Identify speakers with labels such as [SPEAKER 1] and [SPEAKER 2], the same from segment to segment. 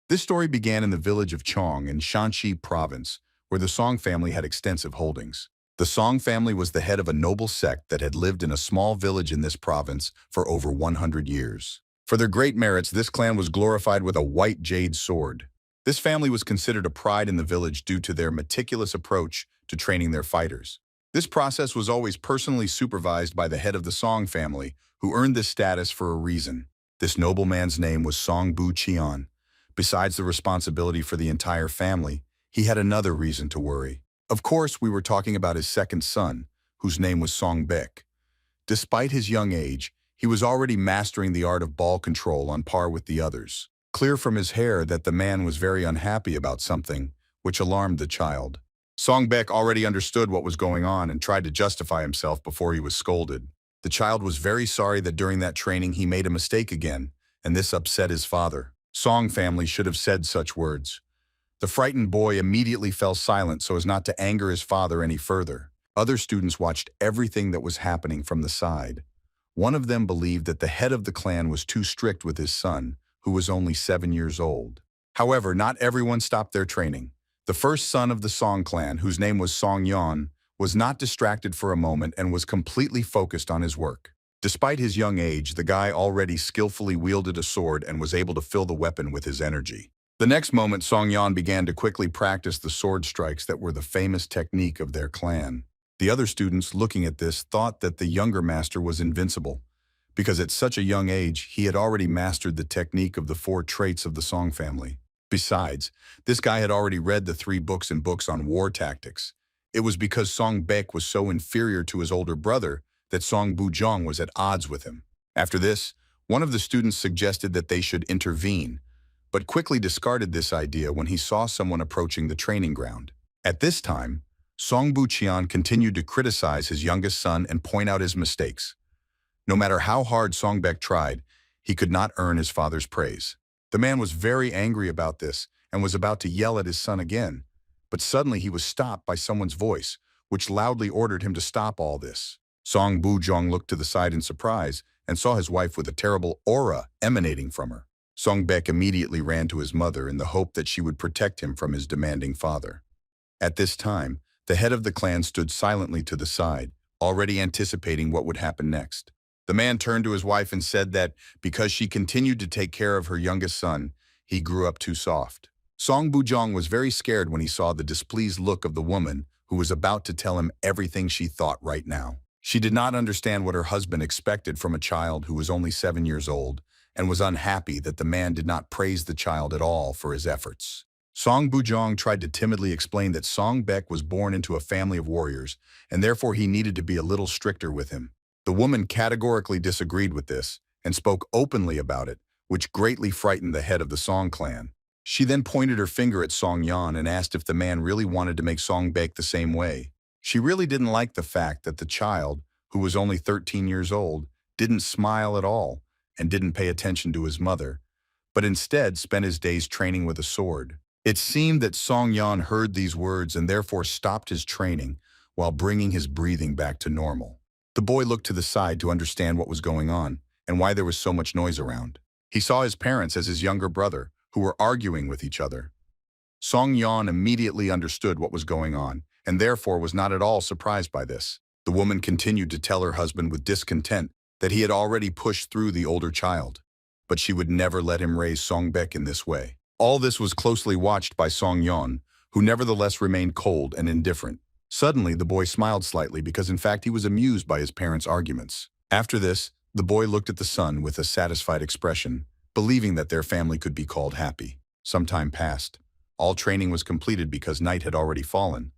[SPEAKER 1] This story began in the village of Chong in Shanxi province, where the Song family had extensive holdings. The Song family was the head of a noble sect that had lived in a small village in this province for over 100 years. For their great merits, this clan was glorified with a white jade sword. This family was considered a pride in the village due to their meticulous approach to training their fighters. This process was always personally supervised by the head of the Song family, who earned this status for a reason. This nobleman's name was Song Bu Qian. Besides the responsibility for the entire family, he had another reason to worry. Of course, we were talking about his second son, whose name was Song Bek. Despite his young age, he was already mastering the art of ball control on par with the others. Clear from his hair that the man was very unhappy about something, which alarmed the child. Song Bek already understood what was going on and tried to justify himself before he was scolded. The child was very sorry that during that training he made a mistake again, and this upset his father. Song family should have said such words. The frightened boy immediately fell silent so as not to anger his father any further. Other students watched everything that was happening from the side. One of them believed that the head of the clan was too strict with his son, who was only 7 years old. However, not everyone stopped their training. The first son of the Song clan, whose name was Song Yan, was not distracted for a moment and was completely focused on his work. Despite his young age, the guy already skillfully wielded a sword and was able to fill the weapon with his energy. The next moment, Song Yan began to quickly practice the sword strikes that were the famous technique of their clan. The other students, looking at this, thought that the younger master was invincible, because at such a young age, he had already mastered the technique of the 4 traits of the Song family. Besides, this guy had already read the 3 books on war tactics. It was because Song Bek was so inferior to his older brother that Song Bujong was at odds with him. After this, one of the students suggested that they should intervene, but quickly discarded this idea when he saw someone approaching the training ground. At this time, Song Buqian continued to criticize his youngest son and point out his mistakes. No matter how hard Song Bek tried, he could not earn his father's praise. The man was very angry about this and was about to yell at his son again, but suddenly he was stopped by someone's voice, which loudly ordered him to stop all this. Song Bujong looked to the side in surprise and saw his wife with a terrible aura emanating from her. Song Bek immediately ran to his mother in the hope that she would protect him from his demanding father. At this time, the head of the clan stood silently to the side, already anticipating what would happen next. The man turned to his wife and said that because she continued to take care of her youngest son, he grew up too soft. Song Bujong was very scared when he saw the displeased look of the woman who was about to tell him everything she thought right now. She did not understand what her husband expected from a child who was only 7 years old and was unhappy that the man did not praise the child at all for his efforts. Song Bujong tried to timidly explain that Song Bek was born into a family of warriors and therefore he needed to be a little stricter with him. The woman categorically disagreed with this and spoke openly about it, which greatly frightened the head of the Song clan. She then pointed her finger at Song Yan and asked if the man really wanted to make Song Bek the same way. She really didn't like the fact that the child, who was only 13 years old, didn't smile at all and didn't pay attention to his mother, but instead spent his days training with a sword. It seemed that Song Yan heard these words and therefore stopped his training while bringing his breathing back to normal. The boy looked to the side to understand what was going on and why there was so much noise around. He saw his parents as his younger brother, who were arguing with each other. Song Yan immediately understood what was going on and therefore was not at all surprised by this. The woman continued to tell her husband with discontent that he had already pushed through the older child, but she would never let him raise Song Bek in this way. All this was closely watched by Song Yan, who nevertheless remained cold and indifferent. Suddenly, the boy smiled slightly because in fact he was amused by his parents' arguments. After this, the boy looked at the son with a satisfied expression, believing that their family could be called happy. Some time passed. All training was completed because night had already fallen.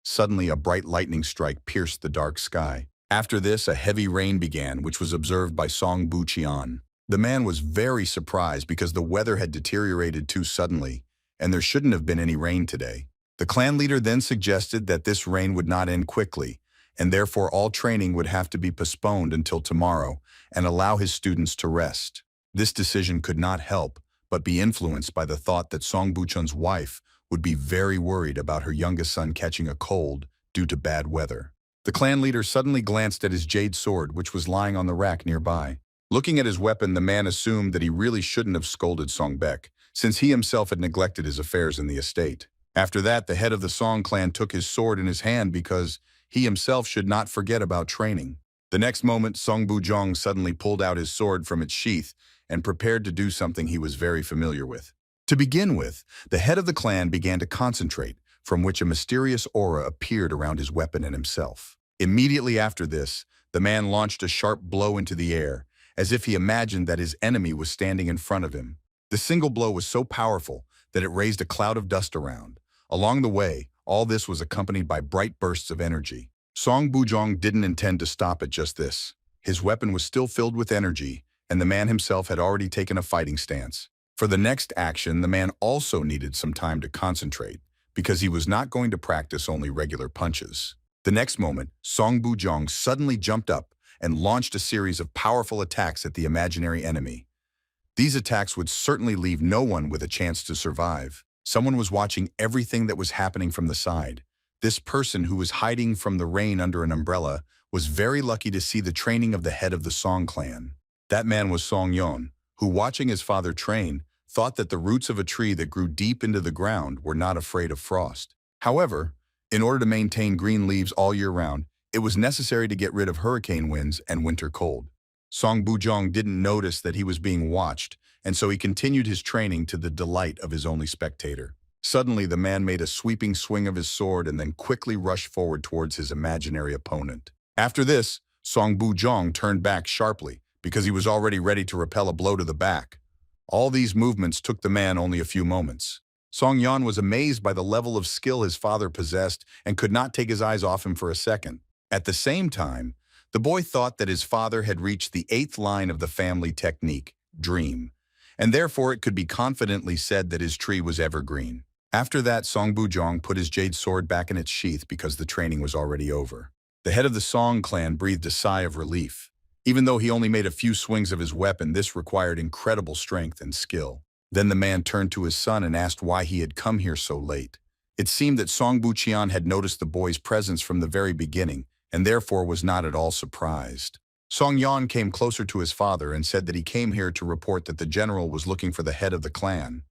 [SPEAKER 1] Suddenly, a bright lightning strike pierced the dark sky. After this, a heavy rain began, which was observed by Song Buqian. The man was very surprised because the weather had deteriorated too suddenly, and there shouldn't have been any rain today. The clan leader then suggested that this rain would not end quickly, and therefore all training would have to be postponed until tomorrow and allow his students to rest. This decision could not help but be influenced by the thought that Song Buchun's wife would be very worried about her youngest son catching a cold due to bad weather. The clan leader suddenly glanced at his jade sword, which was lying on the rack nearby. Looking at his weapon, the man assumed that he really shouldn't have scolded Song Bek, since he himself had neglected his affairs in the estate. After that, the head of the Song clan took his sword in his hand because he himself should not forget about training. The next moment, Song Bujong suddenly pulled out his sword from its sheath and prepared to do something he was very familiar with. To begin with, the head of the clan began to concentrate, from which a mysterious aura appeared around his weapon and himself. Immediately after this, the man launched a sharp blow into the air, as if he imagined that his enemy was standing in front of him. The single blow was so powerful that it raised a cloud of dust around. Along the way, all this was accompanied by bright bursts of energy. Song Bujong didn't intend to stop at just this. His weapon was still filled with energy, and the man himself had already taken a fighting stance. For the next action, the man also needed some time to concentrate, because he was not going to practice only regular punches. The next moment, Song Bujong suddenly jumped up and launched a series of powerful attacks at the imaginary enemy. These attacks would certainly leave no one with a chance to survive. Someone was watching everything that was happening from the side. This person, who was hiding from the rain under an umbrella, was very lucky to see the training of the head of the Song clan. That man was Song Yon, who, watching his father train, thought that the roots of a tree that grew deep into the ground were not afraid of frost. However, in order to maintain green leaves all year round, it was necessary to get rid of hurricane winds and winter cold. Song Bujong didn't notice that he was being watched, and so he continued his training to the delight of his only spectator. Suddenly, the man made a sweeping swing of his sword and then quickly rushed forward towards his imaginary opponent. After this, Song Bujong turned back sharply, because he was already ready to repel a blow to the back. All these movements took the man only a few moments. Song Yan was amazed by the level of skill his father possessed and could not take his eyes off him for a second. At the same time, the boy thought that his father had reached the 8th line of the family technique, dream, and therefore it could be confidently said that his tree was evergreen. After that, Song Bujong put his jade sword back in its sheath because the training was already over. The head of the Song clan breathed a sigh of relief. Even though he only made a few swings of his weapon, this required incredible strength and skill. Then the man turned to his son and asked why he had come here so late. It seemed that Song Buqian had noticed the boy's presence from the very beginning, and therefore was not at all surprised. Song Yan came closer to his father and said that he came here to report that the general was looking for the head of the clan.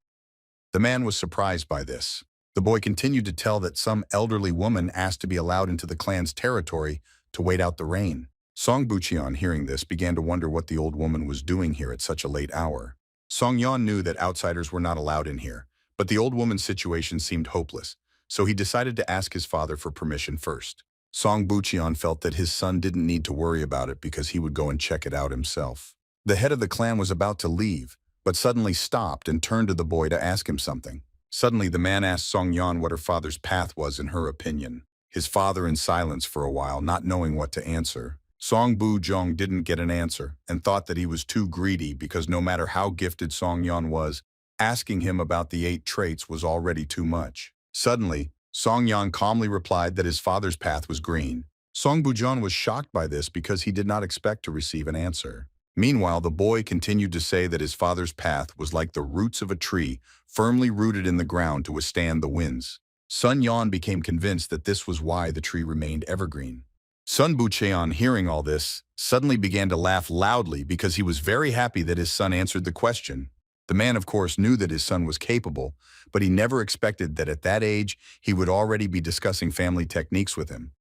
[SPEAKER 1] The man was surprised by this. The boy continued to tell that some elderly woman asked to be allowed into the clan's territory to wait out the rain. Song Buqian, hearing this, began to wonder what the old woman was doing here at such a late hour. Song Yan knew that outsiders were not allowed in here, but the old woman's situation seemed hopeless, so he decided to ask his father for permission first. Song Buqian felt that his son didn't need to worry about it because he would go and check it out himself. The head of the clan was about to leave, but suddenly stopped and turned to the boy to ask him something. Suddenly, the man asked Song Yan what her father's path was in her opinion. His father in silence for a while, not knowing what to answer. Song Bujong didn't get an answer and thought that he was too greedy because no matter how gifted Song Yan was, asking him about the 8 traits was already too much. Suddenly, Song Yan calmly replied that his father's path was green. Song Bujong was shocked by this because he did not expect to receive an answer. Meanwhile, the boy continued to say that his father's path was like the roots of a tree firmly rooted in the ground to withstand the winds. Sun Yan became convinced that this was why the tree remained evergreen. Sun Bucheon, hearing all this, suddenly began to laugh loudly because he was very happy that his son answered the question. The man, of course, knew that his son was capable, but he never expected that at that age he would already be discussing family techniques with him.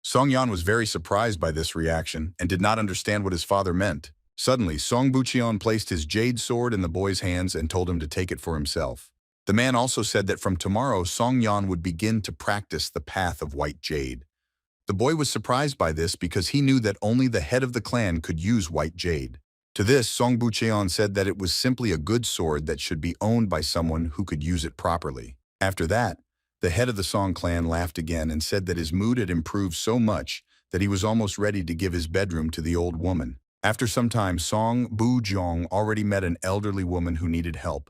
[SPEAKER 1] Song Yan was very surprised by this reaction and did not understand what his father meant. Suddenly, Song Bucheon placed his jade sword in the boy's hands and told him to take it for himself. The man also said that from tomorrow, Song Yan would begin to practice the path of white jade. The boy was surprised by this because he knew that only the head of the clan could use white jade. To this, Song Bucheon said that it was simply a good sword that should be owned by someone who could use it properly. After that, the head of the Song clan laughed again and said that his mood had improved so much that he was almost ready to give his bedroom to the old woman. After some time, Song Bujong already met an elderly woman who needed help,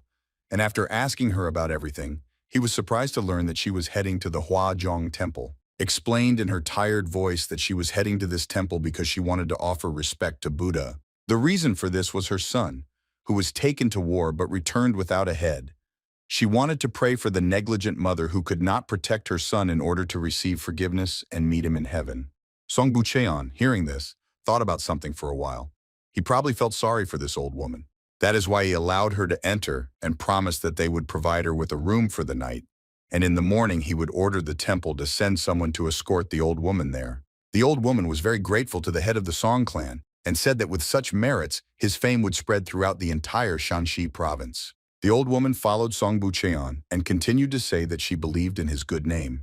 [SPEAKER 1] and after asking her about everything, he was surprised to learn that she was heading to the Huazhong Temple. Explained in her tired voice that she was heading to this temple because she wanted to offer respect to Buddha. The reason for this was her son, who was taken to war but returned without a head. She wanted to pray for the negligent mother who could not protect her son in order to receive forgiveness and meet him in heaven. Song Bucheon, hearing this, thought about something for a while. He probably felt sorry for this old woman. That is why he allowed her to enter and promised that they would provide her with a room for the night, and in the morning he would order the temple to send someone to escort the old woman there. The old woman was very grateful to the head of the Song clan and said that with such merits, his fame would spread throughout the entire Shanxi province. The old woman followed Song Bucheon and continued to say that she believed in his good name.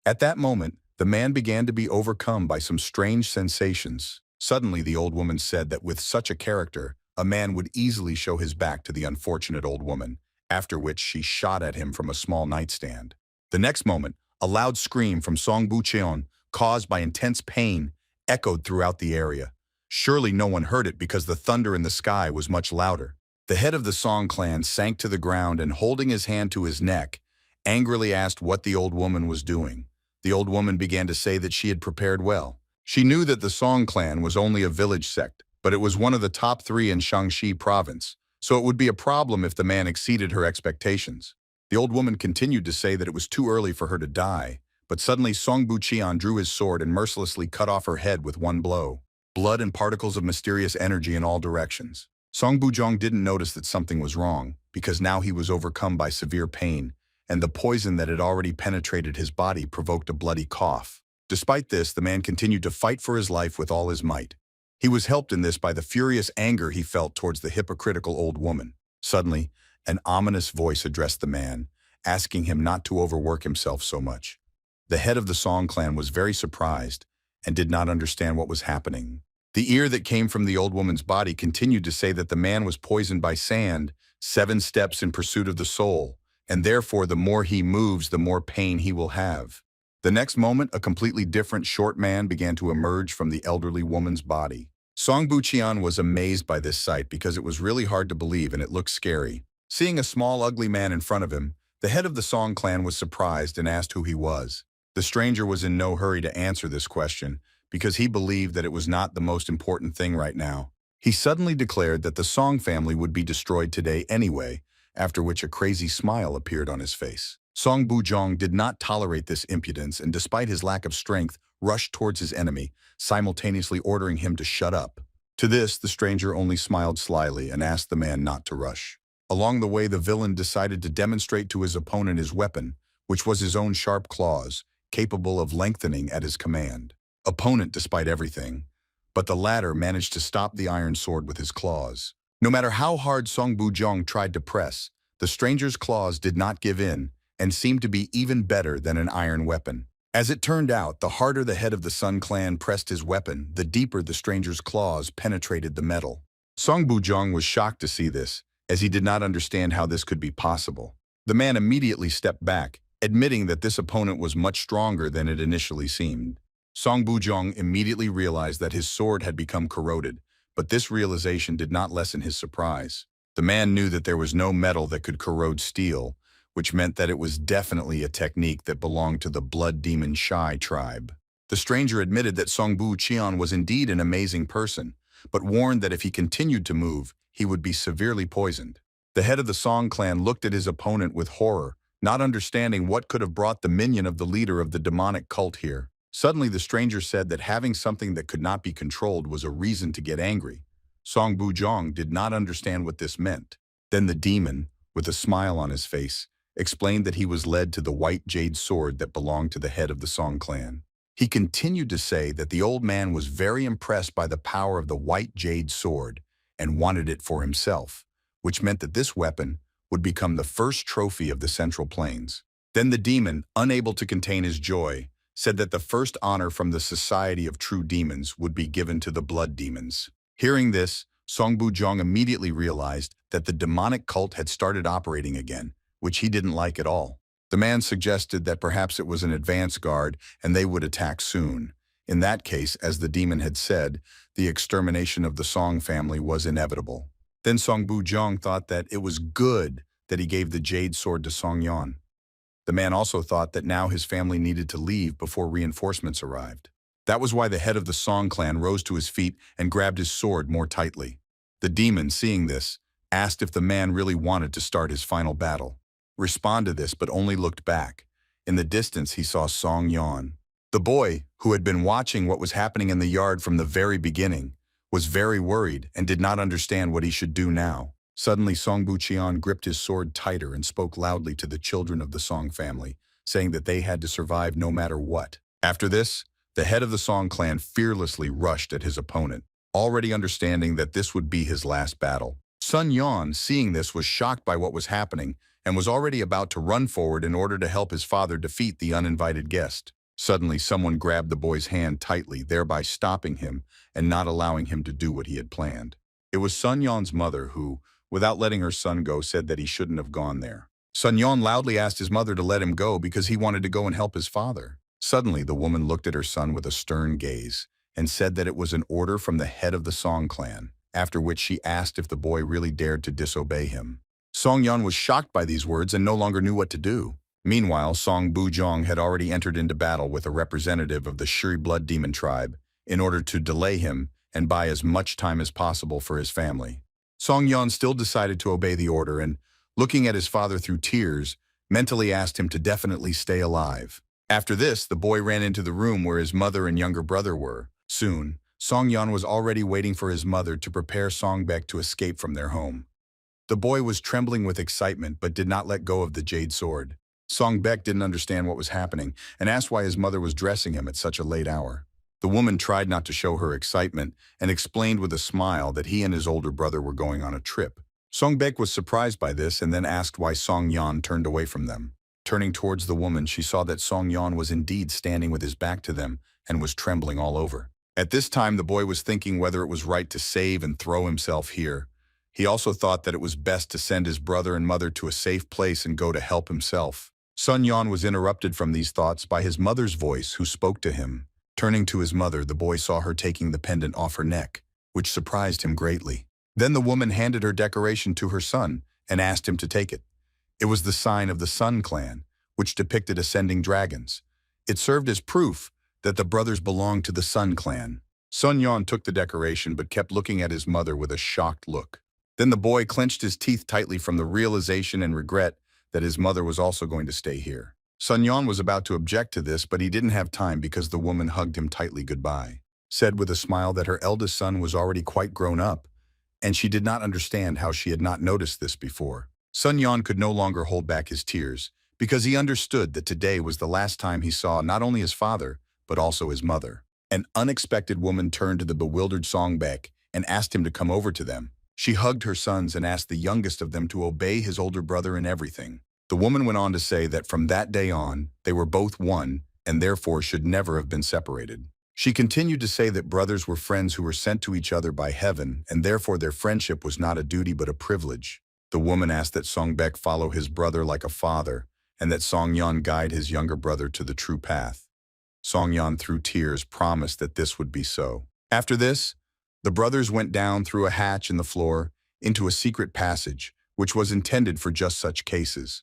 [SPEAKER 1] At that moment, the man began to be overcome by some strange sensations. Suddenly, the old woman said that with such a character, a man would easily show his back to the unfortunate old woman, after which she shot at him from a small nightstand. The next moment, a loud scream from Song Bucheon, caused by intense pain, echoed throughout the area. Surely no one heard it because the thunder in the sky was much louder. The head of the Song clan sank to the ground and, holding his hand to his neck, angrily asked what the old woman was doing. The old woman began to say that she had prepared well. She knew that the Song clan was only a village sect, but it was one of the top 3 in Shanxi province, so it would be a problem if the man exceeded her expectations. The old woman continued to say that it was too early for her to die, but suddenly Song Bucheon drew his sword and mercilessly cut off her head with one blow. Blood and particles of mysterious energy in all directions. Song Bucheon didn't notice that something was wrong, because now he was overcome by severe pain, and the poison that had already penetrated his body provoked a bloody cough. Despite this, the man continued to fight for his life with all his might. He was helped in this by the furious anger he felt towards the hypocritical old woman. Suddenly, an ominous voice addressed the man, asking him not to overwork himself so much. The head of the Song clan was very surprised and did not understand what was happening. The ear that came from the old woman's body continued to say that the man was poisoned by sand, 7 steps in pursuit of the soul, and therefore the more he moves, the more pain he will have. The next moment, a completely different short man began to emerge from the elderly woman's body. Song Bucheon was amazed by this sight because it was really hard to believe and it looked scary. Seeing a small, ugly man in front of him, the head of the Song clan was surprised and asked who he was. The stranger was in no hurry to answer this question because he believed that it was not the most important thing right now. He suddenly declared that the Song family would be destroyed today anyway, after which a crazy smile appeared on his face. Song Bucheon did not tolerate this impudence and, despite his lack of strength, rushed towards his enemy, simultaneously ordering him to shut up. To this, the stranger only smiled slyly and asked the man not to rush. Along the way, the villain decided to demonstrate to his opponent his weapon, which was his own sharp claws, capable of lengthening at his command. Opponent despite everything, but the latter managed to stop the iron sword with his claws. No matter how hard Song Bucheon tried to press, the stranger's claws did not give in and seemed to be even better than an iron weapon. As it turned out, the harder the head of the Sun clan pressed his weapon, the deeper the stranger's claws penetrated the metal. Song Bucheon was shocked to see this, as he did not understand how this could be possible. The man immediately stepped back, admitting that this opponent was much stronger than it initially seemed. Song Bucheon immediately realized that his sword had become corroded, but this realization did not lessen his surprise. The man knew that there was no metal that could corrode steel, which meant that it was definitely a technique that belonged to the Blood Demon Shai tribe. The stranger admitted that Song Bucheon was indeed an amazing person, but warned that if he continued to move, he would be severely poisoned. The head of the Song clan looked at his opponent with horror, not understanding what could have brought the minion of the leader of the demonic cult here. Suddenly, the stranger said that having something that could not be controlled was a reason to get angry. Song Bucheon did not understand what this meant. Then the demon, with a smile on his face, explained that he was led to the white jade sword that belonged to the head of the Song clan. He continued to say that the old man was very impressed by the power of the white jade sword and wanted it for himself, which meant that this weapon would become the first trophy of the Central Plains. Then the demon, unable to contain his joy, said that the first honor from the Society of True Demons would be given to the Blood Demons. Hearing this, Song Bucheon immediately realized that the demonic cult had started operating again, which he didn't like at all. The man suggested that perhaps it was an advance guard and they would attack soon. In that case, as the demon had said, the extermination of the Song family was inevitable. Then Song Bucheon thought that it was good that he gave the jade sword to Song Yan. The man also thought that now his family needed to leave before reinforcements arrived. That was why the head of the Song clan rose to his feet and grabbed his sword more tightly. The demon, seeing this, asked if the man really wanted to start his final battle. Responded to this, but only looked back. In the distance, he saw Song Yan. The boy, who had been watching what was happening in the yard from the very beginning, was very worried and did not understand what he should do now. Suddenly, Song Buchian gripped his sword tighter and spoke loudly to the children of the Song family, saying that they had to survive no matter what. After this, the head of the Song clan fearlessly rushed at his opponent, already understanding that this would be his last battle. Sun Yan, seeing this, was shocked by what was happening and was already about to run forward in order to help his father defeat the uninvited guest. Suddenly, someone grabbed the boy's hand tightly, thereby stopping him and not allowing him to do what he had planned. It was Sun Yan's mother who, without letting her son go, said that he shouldn't have gone there. Sun Yan loudly asked his mother to let him go because he wanted to go and help his father. Suddenly, the woman looked at her son with a stern gaze and said that it was an order from the head of the Song clan, after which she asked if the boy really dared to disobey him. Song Yan was shocked by these words and no longer knew what to do. Meanwhile, Song Bujong had already entered into battle with a representative of the Shuri blood demon tribe in order to delay him and buy as much time as possible for his family. Song Yan still decided to obey the order and, looking at his father through tears, mentally asked him to definitely stay alive. After this, the boy ran into the room where his mother and younger brother were. Soon, Song Yan was already waiting for his mother to prepare Song Baek to escape from their home. The boy was trembling with excitement but did not let go of the jade sword. Song Baek didn't understand what was happening and asked why his mother was dressing him at such a late hour. The woman tried not to show her excitement and explained with a smile that he and his older brother were going on a trip. Song Baek was surprised by this and then asked why Song Yan turned away from them. Turning towards the woman, she saw that Song Yan was indeed standing with his back to them and was trembling all over. At this time, the boy was thinking whether it was right to save and throw himself here. He also thought that it was best to send his brother and mother to a safe place and go to help himself. Sun Yan was interrupted from these thoughts by his mother's voice, who spoke to him. Turning to his mother, the boy saw her taking the pendant off her neck, which surprised him greatly. Then the woman handed her decoration to her son and asked him to take it. It was the sign of the Sun clan, which depicted ascending dragons. It served as proof that the brothers belonged to the Sun clan. Sun Yan took the decoration but kept looking at his mother with a shocked look. Then the boy clenched his teeth tightly from the realization and regret that his mother was also going to stay here. Sun Yan was about to object to this, but he didn't have time because the woman hugged him tightly goodbye, said with a smile that her eldest son was already quite grown up, and she did not understand how she had not noticed this before. Sun Yan could no longer hold back his tears because he understood that today was the last time he saw not only his father, but also his mother. An unexpected woman turned to the bewildered Song Baek and asked him to come over to them. She hugged her sons and asked the youngest of them to obey his older brother in everything. The woman went on to say that from that day on, they were both one and therefore should never have been separated. She continued to say that brothers were friends who were sent to each other by heaven, and therefore their friendship was not a duty but a privilege. The woman asked that Song Baek follow his brother like a father, and that Song Yan guide his younger brother to the true path. Song Yan, through tears, promised that this would be so. After this, the brothers went down through a hatch in the floor into a secret passage, which was intended for just such cases.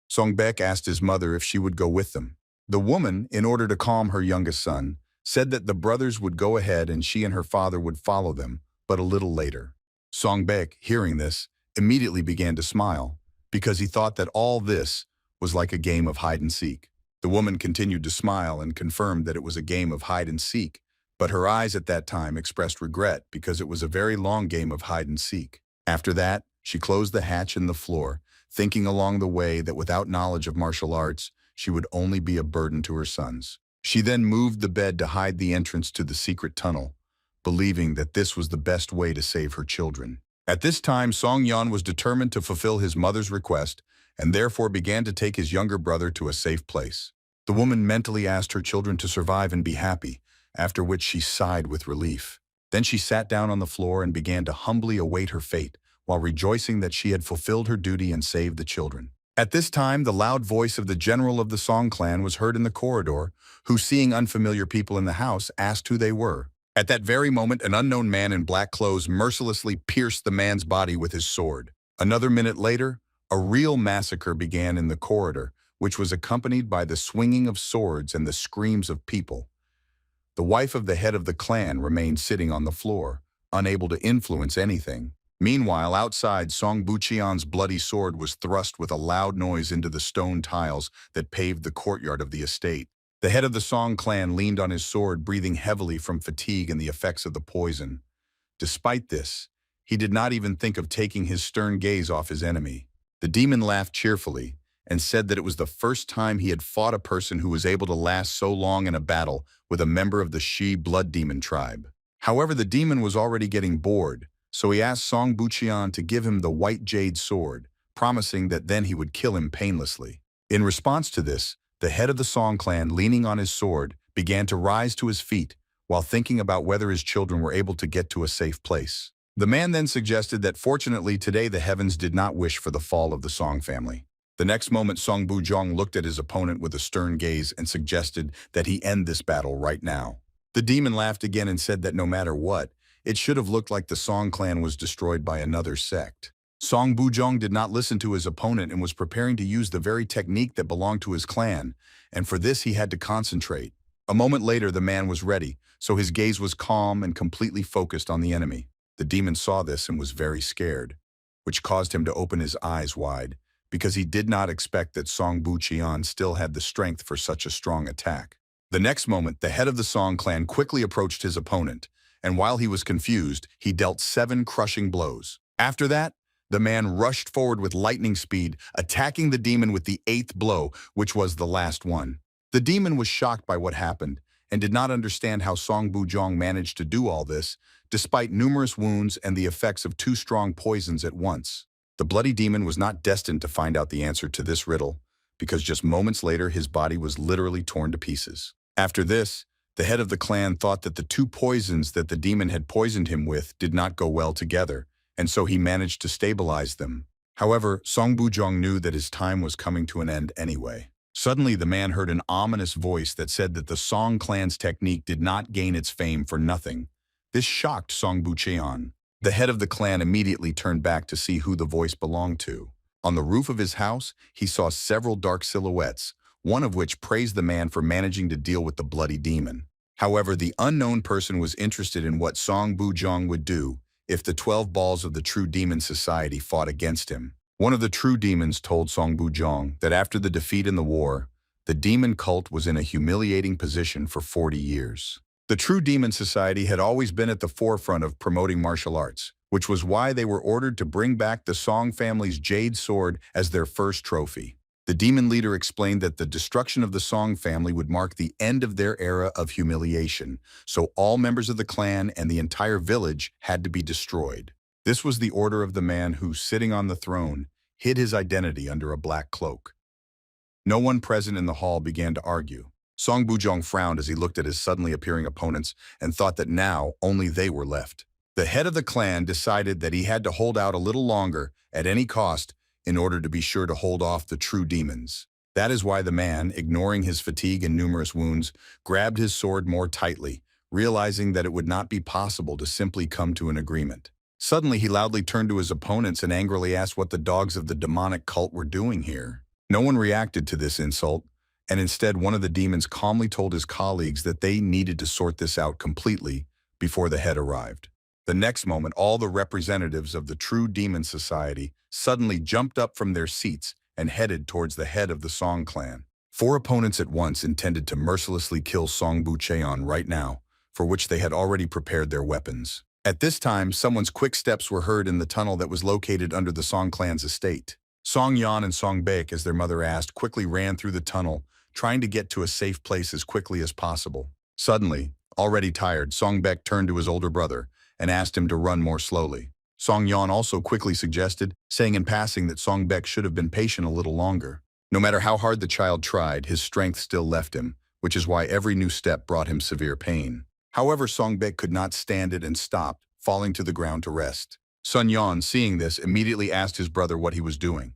[SPEAKER 1] Song Baek asked his mother if she would go with them. The woman, in order to calm her youngest son, said that the brothers would go ahead and she and her father would follow them, but a little later. Song Baek, hearing this, immediately began to smile, because he thought that all this was like a game of hide-and-seek. The woman continued to smile and confirmed that it was a game of hide-and-seek, but her eyes at that time expressed regret because it was a very long game of hide-and-seek. After that, she closed the hatch in the floor, thinking along the way that without knowledge of martial arts, she would only be a burden to her sons. She then moved the bed to hide the entrance to the secret tunnel, believing that this was the best way to save her children. At this time, Song Yan was determined to fulfill his mother's request and therefore began to take his younger brother to a safe place. The woman mentally asked her children to survive and be happy, after which she sighed with relief. Then she sat down on the floor and began to humbly await her fate, while rejoicing that she had fulfilled her duty and saved the children. At this time, the loud voice of the general of the Song clan was heard in the corridor, who, seeing unfamiliar people in the house, asked who they were. At that very moment, an unknown man in black clothes mercilessly pierced the man's body with his sword. Another minute later, a real massacre began in the corridor, which was accompanied by the swinging of swords and the screams of people. The wife of the head of the clan remained sitting on the floor, unable to influence anything. Meanwhile, outside, Song Buchian's bloody sword was thrust with a loud noise into the stone tiles that paved the courtyard of the estate. The head of the Song clan leaned on his sword, breathing heavily from fatigue and the effects of the poison. Despite this, He did not even think of taking his stern gaze off his enemy. The demon laughed cheerfully and said that it was the first time he had fought a person who was able to last so long in a battle with a member of the Shi blood demon tribe. However, the demon was already getting bored, so he asked Song Buqian to give him the white jade sword, promising that then he would kill him painlessly. In response to this, the head of the Song clan, leaning on his sword, began to rise to his feet while thinking about whether his children were able to get to a safe place. The man then suggested that fortunately today the heavens did not wish for the fall of the Song family. The next moment, Song Bujong looked at his opponent with a stern gaze and suggested that he end this battle right now. The demon laughed again and said that no matter what, it should have looked like the Song clan was destroyed by another sect. Song Bujong did not listen to his opponent and was preparing to use the very technique that belonged to his clan, and for this he had to concentrate. A moment later, the man was ready, so his gaze was calm and completely focused on the enemy. The demon saw this and was very scared, which caused him to open his eyes wide, because he did not expect that Song Buqian still had the strength for such a strong attack. The next moment, the head of the Song clan quickly approached his opponent, and while he was confused, he dealt 7 crushing blows. After that, the man rushed forward with lightning speed, attacking the demon with the 8th blow, which was the last one. The demon was shocked by what happened and did not understand how Song Bujong managed to do all this, despite numerous wounds and the effects of 2 strong poisons at once. The bloody demon was not destined to find out the answer to this riddle, because just moments later his body was literally torn to pieces. After this, the head of the clan thought that the 2 poisons that the demon had poisoned him with did not go well together, and so he managed to stabilize them. However, Song Bujong knew that his time was coming to an end anyway. Suddenly, the man heard an ominous voice that said that the Song clan's technique did not gain its fame for nothing. This shocked Song Buqian. The head of the clan immediately turned back to see who the voice belonged to. On the roof of his house, he saw several dark silhouettes, one of which praised the man for managing to deal with the bloody demon. However, the unknown person was interested in what Song Bujong would do if the 12 balls of the True Demon Society fought against him. One of the true demons told Song Bujong that after the defeat in the war, the demon cult was in a humiliating position for 40 years. The True Demon Society had always been at the forefront of promoting martial arts, which was why they were ordered to bring back the Song family's jade sword as their first trophy. The demon leader explained that the destruction of the Song family would mark the end of their era of humiliation, so all members of the clan and the entire village had to be destroyed. This was the order of the man who, sitting on the throne, hid his identity under a black cloak. No one present in the hall began to argue. Song Bujong frowned as he looked at his suddenly appearing opponents and thought that now only they were left. The head of the clan decided that he had to hold out a little longer at any cost in order to be sure to hold off the true demons. That is why the man, ignoring his fatigue and numerous wounds, grabbed his sword more tightly, realizing that it would not be possible to simply come to an agreement. Suddenly, he loudly turned to his opponents and angrily asked what the dogs of the demonic cult were doing here. No one reacted to this insult, and instead one of the demons calmly told his colleagues that they needed to sort this out completely before the head arrived. The next moment, all the representatives of the True Demon Society suddenly jumped up from their seats and headed towards the head of the Song clan. 4 opponents at once intended to mercilessly kill Song Bucheon right now, for which they had already prepared their weapons. At this time, someone's quick steps were heard in the tunnel that was located under the Song clan's estate. Song Yan and Song Baek, as their mother asked, quickly ran through the tunnel, trying to get to a safe place as quickly as possible. Suddenly, already tired, Song Baek turned to his older brother and asked him to run more slowly. Song Yan also quickly suggested, saying in passing that Song Baek should have been patient a little longer. No matter how hard the child tried, his strength still left him, which is why every new step brought him severe pain. However, Song Baek could not stand it and stopped, falling to the ground to rest. Sun Yan, seeing this, immediately asked his brother what he was doing.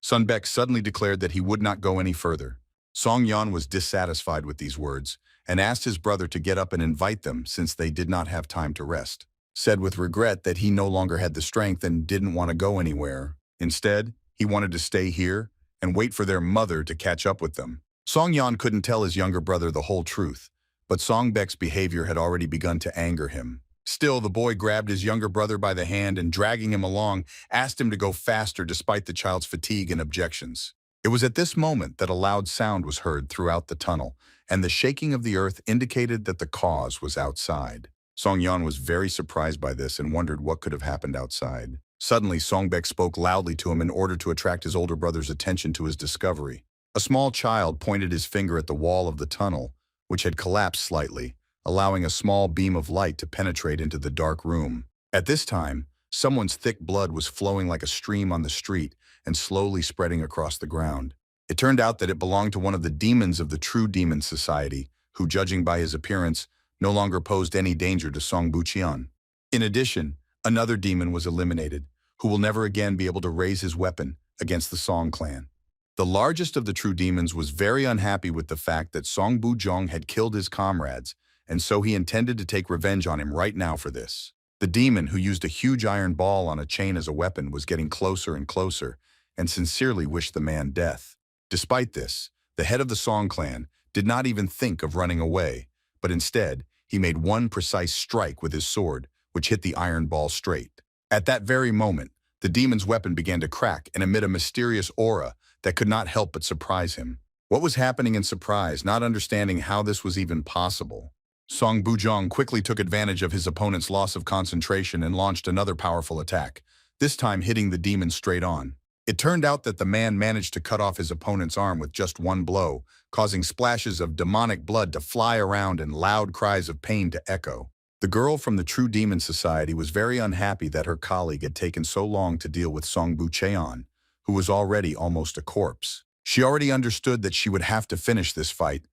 [SPEAKER 1] Sun Baek suddenly declared that he would not go any further. Song Yan was dissatisfied with these words and asked his brother to get up and invite them since they did not have time to rest. Said with regret that he no longer had the strength and didn't want to go anywhere. Instead, he wanted to stay here and wait for their mother to catch up with them. Song Yan couldn't tell his younger brother the whole truth, but Song Baek's behavior had already begun to anger him. Still, the boy grabbed his younger brother by the hand and, dragging him along, asked him to go faster despite the child's fatigue and objections. It was at this moment that a loud sound was heard throughout the tunnel, and the shaking of the earth indicated that the cause was outside. Song Yan was very surprised by this and wondered what could have happened outside. Suddenly, Songbek spoke loudly to him in order to attract his older brother's attention to his discovery. A small child pointed his finger at the wall of the tunnel, which had collapsed slightly, allowing a small beam of light to penetrate into the dark room. At this time, someone's thick blood was flowing like a stream on the street and slowly spreading across the ground. It turned out that it belonged to one of the demons of the True Demon Society, who, judging by his appearance, no longer posed any danger to Song Buqian. In addition, another demon was eliminated, who will never again be able to raise his weapon against the Song clan. The largest of the true demons was very unhappy with the fact that Song Bujong had killed his comrades, and so he intended to take revenge on him right now for this. The demon, who used a huge iron ball on a chain as a weapon, was getting closer and closer, and sincerely wished the man death. Despite this, the head of the Song clan did not even think of running away, but instead, he made one precise strike with his sword, which hit the iron ball straight. At that very moment, the demon's weapon began to crack and emit a mysterious aura that could not help but surprise him. What was happening in surprise, not understanding how this was even possible? Song Bujong quickly took advantage of his opponent's loss of concentration and launched another powerful attack, this time hitting the demon straight on. It turned out that the man managed to cut off his opponent's arm with just one blow, causing splashes of demonic blood to fly around and loud cries of pain to echo. The girl from the True Demon Society was very unhappy that her colleague had taken so long to deal with Song Bucheon, who was already almost a corpse. She already understood that she would have to finish this fight,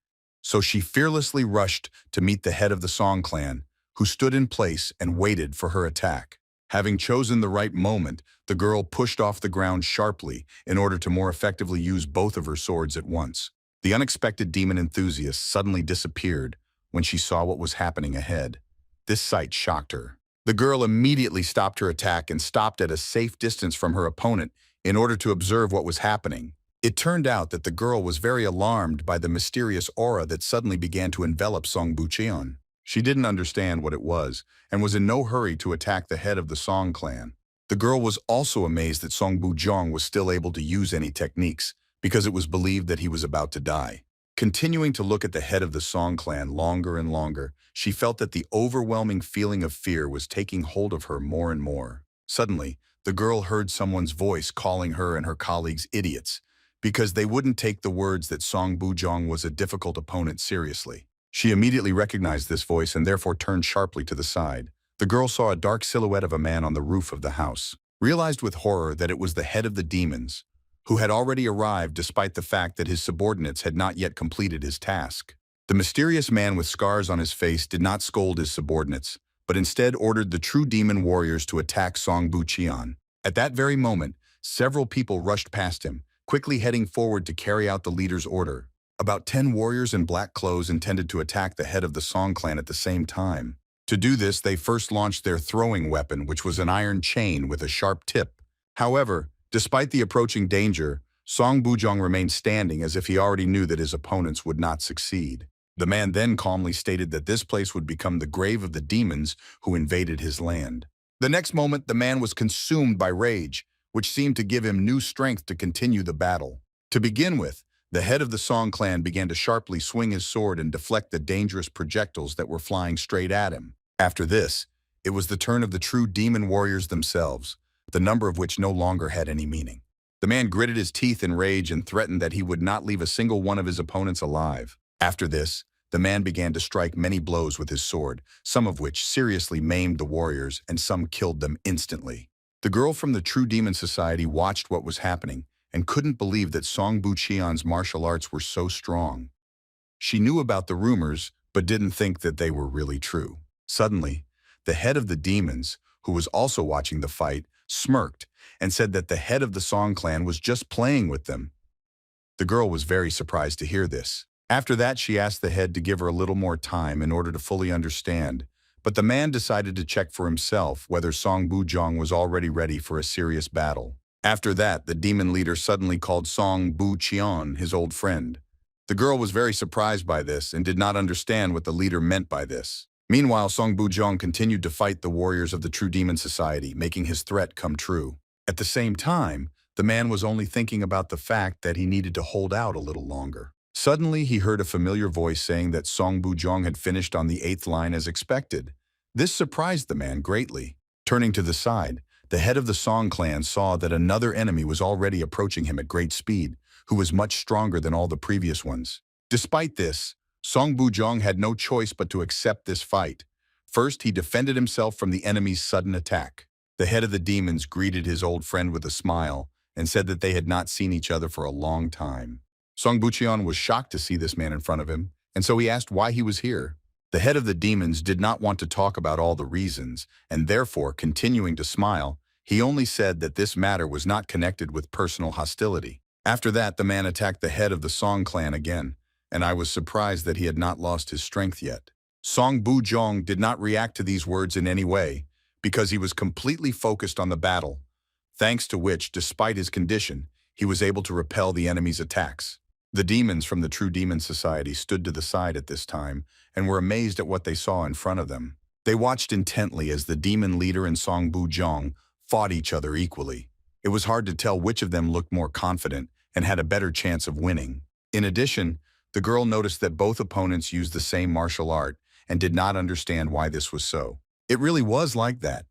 [SPEAKER 1] so she fearlessly rushed to meet the head of the Song clan, who stood in place and waited for her attack. Having chosen the right moment, the girl pushed off the ground sharply in order to more effectively use both of her swords at once. The unexpected demon enthusiast suddenly disappeared when she saw what was happening ahead. This sight shocked her. The girl immediately stopped her attack and stopped at a safe distance from her opponent in order to observe what was happening. It turned out that the girl was very alarmed by the mysterious aura that suddenly began to envelop Song Bucheon. She didn't understand what it was and was in no hurry to attack the head of the Song clan. The girl was also amazed that Song Bujong was still able to use any techniques because it was believed that he was about to die. Continuing to look at the head of the Song clan longer and longer, she felt that the overwhelming feeling of fear was taking hold of her more and more. Suddenly, the girl heard someone's voice calling her and her colleagues idiots because they wouldn't take the words that Song Bujong was a difficult opponent seriously. She immediately recognized this voice and therefore turned sharply to the side. The girl saw a dark silhouette of a man on the roof of the house, realized with horror that it was the head of the demons, who had already arrived despite the fact that his subordinates had not yet completed his task. The mysterious man with scars on his face did not scold his subordinates, but instead ordered the true demon warriors to attack Song Bucheon. At that very moment, several people rushed past him, quickly heading forward to carry out the leader's order. About 10 warriors in black clothes intended to attack the head of the Song clan at the same time. To do this, they first launched their throwing weapon, which was an iron chain with a sharp tip. However, despite the approaching danger, Song Bujong remained standing as if he already knew that his opponents would not succeed. The man then calmly stated that this place would become the grave of the demons who invaded his land. The next moment, the man was consumed by rage, which seemed to give him new strength to continue the battle. To begin with, the head of the Song clan began to sharply swing his sword and deflect the dangerous projectiles that were flying straight at him. After this, it was the turn of the true demon warriors themselves, the number of which no longer had any meaning. The man gritted his teeth in rage and threatened that he would not leave a single one of his opponents alive. After this, the man began to strike many blows with his sword, some of which seriously maimed the warriors and some killed them instantly. The girl from the True Demon Society watched what was happening and couldn't believe that Song Bucheon's martial arts were so strong. She knew about the rumors, but didn't think that they were really true. Suddenly, the head of the demons, who was also watching the fight, smirked and said that the head of the Song clan was just playing with them. The girl was very surprised to hear this. After that, she asked the head to give her a little more time in order to fully understand, but the man decided to check for himself whether Song Bujong was already ready for a serious battle. After that, the demon leader suddenly called Song Bucheon his old friend. The girl was very surprised by this and did not understand what the leader meant by this. Meanwhile, Song Bujong continued to fight the warriors of the True Demon Society, making his threat come true. At the same time, the man was only thinking about the fact that he needed to hold out a little longer. Suddenly, he heard a familiar voice saying that Song Bujong had finished on the 8th line as expected. This surprised the man greatly. Turning to the side, the head of the Song clan saw that another enemy was already approaching him at great speed, who was much stronger than all the previous ones. Despite this, Song Bujong had no choice but to accept this fight. First, he defended himself from the enemy's sudden attack. The head of the demons greeted his old friend with a smile and said that they had not seen each other for a long time. Song Bucheon was shocked to see this man in front of him, and so he asked why he was here. The head of the demons did not want to talk about all the reasons, and therefore, continuing to smile, he only said that this matter was not connected with personal hostility. After that, the man attacked the head of the Song clan again, and I was surprised that he had not lost his strength yet. Song Bujong did not react to these words in any way, because he was completely focused on the battle, thanks to which, despite his condition, he was able to repel the enemy's attacks. The demons from the True Demon Society stood to the side at this time and were amazed at what they saw in front of them. They watched intently as the demon leader and Song Bujong fought each other equally. It was hard to tell which of them looked more confident and had a better chance of winning. In addition, the girl noticed that both opponents used the same martial art and did not understand why this was so. It really was like that.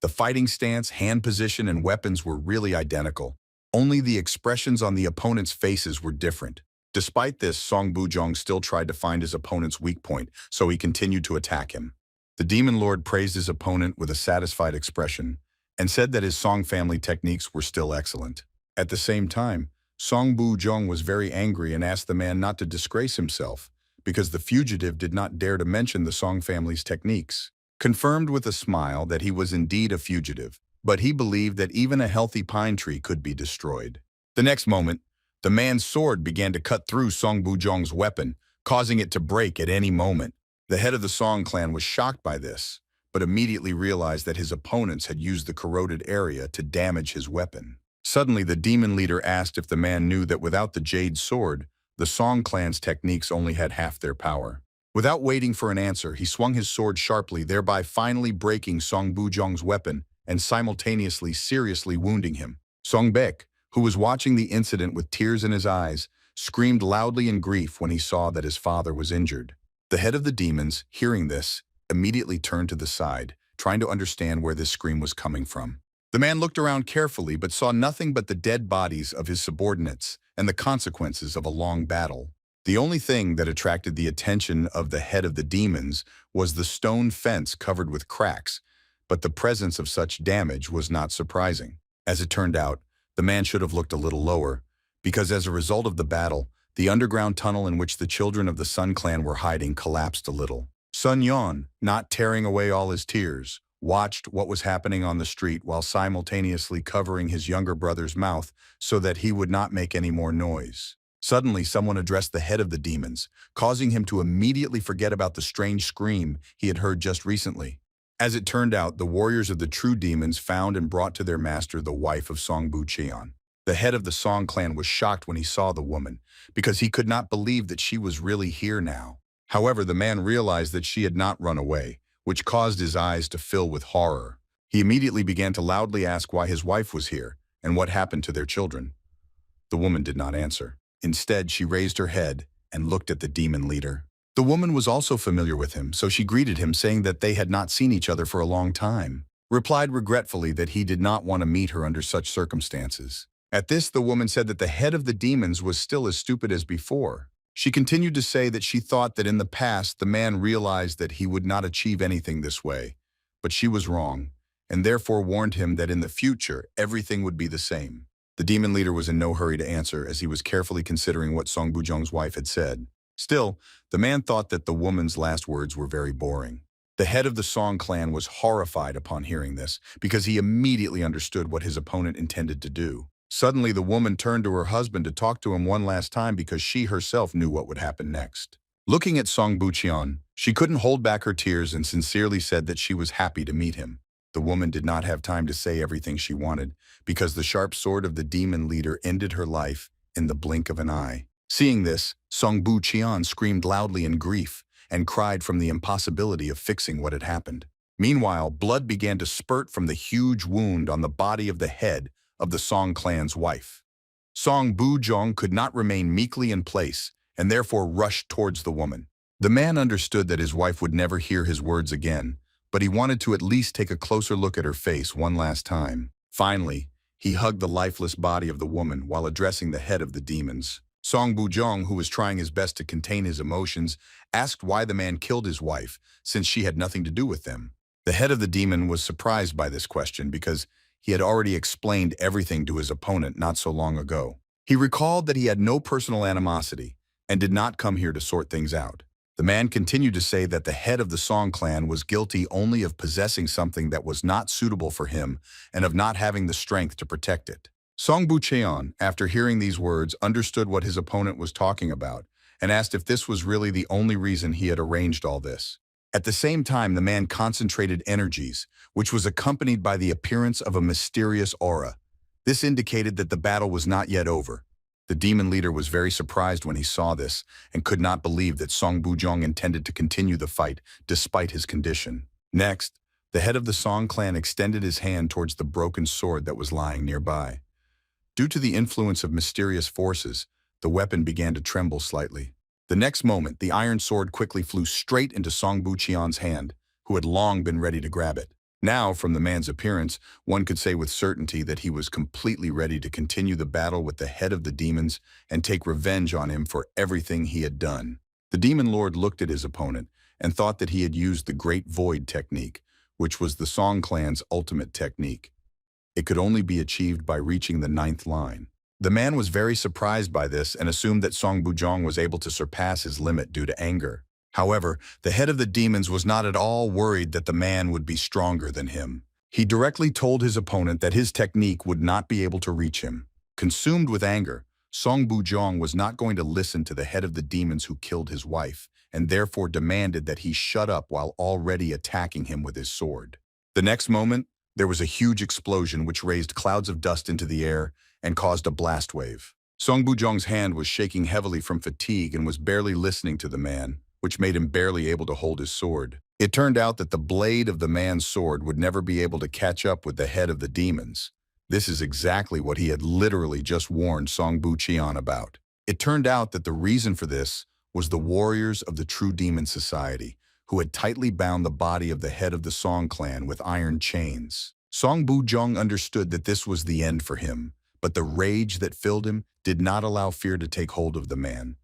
[SPEAKER 1] The fighting stance, hand position, and weapons were really identical. Only the expressions on the opponent's faces were different. Despite this, Song Bujong still tried to find his opponent's weak point, so he continued to attack him. The Demon Lord praised his opponent with a satisfied expression and said that his Song family techniques were still excellent. At the same time, Song Bujong was very angry and asked the man not to disgrace himself, because the fugitive did not dare to mention the Song family's techniques. Confirmed with a smile that he was indeed a fugitive, but he believed that even a healthy pine tree could be destroyed. The next moment, the man's sword began to cut through Song Bujong's weapon, causing it to break at any moment. The head of the Song clan was shocked by this, but immediately realized that his opponents had used the corroded area to damage his weapon. Suddenly, the demon leader asked if the man knew that without the jade sword, the Song clan's techniques only had half their power. Without waiting for an answer, he swung his sword sharply, thereby finally breaking Song Bujong's weapon and simultaneously seriously wounding him. Song Baek, who was watching the incident with tears in his eyes, screamed loudly in grief when he saw that his father was injured. The head of the demons, hearing this, immediately turned to the side, trying to understand where this scream was coming from. The man looked around carefully but saw nothing but the dead bodies of his subordinates and the consequences of a long battle. The only thing that attracted the attention of the head of the demons was the stone fence covered with cracks, but the presence of such damage was not surprising. As it turned out, the man should have looked a little lower, because as a result of the battle, the underground tunnel in which the children of the Sun clan were hiding collapsed a little. Sun Yon, not tearing away all his tears, watched what was happening on the street while simultaneously covering his younger brother's mouth so that he would not make any more noise. Suddenly, someone addressed the head of the demons, causing him to immediately forget about the strange scream he had heard just recently. As it turned out, the warriors of the True Demons found and brought to their master the wife of Song Bucheon. The head of the Song clan was shocked when he saw the woman, because he could not believe that she was really here now. However, the man realized that she had not run away, which caused his eyes to fill with horror. He immediately began to loudly ask why his wife was here and what happened to their children. The woman did not answer. Instead, she raised her head and looked at the demon leader. The woman was also familiar with him, so she greeted him, saying that they had not seen each other for a long time. Replied regretfully that he did not want to meet her under such circumstances. At this, the woman said that the head of the demons was still as stupid as before. She continued to say that she thought that in the past the man realized that he would not achieve anything this way, but she was wrong, and therefore warned him that in the future everything would be the same. The demon leader was in no hurry to answer, as he was carefully considering what Song Bujong's wife had said. Still, the man thought that the woman's last words were very boring. The head of the Song clan was horrified upon hearing this, because he immediately understood what his opponent intended to do. Suddenly, the woman turned to her husband to talk to him one last time because she herself knew what would happen next. Looking at Song Bucheon, she couldn't hold back her tears and sincerely said that she was happy to meet him. The woman did not have time to say everything she wanted, because the sharp sword of the demon leader ended her life in the blink of an eye. Seeing this, Song Bucheon screamed loudly in grief and cried from the impossibility of fixing what had happened. Meanwhile, blood began to spurt from the huge wound on the body of the head of the Song clan's wife. Song Bujong could not remain meekly in place and therefore rushed towards the woman. The man understood that his wife would never hear his words again, but he wanted to at least take a closer look at her face one last time. Finally, he hugged the lifeless body of the woman while addressing the head of the demons. Song Bujong, who was trying his best to contain his emotions, asked why the man killed his wife, since she had nothing to do with them. The head of the demon was surprised by this question because he had already explained everything to his opponent not so long ago. He recalled that he had no personal animosity and did not come here to sort things out. The man continued to say that the head of the Song clan was guilty only of possessing something that was not suitable for him and of not having the strength to protect it. Song Bucheon, after hearing these words, understood what his opponent was talking about and asked if this was really the only reason he had arranged all this. At the same time, the man concentrated energies, which was accompanied by the appearance of a mysterious aura. This indicated that the battle was not yet over. The demon leader was very surprised when he saw this and could not believe that Song Bujong intended to continue the fight despite his condition. Next, the head of the Song clan extended his hand towards the broken sword that was lying nearby. Due to the influence of mysterious forces, the weapon began to tremble slightly. The next moment, the iron sword quickly flew straight into Song Bucheon's hand, who had long been ready to grab it. Now, from the man's appearance, one could say with certainty that he was completely ready to continue the battle with the head of the demons and take revenge on him for everything he had done. The demon lord looked at his opponent and thought that he had used the Great Void technique, which was the Song clan's ultimate technique. It could only be achieved by reaching the 9th line. The man was very surprised by this and assumed that Song Bujong was able to surpass his limit due to anger. However, the head of the demons was not at all worried that the man would be stronger than him. He directly told his opponent that his technique would not be able to reach him. Consumed with anger, Song Bujong was not going to listen to the head of the demons who killed his wife, and therefore demanded that he shut up while already attacking him with his sword. The next moment, there was a huge explosion which raised clouds of dust into the air and caused a blast wave. Song Bujong's hand was shaking heavily from fatigue and was barely listening to the man, which made him barely able to hold his sword. It turned out that the blade of the man's sword would never be able to catch up with the head of the demons. This is exactly what he had literally just warned Song Bucheon about. It turned out that the reason for this was the warriors of the True Demon Society, who had tightly bound the body of the head of the Song clan with iron chains. Song Bujong understood that this was the end for him, but the rage that filled him did not allow fear to take hold of the man.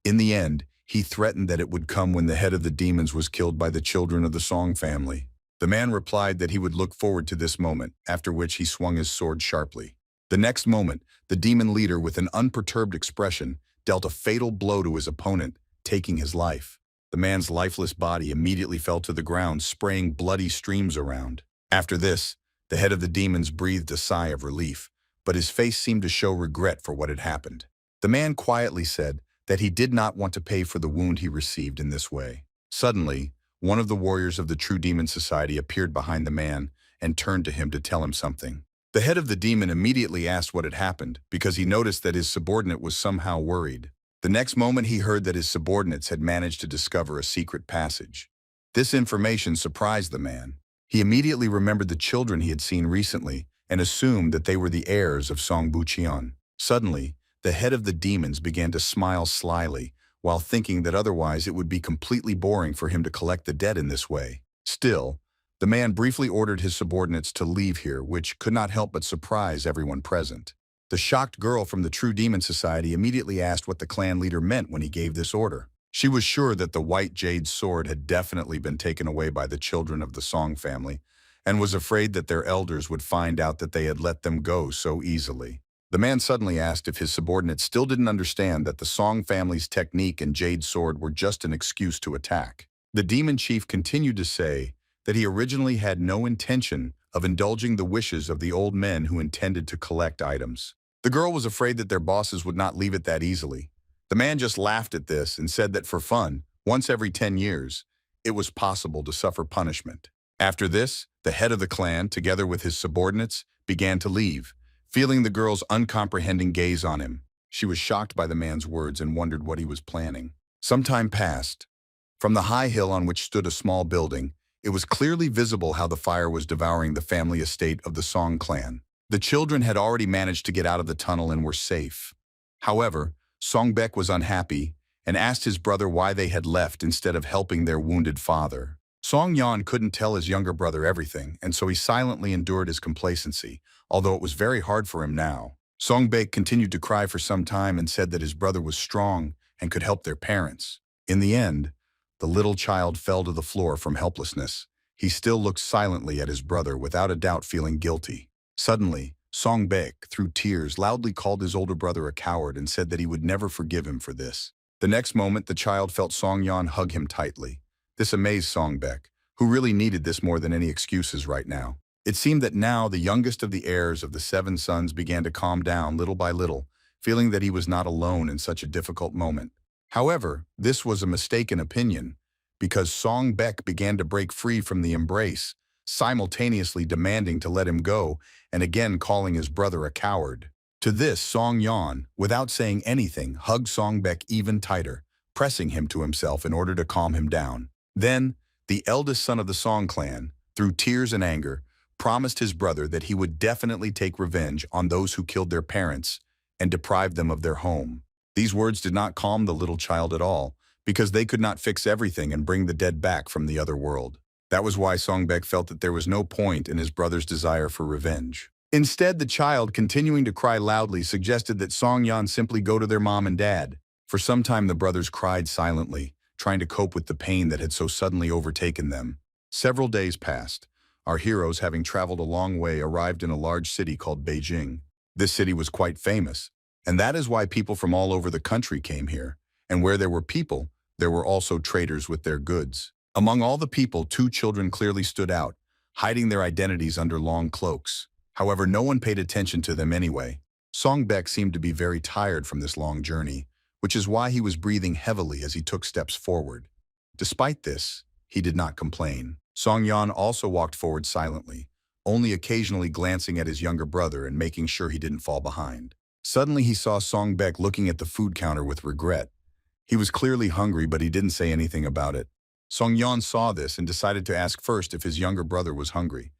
[SPEAKER 1] In the end, he threatened that it would come when the head of the demons was killed by the children of the Song family. The man replied that he would look forward to this moment, after which he swung his sword sharply. The next moment, the demon leader, with an unperturbed expression, dealt a fatal blow to his opponent, taking his life. The man's lifeless body immediately fell to the ground, spraying bloody streams around. After this, the head of the demons breathed a sigh of relief, but his face seemed to show regret for what had happened. The man quietly said that he did not want to pay for the wound he received in this way. Suddenly, one of the warriors of the True Demon Society appeared behind the man and turned to him to tell him something. The head of the demon immediately asked what had happened because he noticed that his subordinate was somehow worried. The next moment he heard that his subordinates had managed to discover a secret passage. This information surprised the man. He immediately remembered the children he had seen recently and assumed that they were the heirs of Song Bucheon. Suddenly, the head of the demons began to smile slyly, while thinking that otherwise it would be completely boring for him to collect the debt in this way. Still, the man briefly ordered his subordinates to leave here, which could not help but surprise everyone present. The shocked girl from the True Demon Society immediately asked what the clan leader meant when he gave this order. She was sure that the white jade sword had definitely been taken away by the children of the Song family, and was afraid that their elders would find out that they had let them go so easily. The man suddenly asked if his subordinates still didn't understand that the Song family's technique and jade sword were just an excuse to attack. The demon chief continued to say that he originally had no intention of indulging the wishes of the old men who intended to collect items. The girl was afraid that their bosses would not leave it that easily. The man just laughed at this and said that for fun, once every 10 years, it was possible to suffer punishment. After this, the head of the clan, together with his subordinates, began to leave. Feeling the girl's uncomprehending gaze on him, she was shocked by the man's words and wondered what he was planning. Some time passed. From the high hill on which stood a small building, it was clearly visible how the fire was devouring the family estate of the Song clan. The children had already managed to get out of the tunnel and were safe. However, Songbek was unhappy and asked his brother why they had left instead of helping their wounded father. Song Yan couldn't tell his younger brother everything, and so he silently endured his complacency, although it was very hard for him now. Song Baek continued to cry for some time and said that his brother was strong and could help their parents. In the end, the little child fell to the floor from helplessness. He still looked silently at his brother, without a doubt feeling guilty. Suddenly, Song Baek, through tears, loudly called his older brother a coward and said that he would never forgive him for this. The next moment, the child felt Song Yan hug him tightly. This amazed Song Baek, who really needed this more than any excuses right now. It seemed that now the youngest of the heirs of the 7 sons began to calm down little by little, feeling that he was not alone in such a difficult moment. However, this was a mistaken opinion, because Song Baek began to break free from the embrace, simultaneously demanding to let him go and again calling his brother a coward. To this, Song Yan, without saying anything, hugged Song Baek even tighter, pressing him to himself in order to calm him down. Then, the eldest son of the Song clan, through tears and anger, promised his brother that he would definitely take revenge on those who killed their parents and deprived them of their home. These words did not calm the little child at all, because they could not fix everything and bring the dead back from the other world. That was why Song Baek felt that there was no point in his brother's desire for revenge. Instead, the child, continuing to cry loudly, suggested that Song Yan simply go to their mom and dad. For some time, the brothers cried silently, trying to cope with the pain that had so suddenly overtaken them. Several days passed. Our heroes, having traveled a long way, arrived in a large city called Beijing. This city was quite famous, and that is why people from all over the country came here. And where there were people, there were also traders with their goods. Among all the people, 2 children clearly stood out, hiding their identities under long cloaks. However, no one paid attention to them anyway. Song Baek seemed to be very tired from this long journey, which is why he was breathing heavily as he took steps forward. Despite this, he did not complain. Song Yan also walked forward silently, only occasionally glancing at his younger brother and making sure he didn't fall behind. Suddenly he saw Song Baek looking at the food counter with regret. He was clearly hungry, but he didn't say anything about it. Song Yan saw this and decided to ask first if his younger brother was hungry.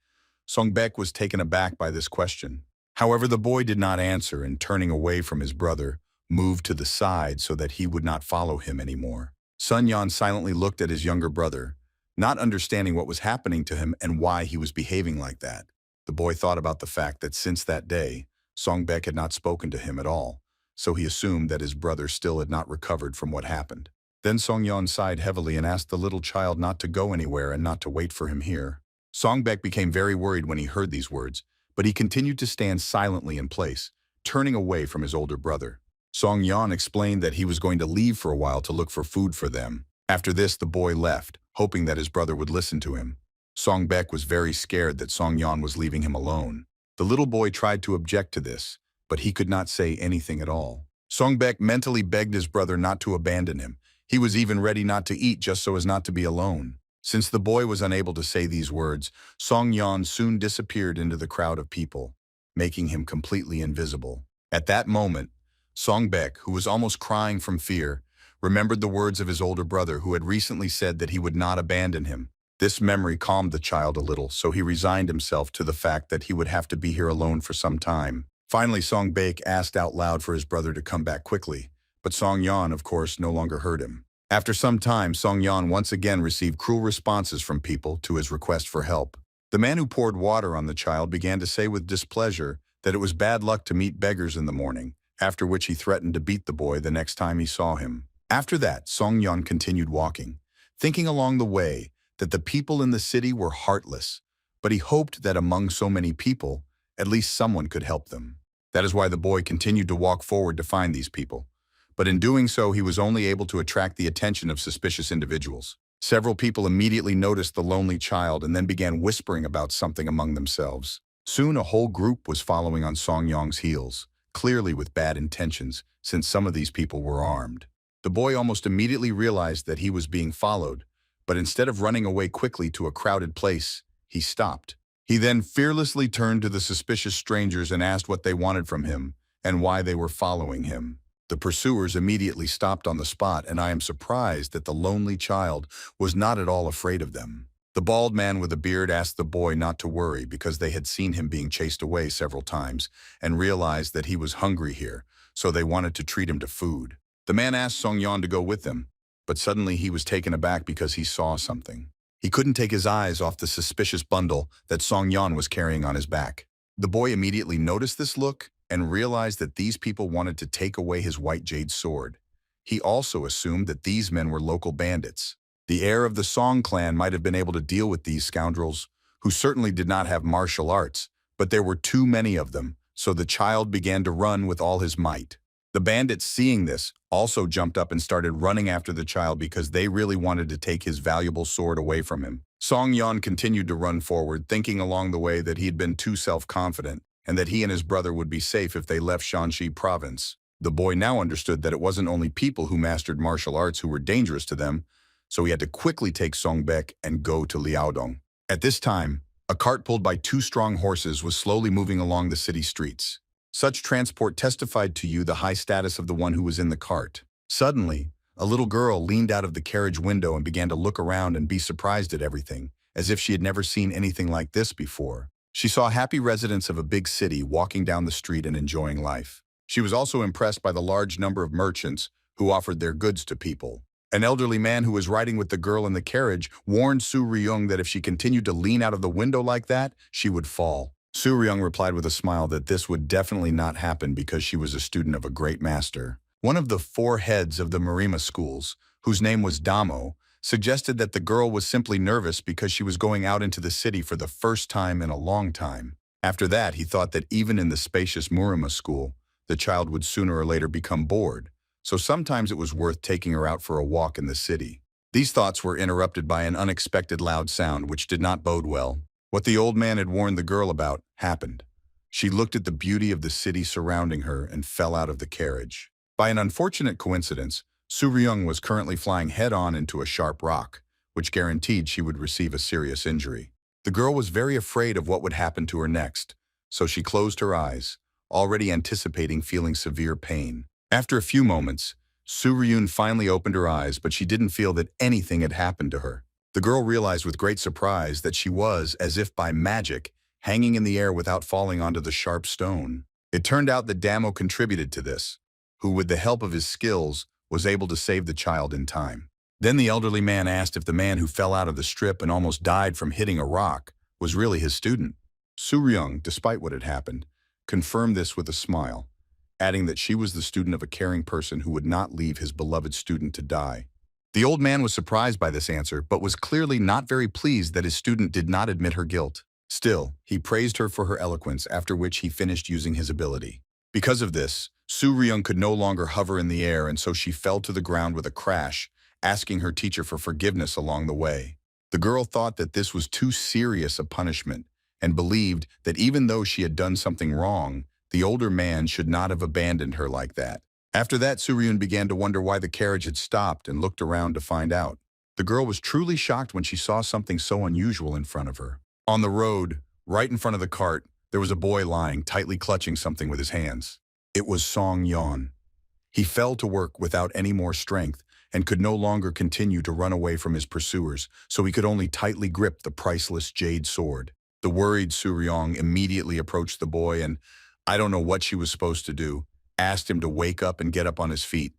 [SPEAKER 1] Song Baek was taken aback by this question. However, the boy did not answer and, turning away from his brother, moved to the side so that he would not follow him anymore. Sun Yan silently looked at his younger brother, not understanding what was happening to him and why he was behaving like that. The boy thought about the fact that since that day, Song Baek had not spoken to him at all, so he assumed that his brother still had not recovered from what happened. Then Song Yan sighed heavily and asked the little child not to go anywhere and not to wait for him here. Song Baek became very worried when he heard these words, but he continued to stand silently in place, turning away from his older brother. Song Yan explained that he was going to leave for a while to look for food for them. After this, the boy left, hoping that his brother would listen to him. Song Baek was very scared that Song Yan was leaving him alone. The little boy tried to object to this, but he could not say anything at all. Song Baek mentally begged his brother not to abandon him. He was even ready not to eat just so as not to be alone. Since the boy was unable to say these words, Song Yan soon disappeared into the crowd of people, making him completely invisible. At that moment, Song Baek, who was almost crying from fear, remembered the words of his older brother who had recently said that he would not abandon him. This memory calmed the child a little, so he resigned himself to the fact that he would have to be here alone for some time. Finally, Song Baek asked out loud for his brother to come back quickly, but Song Yan, of course, no longer heard him. After some time, Song Yan once again received cruel responses from people to his request for help. The man who poured water on the child began to say with displeasure that it was bad luck to meet beggars in the morning, after which he threatened to beat the boy the next time he saw him. After that, Song Yan continued walking, thinking along the way that the people in the city were heartless, but he hoped that among so many people, at least someone could help them. That is why the boy continued to walk forward to find these people. But in doing so, he was only able to attract the attention of suspicious individuals. Several people immediately noticed the lonely child and then began whispering about something among themselves. Soon a whole group was following on Song Yan's heels, clearly with bad intentions, since some of these people were armed. The boy almost immediately realized that he was being followed, but instead of running away quickly to a crowded place, he stopped. He then fearlessly turned to the suspicious strangers and asked what they wanted from him and why they were following him. The pursuers immediately stopped on the spot, and I am surprised that the lonely child was not at all afraid of them. The bald man with a beard asked the boy not to worry because they had seen him being chased away several times and realized that he was hungry here, so they wanted to treat him to food. The man asked Song Yan to go with them, but suddenly he was taken aback because he saw something. He couldn't take his eyes off the suspicious bundle that Song Yan was carrying on his back. The boy immediately noticed this look and realized that these people wanted to take away his white jade sword. He also assumed that these men were local bandits. The heir of the Song clan might have been able to deal with these scoundrels, who certainly did not have martial arts, but there were too many of them, so the child began to run with all his might. The bandits, seeing this, also jumped up and started running after the child because they really wanted to take his valuable sword away from him. Song Yan continued to run forward, thinking along the way that he had been too self-confident and that he and his brother would be safe if they left Shanxi province. The boy now understood that it wasn't only people who mastered martial arts who were dangerous to them, so he had to quickly take Song Bek and go to Liaodong. At this time, a cart pulled by 2 strong horses was slowly moving along the city streets. Such transport testified to you the high status of the one who was in the cart. Suddenly, a little girl leaned out of the carriage window and began to look around and be surprised at everything, as if she had never seen anything like this before. She saw happy residents of a big city walking down the street and enjoying life. She was also impressed by the large number of merchants who offered their goods to people. An elderly man who was riding with the girl in the carriage warned Su Ryung that if she continued to lean out of the window like that, she would fall. Su Ryung replied with a smile that this would definitely not happen because she was a student of a great master. One of the 4 heads of the Marima schools, whose name was Damo, suggested that the girl was simply nervous because she was going out into the city for the first time in a long time. After that, he thought that even in the spacious Marima school, the child would sooner or later become bored, so sometimes it was worth taking her out for a walk in the city. These thoughts were interrupted by an unexpected loud sound which did not bode well. What the old man had warned the girl about happened. She looked at the beauty of the city surrounding her and fell out of the carriage. By an unfortunate coincidence, Su Ryung was currently flying head-on into a sharp rock, which guaranteed she would receive a serious injury. The girl was very afraid of what would happen to her next, so she closed her eyes, already anticipating feeling severe pain. After a few moments, Su Ryun finally opened her eyes, but she didn't feel that anything had happened to her. The girl realized with great surprise that she was, as if by magic, hanging in the air without falling onto the sharp stone. It turned out that Damo contributed to this, who with the help of his skills was able to save the child in time. Then the elderly man asked if the man who fell out of the strip and almost died from hitting a rock was really his student. Su Ryung, despite what had happened, confirmed this with a smile, adding that she was the student of a caring person who would not leave his beloved student to die. The old man was surprised by this answer, but was clearly not very pleased that his student did not admit her guilt. Still, he praised her for her eloquence, after which he finished using his ability. Because of this, Su Ryung could no longer hover in the air, and so she fell to the ground with a crash, asking her teacher for forgiveness along the way. The girl thought that this was too serious a punishment, and believed that even though she had done something wrong, the older man should not have abandoned her like that. After that, Su Ryun began to wonder why the carriage had stopped and looked around to find out. The girl was truly shocked when she saw something so unusual in front of her. On the road, right in front of the cart, there was a boy lying, tightly clutching something with his hands. It was Song Yan. He fell to work without any more strength and could no longer continue to run away from his pursuers, so he could only tightly grip the priceless jade sword. The worried Su Ryong immediately approached the boy and, I don't know what she was supposed to do, asked him to wake up and get up on his feet,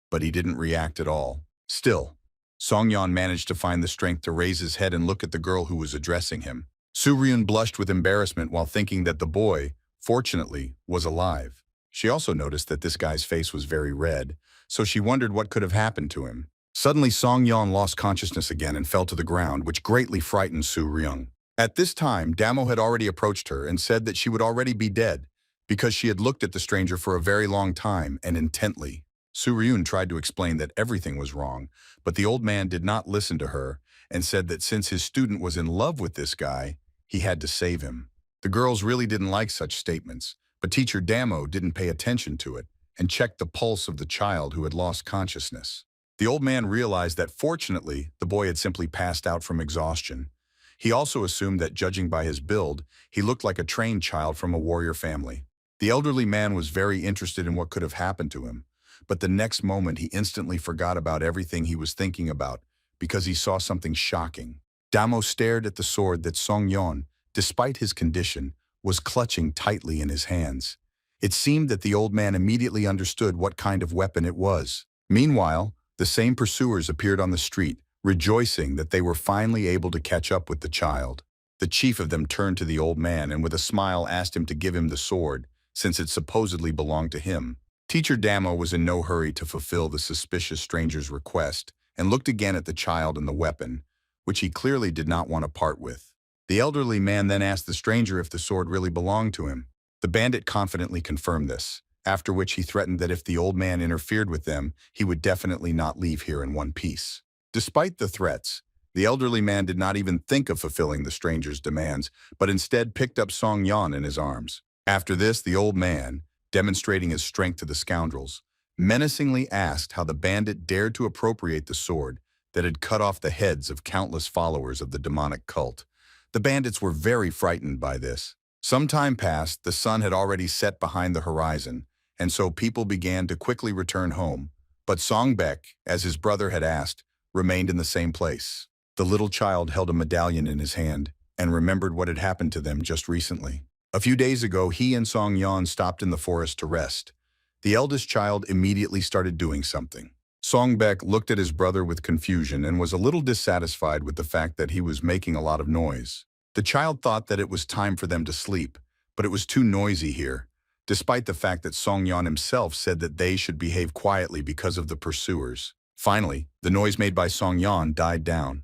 [SPEAKER 1] but he didn't react at all. Still, Song Yan managed to find the strength to raise his head and look at the girl who was addressing him. Su Ryun blushed with embarrassment while thinking that the boy, fortunately, was alive. She also noticed that this guy's face was very red, so she wondered what could have happened to him. Suddenly, Song Yan lost consciousness again and fell to the ground, which greatly frightened Su Ryung. At this time, Damo had already approached her and said that she would already be dead, because she had looked at the stranger for a very long time and intently. Su Ryun tried to explain that everything was wrong, but the old man did not listen to her and said that since his student was in love with this guy, he had to save him. The girls really didn't like such statements, but teacher Damo didn't pay attention to it and checked the pulse of the child who had lost consciousness. The old man realized that fortunately, the boy had simply passed out from exhaustion. He also assumed that, judging by his build, he looked like a trained child from a warrior family. The elderly man was very interested in what could have happened to him, but the next moment he instantly forgot about everything he was thinking about because he saw something shocking. Damo stared at the sword that Song Yan, despite his condition, was clutching tightly in his hands. It seemed that the old man immediately understood what kind of weapon it was. Meanwhile, the same pursuers appeared on the street, Rejoicing that they were finally able to catch up with the child, the chief of them turned to the old man and with a smile asked him to give him the sword, since it supposedly belonged to him. Teacher Damo was in no hurry to fulfill the suspicious stranger's request and looked again at the child and the weapon, which he clearly did not want to part with. The elderly man then asked the stranger if the sword really belonged to him. The bandit confidently confirmed this, after which he threatened that if the old man interfered with them, he would definitely not leave here in one piece. Despite the threats, the elderly man did not even think of fulfilling the stranger's demands, but instead picked up Song Yan in his arms. After this, the old man, demonstrating his strength to the scoundrels, menacingly asked how the bandit dared to appropriate the sword that had cut off the heads of countless followers of the demonic cult. The bandits were very frightened by this. Some time passed, the sun had already set behind the horizon, and so people began to quickly return home. But Songbek, as his brother had asked, remained in the same place. The little child held a medallion in his hand and remembered what had happened to them just recently. A few days ago, he and Song Yan stopped in the forest to rest. The eldest child immediately started doing something. Songbek looked at his brother with confusion and was a little dissatisfied with the fact that he was making a lot of noise. The child thought that it was time for them to sleep, but it was too noisy here, despite the fact that Song Yan himself said that they should behave quietly because of the pursuers. Finally, the noise made by Song Yan died down.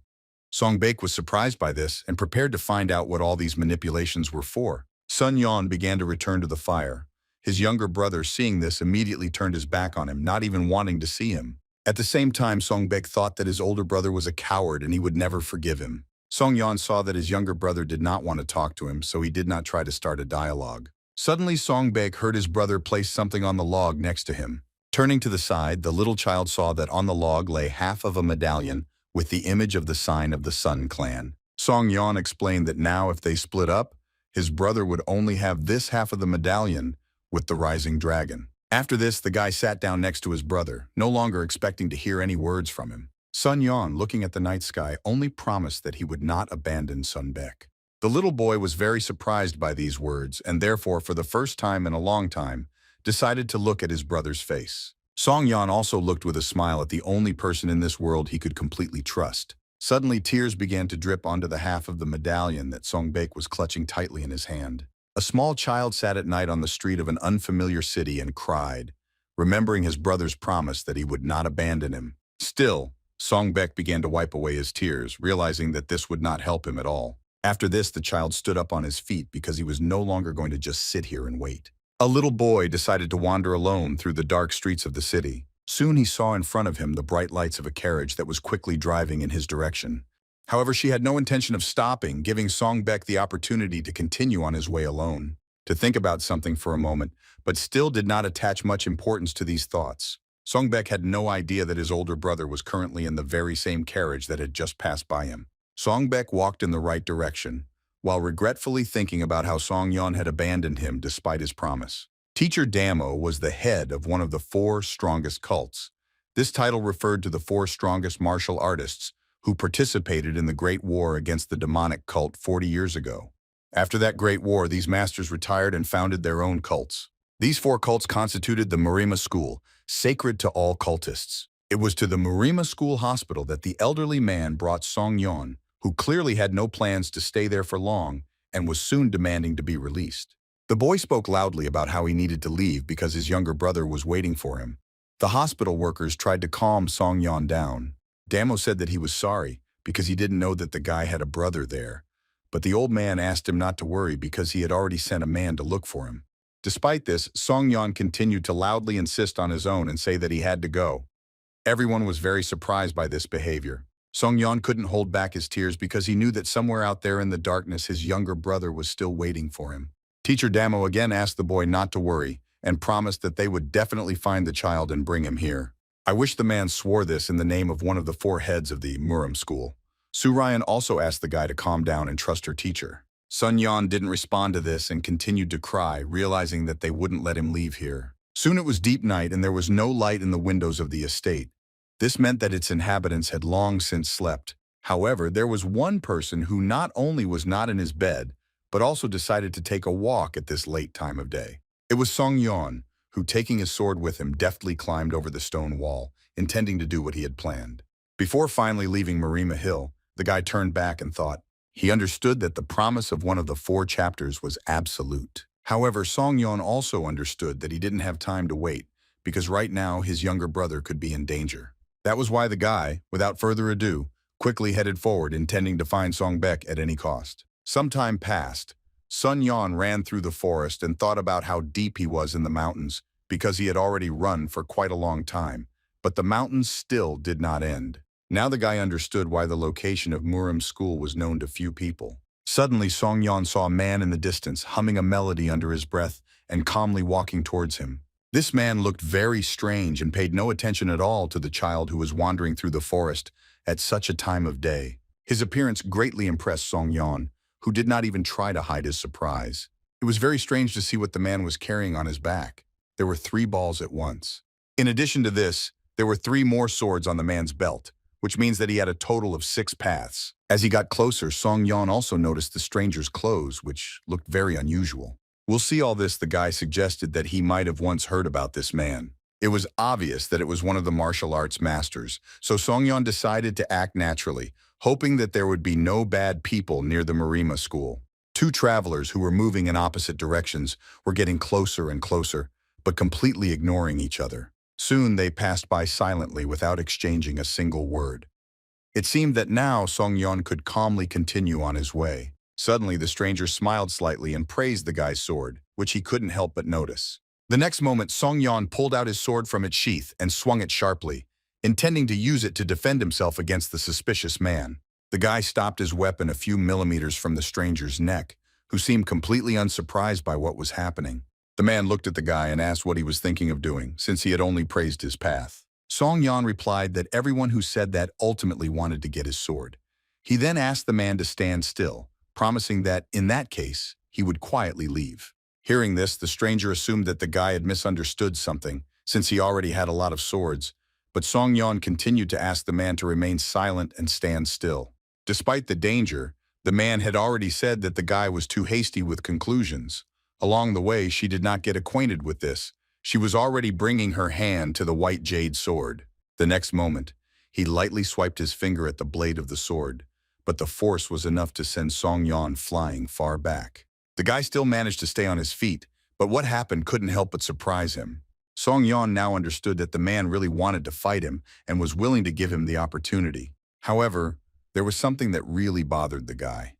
[SPEAKER 1] Songbek was surprised by this and prepared to find out what all these manipulations were for. Sun Yan began to return to the fire. His younger brother, seeing this, immediately turned his back on him, not even wanting to see him. At the same time, Songbek thought that his older brother was a coward and he would never forgive him. Song Yan saw that his younger brother did not want to talk to him, so he did not try to start a dialogue. Suddenly, Songbek heard his brother place something on the log next to him. Turning to the side, the little child saw that on the log lay half of a medallion with the image of the sign of the Sun clan. Song Yan explained that now if they split up, his brother would only have this half of the medallion with the rising dragon. After this, the guy sat down next to his brother, no longer expecting to hear any words from him. Sun Yan, looking at the night sky, only promised that he would not abandon Songbek. The little boy was very surprised by these words and therefore, for the first time in a long time, decided to look at his brother's face. Song Yan also looked with a smile at the only person in this world he could completely trust. Suddenly, tears began to drip onto the half of the medallion that Songbek was clutching tightly in his hand. A small child sat at night on the street of an unfamiliar city and cried, remembering his brother's promise that he would not abandon him. Still, Songbek began to wipe away his tears, realizing that this would not help him at all. After this, the child stood up on his feet because he was no longer going to just sit here and wait. A little boy decided to wander alone through the dark streets of the city. Soon he saw in front of him the bright lights of a carriage that was quickly driving in his direction. However, she had no intention of stopping, giving Songbek the opportunity to continue on his way alone, to think about something for a moment, but still did not attach much importance to these thoughts. Songbek had no idea that his older brother was currently in the very same carriage that had just passed by him. Songbek walked in the right direction, while regretfully thinking about how Song Yan had abandoned him despite his promise. Teacher Damo was the head of one of the 4 strongest cults. This title referred to the 4 strongest martial artists who participated in the Great War against the demonic cult 40 years ago. After that Great War, these masters retired and founded their own cults. These 4 cults constituted the Murima School, sacred to all cultists. It was to the Murima School Hospital that the elderly man brought Song Yan, who clearly had no plans to stay there for long and was soon demanding to be released. The boy spoke loudly about how he needed to leave because his younger brother was waiting for him. The hospital workers tried to calm Song Yan down. Damo said that he was sorry because he didn't know that the guy had a brother there, but the old man asked him not to worry because he had already sent a man to look for him. Despite this, Song Yan continued to loudly insist on his own and say that he had to go. Everyone was very surprised by this behavior. Song Yan couldn't hold back his tears because he knew that somewhere out there in the darkness his younger brother was still waiting for him. Teacher Damo again asked the boy not to worry and promised that they would definitely find the child and bring him here. I wish the man swore this in the name of one of the 4 heads of the Murim school. Su Ryan also asked the guy to calm down and trust her teacher. Sun Yan didn't respond to this and continued to cry, realizing that they wouldn't let him leave here. Soon it was deep night and there was no light in the windows of the estate. This meant that its inhabitants had long since slept. However, there was one person who not only was not in his bed, but also decided to take a walk at this late time of day. It was Song Yan, who, taking his sword with him, deftly climbed over the stone wall, intending to do what he had planned. Before finally leaving Marima Hill, the guy turned back and thought. He understood that the promise of one of the 4 chapters was absolute. However, Song Yeon also understood that he didn't have time to wait, because right now his younger brother could be in danger. That was why the guy, without further ado, quickly headed forward, intending to find Song Baek at any cost. Some time passed. Sun Yeon ran through the forest and thought about how deep he was in the mountains, because he had already run for quite a long time. But the mountains still did not end. Now the guy understood why the location of Murim's school was known to few people. Suddenly, Song Yeon saw a man in the distance, humming a melody under his breath and calmly walking towards him. This man looked very strange and paid no attention at all to the child who was wandering through the forest at such a time of day. His appearance greatly impressed Song Yeon, who did not even try to hide his surprise. It was very strange to see what the man was carrying on his back. There were 3 balls at once. In addition to this, there were 3 more swords on the man's belt, which means that he had a total of 6 paths. As he got closer, Song Yeon also noticed the stranger's clothes, which looked very unusual. We'll see all this. The guy suggested that he might have once heard about this man. It was obvious that it was one of the martial arts masters, so Song Yeon decided to act naturally, hoping that there would be no bad people near the Marima school. 2 travelers who were moving in opposite directions were getting closer and closer, but completely ignoring each other. Soon they passed by silently without exchanging a single word. It seemed that now Song Yeon could calmly continue on his way. Suddenly the stranger smiled slightly and praised the guy's sword, which he couldn't help but notice. The next moment, Song Yeon pulled out his sword from its sheath and swung it sharply, intending to use it to defend himself against the suspicious man. The guy stopped his weapon a few millimeters from the stranger's neck, who seemed completely unsurprised by what was happening. The man looked at the guy and asked what he was thinking of doing, since he had only praised his path. Song Yeon replied that everyone who said that ultimately wanted to get his sword. He then asked the man to stand still, promising that, in that case, he would quietly leave. Hearing this, the stranger assumed that the guy had misunderstood something, since he already had a lot of swords, but Song Yeon continued to ask the man to remain silent and stand still. Despite the danger, the man had already said that the guy was too hasty with conclusions. Along the way, she did not get acquainted with this. She was already bringing her hand to the white jade sword. The next moment, he lightly swiped his finger at the blade of the sword, but the force was enough to send Song Yeon flying far back. The guy still managed to stay on his feet, but what happened couldn't help but surprise him. Song Yeon now understood that the man really wanted to fight him and was willing to give him the opportunity. However, there was something that really bothered the guy.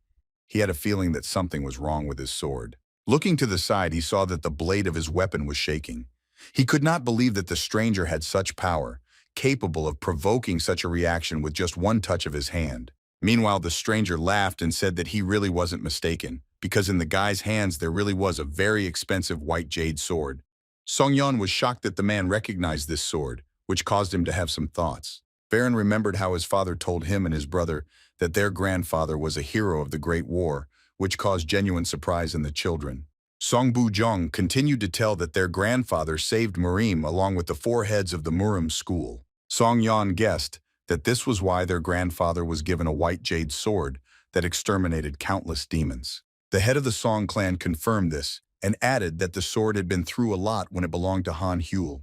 [SPEAKER 1] He had a feeling that something was wrong with his sword. Looking to the side, he saw that the blade of his weapon was shaking. He could not believe that the stranger had such power, capable of provoking such a reaction with just one touch of his hand. Meanwhile, the stranger laughed and said that he really wasn't mistaken, because in the guy's hands there really was a very expensive white jade sword. Song Yeon was shocked that the man recognized this sword, which caused him to have some thoughts. Baron remembered how his father told him and his brother that their grandfather was a hero of the Great War, which caused genuine surprise in the children. Song Bu-jung continued to tell that their grandfather saved Murim along with the 4 heads of the Murim school. Song Yeon guessed that this was why their grandfather was given a white jade sword that exterminated countless demons. The head of the Song clan confirmed this and added that the sword had been through a lot when it belonged to Han Hyul.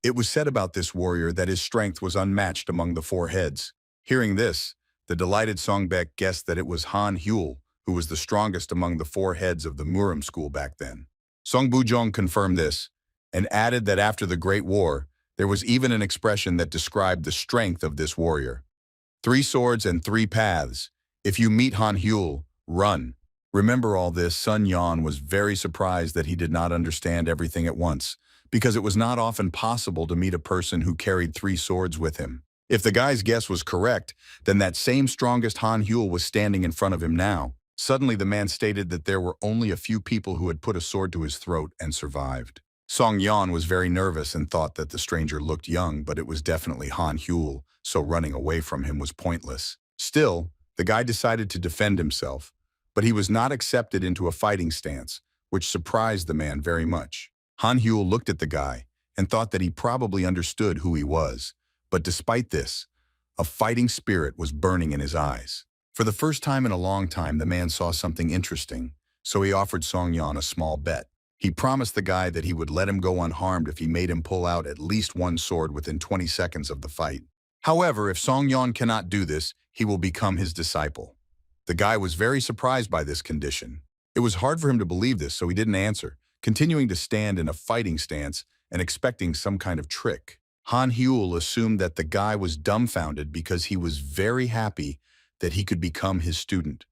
[SPEAKER 1] It was said about this warrior that his strength was unmatched among the 4 heads. Hearing this, the delighted Song Baek guessed that it was Han Hyul who was the strongest among the 4 heads of the Murim school back then. Song Bu-jung confirmed this and added that after the Great War, there was even an expression that described the strength of this warrior. 3 swords and 3 paths. If you meet Han Hyul, run. Remember all this, Sun Yeon was very surprised that he did not understand everything at once, because it was not often possible to meet a person who carried 3 swords with him. If the guy's guess was correct, then that same strongest Han Hyul was standing in front of him now. Suddenly, the man stated that there were only a few people who had put a sword to his throat and survived. Song Yeon was very nervous and thought that the stranger looked young, but it was definitely Han Hyul, so running away from him was pointless. Still, the guy decided to defend himself, but he was not accepted into a fighting stance, which surprised the man very much. Han Hyul looked at the guy and thought that he probably understood who he was, but despite this, a fighting spirit was burning in his eyes. For the first time in a long time, the man saw something interesting, so he offered Song Yeon a small bet. He promised the guy that he would let him go unharmed if he made him pull out at least 1 sword within 20 seconds of the fight. However, if Song-yeon cannot do this, he will become his disciple. The guy was very surprised by this condition. It was hard for him to believe this, so he didn't answer, continuing to stand in a fighting stance and expecting some kind of trick. Han Hyul assumed that the guy was dumbfounded because he was very happy that he could become his student,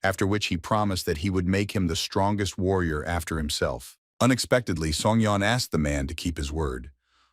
[SPEAKER 1] after which he promised that he would make him the strongest warrior after himself. Unexpectedly, Song-yeon asked the man to keep his word.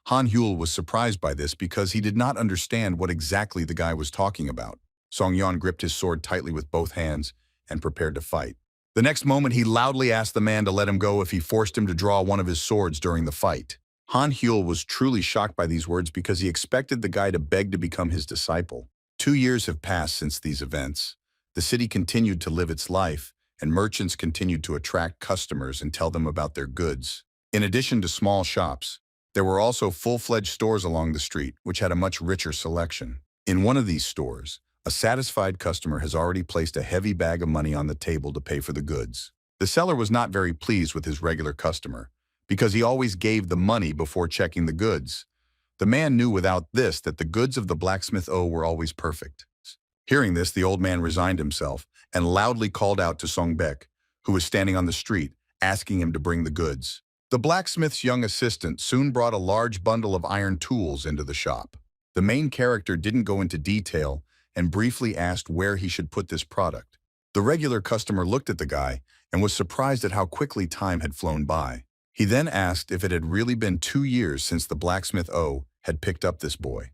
[SPEAKER 1] Han Hyul was surprised by this because he did not understand what exactly the guy was talking about. Song-yeon gripped his sword tightly with both hands and prepared to fight. The next moment, he loudly asked the man to let him go if he forced him to draw one of his swords during the fight. Han Hyul was truly shocked by these words because he expected the guy to beg to become his disciple. 2 years have passed since these events. The city continued to live its life, and merchants continued to attract customers and tell them about their goods. In addition to small shops, there were also full-fledged stores along the street, which had a much richer selection. In one of these stores, a satisfied customer has already placed a heavy bag of money on the table to pay for the goods. The seller was not very pleased with his regular customer, because he always gave the money before checking the goods. The man knew without this that the goods of the blacksmith were always perfect. Hearing this, the old man resigned himself and loudly called out to Song-baek, who was standing on the street, asking him to bring the goods. The blacksmith's young assistant soon brought a large bundle of iron tools into the shop. The main character didn't go into detail and briefly asked where he should put this product. The regular customer looked at the guy and was surprised at how quickly time had flown by. He then asked if it had really been 2 years since the blacksmith had picked up this boy.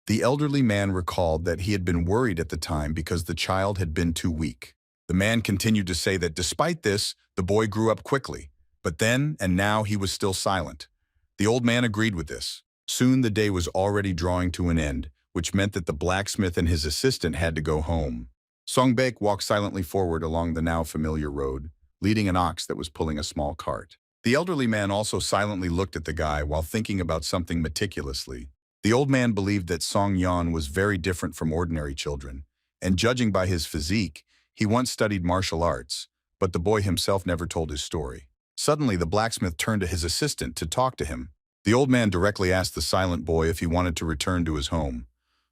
[SPEAKER 1] The elderly man recalled that he had been worried at the time because the child had been too weak. The man continued to say that despite this, the boy grew up quickly, but then and now he was still silent. The old man agreed with this. Soon the day was already drawing to an end, which meant that the blacksmith and his assistant had to go home. Song-baek walked silently forward along the now familiar road, leading an ox that was pulling a small cart. The elderly man also silently looked at the guy while thinking about something meticulously. The old man believed that Song-yeon was very different from ordinary children, and judging by his physique, he once studied martial arts, but the boy himself never told his story. Suddenly, the blacksmith turned to his assistant to talk to him. The old man directly asked the silent boy if he wanted to return to his home.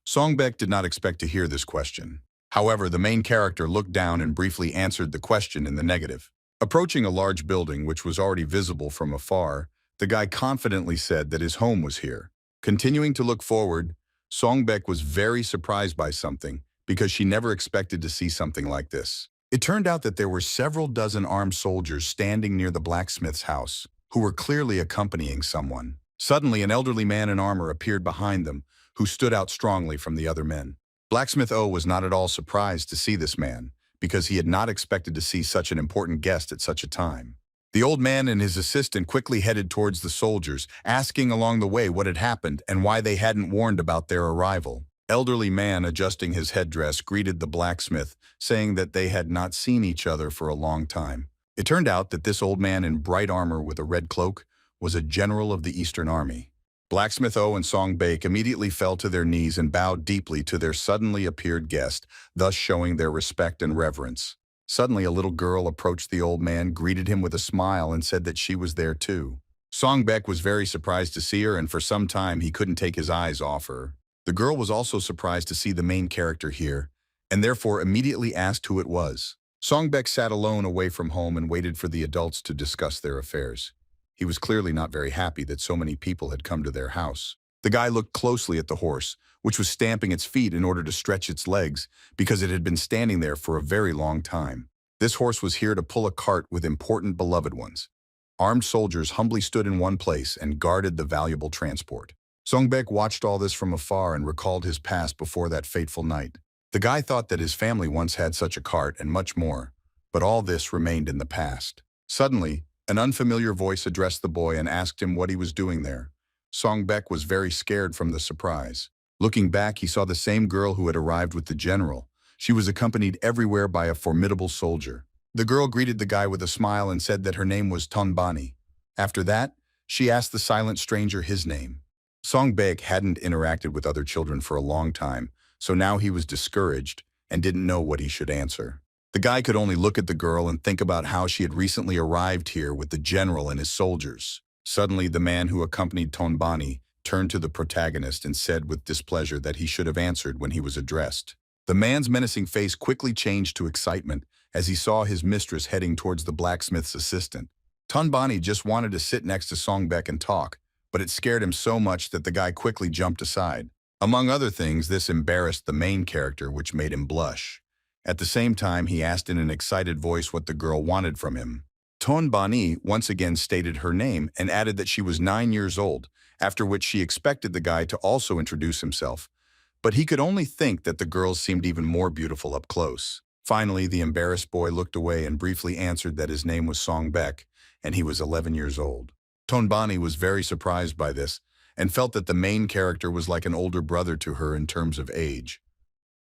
[SPEAKER 1] Song-baek did not expect to hear this question. However, the main character looked down and briefly answered the question in the negative. Approaching a large building which was already visible from afar, the guy confidently said that his home was here. Continuing to look forward, Song-baek was very surprised by something because she never expected to see something like this. It turned out that there were several dozen armed soldiers standing near the blacksmith's house, who were clearly accompanying someone. Suddenly, an elderly man in armor appeared behind them, who stood out strongly from the other men. Blacksmith was not at all surprised to see this man, because he had not expected to see such an important guest at such a time. The old man and his assistant quickly headed towards the soldiers, asking along the way what had happened and why they hadn't warned about their arrival. Elderly man, adjusting his headdress, greeted the blacksmith, saying that they had not seen each other for a long time. It turned out that this old man in bright armor with a red cloak was a general of the Eastern Army. Blacksmith and Song-baek immediately fell to their knees and bowed deeply to their suddenly appeared guest, thus showing their respect and reverence. Suddenly, a little girl approached the old man, greeted him with a smile, and said that she was there too. Song-baek was very surprised to see her, and for some time he couldn't take his eyes off her. The girl was also surprised to see the main character here, and therefore immediately asked who it was. Song-baek sat alone away from home and waited for the adults to discuss their affairs. He was clearly not very happy that so many people had come to their house. The guy looked closely at the horse, which was stamping its feet in order to stretch its legs because it had been standing there for a very long time. This horse was here to pull a cart with important beloved ones. Armed soldiers humbly stood in one place and guarded the valuable transport. Song-baek watched all this from afar and recalled his past before that fateful night. The guy thought that his family once had such a cart and much more, but all this remained in the past. Suddenly, an unfamiliar voice addressed the boy and asked him what he was doing there. Song-baek was very scared from the surprise. Looking back, he saw the same girl who had arrived with the general. She was accompanied everywhere by a formidable soldier. The girl greeted the guy with a smile and said that her name was Tonbani. After that, she asked the silent stranger his name. Song-baek hadn't interacted with other children for a long time, so now he was discouraged and didn't know what he should answer. The guy could only look at the girl and think about how she had recently arrived here with the general and his soldiers. Suddenly, the man who accompanied Tonbani turned to the protagonist and said with displeasure that he should have answered when he was addressed. The man's menacing face quickly changed to excitement as he saw his mistress heading towards the blacksmith's assistant. Tonbani just wanted to sit next to Songbek and talk, but it scared him so much that the guy quickly jumped aside. Among other things, this embarrassed the main character, which made him blush. At the same time, he asked in an excited voice what the girl wanted from him. Tonbani once again stated her name and added that she was 9 years old, after which she expected the guy to also introduce himself. But he could only think that the girls seemed even more beautiful up close. Finally, the embarrassed boy looked away and briefly answered that his name was Songbek, and he was 11 years old. Tonbani was very surprised by this and felt that the main character was like an older brother to her in terms of age.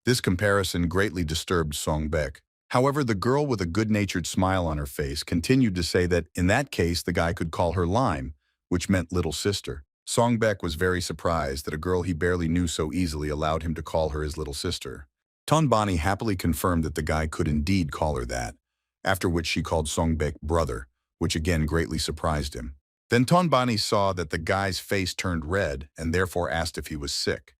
[SPEAKER 1] This comparison greatly disturbed Songbek. However, the girl with a good-natured smile on her face continued to say that in that case the guy could call her Lime, which meant little sister. Songbek was very surprised that a girl he barely knew so easily allowed him to call her his little sister. Tonbani happily confirmed that the guy could indeed call her that, after which she called Songbek brother, which again greatly surprised him. Then Tonbani saw that the guy's face turned red and therefore asked if he was sick.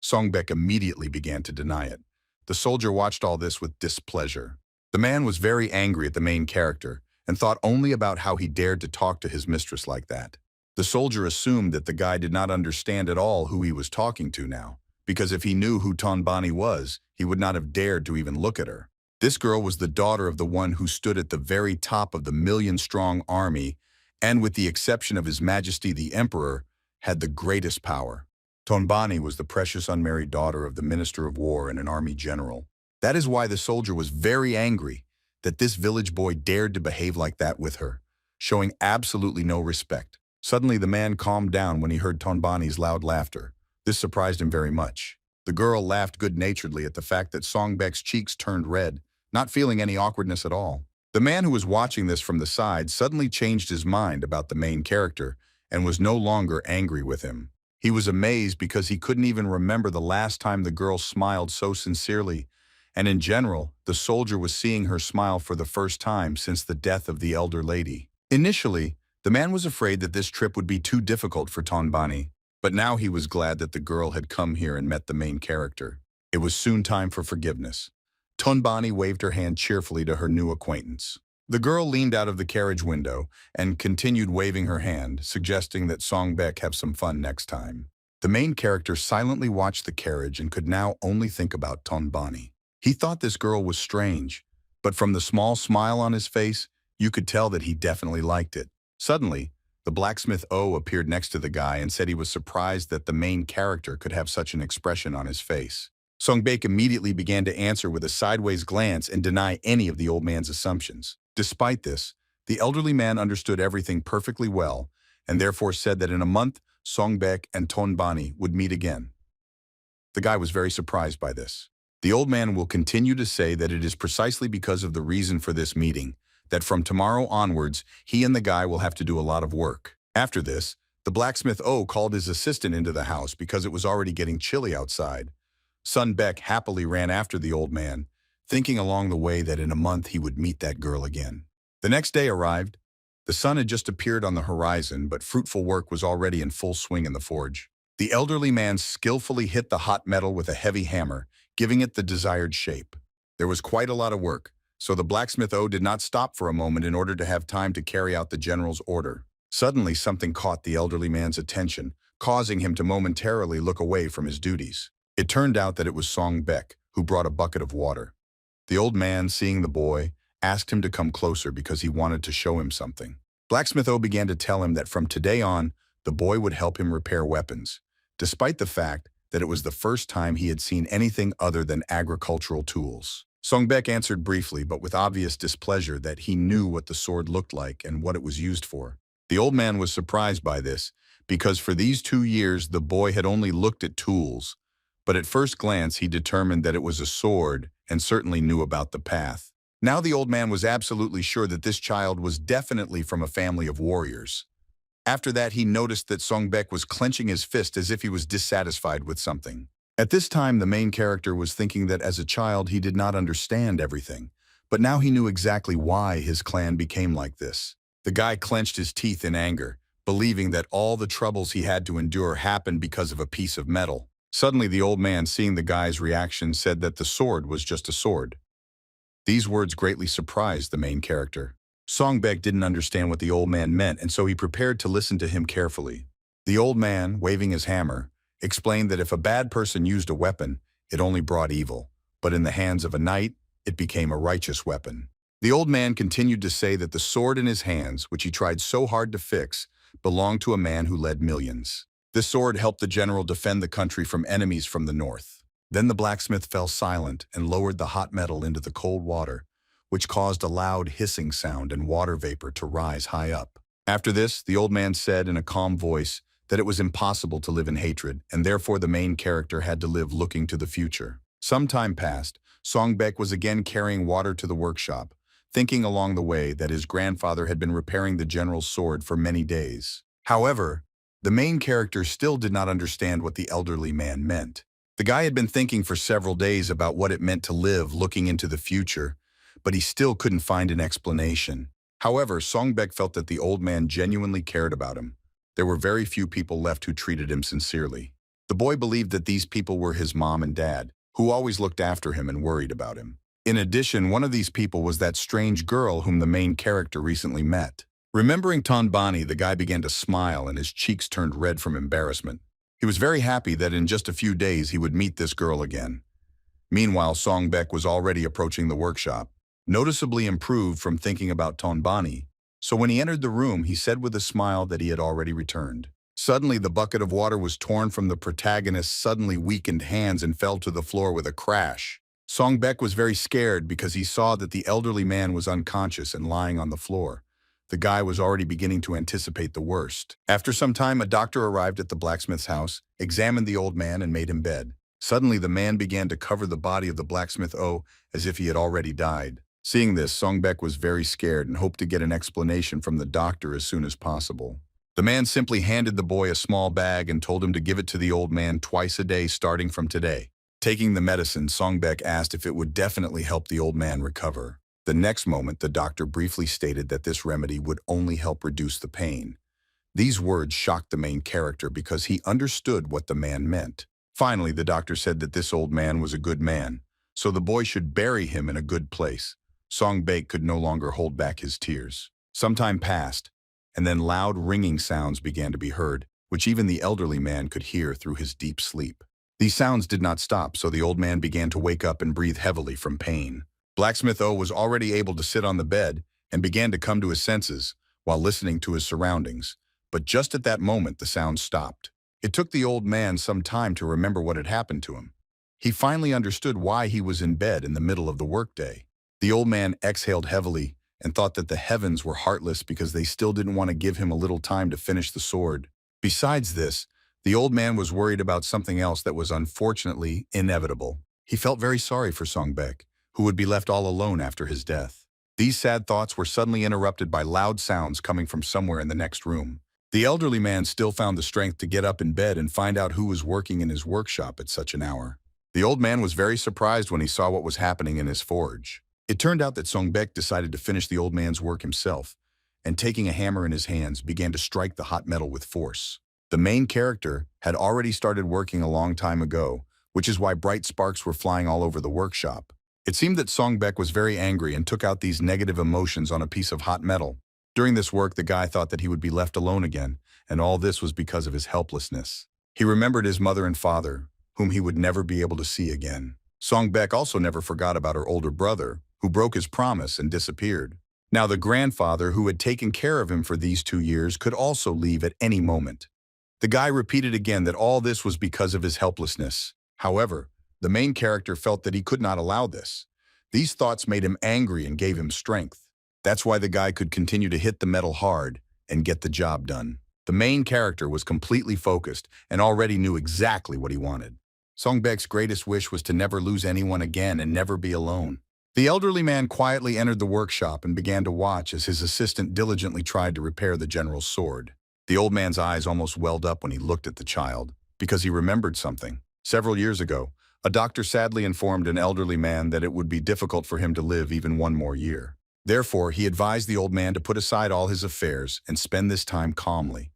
[SPEAKER 1] Songbek immediately began to deny it. The soldier watched all this with displeasure. The man was very angry at the main character and thought only about how he dared to talk to his mistress like that. The soldier assumed that the guy did not understand at all who he was talking to now, because if he knew who Tonbani was, he would not have dared to even look at her. This girl was the daughter of the one who stood at the very top of the million-strong army and, with the exception of His Majesty the Emperor, had the greatest power. Tonbani was the precious unmarried daughter of the Minister of War and an army general. That is why the soldier was very angry that this village boy dared to behave like that with her, showing absolutely no respect. Suddenly the man calmed down when he heard Tonbani's loud laughter. This surprised him very much. The girl laughed good-naturedly at the fact that Songbek's cheeks turned red, not feeling any awkwardness at all. The man who was watching this from the side suddenly changed his mind about the main character and was no longer angry with him. He was amazed because he couldn't even remember the last time the girl smiled so sincerely, and in general, the soldier was seeing her smile for the first time since the death of the elder lady. Initially, the man was afraid that this trip would be too difficult for Tonbani, but now he was glad that the girl had come here and met the main character. It was soon time for forgiveness. Tonbani waved her hand cheerfully to her new acquaintance. The girl leaned out of the carriage window and continued waving her hand, suggesting that Songbek have some fun next time. The main character silently watched the carriage and could now only think about Tonbani. He thought this girl was strange, but from the small smile on his face, you could tell that he definitely liked it. Suddenly, the blacksmith O appeared next to the guy and said he was surprised that the main character could have such an expression on his face. Songbek immediately began to answer with a sideways glance and deny any of the old man's assumptions. Despite this, the elderly man understood everything perfectly well and therefore said that in a month, Songbek and Tonbani would meet again. The guy was very surprised by this. The old man will continue to say that it is precisely because of the reason for this meeting that from tomorrow onwards, he and the guy will have to do a lot of work. After this, the blacksmith O called his assistant into the house because it was already getting chilly outside. Son Beck happily ran after the old man, thinking along the way that in a month he would meet that girl again. The next day arrived. The sun had just appeared on the horizon, but fruitful work was already in full swing in the forge. The elderly man skillfully hit the hot metal with a heavy hammer, giving it the desired shape. There was quite a lot of work, so the blacksmith O did not stop for a moment in order to have time to carry out the general's order. Suddenly something caught the elderly man's attention, causing him to momentarily look away from his duties. It turned out that it was Songbek, who brought a bucket of water. The old man, seeing the boy, asked him to come closer because he wanted to show him something. Blacksmith O began to tell him that from today on, the boy would help him repair weapons, despite the fact that it was the first time he had seen anything other than agricultural tools. Songbek answered briefly, but with obvious displeasure, that he knew what the sword looked like and what it was used for. The old man was surprised by this, because for these 2 years the boy had only looked at tools, but at first glance he determined that it was a sword and certainly knew about the path. Now the old man was absolutely sure that this child was definitely from a family of warriors. After that, he noticed that Songbek was clenching his fist as if he was dissatisfied with something. At this time, the main character was thinking that as a child he did not understand everything, but now he knew exactly why his clan became like this. The guy clenched his teeth in anger, believing that all the troubles he had to endure happened because of a piece of metal. Suddenly, the old man, seeing the guy's reaction, said that the sword was just a sword. These words greatly surprised the main character. Songbek didn't understand what the old man meant, and so he prepared to listen to him carefully. The old man, waving his hammer, explained that if a bad person used a weapon, it only brought evil, but in the hands of a knight, it became a righteous weapon. The old man continued to say that the sword in his hands, which he tried so hard to fix, belonged to a man who led millions. This sword helped the general defend the country from enemies from the north. Then the blacksmith fell silent and lowered the hot metal into the cold water, which caused a loud hissing sound and water vapor to rise high up. After this, the old man said in a calm voice that it was impossible to live in hatred, and therefore the main character had to live looking to the future. Some time passed. Songbek was again carrying water to the workshop, thinking along the way that his grandfather had been repairing the general's sword for many days. However, the main character still did not understand what the elderly man meant. The guy had been thinking for several days about what it meant to live looking into the future, but he still couldn't find an explanation. However, Songbek felt that the old man genuinely cared about him. There were very few people left who treated him sincerely. The boy believed that these people were his mom and dad, who always looked after him and worried about him. In addition, one of these people was that strange girl whom the main character recently met. Remembering Tonbani, the guy began to smile and his cheeks turned red from embarrassment. He was very happy that in just a few days he would meet this girl again. Meanwhile, Songbek was already approaching the workshop, noticeably improved from thinking about Tonbani. So when he entered the room, he said with a smile that he had already returned. Suddenly, the bucket of water was torn from the protagonist's suddenly weakened hands and fell to the floor with a crash. Songbek was very scared because he saw that the elderly man was unconscious and lying on the floor. The guy was already beginning to anticipate the worst. After some time, a doctor arrived at the blacksmith's house, examined the old man, and made him bed. Suddenly, the man began to cover the body of the blacksmith as if he had already died. Seeing this, Songbek was very scared and hoped to get an explanation from the doctor as soon as possible. The man simply handed the boy a small bag and told him to give it to the old man twice a day starting from today. Taking the medicine, Songbek asked if it would definitely help the old man recover. The next moment, the doctor briefly stated that this remedy would only help reduce the pain. These words shocked the main character because he understood what the man meant. Finally, the doctor said that this old man was a good man, so the boy should bury him in a good place. Songbek could no longer hold back his tears. Some time passed, and then loud ringing sounds began to be heard, which even the elderly man could hear through his deep sleep. These sounds did not stop, so the old man began to wake up and breathe heavily from pain. Blacksmith O was already able to sit on the bed and began to come to his senses while listening to his surroundings, but just at that moment the sound stopped. It took the old man some time to remember what had happened to him. He finally understood why he was in bed in the middle of the workday. The old man exhaled heavily and thought that the heavens were heartless because they still didn't want to give him a little time to finish the sword. Besides this, the old man was worried about something else that was unfortunately inevitable. He felt very sorry for Songbek, who would be left all alone after his death. These sad thoughts were suddenly interrupted by loud sounds coming from somewhere in the next room. The elderly man still found the strength to get up in bed and find out who was working in his workshop at such an hour. The old man was very surprised when he saw what was happening in his forge. It turned out that Songbek decided to finish the old man's work himself, and taking a hammer in his hands, began to strike the hot metal with force. The main character had already started working a long time ago, which is why bright sparks were flying all over the workshop. It seemed that Songbek was very angry and took out these negative emotions on a piece of hot metal. During this work, the guy thought that he would be left alone again, and all this was because of his helplessness. He remembered his mother and father, whom he would never be able to see again. Songbek also never forgot about her older brother, who broke his promise and disappeared. Now the grandfather who had taken care of him for these 2 years could also leave at any moment. The guy repeated again that all this was because of his helplessness. However, the main character felt that he could not allow this. These thoughts made him angry and gave him strength. That's why the guy could continue to hit the metal hard and get the job done. The main character was completely focused and already knew exactly what he wanted. Songbek's greatest wish was to never lose anyone again and never be alone. The elderly man quietly entered the workshop and began to watch as his assistant diligently tried to repair the general's sword. The old man's eyes almost welled up when he looked at the child, because he remembered something. Several years ago, a doctor sadly informed an elderly man that it would be difficult for him to live even 1 more year. Therefore, he advised the old man to put aside all his affairs and spend this time calmly.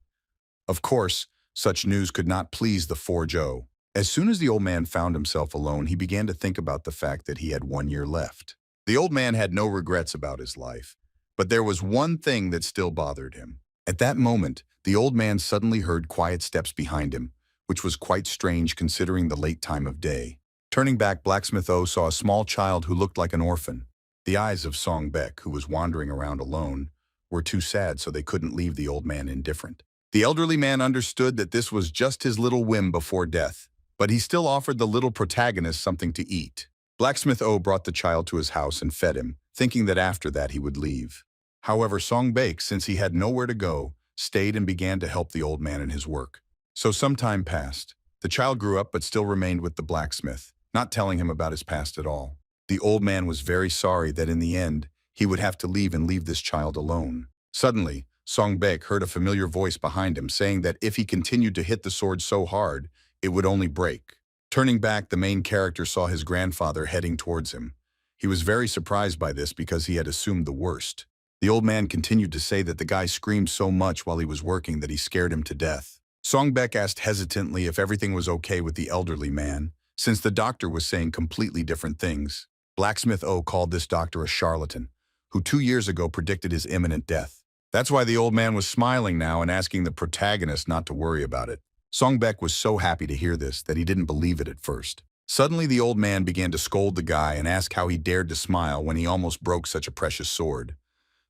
[SPEAKER 1] Of course, such news could not please the Forjo. As soon as the old man found himself alone, he began to think about the fact that he had 1 year left. The old man had no regrets about his life, but there was one thing that still bothered him. At that moment, the old man suddenly heard quiet steps behind him, which was quite strange considering the late time of day. Turning back, Blacksmith O saw a small child who looked like an orphan. The eyes of Song Bek, who was wandering around alone, were too sad so they couldn't leave the old man indifferent. The elderly man understood that this was just his little whim before death, but he still offered the little protagonist something to eat. Blacksmith O brought the child to his house and fed him, thinking that after that he would leave. However, Song Bek, since he had nowhere to go, stayed and began to help the old man in his work. So some time passed. The child grew up but still remained with the blacksmith, not telling him about his past at all. The old man was very sorry that in the end, he would have to leave and leave this child alone. Suddenly, Song Bek heard a familiar voice behind him saying that if he continued to hit the sword so hard, it would only break. Turning back, the main character saw his grandfather heading towards him. He was very surprised by this because he had assumed the worst. The old man continued to say that the guy screamed so much while he was working that he scared him to death. Song Bek asked hesitantly if everything was okay with the elderly man, since the doctor was saying completely different things. Blacksmith O called this doctor a charlatan, who 2 years ago predicted his imminent death. That's why the old man was smiling now and asking the protagonist not to worry about it. Song Bek was so happy to hear this that he didn't believe it at first. Suddenly, the old man began to scold the guy and ask how he dared to smile when he almost broke such a precious sword.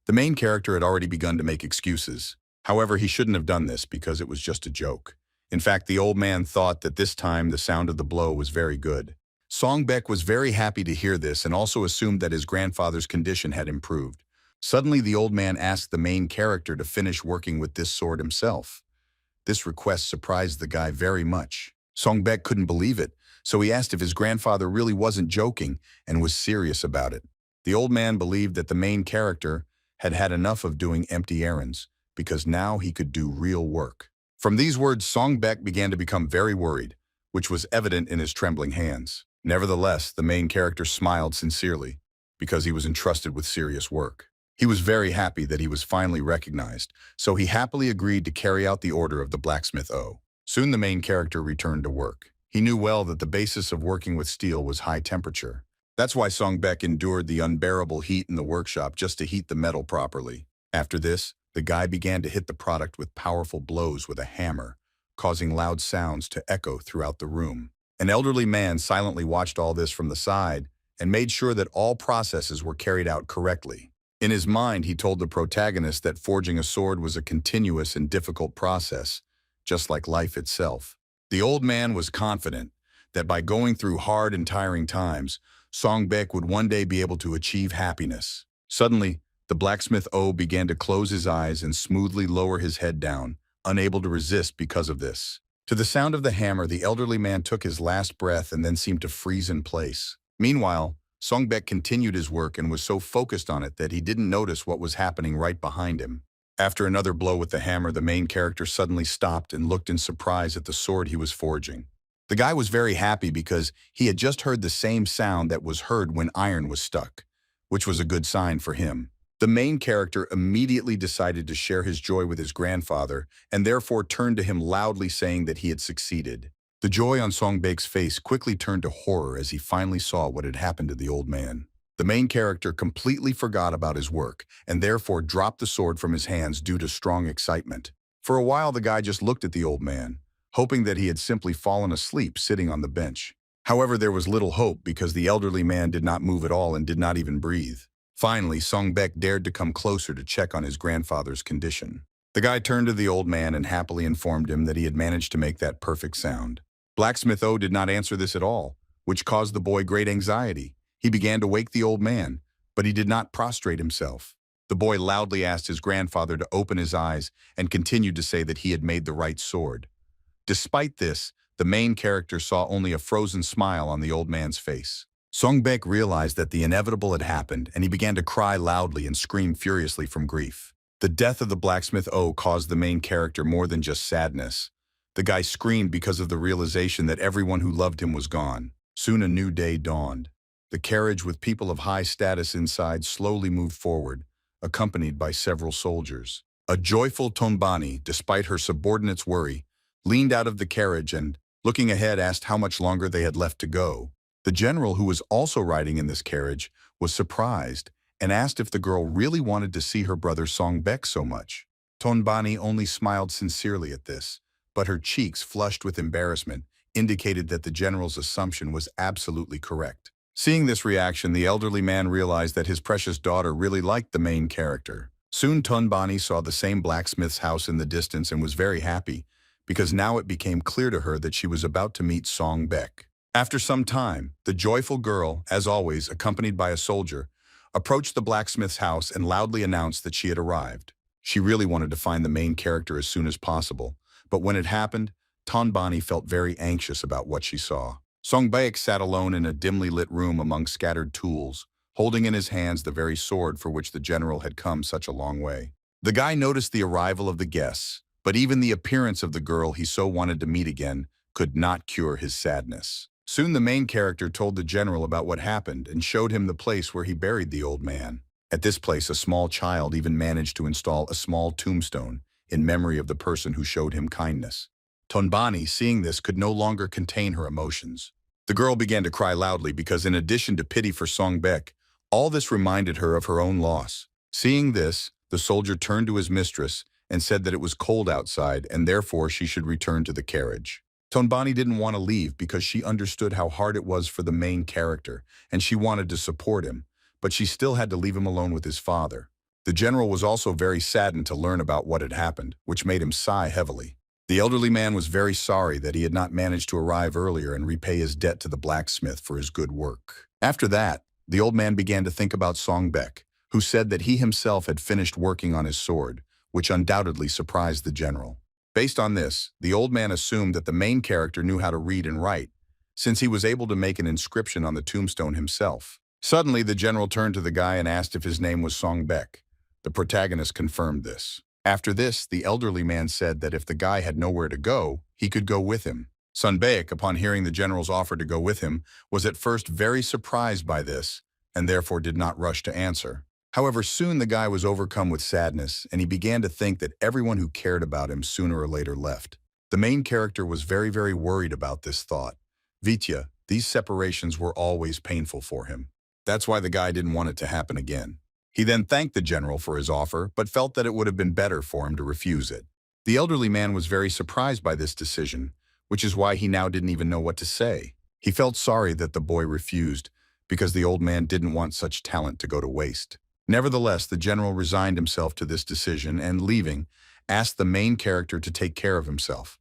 [SPEAKER 1] The main character had already begun to make excuses. However, he shouldn't have done this because it was just a joke. In fact, the old man thought that this time the sound of the blow was very good. Song Bek was very happy to hear this and also assumed that his grandfather's condition had improved. Suddenly, the old man asked the main character to finish working with this sword himself. This request surprised the guy very much. Song Bek couldn't believe it, so he asked if his grandfather really wasn't joking and was serious about it. The old man believed that the main character had had enough of doing empty errands, because now he could do real work. From these words, Song Bek began to become very worried, which was evident in his trembling hands. Nevertheless, the main character smiled sincerely, because he was entrusted with serious work. He was very happy that he was finally recognized, so he happily agreed to carry out the order of the Blacksmith O. Soon the main character returned to work. He knew well that the basis of working with steel was high temperature. That's why Song Bek endured the unbearable heat in the workshop just to heat the metal properly. After this, the guy began to hit the product with powerful blows with a hammer, causing loud sounds to echo throughout the room. An elderly man silently watched all this from the side and made sure that all processes were carried out correctly. In his mind, he told the protagonist that forging a sword was a continuous and difficult process, just like life itself. The old man was confident that by going through hard and tiring times, Song Bek would one day be able to achieve happiness. Suddenly, the Blacksmith O began to close his eyes and smoothly lower his head down, unable to resist because of this. To the sound of the hammer, the elderly man took his last breath and then seemed to freeze in place. Meanwhile, Song Bek continued his work and was so focused on it that he didn't notice what was happening right behind him. After another blow with the hammer, the main character suddenly stopped and looked in surprise at the sword he was forging. The guy was very happy because he had just heard the same sound that was heard when iron was stuck, which was a good sign for him. The main character immediately decided to share his joy with his grandfather and therefore turned to him loudly saying that he had succeeded. The joy on Song Bek's face quickly turned to horror as he finally saw what had happened to the old man. The main character completely forgot about his work and therefore dropped the sword from his hands due to strong excitement. For a while, the guy just looked at the old man, hoping that he had simply fallen asleep sitting on the bench. However, there was little hope because the elderly man did not move at all and did not even breathe. Finally, Song Bek dared to come closer to check on his grandfather's condition. The guy turned to the old man and happily informed him that he had managed to make that perfect sound. Blacksmith O did not answer this at all, which caused the boy great anxiety. He began to wake the old man, but he did not prostrate himself. The boy loudly asked his grandfather to open his eyes and continued to say that he had made the right sword. Despite this, the main character saw only a frozen smile on the old man's face. Song Bek realized that the inevitable had happened, and he began to cry loudly and scream furiously from grief. The death of the Blacksmith O caused the main character more than just sadness. The guy screamed because of the realization that everyone who loved him was gone. Soon a new day dawned. The carriage with people of high status inside slowly moved forward, accompanied by several soldiers. A joyful Tonbani, despite her subordinates' worry, leaned out of the carriage and, looking ahead, asked how much longer they had left to go. The general, who was also riding in this carriage, was surprised and asked if the girl really wanted to see her brother Songbek so much. Tonbani only smiled sincerely at this, but her cheeks, flushed with embarrassment, indicated that the general's assumption was absolutely correct. Seeing this reaction, the elderly man realized that his precious daughter really liked the main character. Soon Tonbani saw the same blacksmith's house in the distance and was very happy, because now it became clear to her that she was about to meet Songbek. After some time, the joyful girl, as always accompanied by a soldier, approached the blacksmith's house and loudly announced that she had arrived. She really wanted to find the main character as soon as possible, but when it happened, Tonbani felt very anxious about what she saw. Songbek sat alone in a dimly lit room among scattered tools, holding in his hands the very sword for which the general had come such a long way. The guy noticed the arrival of the guests, but even the appearance of the girl he so wanted to meet again could not cure his sadness. Soon the main character told the general about what happened and showed him the place where he buried the old man. At this place, a small child even managed to install a small tombstone in memory of the person who showed him kindness. Tonbani, seeing this, could no longer contain her emotions. The girl began to cry loudly because, in addition to pity for Songbek, all this reminded her of her own loss. Seeing this, the soldier turned to his mistress and said that it was cold outside and therefore she should return to the carriage. Tonbani didn't want to leave because she understood how hard it was for the main character and she wanted to support him, but she still had to leave him alone with his father. The general was also very saddened to learn about what had happened, which made him sigh heavily. The elderly man was very sorry that he had not managed to arrive earlier and repay his debt to the blacksmith for his good work. After that, the old man began to think about Songbek, who said that he himself had finished working on his sword, which undoubtedly surprised the general. Based on this, the old man assumed that the main character knew how to read and write, since he was able to make an inscription on the tombstone himself. Suddenly, the general turned to the guy and asked if his name was Songbek. The protagonist confirmed this. After this, the elderly man said that if the guy had nowhere to go, he could go with him. Songbek, upon hearing the general's offer to go with him, was at first very surprised by this, and therefore did not rush to answer. However, soon the guy was overcome with sadness, and he began to think that everyone who cared about him sooner or later left. The main character was very, very worried about this thought. Vitya, these separations were always painful for him. That's why the guy didn't want it to happen again. He then thanked the general for his offer, but felt that it would have been better for him to refuse it. The elderly man was very surprised by this decision, which is why he now didn't even know what to say. He felt sorry that the boy refused, because the old man didn't want such talent to go to waste. Nevertheless, the general resigned himself to this decision and, leaving, asked the main character to take care of himself.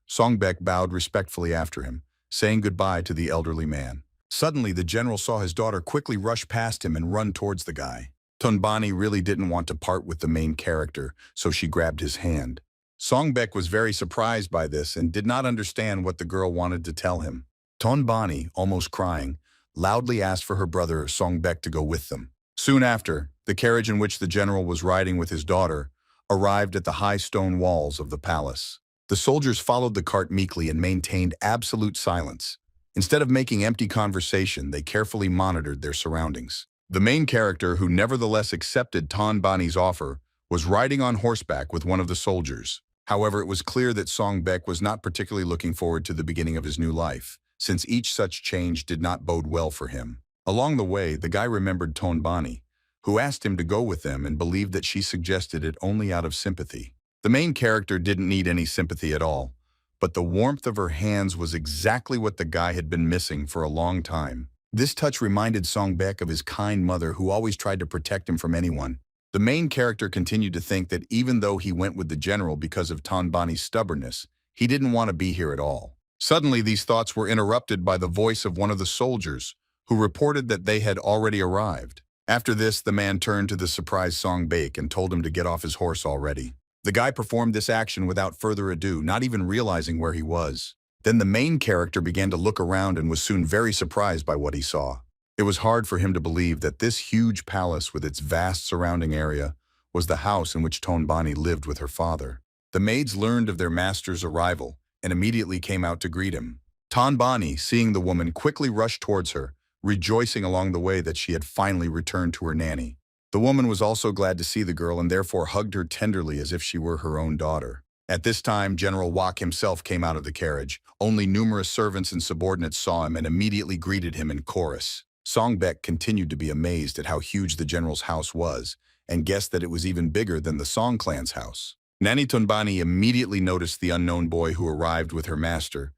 [SPEAKER 1] Songbek bowed respectfully after him, saying goodbye to the elderly man. Suddenly, the general saw his daughter quickly rush past him and run towards the guy. Tonbani really didn't want to part with the main character, so she grabbed his hand. Songbek was very surprised by this and did not understand what the girl wanted to tell him. Tonbani, almost crying, loudly asked for her brother Songbek to go with them. Soon after, the carriage in which the general was riding with his daughter arrived at the high stone walls of the palace. The soldiers followed the cart meekly and maintained absolute silence. Instead of making empty conversation, they carefully monitored their surroundings. The main character, who nevertheless accepted Tonbani's offer, was riding on horseback with one of the soldiers. However, it was clear that Songbek was not particularly looking forward to the beginning of his new life, since each such change did not bode well for him. Along the way, the guy remembered Tonbani, who asked him to go with them and believed that she suggested it only out of sympathy. The main character didn't need any sympathy at all, but the warmth of her hands was exactly what the guy had been missing for a long time. This touch reminded Songbek of his kind mother, who always tried to protect him from anyone. The main character continued to think that even though he went with the general because of Tonbani's stubbornness, he didn't want to be here at all. Suddenly, these thoughts were interrupted by the voice of one of the soldiers, who reported that they had already arrived. After this, the man turned to the surprised Songbek and told him to get off his horse already. The guy performed this action without further ado, not even realizing where he was. Then the main character began to look around and was soon very surprised by what he saw. It was hard for him to believe that this huge palace with its vast surrounding area was the house in which Tonbani lived with her father. The maids learned of their master's arrival and immediately came out to greet him. Tonbani, seeing the woman, quickly rushed towards her, rejoicing along the way that she had finally returned to her nanny. The woman was also glad to see the girl and therefore hugged her tenderly as if she were her own daughter. At this time, General Wok himself came out of the carriage. Only numerous servants and subordinates saw him and immediately greeted him in chorus. Songbek continued to be amazed at how huge the general's house was, and guessed that it was even bigger than the Song clan's house. Nanny Tunbani immediately noticed the unknown boy who arrived with her master,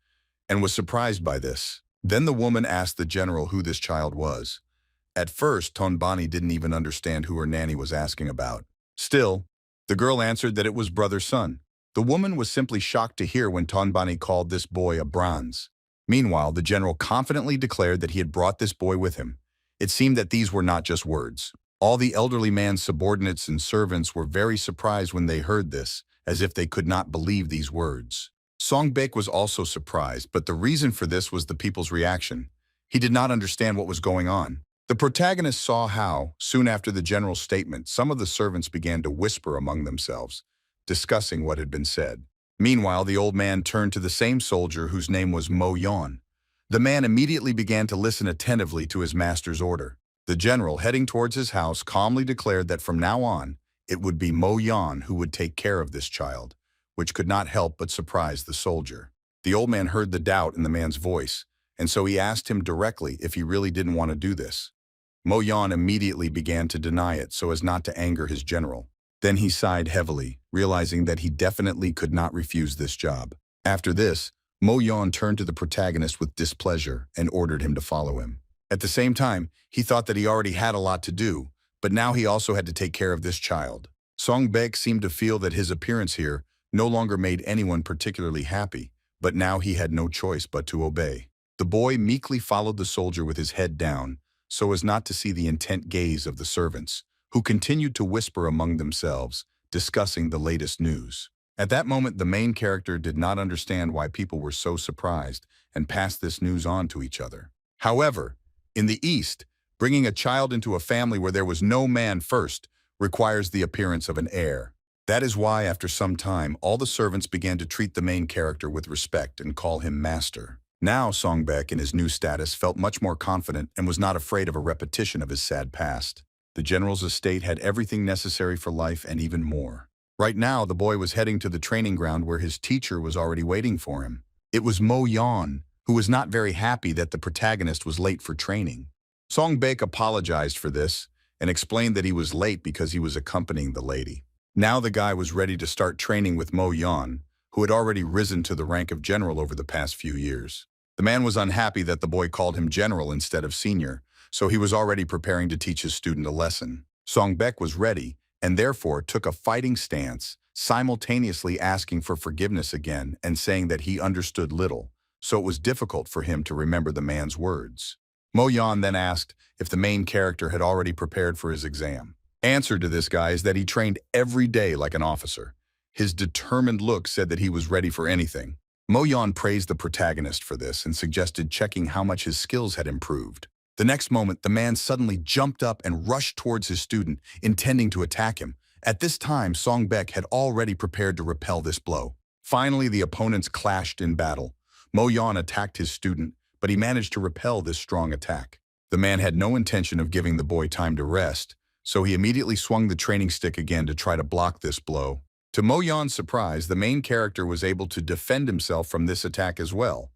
[SPEAKER 1] and was surprised by this. Then the woman asked the general who this child was. At first, Tonbani didn't even understand who her nanny was asking about. Still, the girl answered that it was brother's son. The woman was simply shocked to hear when Tonbani called this boy a bronze. Meanwhile, the general confidently declared that he had brought this boy with him. It seemed that these were not just words. All the elderly man's subordinates and servants were very surprised when they heard this, as if they could not believe these words. Songbek was also surprised, but the reason for this was the people's reaction. He did not understand what was going on. The protagonist saw how, soon after the general's statement, some of the servants began to whisper among themselves, discussing what had been said. Meanwhile, the old man turned to the same soldier whose name was Mo Yon. The man immediately began to listen attentively to his master's order. The general, heading towards his house, calmly declared that from now on, it would be Mo Yon who would take care of this child, which could not help but surprise the soldier. The old man heard the doubt in the man's voice, and so he asked him directly if he really didn't want to do this. Mo Yan immediately began to deny it so as not to anger his general. Then he sighed heavily, realizing that he definitely could not refuse this job. After this, Mo Yan turned to the protagonist with displeasure and ordered him to follow him. At the same time, he thought that he already had a lot to do, but now he also had to take care of this child. Songbek seemed to feel that his appearance here no longer made anyone particularly happy, but now he had no choice but to obey. The boy meekly followed the soldier with his head down, so as not to see the intent gaze of the servants, who continued to whisper among themselves, discussing the latest news. At that moment, the main character did not understand why people were so surprised and passed this news on to each other. However, in the East, bringing a child into a family where there was no man first requires the appearance of an heir. That is why, after some time, all the servants began to treat the main character with respect and call him master. Now, Songbek, in his new status, felt much more confident and was not afraid of a repetition of his sad past. The general's estate had everything necessary for life and even more. Right now, the boy was heading to the training ground where his teacher was already waiting for him. It was Mo Yan, who was not very happy that the protagonist was late for training. Songbek apologized for this and explained that he was late because he was accompanying the lady. Now the guy was ready to start training with Mo Yan, who had already risen to the rank of general over the past few years. The man was unhappy that the boy called him general instead of senior, so he was already preparing to teach his student a lesson. Songbek was ready and therefore took a fighting stance, simultaneously asking for forgiveness again and saying that he understood little, so it was difficult for him to remember the man's words. Mo Yan then asked if the main character had already prepared for his exam. Answer to this guy is that he trained every day like an officer. His determined look said that he was ready for anything. Mo Yan praised the protagonist for this and suggested checking how much his skills had improved. The next moment, the man suddenly jumped up and rushed towards his student, intending to attack him. At this time, Songbek had already prepared to repel this blow. Finally, the opponents clashed in battle. Mo Yan attacked his student, but he managed to repel this strong attack. The man had no intention of giving the boy time to rest, so he immediately swung the training stick again to try to block this blow. To Mo Yan's surprise, the main character was able to defend himself from this attack as well.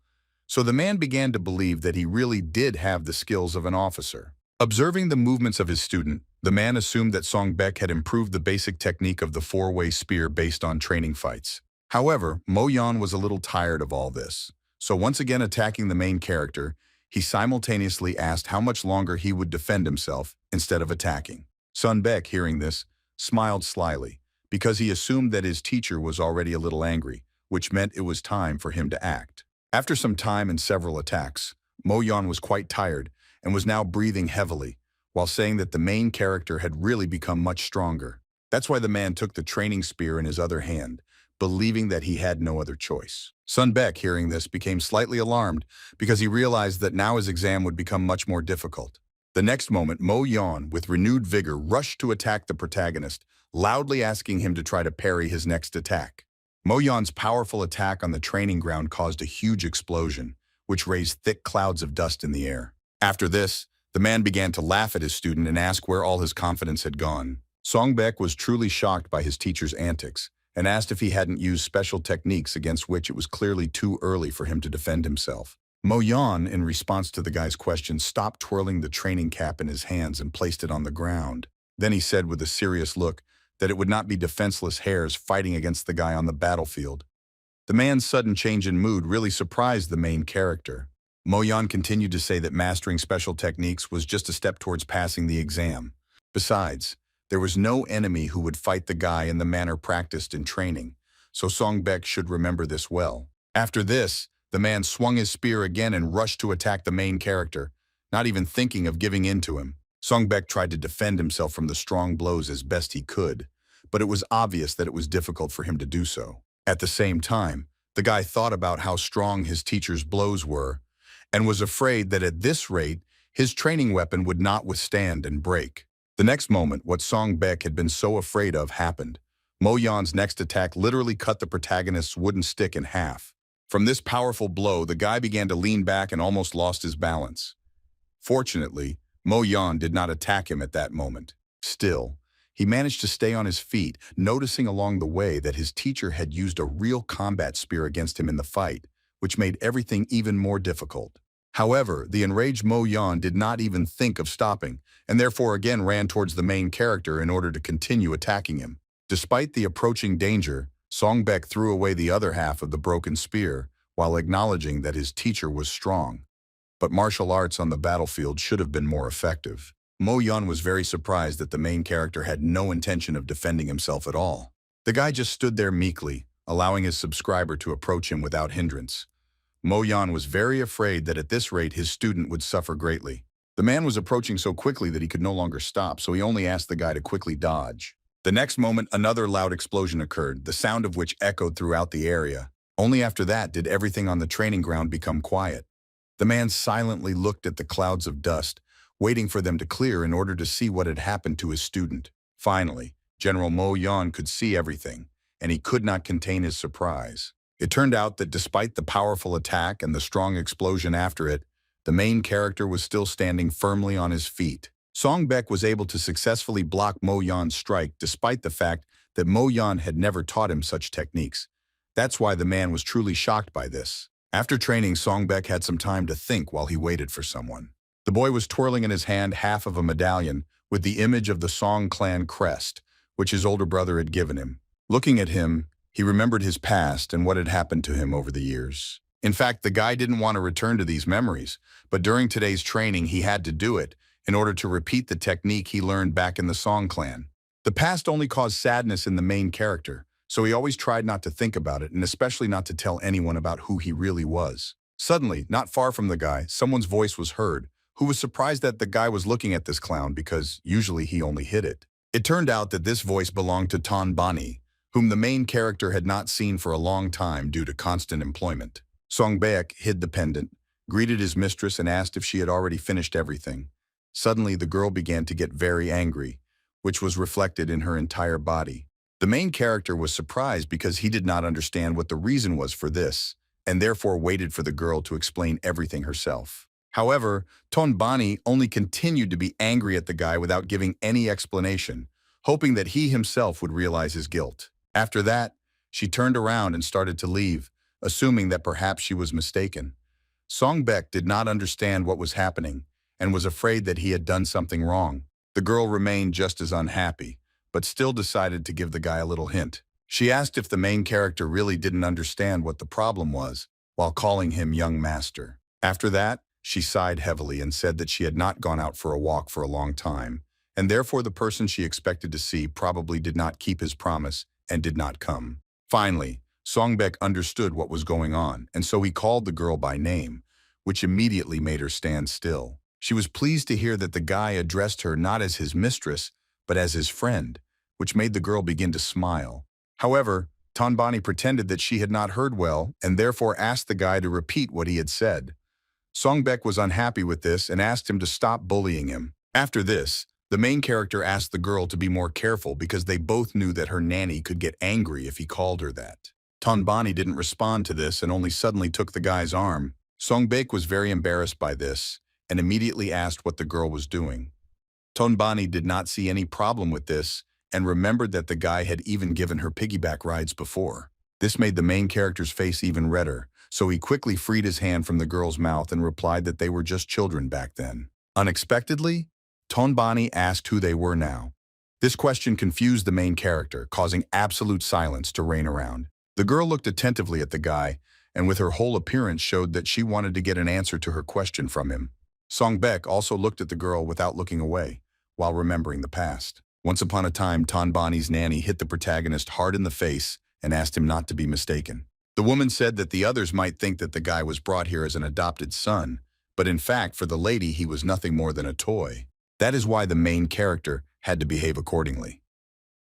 [SPEAKER 1] So the man began to believe that he really did have the skills of an officer. Observing the movements of his student, the man assumed that Songbek had improved the basic technique of the four-way spear based on training fights. However, Mo Yan was a little tired of all this. So once again attacking the main character, he simultaneously asked how much longer he would defend himself instead of attacking. Songbek, hearing this, smiled slyly, because he assumed that his teacher was already a little angry, which meant it was time for him to act. After some time and several attacks, Mo Yan was quite tired and was now breathing heavily, while saying that the main character had really become much stronger. That's why the man took the training spear in his other hand, believing that he had no other choice. Songbek, hearing this, became slightly alarmed because he realized that now his exam would become much more difficult. The next moment, Mo Yan, with renewed vigor, rushed to attack the protagonist, loudly asking him to try to parry his next attack. Mo Yan's powerful attack on the training ground caused a huge explosion, which raised thick clouds of dust in the air. After this, the man began to laugh at his student and ask where all his confidence had gone. Songbek was truly shocked by his teacher's antics and asked if he hadn't used special techniques against which it was clearly too early for him to defend himself. Mo Yan, in response to the guy's question, stopped twirling the training cap in his hands and placed it on the ground. Then he said with a serious look that it would not be defenseless hares fighting against the guy on the battlefield. The man's sudden change in mood really surprised the main character. Mo Yan continued to say that mastering special techniques was just a step towards passing the exam. Besides, there was no enemy who would fight the guy in the manner practiced in training, so Songbek should remember this well. After this, the man swung his spear again and rushed to attack the main character, not even thinking of giving in to him. Songbek tried to defend himself from the strong blows as best he could, but it was obvious that it was difficult for him to do so. At the same time, the guy thought about how strong his teacher's blows were and was afraid that at this rate, his training weapon would not withstand and break. The next moment, what Songbek had been so afraid of happened. Mo Yan's next attack literally cut the protagonist's wooden stick in half. From this powerful blow, the guy began to lean back and almost lost his balance. Fortunately, Mo Yan did not attack him at that moment. Still, he managed to stay on his feet, noticing along the way that his teacher had used a real combat spear against him in the fight, which made everything even more difficult. However, the enraged Mo Yan did not even think of stopping, and therefore again ran towards the main character in order to continue attacking him. Despite the approaching danger, Songbek threw away the other half of the broken spear, while acknowledging that his teacher was strong. But martial arts on the battlefield should have been more effective. Mo Yan was very surprised that the main character had no intention of defending himself at all. The guy just stood there meekly, allowing his subscriber to approach him without hindrance. Mo Yan was very afraid that at this rate his student would suffer greatly. The man was approaching so quickly that he could no longer stop, so he only asked the guy to quickly dodge. The next moment, another loud explosion occurred, the sound of which echoed throughout the area. Only after that did everything on the training ground become quiet. The man silently looked at the clouds of dust, waiting for them to clear in order to see what had happened to his student. Finally, General Mo Yan could see everything, and he could not contain his surprise. It turned out that despite the powerful attack and the strong explosion after it, the main character was still standing firmly on his feet. Songbek was able to successfully block Mo Yan's strike despite the fact that Mo Yan had never taught him such techniques. That's why the man was truly shocked by this. After training, Songbek had some time to think while he waited for someone. The boy was twirling in his hand half of a medallion with the image of the Song clan crest, which his older brother had given him. Looking at him, he remembered his past and what had happened to him over the years. In fact, the guy didn't want to return to these memories, but during today's training he had to do it in order to repeat the technique he learned back in the Song clan. The past only caused sadness in the main character, so he always tried not to think about it and especially not to tell anyone about who he really was. Suddenly, not far from the guy, someone's voice was heard, who was surprised that the guy was looking at this clown because usually he only hid it. It turned out that this voice belonged to Ton Bani, whom the main character had not seen for a long time due to constant employment. Songbek hid the pendant, greeted his mistress and asked if she had already finished everything. Suddenly, the girl began to get very angry, which was reflected in her entire body. The main character was surprised because he did not understand what the reason was for this, and therefore waited for the girl to explain everything herself. However, Ton Bani only continued to be angry at the guy without giving any explanation, hoping that he himself would realize his guilt. After that, she turned around and started to leave, assuming that perhaps she was mistaken. Songbek did not understand what was happening and was afraid that he had done something wrong. The girl remained just as unhappy, but still decided to give the guy a little hint. She asked if the main character really didn't understand what the problem was, while calling him young master. After that, she sighed heavily and said that she had not gone out for a walk for a long time, and therefore the person she expected to see probably did not keep his promise and did not come. Finally, Songbek understood what was going on, and so he called the girl by name, which immediately made her stand still. She was pleased to hear that the guy addressed her not as his mistress, but as his friend, which made the girl begin to smile. However, Tanbani pretended that she had not heard well and therefore asked the guy to repeat what he had said. Songbek was unhappy with this and asked him to stop bullying him. After this, the main character asked the girl to be more careful because they both knew that her nanny could get angry if he called her that. Tanbani didn't respond to this and only suddenly took the guy's arm. Songbek was very embarrassed by this. and immediately asked what the girl was doing. Tonbani did not see any problem with this and remembered that the guy had even given her piggyback rides before. This made the main character's face even redder, so he quickly freed his hand from the girl's mouth and replied that they were just children back then. Unexpectedly, Tonbani asked who they were now. This question confused the main character, causing absolute silence to reign around. The girl looked attentively at the guy, and with her whole appearance showed that she wanted to get an answer to her question from him. Songbek also looked at the girl without looking away, while remembering the past. Once upon a time, Tonbani's nanny hit the protagonist hard in the face and asked him not to be mistaken. The woman said that the others might think that the guy was brought here as an adopted son, but in fact, for the lady, he was nothing more than a toy. That is why the main character had to behave accordingly.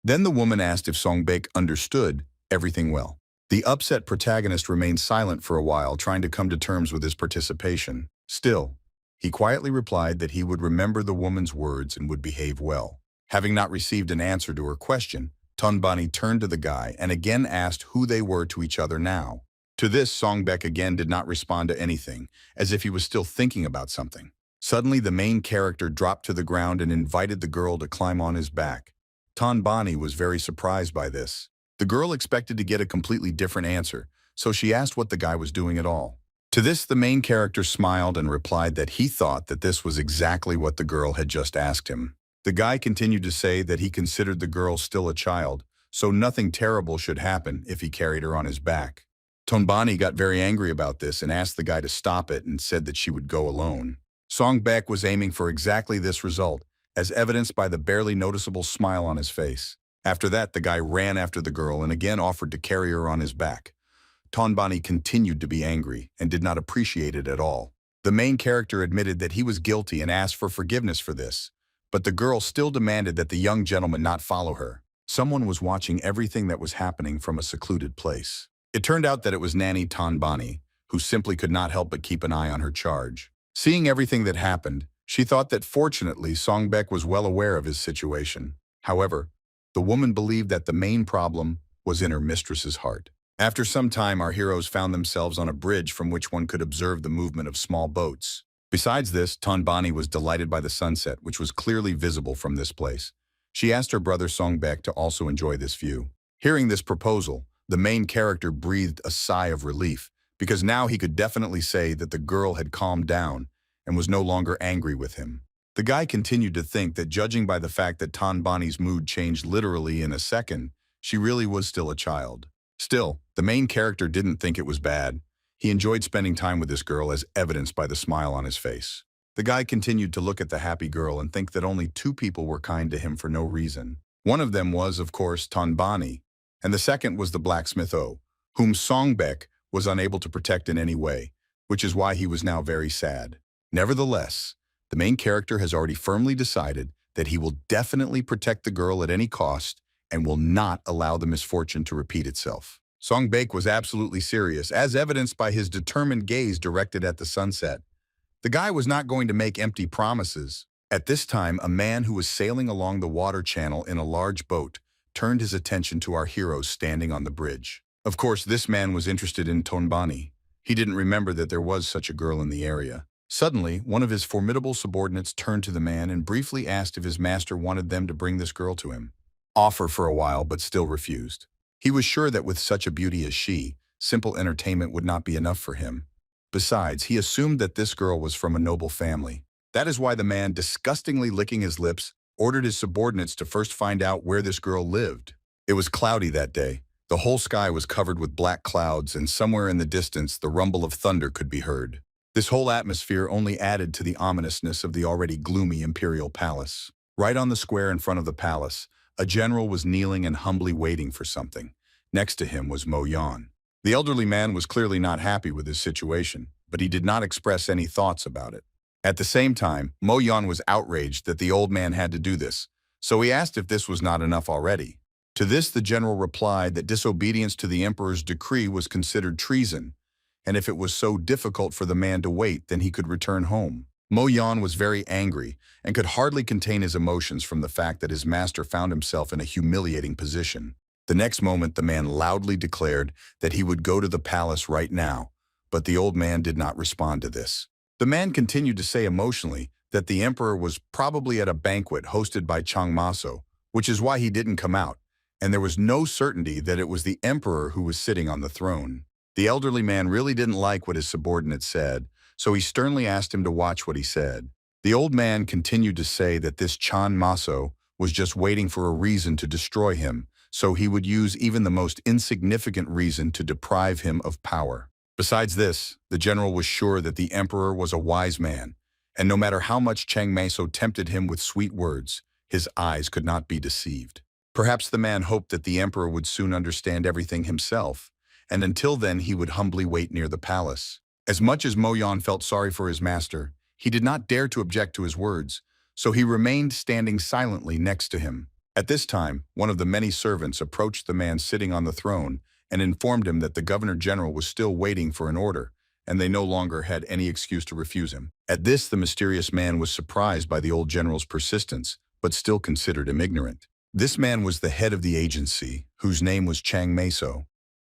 [SPEAKER 1] Then the woman asked if Songbek understood everything well. The upset protagonist remained silent for a while, trying to come to terms with his participation. Still, he quietly replied that he would remember the woman's words and would behave well. Having not received an answer to her question, Tonbani turned to the guy and again asked who they were to each other now. To this, Songbek again did not respond to anything, as if he was still thinking about something. Suddenly, the main character dropped to the ground and invited the girl to climb on his back. Tonbani was very surprised by this. The girl expected to get a completely different answer, so she asked what the guy was doing at all. To this, the main character smiled and replied that he thought that this was exactly what the girl had just asked him. The guy continued to say that he considered the girl still a child, so nothing terrible should happen if he carried her on his back. Tonbani got very angry about this and asked the guy to stop it and said that she would go alone. Songbek was aiming for exactly this result, as evidenced by the barely noticeable smile on his face. After that, the guy ran after the girl and again offered to carry her on his back. Tonbani continued to be angry and did not appreciate it at all. The main character admitted that he was guilty and asked for forgiveness for this, but the girl still demanded that the young gentleman not follow her. Someone was watching everything that was happening from a secluded place. It turned out that it was Nanny Tonbani, who simply could not help but keep an eye on her charge. Seeing everything that happened, she thought that fortunately Songbek was well aware of his situation. However, the woman believed that the main problem was in her mistress's heart. After some time, our heroes found themselves on a bridge from which one could observe the movement of small boats. Besides this, Tonbani was delighted by the sunset, which was clearly visible from this place. She asked her brother Songbek to also enjoy this view. Hearing this proposal, the main character breathed a sigh of relief, because now he could definitely say that the girl had calmed down and was no longer angry with him. The guy continued to think that judging by the fact that Tonbani's mood changed literally in a second, she really was still a child. Still, the main character didn't think it was bad. He enjoyed spending time with this girl, as evidenced by the smile on his face. The guy continued to look at the happy girl and think that only two people were kind to him for no reason. One of them was, of course, Tonbani, and the second was the blacksmith O, whom Songbek was unable to protect in any way, which is why he was now very sad. Nevertheless, the main character has already firmly decided that he will definitely protect the girl at any cost and will not allow the misfortune to repeat itself. Songbek was absolutely serious, as evidenced by his determined gaze directed at the sunset. The guy was not going to make empty promises. At this time, a man who was sailing along the water channel in a large boat turned his attention to our heroes standing on the bridge. Of course, this man was interested in Tonbani. He didn't remember that there was such a girl in the area. Suddenly, one of his formidable subordinates turned to the man and briefly asked if his master wanted them to bring this girl to him. Offer for a while, but still refused. He was sure that with such a beauty as she, simple entertainment would not be enough for him. Besides, he assumed that this girl was from a noble family. That is why the man, disgustingly licking his lips, ordered his subordinates to first find out where this girl lived. It was cloudy that day. The whole sky was covered with black clouds, and somewhere in the distance, the rumble of thunder could be heard. This whole atmosphere only added to the ominousness of the already gloomy imperial palace. Right on the square in front of the palace, a general was kneeling and humbly waiting for something. Next to him was Mo Yan. The elderly man was clearly not happy with his situation, but he did not express any thoughts about it. At the same time, Mo Yan was outraged that the old man had to do this, so he asked if this was not enough already. To this, the general replied that disobedience to the emperor's decree was considered treason, and if it was so difficult for the man to wait, then he could return home. Mo Yan was very angry and could hardly contain his emotions from the fact that his master found himself in a humiliating position. The next moment, the man loudly declared that he would go to the palace right now, but the old man did not respond to this. The man continued to say emotionally that the emperor was probably at a banquet hosted by Chang Maso, which is why he didn't come out, and there was no certainty that it was the emperor who was sitting on the throne. The elderly man really didn't like what his subordinate said, so he sternly asked him to watch what he said. The old man continued to say that this Chan Maso was just waiting for a reason to destroy him, so he would use even the most insignificant reason to deprive him of power. Besides this, the general was sure that the emperor was a wise man, and no matter how much Chang Maso tempted him with sweet words, his eyes could not be deceived. Perhaps the man hoped that the emperor would soon understand everything himself, and until then he would humbly wait near the palace. As much as Mo Yan felt sorry for his master, he did not dare to object to his words, so he remained standing silently next to him. At this time, one of the many servants approached the man sitting on the throne and informed him that the governor-general was still waiting for an order, and they no longer had any excuse to refuse him. At this, the mysterious man was surprised by the old general's persistence, but still considered him ignorant. This man was the head of the agency, whose name was Chang Maso.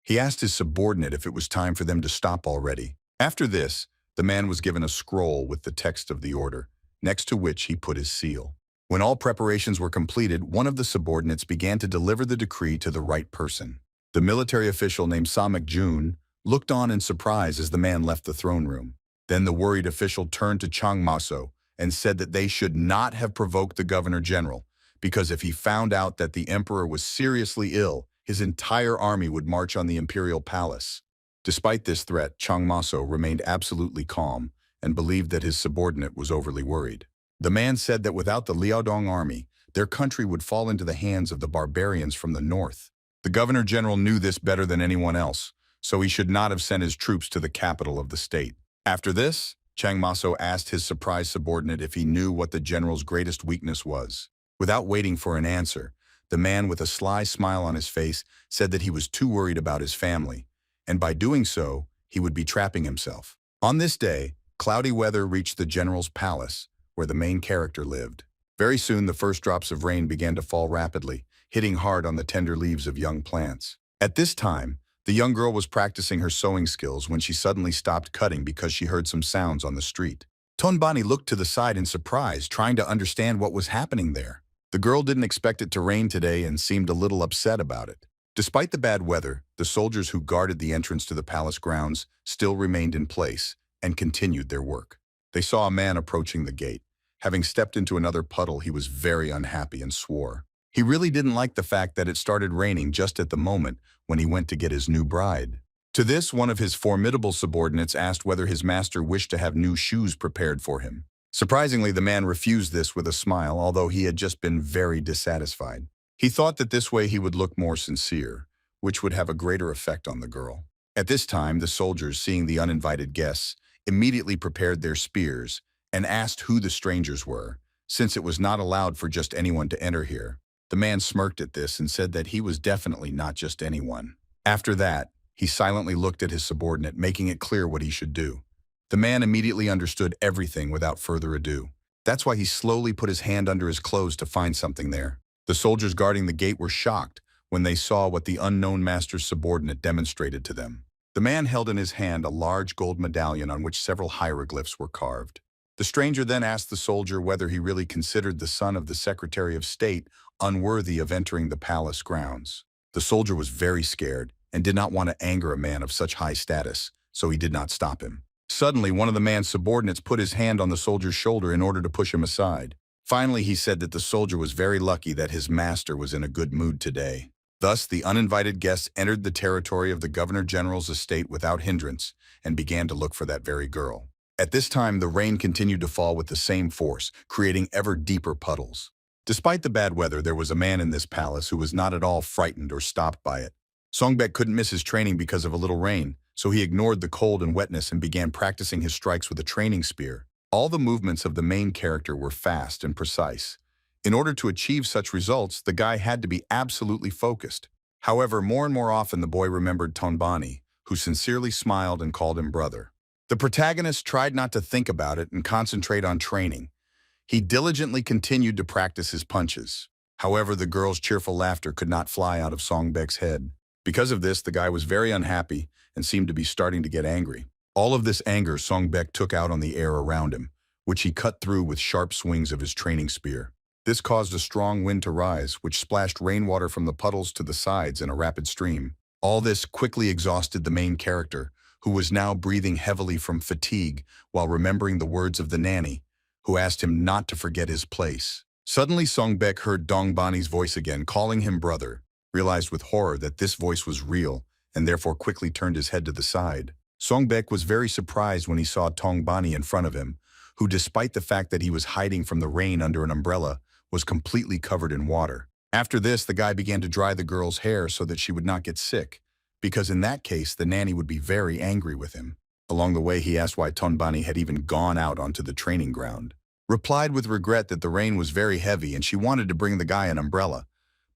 [SPEAKER 1] He asked his subordinate if it was time for them to stop already. After this, the man was given a scroll with the text of the order, next to which he put his seal. When all preparations were completed, one of the subordinates began to deliver the decree to the right person. The military official named Samek Jun looked on in surprise as the man left the throne room. Then the worried official turned to Chang Maso and said that they should not have provoked the governor-general, because if he found out that the emperor was seriously ill, his entire army would march on the imperial palace. Despite this threat, Chang Maso remained absolutely calm and believed that his subordinate was overly worried. The man said that without the Liaodong army, their country would fall into the hands of the barbarians from the north. The governor-general knew this better than anyone else, so he should not have sent his troops to the capital of the state. After this, Chang Maso asked his surprised subordinate if he knew what the general's greatest weakness was. Without waiting for an answer, the man with a sly smile on his face said that he was too worried about his family, and by doing so, he would be trapping himself. On this day, cloudy weather reached the general's palace, where the main character lived. Very soon, the first drops of rain began to fall rapidly, hitting hard on the tender leaves of young plants. At this time, the young girl was practicing her sewing skills when she suddenly stopped cutting because she heard some sounds on the street. Tonbani looked to the side in surprise, trying to understand what was happening there. The girl didn't expect it to rain today and seemed a little upset about it. Despite the bad weather, the soldiers who guarded the entrance to the palace grounds still remained in place and continued their work. They saw a man approaching the gate. Having stepped into another puddle, he was very unhappy and swore. He really didn't like the fact that it started raining just at the moment when he went to get his new bride. To this, one of his formidable subordinates asked whether his master wished to have new shoes prepared for him. Surprisingly, the man refused this with a smile, although he had just been very dissatisfied. He thought that this way he would look more sincere, which would have a greater effect on the girl. At this time, the soldiers, seeing the uninvited guests, immediately prepared their spears and asked who the strangers were, since it was not allowed for just anyone to enter here. The man smirked at this and said that he was definitely not just anyone. After that, he silently looked at his subordinate, making it clear what he should do. The man immediately understood everything without further ado. That's why he slowly put his hand under his clothes to find something there. The soldiers guarding the gate were shocked when they saw what the unknown master's subordinate demonstrated to them. The man held in his hand a large gold medallion on which several hieroglyphs were carved. The stranger then asked the soldier whether he really considered the son of the Secretary of State unworthy of entering the palace grounds. The soldier was very scared and did not want to anger a man of such high status, so he did not stop him. Suddenly, one of the man's subordinates put his hand on the soldier's shoulder in order to push him aside. Finally, he said that the soldier was very lucky that his master was in a good mood today. Thus, the uninvited guests entered the territory of the governor-general's estate without hindrance and began to look for that very girl. At this time, the rain continued to fall with the same force, creating ever deeper puddles. Despite the bad weather, there was a man in this palace who was not at all frightened or stopped by it. Songbek couldn't miss his training because of a little rain, so he ignored the cold and wetness and began practicing his strikes with a training spear. All the movements of the main character were fast and precise. In order to achieve such results, the guy had to be absolutely focused. However, more and more often the boy remembered Tonbani, who sincerely smiled and called him brother. The protagonist tried not to think about it and concentrate on training. He diligently continued to practice his punches. However, the girl's cheerful laughter could not fly out of Songbek's head. Because of this, the guy was very unhappy and seemed to be starting to get angry. All of this anger Songbek took out on the air around him, which he cut through with sharp swings of his training spear. This caused a strong wind to rise, which splashed rainwater from the puddles to the sides in a rapid stream. All this quickly exhausted the main character, who was now breathing heavily from fatigue while remembering the words of the nanny, who asked him not to forget his place. Suddenly Songbek heard Dongbani's voice again, calling him brother, realized with horror that this voice was real, and therefore quickly turned his head to the side. Songbek was very surprised when he saw Tongbani in front of him, who, despite the fact that he was hiding from the rain under an umbrella, was completely covered in water. After this, the guy began to dry the girl's hair so that she would not get sick, because in that case, the nanny would be very angry with him. Along the way, he asked why Tongbani had even gone out onto the training ground. Replied with regret that the rain was very heavy and she wanted to bring the guy an umbrella,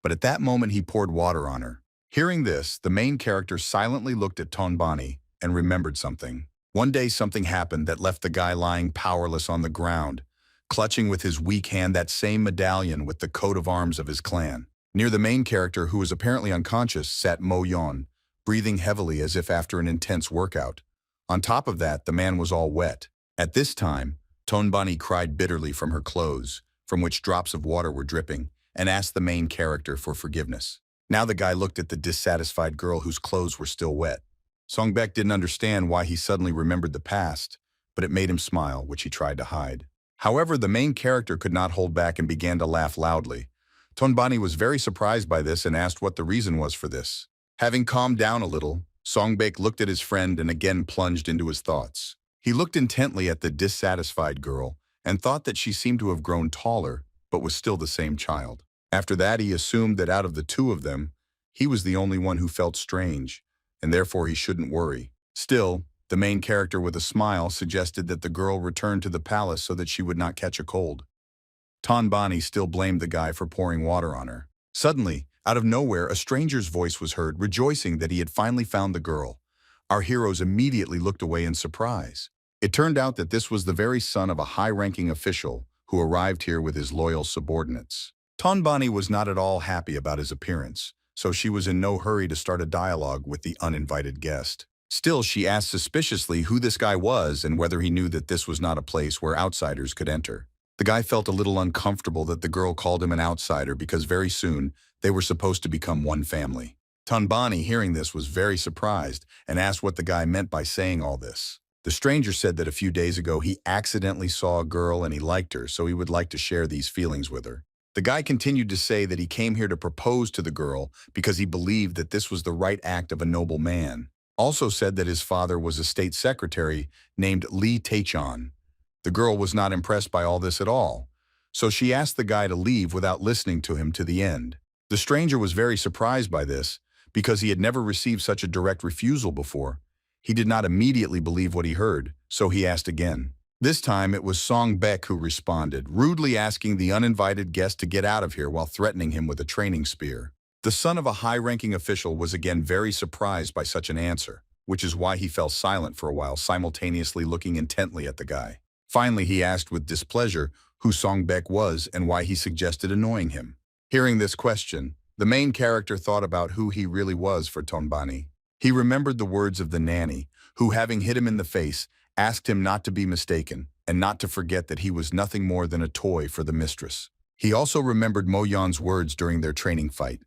[SPEAKER 1] but at that moment he poured water on her. Hearing this, the main character silently looked at Tongbani and remembered something. One day something happened that left the guy lying powerless on the ground, clutching with his weak hand that same medallion with the coat of arms of his clan. Near the main character, who was apparently unconscious, sat Mo Yon, breathing heavily as if after an intense workout. On top of that, the man was all wet. At this time, Tongbani cried bitterly from her clothes, from which drops of water were dripping, and asked the main character for forgiveness. Now the guy looked at the dissatisfied girl whose clothes were still wet. Songbek didn't understand why he suddenly remembered the past, but it made him smile, which he tried to hide. However, the main character could not hold back and began to laugh loudly. Tongbani was very surprised by this and asked what the reason was for this. Having calmed down a little, Songbek looked at his friend and again plunged into his thoughts. He looked intently at the dissatisfied girl and thought that she seemed to have grown taller, but was still the same child. After that, he assumed that out of the two of them, he was the only one who felt strange, and therefore he shouldn't worry. Still, the main character with a smile suggested that the girl return to the palace so that she would not catch a cold. Tongbani still blamed the guy for pouring water on her. Suddenly, out of nowhere, a stranger's voice was heard, rejoicing that he had finally found the girl. Our heroes immediately looked away in surprise. It turned out that this was the very son of a high-ranking official who arrived here with his loyal subordinates. Tongbani was not at all happy about his appearance, so she was in no hurry to start a dialogue with the uninvited guest. Still, she asked suspiciously who this guy was and whether he knew that this was not a place where outsiders could enter. The guy felt a little uncomfortable that the girl called him an outsider because very soon they were supposed to become one family. Tongbani, hearing this, was very surprised and asked what the guy meant by saying all this. The stranger said that a few days ago he accidentally saw a girl and he liked her, so he would like to share these feelings with her. The guy continued to say that he came here to propose to the girl because he believed that this was the right act of a noble man. Also said that his father was a state secretary named Lee Taechan. The girl was not impressed by all this at all, so she asked the guy to leave without listening to him to the end. The stranger was very surprised by this because he had never received such a direct refusal before. He did not immediately believe what he heard, so he asked again. This time it was Songbek who responded, rudely asking the uninvited guest to get out of here while threatening him with a training spear. The son of a high-ranking official was again very surprised by such an answer, which is why he fell silent for a while, simultaneously looking intently at the guy. Finally, he asked with displeasure who Songbek was and why he suggested annoying him. Hearing this question, the main character thought about who he really was for Tongbani. He remembered the words of the nanny, who, having hit him in the face, asked him not to be mistaken and not to forget that he was nothing more than a toy for the mistress. He also remembered Mo Yan's words during their training fight.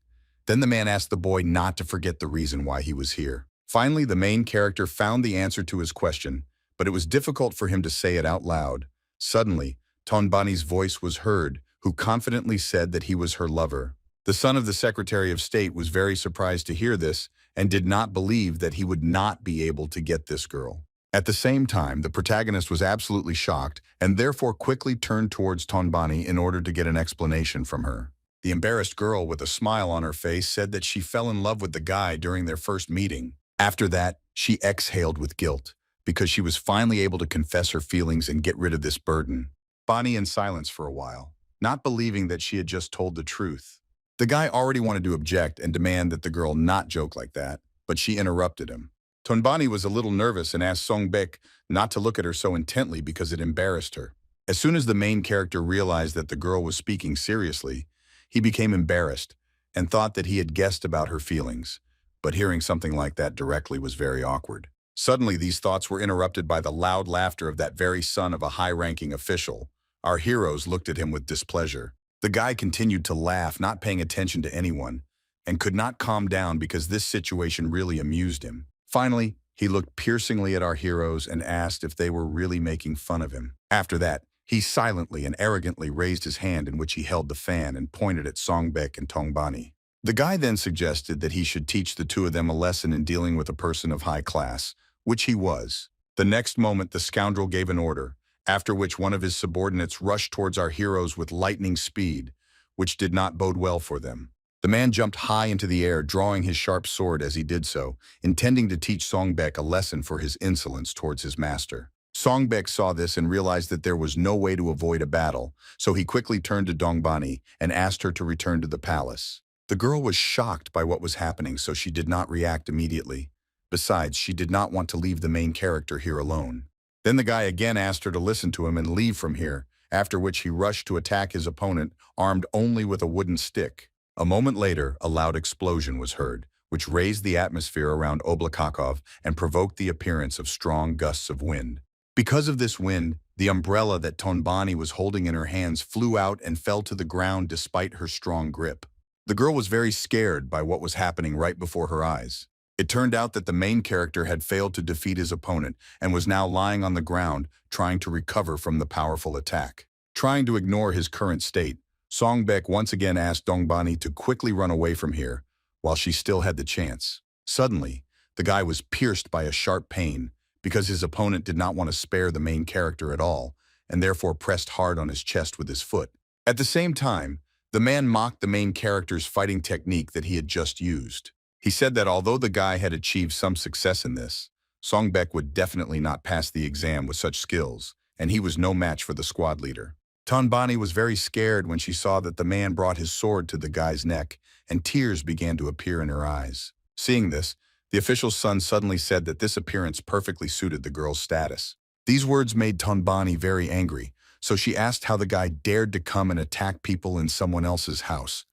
[SPEAKER 1] Then the man asked the boy not to forget the reason why he was here. Finally, the main character found the answer to his question, but it was difficult for him to say it out loud. Suddenly, Tongbani's voice was heard, who confidently said that he was her lover. The son of the Secretary of State was very surprised to hear this and did not believe that he would not be able to get this girl. At the same time, the protagonist was absolutely shocked and therefore quickly turned towards Tongbani in order to get an explanation from her. The embarrassed girl, with a smile on her face, said that she fell in love with the guy during their first meeting. After that, she exhaled with guilt because she was finally able to confess her feelings and get rid of this burden. Bonnie in silence for a while, not believing that she had just told the truth. The guy already wanted to object and demand that the girl not joke like that, but she interrupted him. Tongbani was a little nervous and asked Songbek not to look at her so intently because it embarrassed her. As soon as the main character realized that the girl was speaking seriously, he became embarrassed and thought that he had guessed about her feelings, but hearing something like that directly was very awkward. Suddenly, these thoughts were interrupted by the loud laughter of that very son of a high-ranking official. Our heroes looked at him with displeasure. The guy continued to laugh, not paying attention to anyone, and could not calm down because this situation really amused him. Finally, he looked piercingly at our heroes and asked if they were really making fun of him. After that, he silently and arrogantly raised his hand in which he held the fan and pointed at Songbek and Tongbani. The guy then suggested that he should teach the two of them a lesson in dealing with a person of high class, which he was. The next moment, the scoundrel gave an order, after which one of his subordinates rushed towards our heroes with lightning speed, which did not bode well for them. The man jumped high into the air, drawing his sharp sword as he did so, intending to teach Songbek a lesson for his insolence towards his master. Songbek saw this and realized that there was no way to avoid a battle, so he quickly turned to Dongbani and asked her to return to the palace. The girl was shocked by what was happening, so she did not react immediately. Besides, she did not want to leave the main character here alone. Then the guy again asked her to listen to him and leave from here, after which he rushed to attack his opponent, armed only with a wooden stick. A moment later, a loud explosion was heard, which raised the atmosphere around Oblakakov and provoked the appearance of strong gusts of wind. Because of this wind, the umbrella that Tonbani was holding in her hands flew out and fell to the ground despite her strong grip. The girl was very scared by what was happening right before her eyes. It turned out that the main character had failed to defeat his opponent and was now lying on the ground, trying to recover from the powerful attack. Trying to ignore his current state, Songbek once again asked Dongbani to quickly run away from here, while she still had the chance. Suddenly, the guy was pierced by a sharp pain, because his opponent did not want to spare the main character at all, and therefore pressed hard on his chest with his foot. At the same time, the man mocked the main character's fighting technique that he had just used. He said that although the guy had achieved some success in this, Songbek would definitely not pass the exam with such skills, and he was no match for the squad leader. Tonbani was very scared when she saw that the man brought his sword to the guy's neck, and tears began to appear in her eyes. Seeing this, the official's son suddenly said that this appearance perfectly suited the girl's status. These words made Tonbani very angry, so she asked how the guy dared to come and attack people in someone else's house.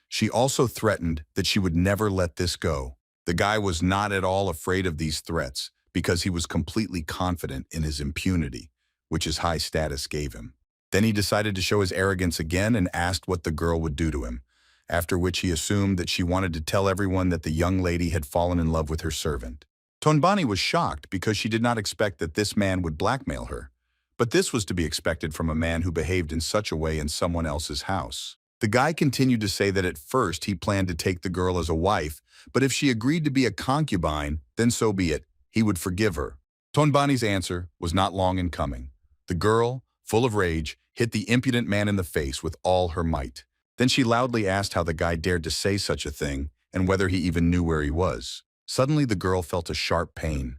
[SPEAKER 1] She also threatened that she would never let this go. The guy was not at all afraid of these threats because he was completely confident in his impunity, which his high status gave him. Then he decided to show his arrogance again and asked what the girl would do to him, after which he assumed that she wanted to tell everyone that the young lady had fallen in love with her servant. Tonbani was shocked because she did not expect that this man would blackmail her. But this was to be expected from a man who behaved in such a way in someone else's house. The guy continued to say that at first he planned to take the girl as a wife, but if she agreed to be a concubine, then so be it, he would forgive her. Tonbani's answer was not long in coming. The girl, full of rage, hit the impudent man in the face with all her might. Then she loudly asked how the guy dared to say such a thing and whether he even knew where he was. Suddenly the girl felt a sharp pain.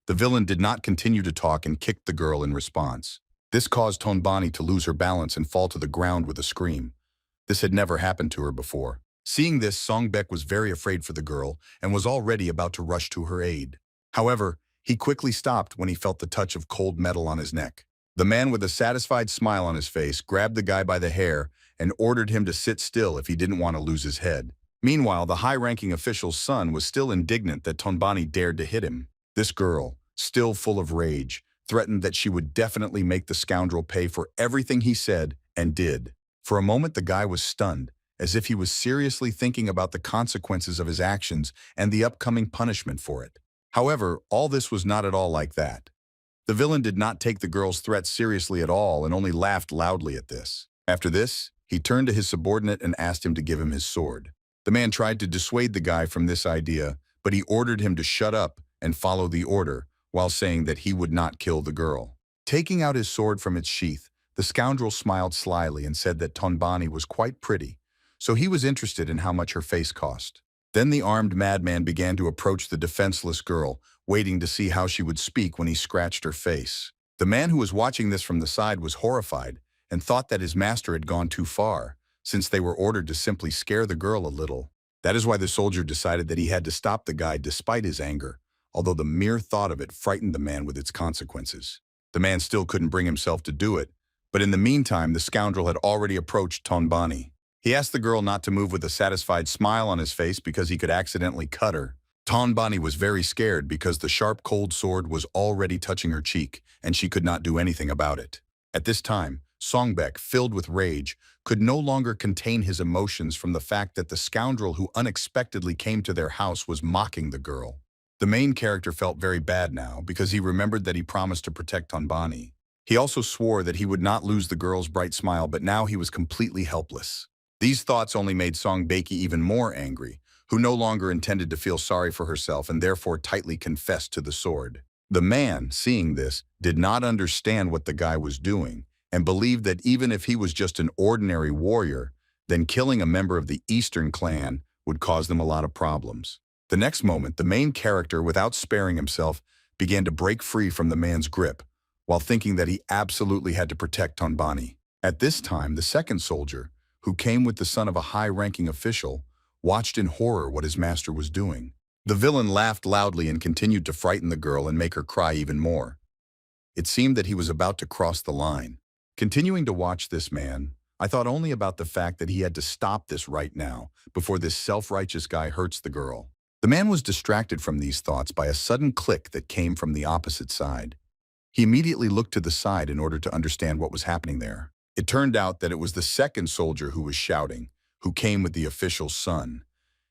[SPEAKER 1] The villain did not continue to talk and kicked the girl in response. This caused Tonbani to lose her balance and fall to the ground with a scream. This had never happened to her before. Seeing this, Songbek was very afraid for the girl and was already about to rush to her aid. However, he quickly stopped when he felt the touch of cold metal on his neck. The man with a satisfied smile on his face grabbed the guy by the hair and ordered him to sit still if he didn't want to lose his head. Meanwhile, the high-ranking official's son was still indignant that Tonbani dared to hit him. This girl, still full of rage, threatened that she would definitely make the scoundrel pay for everything he said and did. For a moment, the guy was stunned, as if he was seriously thinking about the consequences of his actions and the upcoming punishment for it. However, all this was not at all like that. The villain did not take the girl's threats seriously at all and only laughed loudly at this. After this, he turned to his subordinate and asked him to give him his sword. The man tried to dissuade the guy from this idea, but he ordered him to shut up and follow the order, while saying that he would not kill the girl. Taking out his sword from its sheath, the scoundrel smiled slyly and said that Tonbani was quite pretty, so he was interested in how much her face cost. Then the armed madman began to approach the defenseless girl, waiting to see how she would speak when he scratched her face. The man who was watching this from the side was horrified and thought that his master had gone too far, since they were ordered to simply scare the girl a little. That is why the soldier decided that he had to stop the guy despite his anger, although the mere thought of it frightened the man with its consequences. The man still couldn't bring himself to do it, but in the meantime, the scoundrel had already approached Tonbani. He asked the girl not to move with a satisfied smile on his face because he could accidentally cut her. Tonbani was very scared because the sharp cold sword was already touching her cheek, and she could not do anything about it. At this time, Songbek, filled with rage, could no longer contain his emotions from the fact that the scoundrel who unexpectedly came to their house was mocking the girl. The main character felt very bad now because he remembered that he promised to protect Tonbani. He also swore that he would not lose the girl's bright smile, but now he was completely helpless. These thoughts only made Songbeki even more angry, who no longer intended to feel sorry for herself and therefore tightly confessed to the sword. The man, seeing this, did not understand what the guy was doing and believed that even if he was just an ordinary warrior, then killing a member of the Eastern clan would cause them a lot of problems. The next moment, the main character, without sparing himself, began to break free from the man's grip, while thinking that he absolutely had to protect Tonbani. At this time, the second soldier, who came with the son of a high-ranking official, watched in horror what his master was doing. The villain laughed loudly and continued to frighten the girl and make her cry even more. It seemed that he was about to cross the line. Continuing to watch this man, I thought only about the fact that he had to stop this right now, before this self-righteous guy hurts the girl. The man was distracted from these thoughts by a sudden click that came from the opposite side. He immediately looked to the side in order to understand what was happening there. It turned out that it was the second soldier who was shouting, who came with the official's son.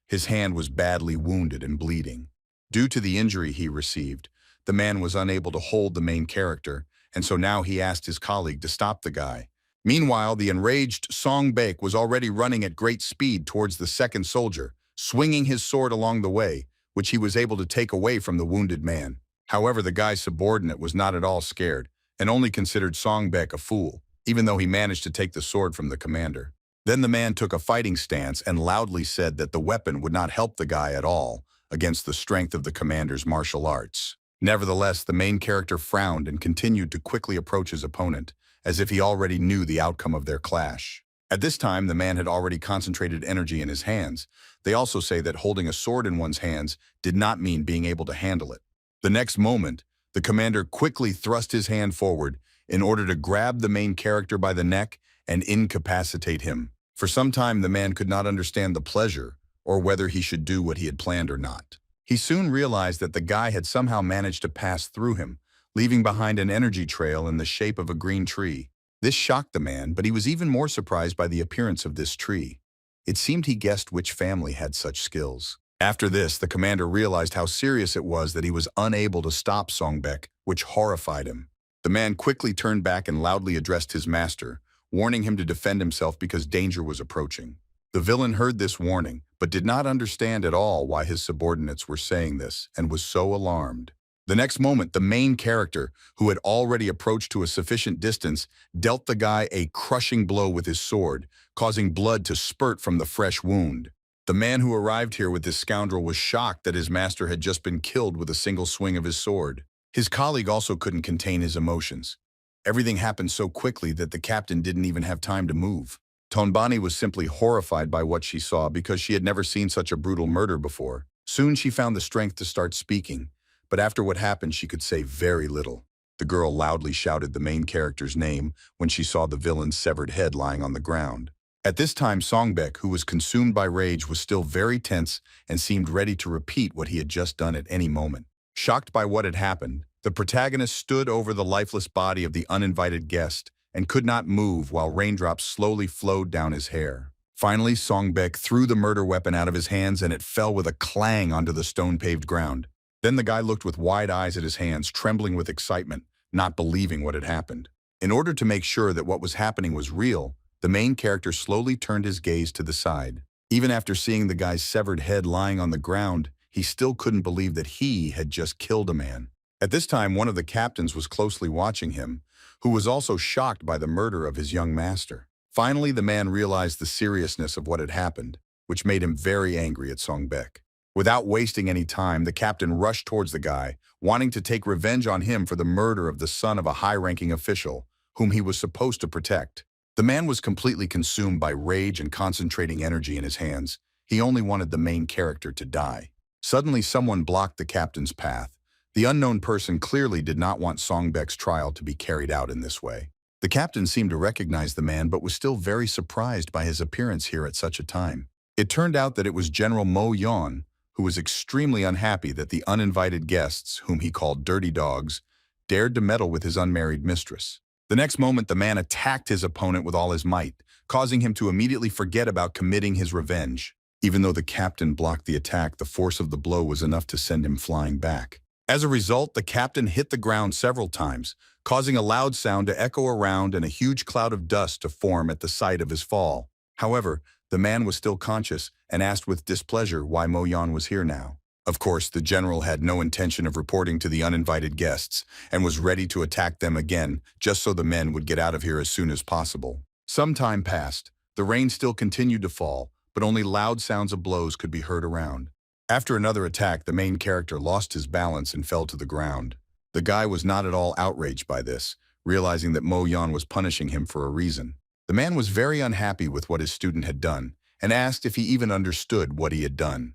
[SPEAKER 1] His hand was badly wounded and bleeding. Due to the injury he received, the man was unable to hold the main character, and so now he asked his colleague to stop the guy. Meanwhile, the enraged Songbek was already running at great speed towards the second soldier, swinging his sword along the way, which he was able to take away from the wounded man. However, the guy's subordinate was not at all scared, and only considered Songbek a fool, even though he managed to take the sword from the commander. Then the man took a fighting stance and loudly said that the weapon would not help the guy at all against the strength of the commander's martial arts. Nevertheless, the main character frowned and continued to quickly approach his opponent, as if he already knew the outcome of their clash. At this time, the man had already concentrated energy in his hands. They also say that holding a sword in one's hands did not mean being able to handle it. The next moment, the commander quickly thrust his hand forward in order to grab the main character by the neck and incapacitate him. For some time, the man could not understand the pleasure or whether he should do what he had planned or not. He soon realized that the guy had somehow managed to pass through him, leaving behind an energy trail in the shape of a green tree. This shocked the man, but he was even more surprised by the appearance of this tree. It seemed he guessed which family had such skills. After this, the commander realized how serious it was that he was unable to stop Songbek, which horrified him. The man quickly turned back and loudly addressed his master, warning him to defend himself because danger was approaching. The villain heard this warning, but did not understand at all why his subordinates were saying this, and was so alarmed. The next moment, the main character, who had already approached to a sufficient distance, dealt the guy a crushing blow with his sword, causing blood to spurt from the fresh wound. The man who arrived here with this scoundrel was shocked that his master had just been killed with a single swing of his sword. His colleague also couldn't contain his emotions. Everything happened so quickly that the captain didn't even have time to move. Tonbani was simply horrified by what she saw because she had never seen such a brutal murder before. Soon she found the strength to start speaking, but after what happened she could say very little. The girl loudly shouted the main character's name when she saw the villain's severed head lying on the ground. At this time, Songbek, who was consumed by rage, was still very tense and seemed ready to repeat what he had just done at any moment. Shocked by what had happened, the protagonist stood over the lifeless body of the uninvited guest and could not move while raindrops slowly flowed down his hair. Finally, Songbek threw the murder weapon out of his hands and it fell with a clang onto the stone-paved ground. Then the guy looked with wide eyes at his hands, trembling with excitement, not believing what had happened. In order to make sure that what was happening was real, the main character slowly turned his gaze to the side. Even after seeing the guy's severed head lying on the ground, he still couldn't believe that he had just killed a man. At this time, one of the captains was closely watching him, who was also shocked by the murder of his young master. Finally, the man realized the seriousness of what had happened, which made him very angry at Songbek. Without wasting any time, the captain rushed towards the guy, wanting to take revenge on him for the murder of the son of a high-ranking official, whom he was supposed to protect. The man was completely consumed by rage and concentrating energy in his hands. He only wanted the main character to die. Suddenly, someone blocked the captain's path. The unknown person clearly did not want Songbek's trial to be carried out in this way. The captain seemed to recognize the man, but was still very surprised by his appearance here at such a time. It turned out that it was General Mo Yon, who was extremely unhappy that the uninvited guests, whom he called dirty dogs, dared to meddle with his unmarried mistress. The next moment, the man attacked his opponent with all his might, causing him to immediately forget about committing his revenge. Even though the captain blocked the attack, the force of the blow was enough to send him flying back. As a result, the captain hit the ground several times, causing a loud sound to echo around and a huge cloud of dust to form at the site of his fall. However, the man was still conscious and asked with displeasure why Mo Yan was here now. Of course, the general had no intention of reporting to the uninvited guests and was ready to attack them again just so the men would get out of here as soon as possible. Some time passed. The rain still continued to fall, but only loud sounds of blows could be heard around. After another attack, the main character lost his balance and fell to the ground. The guy was not at all outraged by this, realizing that Mo Yan was punishing him for a reason. The man was very unhappy with what his student had done and asked if he even understood what he had done.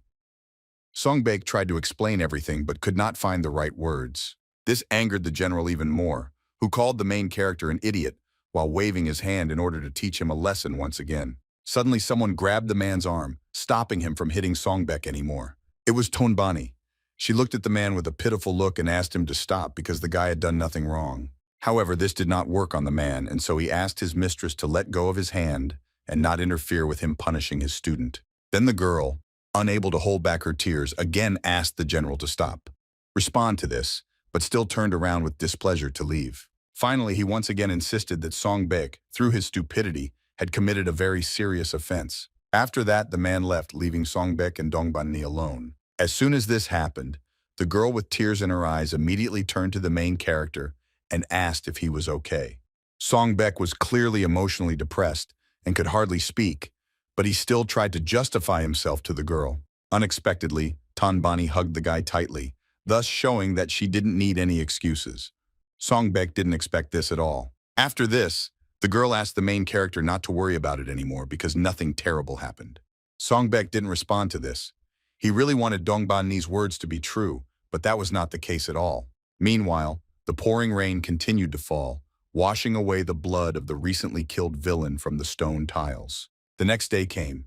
[SPEAKER 1] Songbek tried to explain everything but could not find the right words. This angered the general even more, who called the main character an idiot while waving his hand in order to teach him a lesson once again. Suddenly, someone grabbed the man's arm, stopping him from hitting Songbek anymore. It was Tonbani. She looked at the man with a pitiful look and asked him to stop because the guy had done nothing wrong. However, this did not work on the man, and so he asked his mistress to let go of his hand and not interfere with him punishing his student. Then the girl, unable to hold back her tears, again asked the general to stop, respond to this, but still turned around with displeasure to leave. Finally, he once again insisted that Songbek, through his stupidity, had committed a very serious offense. After that, the man left, leaving Songbek and Dongbani alone. As soon as this happened, the girl with tears in her eyes immediately turned to the main character and asked if he was okay. Songbek was clearly emotionally depressed and could hardly speak, but he still tried to justify himself to the girl. Unexpectedly, Tonbani hugged the guy tightly, thus showing that she didn't need any excuses. Songbek didn't expect this at all. After this, the girl asked the main character not to worry about it anymore because nothing terrible happened. Songbek didn't respond to this. He really wanted Dongbani's words to be true, but that was not the case at all. Meanwhile, the pouring rain continued to fall, washing away the blood of the recently killed villain from the stone tiles. The next day came.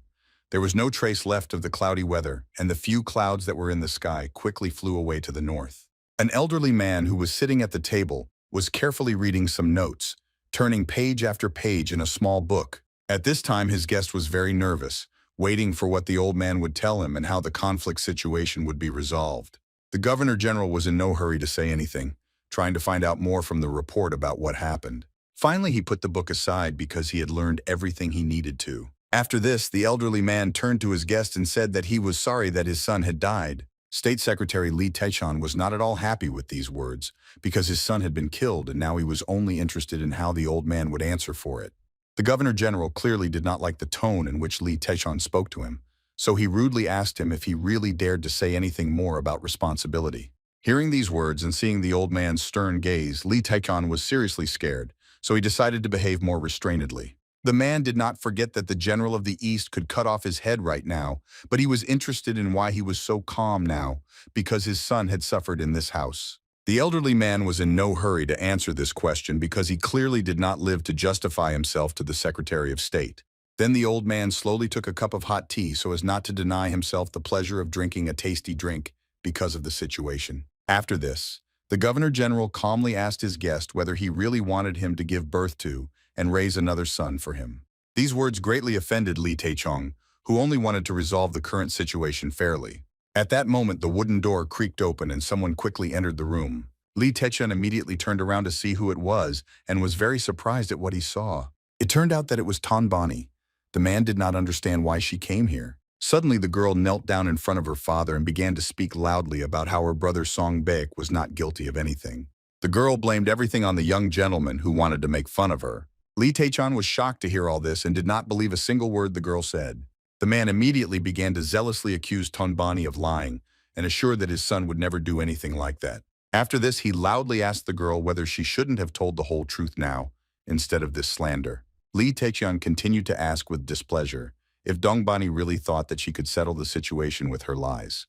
[SPEAKER 1] There was no trace left of the cloudy weather, and the few clouds that were in the sky quickly flew away to the north. An elderly man who was sitting at the table was carefully reading some notes, turning page after page in a small book. At this time, his guest was very nervous, waiting for what the old man would tell him and how the conflict situation would be resolved. The Governor General was in no hurry to say anything, trying to find out more from the report about what happened. Finally, he put the book aside because he had learned everything he needed to. After this, the elderly man turned to his guest and said that he was sorry that his son had died. State Secretary Lee Taechan was not at all happy with these words because his son had been killed and now he was only interested in how the old man would answer for it. The Governor General clearly did not like the tone in which Lee Taechan spoke to him, so he rudely asked him if he really dared to say anything more about responsibility. Hearing these words and seeing the old man's stern gaze, Lee Taechan was seriously scared, so he decided to behave more restrainedly. The man did not forget that the General of the East could cut off his head right now, but he was interested in why he was so calm now, because his son had suffered in this house. The elderly man was in no hurry to answer this question because he clearly did not live to justify himself to the Secretary of State. Then the old man slowly took a cup of hot tea so as not to deny himself the pleasure of drinking a tasty drink because of the situation. After this, the Governor General calmly asked his guest whether he really wanted him to give birth to and raise another son for him. These words greatly offended Lee Taechong, who only wanted to resolve the current situation fairly. At that moment, the wooden door creaked open and someone quickly entered the room. Lee Taechong immediately turned around to see who it was and was very surprised at what he saw. It turned out that it was Tonbani. The man did not understand why she came here. Suddenly, the girl knelt down in front of her father and began to speak loudly about how her brother Songbek was not guilty of anything. The girl blamed everything on the young gentleman who wanted to make fun of her. Lee Taechan was shocked to hear all this and did not believe a single word the girl said. The man immediately began to zealously accuse Tonbani of lying and assured that his son would never do anything like that. After this, he loudly asked the girl whether she shouldn't have told the whole truth now, instead of this slander. Lee Taechan continued to ask with displeasure if Dongbani really thought that she could settle the situation with her lies.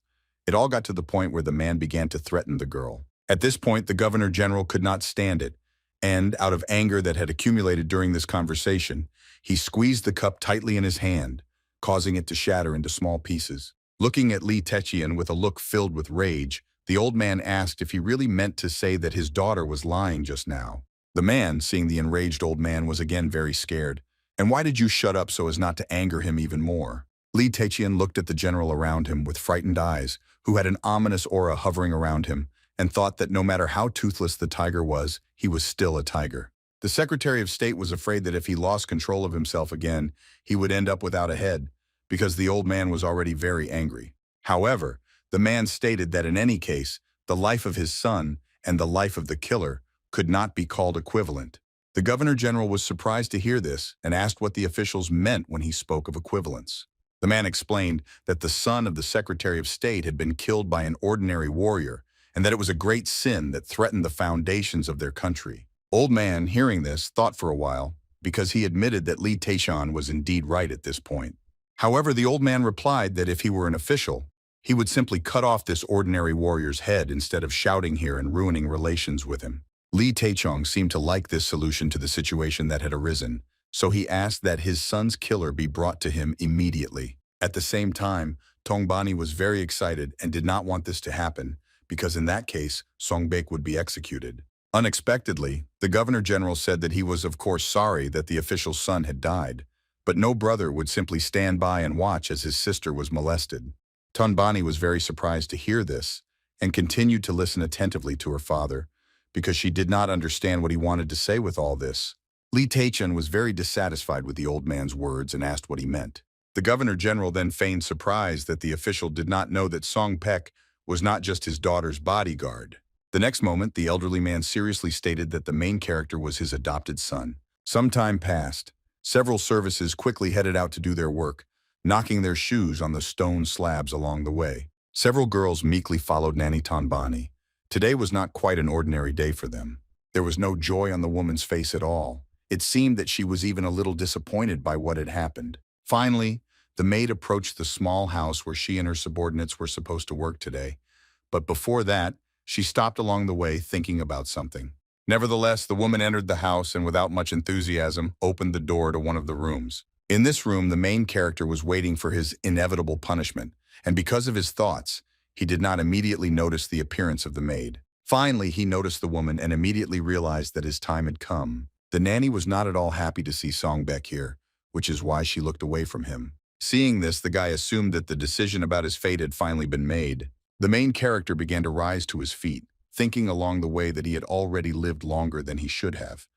[SPEAKER 1] It all got to the point where the man began to threaten the girl. At this point, the Governor General could not stand it, and, out of anger that had accumulated during this conversation, he squeezed the cup tightly in his hand, causing it to shatter into small pieces. Looking at Li Techian with a look filled with rage, the old man asked if he really meant to say that his daughter was lying just now. The man, seeing the enraged old man, was again very scared. And why did you shut up so as not to anger him even more? Li Techian looked at the general around him with frightened eyes, who had an ominous aura hovering around him, and thought that no matter how toothless the tiger was, he was still a tiger. The Secretary of State was afraid that if he lost control of himself again, he would end up without a head, because the old man was already very angry. However, the man stated that in any case, the life of his son and the life of the killer could not be called equivalent. The Governor General was surprised to hear this and asked what the officials meant when he spoke of equivalence. The man explained that the son of the Secretary of State had been killed by an ordinary warrior, and that it was a great sin that threatened the foundations of their country. Old man, hearing this, thought for a while, because he admitted that Li Teishan was indeed right at this point. However, the old man replied that if he were an official, he would simply cut off this ordinary warrior's head instead of shouting here and ruining relations with him. Li Taichung seemed to like this solution to the situation that had arisen, so he asked that his son's killer be brought to him immediately. At the same time, Tongbani was very excited and did not want this to happen, because in that case, Songbek would be executed. Unexpectedly, the Governor General said that he was of course sorry that the official's son had died, but no brother would simply stand by and watch as his sister was molested. Tongbani was very surprised to hear this and continued to listen attentively to her father, because she did not understand what he wanted to say with all this. Li Taichun was very dissatisfied with the old man's words and asked what he meant. The Governor General then feigned surprise that the official did not know that Song Pek was not just his daughter's bodyguard. The next moment, the elderly man seriously stated that the main character was his adopted son. Some time passed. Several services quickly headed out to do their work, knocking their shoes on the stone slabs along the way. Several girls meekly followed Nanny Tonbani. Today was not quite an ordinary day for them. There was no joy on the woman's face at all. It seemed that she was even a little disappointed by what had happened. Finally, the maid approached the small house where she and her subordinates were supposed to work today. But before that, she stopped along the way thinking about something. Nevertheless, the woman entered the house and without much enthusiasm opened the door to one of the rooms. In this room, the main character was waiting for his inevitable punishment, and because of his thoughts, he did not immediately notice the appearance of the maid. Finally, he noticed the woman and immediately realized that his time had come. The nanny was not at all happy to see Songbek here, which is why she looked away from him. Seeing this, the guy assumed that the decision about his fate had finally been made. The main character began to rise to his feet, thinking along the way that he had already lived longer than he should have,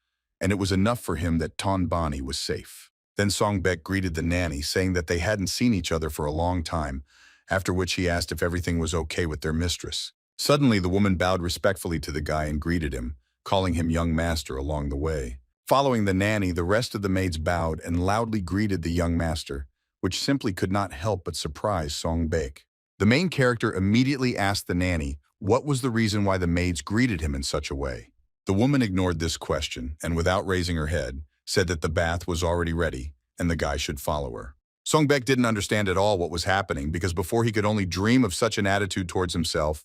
[SPEAKER 1] and it was enough for him that Tonbani was safe. Then Songbek greeted the nanny, saying that they hadn't seen each other for a long time, after which he asked if everything was okay with their mistress. Suddenly, the woman bowed respectfully to the guy and greeted him, calling him young master along the way. Following the nanny, the rest of the maids bowed and loudly greeted the young master, which simply could not help but surprise Songbek. The main character immediately asked the nanny what was the reason why the maids greeted him in such a way. The woman ignored this question and, without raising her head, said that the bath was already ready and the guy should follow her. Songbek didn't understand at all what was happening because before he could only dream of such an attitude towards himself,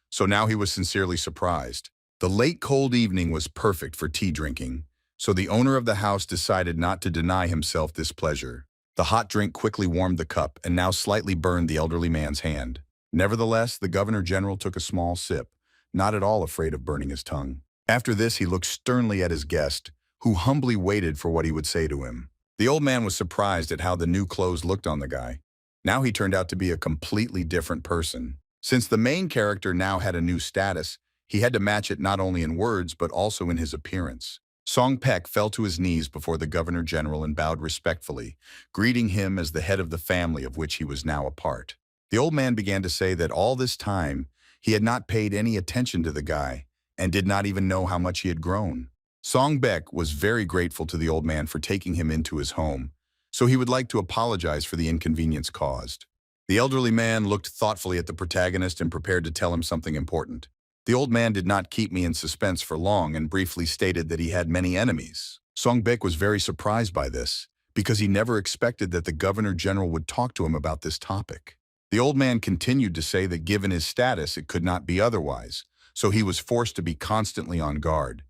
[SPEAKER 1] so now he was sincerely surprised. The late cold evening was perfect for tea drinking, so the owner of the house decided not to deny himself this pleasure. The hot drink quickly warmed the cup and now slightly burned the elderly man's hand. Nevertheless, the Governor General took a small sip, not at all afraid of burning his tongue. After this, he looked sternly at his guest, who humbly waited for what he would say to him. The old man was surprised at how the new clothes looked on the guy. Now he turned out to be a completely different person. Since the main character now had a new status, he had to match it not only in words but also in his appearance. Song Pek fell to his knees before the Governor General and bowed respectfully, greeting him as the head of the family of which he was now a part. The old man began to say that all this time he had not paid any attention to the guy and did not even know how much he had grown. Songbek was very grateful to the old man for taking him into his home, so he would like to apologize for the inconvenience caused. The elderly man looked thoughtfully at the protagonist and prepared to tell him something important. The old man did not keep me in suspense for long and briefly stated that he had many enemies. Songbek was very surprised by this, because he never expected that the Governor General would talk to him about this topic. The old man continued to say that given his status, it could not be otherwise, so he was forced to be constantly on guard.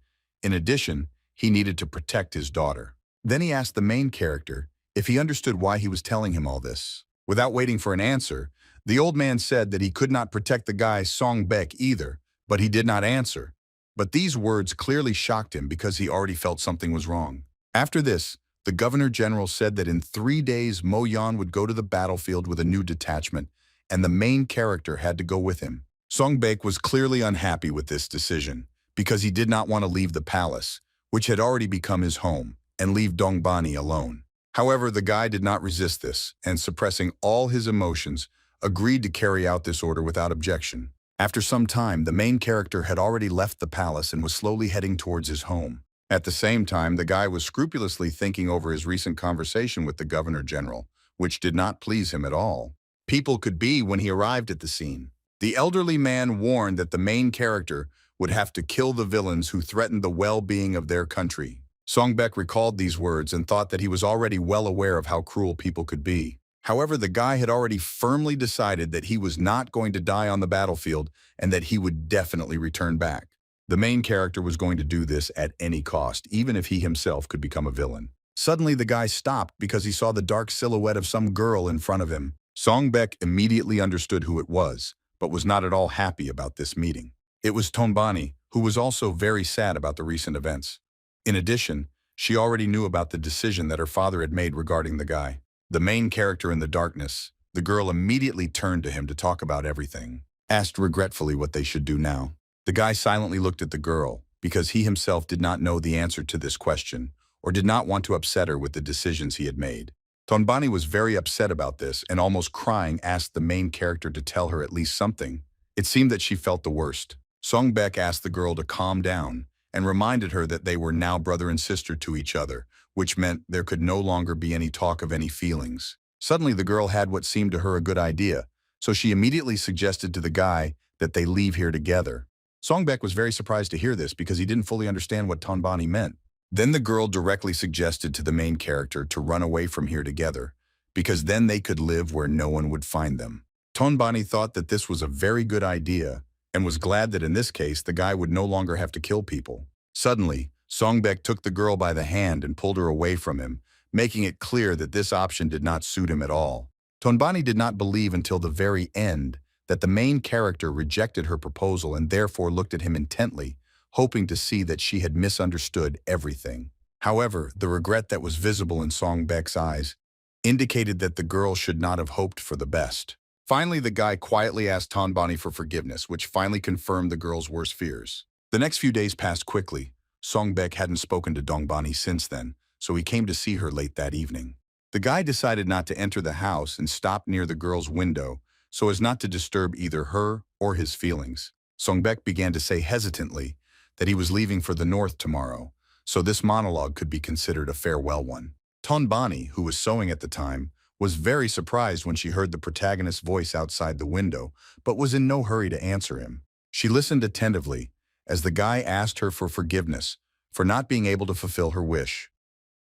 [SPEAKER 1] In addition, he needed to protect his daughter. Then he asked the main character if he understood why he was telling him all this. Without waiting for an answer, The old man said that he could not protect the guy Song Bek either, but he did not answer. But these words clearly shocked him because he already felt something was wrong. After this, the Governor General said that in 3 days Mo Yan would go to the battlefield with a new detachment, and the main character had to go with him. Song Bek was clearly unhappy with this decision, because he did not want to leave the palace, which had already become his home, and leave Dongbani alone. However, the guy did not resist this, and suppressing all his emotions, agreed to carry out this order without objection. After some time, the main character had already left the palace and was slowly heading towards his home. At the same time, the guy was scrupulously thinking over his recent conversation with the Governor General, which did not please him at all. People could be when he arrived at the scene. The elderly man warned that the main character would have to kill the villains who threatened the well-being of their country. Song Bek recalled these words and thought that he was already well aware of how cruel people could be. However, the guy had already firmly decided that he was not going to die on the battlefield and that he would definitely return back. The main character was going to do this at any cost, even if he himself could become a villain. Suddenly, the guy stopped because he saw the dark silhouette of some girl in front of him. Song Bek immediately understood who it was, but was not at all happy about this meeting. It was Tonbani, who was also very sad about the recent events. In addition, she already knew about the decision that her father had made regarding the guy. The main character in the darkness, the girl immediately turned to him to talk about everything, asked regretfully what they should do now. The guy silently looked at the girl, because he himself did not know the answer to this question, or did not want to upset her with the decisions he had made. Tonbani was very upset about this and almost crying asked the main character to tell her at least something. It seemed that she felt the worst. Song Bek asked the girl to calm down and reminded her that they were now brother and sister to each other, which meant there could no longer be any talk of any feelings. Suddenly, the girl had what seemed to her a good idea, so she immediately suggested to the guy that they leave here together. Song Bek was very surprised to hear this because he didn't fully understand what Tonbani meant. Then the girl directly suggested to the main character to run away from here together, because then they could live where no one would find them. Tonbani thought that this was a very good idea, and was glad that in this case the guy would no longer have to kill people. Suddenly, Song Bek took the girl by the hand and pulled her away from him, making it clear that this option did not suit him at all. Tonbani did not believe until the very end that the main character rejected her proposal and therefore looked at him intently, hoping to see that she had misunderstood everything. However, the regret that was visible in Song Bek's eyes indicated that the girl should not have hoped for the best. Finally, the guy quietly asked Tonbani for forgiveness, which finally confirmed the girl's worst fears. The next few days passed quickly. Song Bek hadn't spoken to Dongbani since then, so he came to see her late that evening. The guy decided not to enter the house and stopped near the girl's window so as not to disturb either her or his feelings. Song Bek began to say hesitantly that he was leaving for the north tomorrow, so this monologue could be considered a farewell one. Tonbani, who was sewing at the time, was very surprised when she heard the protagonist's voice outside the window, but was in no hurry to answer him. She listened attentively as the guy asked her for forgiveness for not being able to fulfill her wish.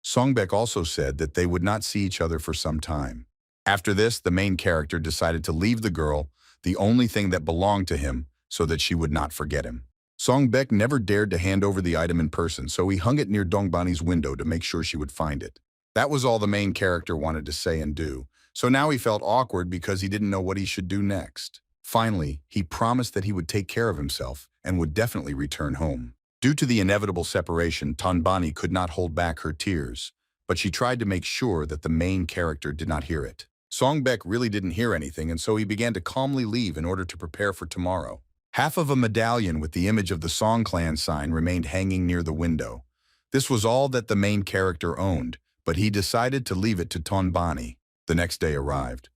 [SPEAKER 1] Song Bek also said that they would not see each other for some time. After this, the main character decided to leave the girl, the only thing that belonged to him, so that she would not forget him. Song Bek never dared to hand over the item in person, so he hung it near Dongbani's window to make sure she would find it. That was all the main character wanted to say and do, so now he felt awkward because he didn't know what he should do next. Finally, he promised that he would take care of himself and would definitely return home. Due to the inevitable separation, Tonbani could not hold back her tears, but she tried to make sure that the main character did not hear it. Song Bek really didn't hear anything, and so he began to calmly leave in order to prepare for tomorrow. Half of a medallion with the image of the Song clan sign remained hanging near the window. This was all that the main character owned, but he decided to leave it to Tonbani. The next day arrived.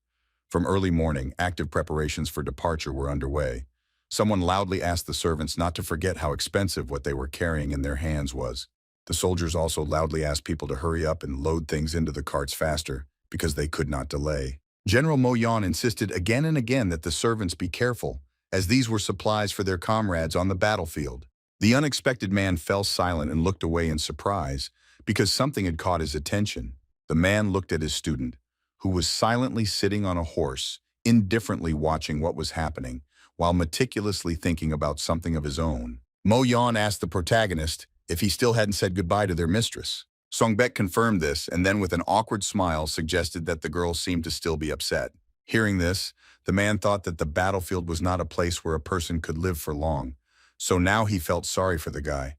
[SPEAKER 1] From early morning, active preparations for departure were underway. Someone loudly asked the servants not to forget how expensive what they were carrying in their hands was. The soldiers also loudly asked people to hurry up and load things into the carts faster, because they could not delay. General Mo Yan insisted again and again that the servants be careful, as these were supplies for their comrades on the battlefield. The unexpected man fell silent and looked away in surprise, because something had caught his attention. The man looked at his student, who was silently sitting on a horse, indifferently watching what was happening, while meticulously thinking about something of his own. Mo Yan asked the protagonist if he still hadn't said goodbye to their mistress. Song Bek confirmed this, and then with an awkward smile suggested that the girl seemed to still be upset. Hearing this, the man thought that the battlefield was not a place where a person could live for long. So now he felt sorry for the guy,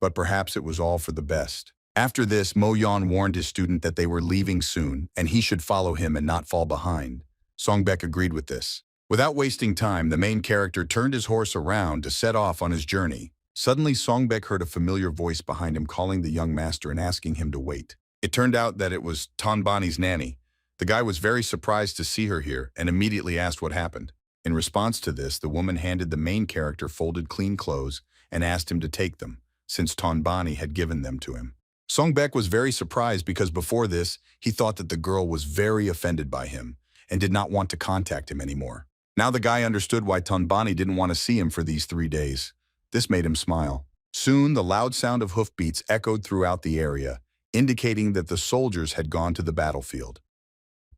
[SPEAKER 1] but perhaps it was all for the best. After this, Mo Yan warned his student that they were leaving soon and he should follow him and not fall behind. Songbek agreed with this. Without wasting time, the main character turned his horse around to set off on his journey. Suddenly, Songbek heard a familiar voice behind him calling the young master and asking him to wait. It turned out that it was Tanbani's nanny. The guy was very surprised to see her here and immediately asked what happened. In response to this, the woman handed the main character folded clean clothes and asked him to take them, since Tanbani had given them to him. Songbek was very surprised because before this, he thought that the girl was very offended by him and did not want to contact him anymore. Now the guy understood why Tanbani didn't want to see him for these 3 days. This made him smile. Soon, the loud sound of hoofbeats echoed throughout the area, indicating that the soldiers had gone to the battlefield.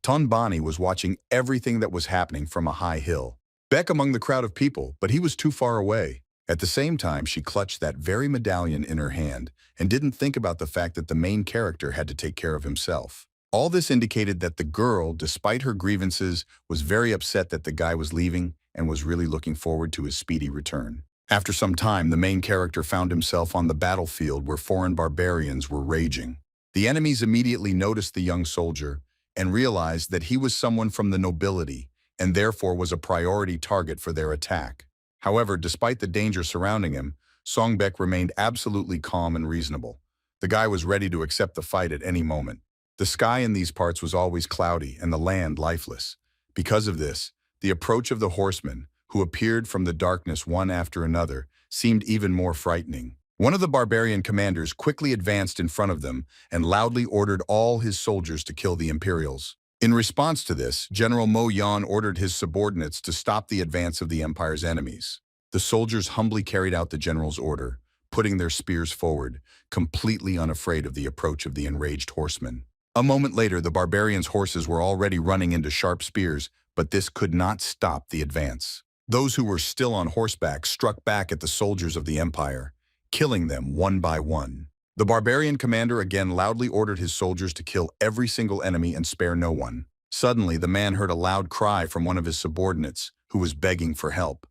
[SPEAKER 1] Tanbani was watching everything that was happening from a high hill, back among the crowd of people, but he was too far away. At the same time, she clutched that very medallion in her hand and didn't think about the fact that the main character had to take care of himself. All this indicated that the girl, despite her grievances, was very upset that the guy was leaving and was really looking forward to his speedy return. After some time, the main character found himself on the battlefield where foreign barbarians were raging. The enemies immediately noticed the young soldier and realized that he was someone from the nobility and therefore was a priority target for their attack. However, despite the danger surrounding him, Songbek remained absolutely calm and reasonable. The guy was ready to accept the fight at any moment. The sky in these parts was always cloudy and the land lifeless. Because of this, the approach of the horsemen, who appeared from the darkness one after another, seemed even more frightening. One of the barbarian commanders quickly advanced in front of them and loudly ordered all his soldiers to kill the Imperials. In response to this, General Mo Yan ordered his subordinates to stop the advance of the Empire's enemies. The soldiers humbly carried out the general's order, putting their spears forward, completely unafraid of the approach of the enraged horsemen. A moment later, the barbarians' horses were already running into sharp spears, but this could not stop the advance. Those who were still on horseback struck back at the soldiers of the Empire, killing them one by one. The barbarian commander again loudly ordered his soldiers to kill every single enemy and spare no one. Suddenly, the man heard a loud cry from one of his subordinates, who was begging for help.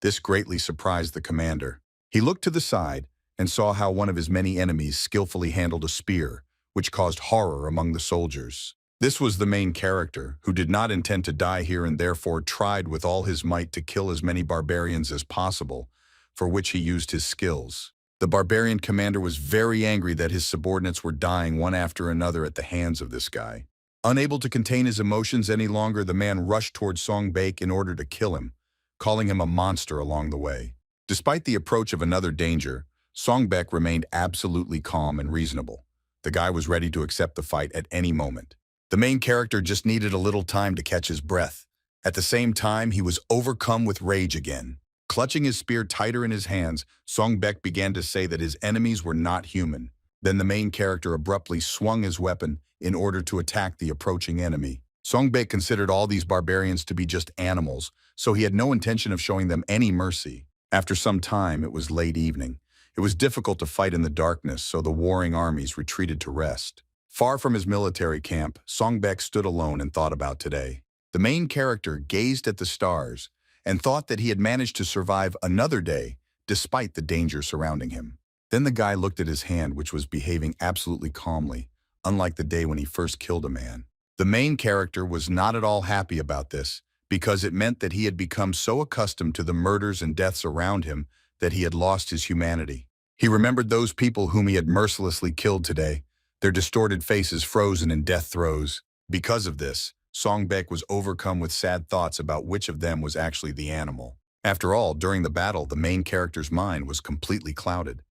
[SPEAKER 1] This greatly surprised the commander. He looked to the side and saw how one of his many enemies skillfully handled a spear, which caused horror among the soldiers. This was the main character, who did not intend to die here and therefore tried with all his might to kill as many barbarians as possible, for which he used his skills. The barbarian commander was very angry that his subordinates were dying one after another at the hands of this guy. Unable to contain his emotions any longer, the man rushed toward Songbek in order to kill him, calling him a monster along the way. Despite the approach of another danger, Songbek remained absolutely calm and reasonable. The guy was ready to accept the fight at any moment. The main character just needed a little time to catch his breath. At the same time, he was overcome with rage again. Clutching his spear tighter in his hands, Songbek began to say that his enemies were not human. Then the main character abruptly swung his weapon in order to attack the approaching enemy. Songbek considered all these barbarians to be just animals, so he had no intention of showing them any mercy. After some time, it was late evening. It was difficult to fight in the darkness, so the warring armies retreated to rest. Far from his military camp, Songbek stood alone and thought about today. The main character gazed at the stars and thought that he had managed to survive another day despite the danger surrounding him. Then the guy looked at his hand, which was behaving absolutely calmly, unlike the day when he first killed a man. The main character was not at all happy about this, because it meant that he had become so accustomed to the murders and deaths around him that he had lost his humanity. He remembered those people whom he had mercilessly killed today, their distorted faces frozen in death throes. Because of this, Songbek was overcome with sad thoughts about which of them was actually the animal. After all, during the battle, the main character's mind was completely clouded.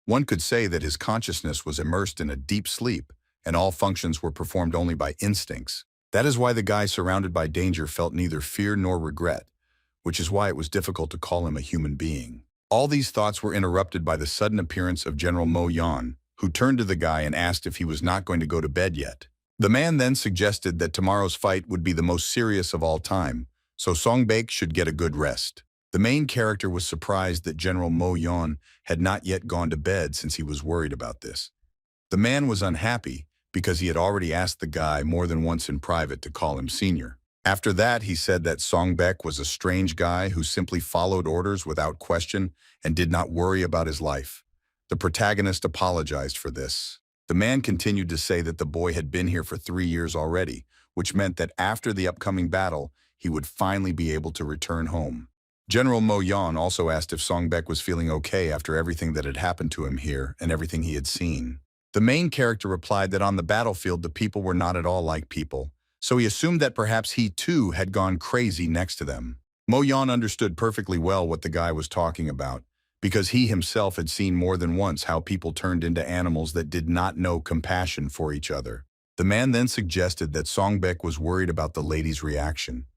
[SPEAKER 1] One could say that his consciousness was immersed in a deep sleep, and all functions were performed only by instincts. That is why the guy surrounded by danger felt neither fear nor regret, which is why it was difficult to call him a human being. All these thoughts were interrupted by the sudden appearance of General Mo Yan, who turned to the guy and asked if he was not going to go to bed yet. The man then suggested that tomorrow's fight would be the most serious of all time, so Songbek should get a good rest. The main character was surprised that General Mo Yan had not yet gone to bed since he was worried about this. The man was unhappy because he had already asked the guy more than once in private to call him senior. After that, he said that Songbek was a strange guy who simply followed orders without question and did not worry about his life. The protagonist apologized for this. The man continued to say that the boy had been here for 3 years already, which meant that after the upcoming battle, he would finally be able to return home. General Mo Yan also asked if Songbek was feeling okay after everything that had happened to him here and everything he had seen. The main character replied that on the battlefield the people were not at all like people, so he assumed that perhaps he too had gone crazy next to them. Mo Yan understood perfectly well what the guy was talking about, because he himself had seen more than once how people turned into animals that did not know compassion for each other. The man then suggested that Songbek was worried about the lady's reaction.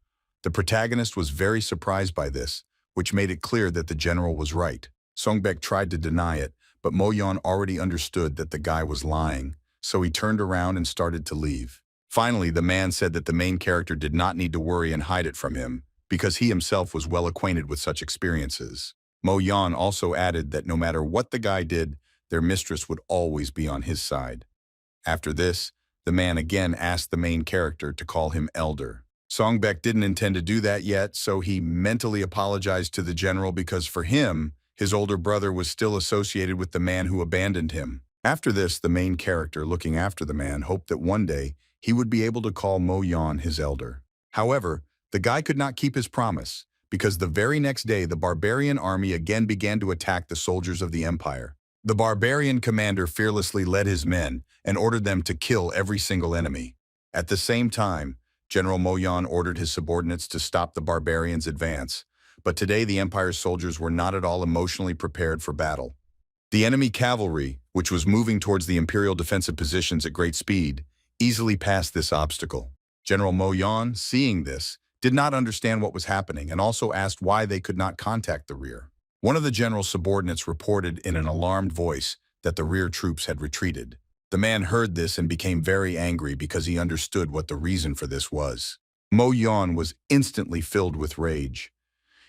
[SPEAKER 1] The protagonist was very surprised by this, which made it clear that the general was right. Songbek tried to deny it, but Mo Yan already understood that the guy was lying, so he turned around and started to leave. Finally, the man said that the main character did not need to worry and hide it from him, because he himself was well acquainted with such experiences. Mo Yan also added that no matter what the guy did, their mistress would always be on his side. After this, the man again asked the main character to call him Elder. Songbek didn't intend to do that yet, so he mentally apologized to the general because for him, his older brother was still associated with the man who abandoned him. After this, the main character, looking after the man, hoped that one day he would be able to call Mo Yan his elder. However, the guy could not keep his promise, because the very next day the barbarian army again began to attack the soldiers of the empire. The barbarian commander fearlessly led his men and ordered them to kill every single enemy. At the same time, General Mo Yan ordered his subordinates to stop the barbarians' advance, but today the empire's soldiers were not at all emotionally prepared for battle. The enemy cavalry, which was moving towards the imperial defensive positions at great speed, easily passed this obstacle. General Mo Yan, seeing this, did not understand what was happening and also asked why they could not contact the rear. One of the general's subordinates reported in an alarmed voice that the rear troops had retreated. The man heard this and became very angry because he understood what the reason for this was. Mo Yan was instantly filled with rage.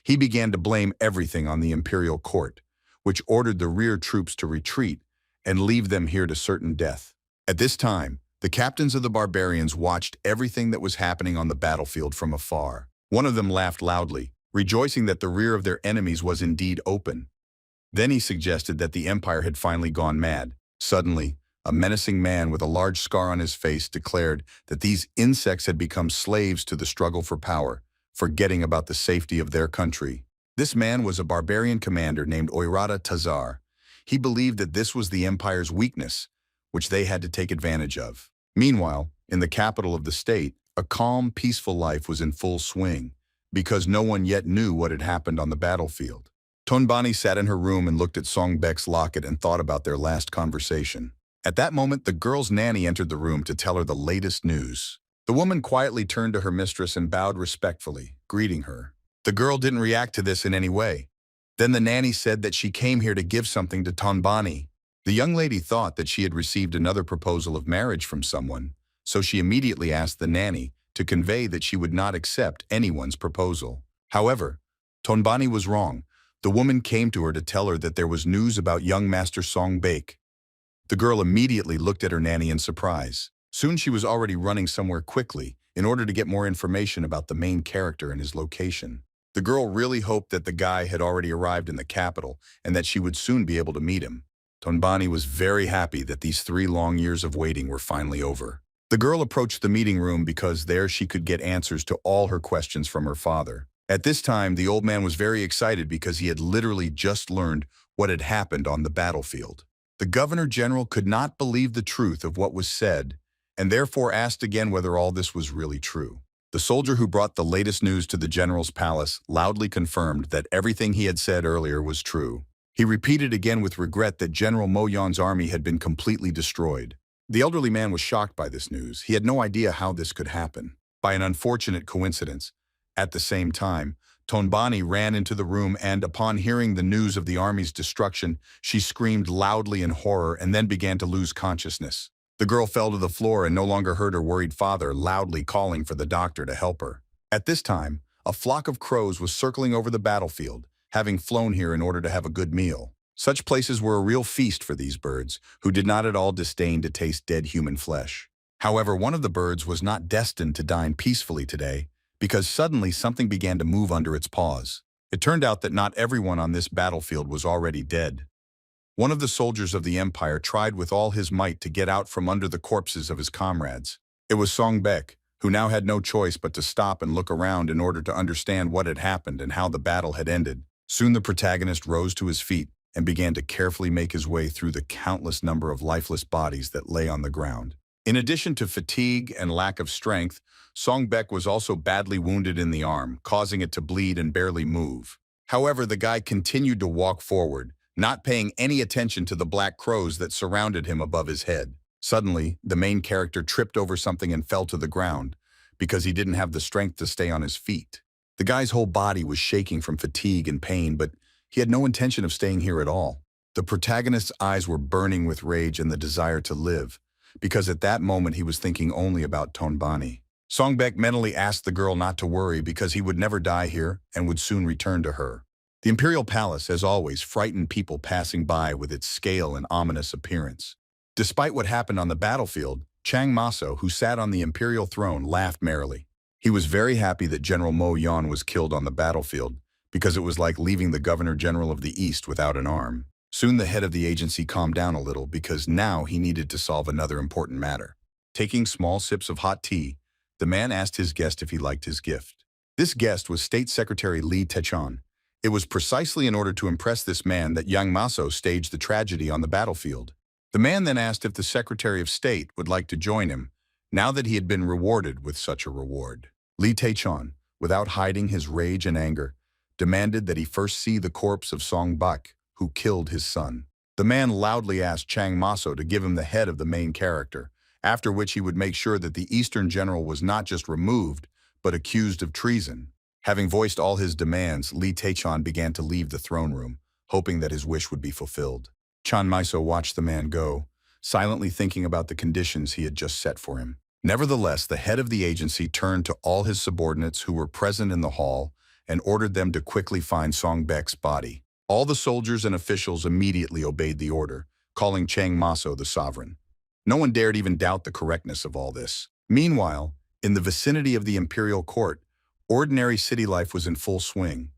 [SPEAKER 1] He began to blame everything on the imperial court, which ordered the rear troops to retreat and leave them here to certain death. At this time, the captains of the barbarians watched everything that was happening on the battlefield from afar. One of them laughed loudly, rejoicing that the rear of their enemies was indeed open. Then he suggested that the empire had finally gone mad. Suddenly, a menacing man with a large scar on his face declared that these insects had become slaves to the struggle for power, forgetting about the safety of their country. This man was a barbarian commander named Oirata Tazar. He believed that this was the empire's weakness, which they had to take advantage of. Meanwhile, in the capital of the state, a calm, peaceful life was in full swing, because no one yet knew what had happened on the battlefield. Tonbani sat in her room and looked at Songbek's locket and thought about their last conversation. At that moment, the girl's nanny entered the room to tell her the latest news. The woman quietly turned to her mistress and bowed respectfully, greeting her. The girl didn't react to this in any way. Then the nanny said that she came here to give something to Tonbani. The young lady thought that she had received another proposal of marriage from someone, so she immediately asked the nanny to convey that she would not accept anyone's proposal. However, Tonbani was wrong. The woman came to her to tell her that there was news about young Master Songbek. The girl immediately looked at her nanny in surprise. Soon she was already running somewhere quickly in order to get more information about the main character and his location. The girl really hoped that the guy had already arrived in the capital and that she would soon be able to meet him. Tonbani was very happy that these 3 long years of waiting were finally over. The girl approached the meeting room because there she could get answers to all her questions from her father. At this time, the old man was very excited because he had literally just learned what had happened on the battlefield. The governor-general could not believe the truth of what was said, and therefore asked again whether all this was really true. The soldier who brought the latest news to the general's palace loudly confirmed that everything he had said earlier was true. He repeated again with regret that General Mo Yan's army had been completely destroyed. The elderly man was shocked by this news. He had no idea how this could happen. By an unfortunate coincidence, at the same time, Tonbani ran into the room and, upon hearing the news of the army's destruction, she screamed loudly in horror and then began to lose consciousness. The girl fell to the floor and no longer heard her worried father loudly calling for the doctor to help her. At this time, a flock of crows was circling over the battlefield, having flown here in order to have a good meal. Such places were a real feast for these birds, who did not at all disdain to taste dead human flesh. However, one of the birds was not destined to dine peacefully today, because suddenly something began to move under its paws. It turned out that not everyone on this battlefield was already dead. One of the soldiers of the Empire tried with all his might to get out from under the corpses of his comrades. It was Song Bek, who now had no choice but to stop and look around in order to understand what had happened and how the battle had ended. Soon the protagonist rose to his feet and began to carefully make his way through the countless number of lifeless bodies that lay on the ground. In addition to fatigue and lack of strength, Song Bek was also badly wounded in the arm, causing it to bleed and barely move. However, the guy continued to walk forward, not paying any attention to the black crows that surrounded him above his head. Suddenly, the main character tripped over something and fell to the ground because he didn't have the strength to stay on his feet. The guy's whole body was shaking from fatigue and pain, but he had no intention of staying here at all. The protagonist's eyes were burning with rage and the desire to live, because at that moment he was thinking only about Tonbani. Song Bek mentally asked the girl not to worry because he would never die here and would soon return to her. The Imperial Palace, as always, frightened people passing by with its scale and ominous appearance. Despite what happened on the battlefield, Chang Maso, who sat on the imperial throne, laughed merrily. He was very happy that General Mo Yan was killed on the battlefield, because it was like leaving the Governor-General of the East without an arm. Soon the head of the agency calmed down a little because now he needed to solve another important matter. Taking small sips of hot tea, the man asked his guest if he liked his gift. This guest was State Secretary Li Techon. It was precisely in order to impress this man that Yang Maso staged the tragedy on the battlefield. The man then asked if the Secretary of State would like to join him, now that he had been rewarded with such a reward. Li Techon, without hiding his rage and anger, demanded that he first see the corpse of Song Bek, who killed his son. The man loudly asked Chang Maso to give him the head of the main character, after which he would make sure that the Eastern general was not just removed, but accused of treason. Having voiced all his demands, Li Techon began to leave the throne room, hoping that his wish would be fulfilled. Chan Maiso watched the man go, silently thinking about the conditions he had just set for him. Nevertheless, the head of the agency turned to all his subordinates who were present in the hall and ordered them to quickly find Song Bek's body. All the soldiers and officials immediately obeyed the order, calling Chang Maso the sovereign. No one dared even doubt the correctness of all this. Meanwhile, in the vicinity of the imperial court, ordinary city life was in full swing.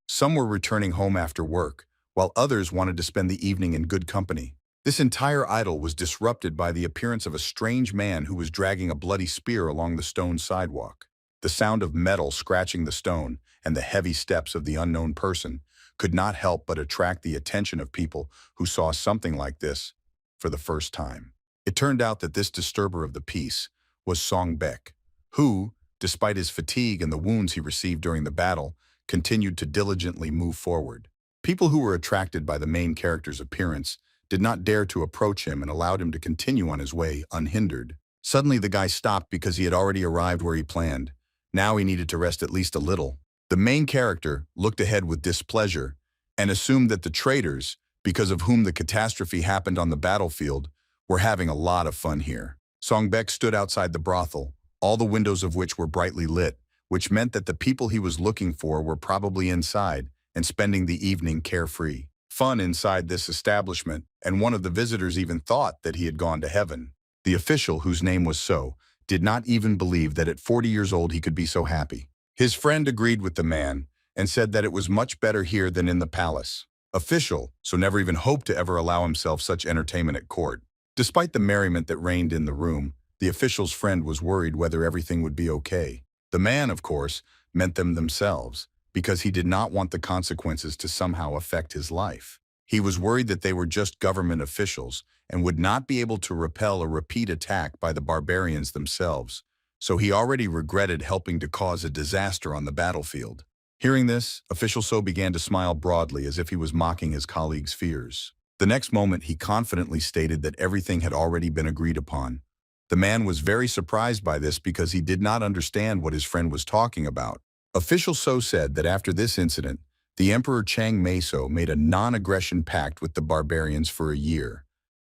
[SPEAKER 1] Some were returning home after work, while others wanted to spend the evening in good company. This entire idyll was disrupted by the appearance of a strange man who was dragging a bloody spear along the stone sidewalk. The sound of metal scratching the stone and the heavy steps of the unknown person could not help but attract the attention of people who saw something like this for the first time. It turned out that this disturber of the peace was Song Bek, who, despite his fatigue and the wounds he received during the battle, continued to diligently move forward. People who were attracted by the main character's appearance did not dare to approach him and allowed him to continue on his way unhindered. Suddenly the guy stopped because he had already arrived where he planned. Now he needed to rest at least a little. The main character looked ahead with displeasure and assumed that the traitors, because of whom the catastrophe happened on the battlefield, were having a lot of fun here. Song Bek stood outside the brothel, all the windows of which were brightly lit, which meant that the people he was looking for were probably inside and spending the evening carefree. Fun inside this establishment, and one of the visitors even thought that he had gone to heaven. The official, whose name was So, did not even believe that at 40 years old he could be so happy. His friend agreed with the man and said that it was much better here than in the palace. Official, so never even hoped to ever allow himself such entertainment at court. Despite the merriment that reigned in the room, the official's friend was worried whether everything would be okay. The man, of course, meant them themselves, because he did not want the consequences to somehow affect his life. He was worried that they were just government officials and would not be able to repel a repeat attack by the barbarians themselves, so he already regretted helping to cause a disaster on the battlefield. Hearing this, Official So began to smile broadly as if he was mocking his colleague's fears. The next moment, he confidently stated that everything had already been agreed upon. The man was very surprised by this because he did not understand what his friend was talking about. Official So said that after this incident, the Emperor Chang Meiso made a non-aggression pact with the barbarians for a year.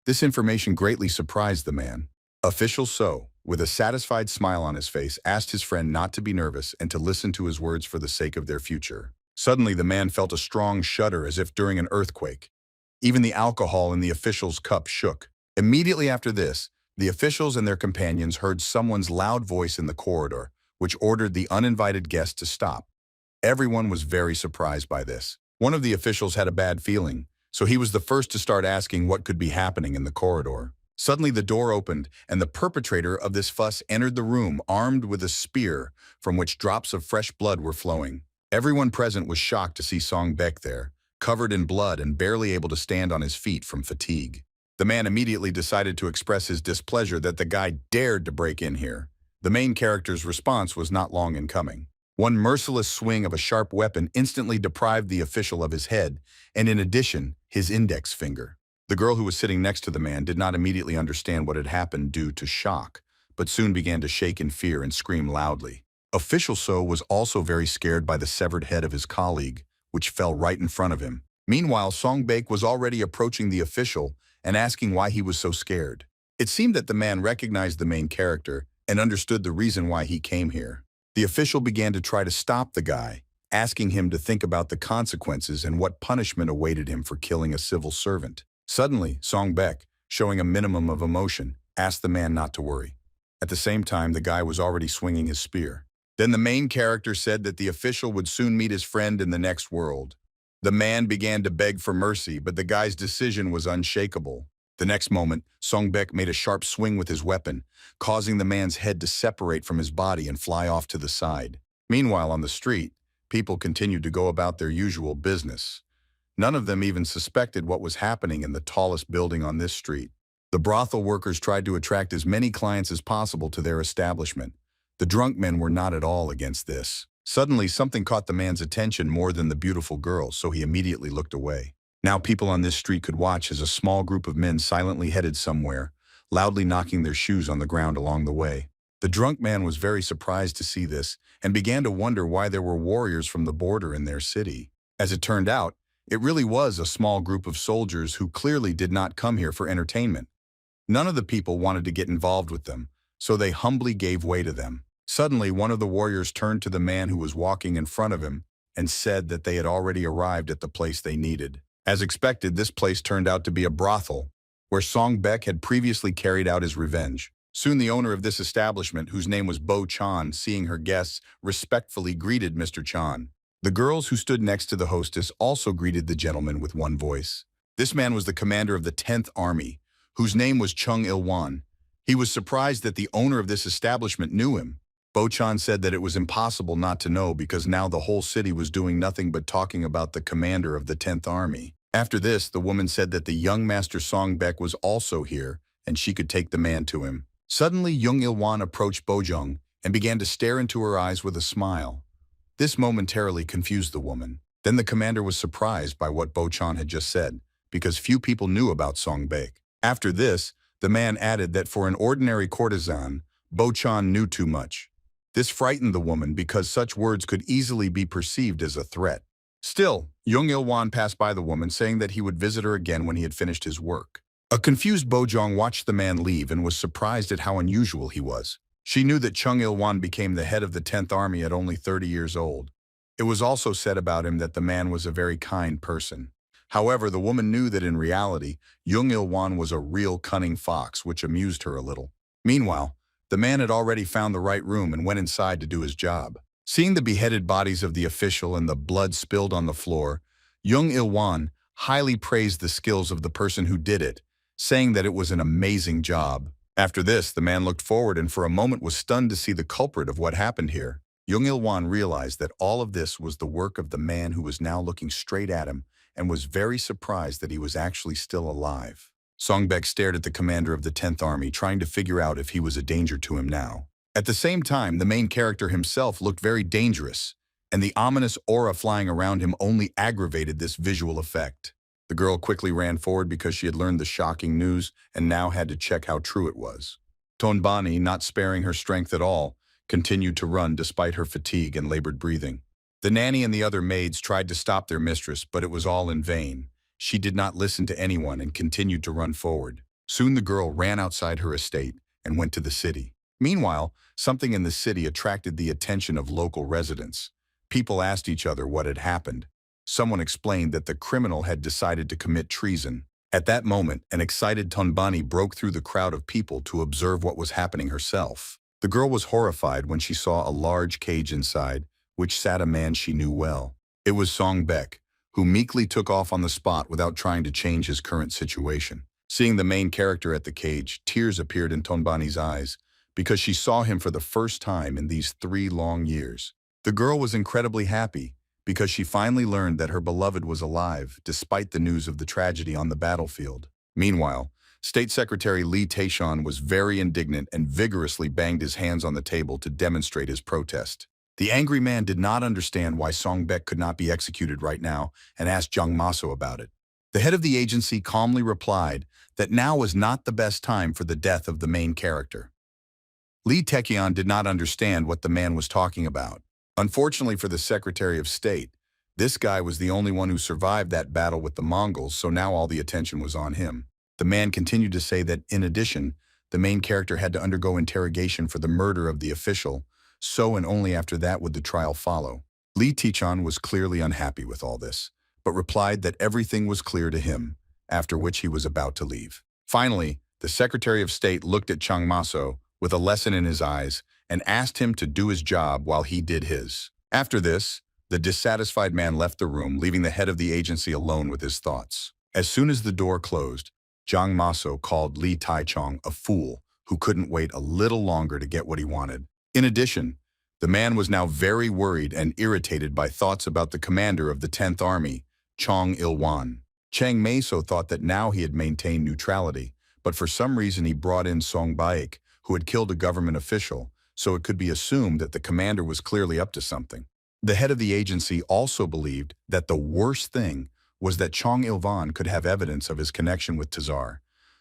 [SPEAKER 1] This information greatly surprised the man. Official So, with a satisfied smile on his face, asked his friend not to be nervous and to listen to his words for the sake of their future. Suddenly, the man felt a strong shudder as if during an earthquake. Even the alcohol in the official's cup shook. Immediately after this, the officials and their companions heard someone's loud voice in the corridor, which ordered the uninvited guests to stop. Everyone was very surprised by this. One of the officials had a bad feeling, so he was the first to start asking what could be happening in the corridor. Suddenly the door opened, and the perpetrator of this fuss entered the room armed with a spear from which drops of fresh blood were flowing. Everyone present was shocked to see Song Baek there, covered in blood and barely able to stand on his feet from fatigue. The man immediately decided to express his displeasure that the guy dared to break in here. The main character's response was not long in coming. One merciless swing of a sharp weapon instantly deprived the official of his head, and in addition, his index finger. The girl who was sitting next to the man did not immediately understand what had happened due to shock, but soon began to shake in fear and scream loudly. Official So was also very scared by the severed head of his colleague, which fell right in front of him. Meanwhile, Song Baek was already approaching the official and asking why he was so scared. It seemed that the man recognized the main character and understood the reason why he came here. The official began to try to stop the guy, asking him to think about the consequences and what punishment awaited him for killing a civil servant. Suddenly, Song Baek, showing a minimum of emotion, asked the man not to worry. At the same time, the guy was already swinging his spear. Then the main character said that the official would soon meet his friend in the next world. The man began to beg for mercy, but the guy's decision was unshakable. The next moment, Song Baek made a sharp swing with his weapon, causing the man's head to separate from his body and fly off to the side. Meanwhile, on the street, people continued to go about their usual business. None of them even suspected what was happening in the tallest building on this street. The brothel workers tried to attract as many clients as possible to their establishment. The drunk men were not at all against this. Suddenly, something caught the man's attention more than the beautiful girl, so he immediately looked away. Now people on this street could watch as a small group of men silently headed somewhere, loudly knocking their shoes on the ground along the way. The drunk man was very surprised to see this and began to wonder why there were warriors from the border in their city. As it turned out, it really was a small group of soldiers who clearly did not come here for entertainment. None of the people wanted to get involved with them, so they humbly gave way to them. Suddenly, one of the warriors turned to the man who was walking in front of him and said that they had already arrived at the place they needed. As expected, this place turned out to be a brothel, where Song Baek had previously carried out his revenge. Soon the owner of this establishment, whose name was Bo Chan, seeing her guests, respectfully greeted Mr. Chan. The girls who stood next to the hostess also greeted the gentleman with one voice. This man was the commander of the 10th Army, whose name was Chung Il-wan. He was surprised that the owner of this establishment knew him. Bo Chan said that it was impossible not to know because now the whole city was doing nothing but talking about the commander of the 10th Army. After this, the woman said that the young master Song Baek was also here and she could take the man to him. Suddenly, Jung Il-wan approached Bo Jung and began to stare into her eyes with a smile. This momentarily confused the woman. Then the commander was surprised by what Bo Chan had just said, because few people knew about Song Baek. After this, the man added that for an ordinary courtesan, Bo Chan knew too much. This frightened the woman because such words could easily be perceived as a threat. Still, Jung Il-wan passed by the woman, saying that he would visit her again when he had finished his work. A confused Bo Jung watched the man leave and was surprised at how unusual he was. She knew that Chung Il-wan became the head of the 10th Army at only 30 years old. It was also said about him that the man was a very kind person. However, the woman knew that in reality, Jung Il-wan was a real cunning fox, which amused her a little. Meanwhile, the man had already found the right room and went inside to do his job. Seeing the beheaded bodies of the official and the blood spilled on the floor, Jung Il-wan highly praised the skills of the person who did it, saying that it was an amazing job. After this, the man looked forward and for a moment was stunned to see the culprit of what happened here. Jung Il-wan realized that all of this was the work of the man who was now looking straight at him and was very surprised that he was actually still alive. Song Baek stared at the commander of the 10th Army, trying to figure out if he was a danger to him now. At the same time, the main character himself looked very dangerous, and the ominous aura flying around him only aggravated this visual effect. The girl quickly ran forward because she had learned the shocking news and now had to check how true it was. Tonbani, not sparing her strength at all, continued to run despite her fatigue and labored breathing. The nanny and the other maids tried to stop their mistress, but it was all in vain. She did not listen to anyone and continued to run forward. Soon the girl ran outside her estate and went to the city. Meanwhile, something in the city attracted the attention of local residents. People asked each other what had happened. Someone explained that the criminal had decided to commit treason. At that moment, an excited Tonbani broke through the crowd of people to observe what was happening herself. The girl was horrified when she saw a large cage inside, which sat a man she knew well. It was Song Baek, who meekly took off on the spot without trying to change his current situation. Seeing the main character at the cage, tears appeared in Tonbani's eyes because she saw him for the first time in these 3 long years. The girl was incredibly happy because she finally learned that her beloved was alive despite the news of the tragedy on the battlefield. Meanwhile, State Secretary Lee Tae-shon was very indignant and vigorously banged his hands on the table to demonstrate his protest. The angry man did not understand why Song Baek could not be executed right now and asked Jang Maso about it. The head of the agency calmly replied that now was not the best time for the death of the main character. Lee Tae-kyun did not understand what the man was talking about. Unfortunately for the Secretary of State, this guy was the only one who survived that battle with the Mongols, so now all the attention was on him. The man continued to say that, in addition, the main character had to undergo interrogation for the murder of the official, so and only after that would the trial follow. Lee Tae-chon was clearly unhappy with all this, but replied that everything was clear to him, after which he was about to leave. Finally, the Secretary of State looked at Jang Maso with a lesson in his eyes and asked him to do his job while he did his. After this, the dissatisfied man left the room, leaving the head of the agency alone with his thoughts. As soon as the door closed, Jang Maso called Lee Tae-chong a fool who couldn't wait a little longer to get what he wanted. In addition, the man was now very worried and irritated by thoughts about the commander of the 10th Army, Chong Il-wan. Chang Maso thought that now he had maintained neutrality, but for some reason he brought in Song Baek, who had killed a government official, so it could be assumed that the commander was clearly up to something. The head of the agency also believed that the worst thing was that Chong Il-wan could have evidence of his connection with Tazar,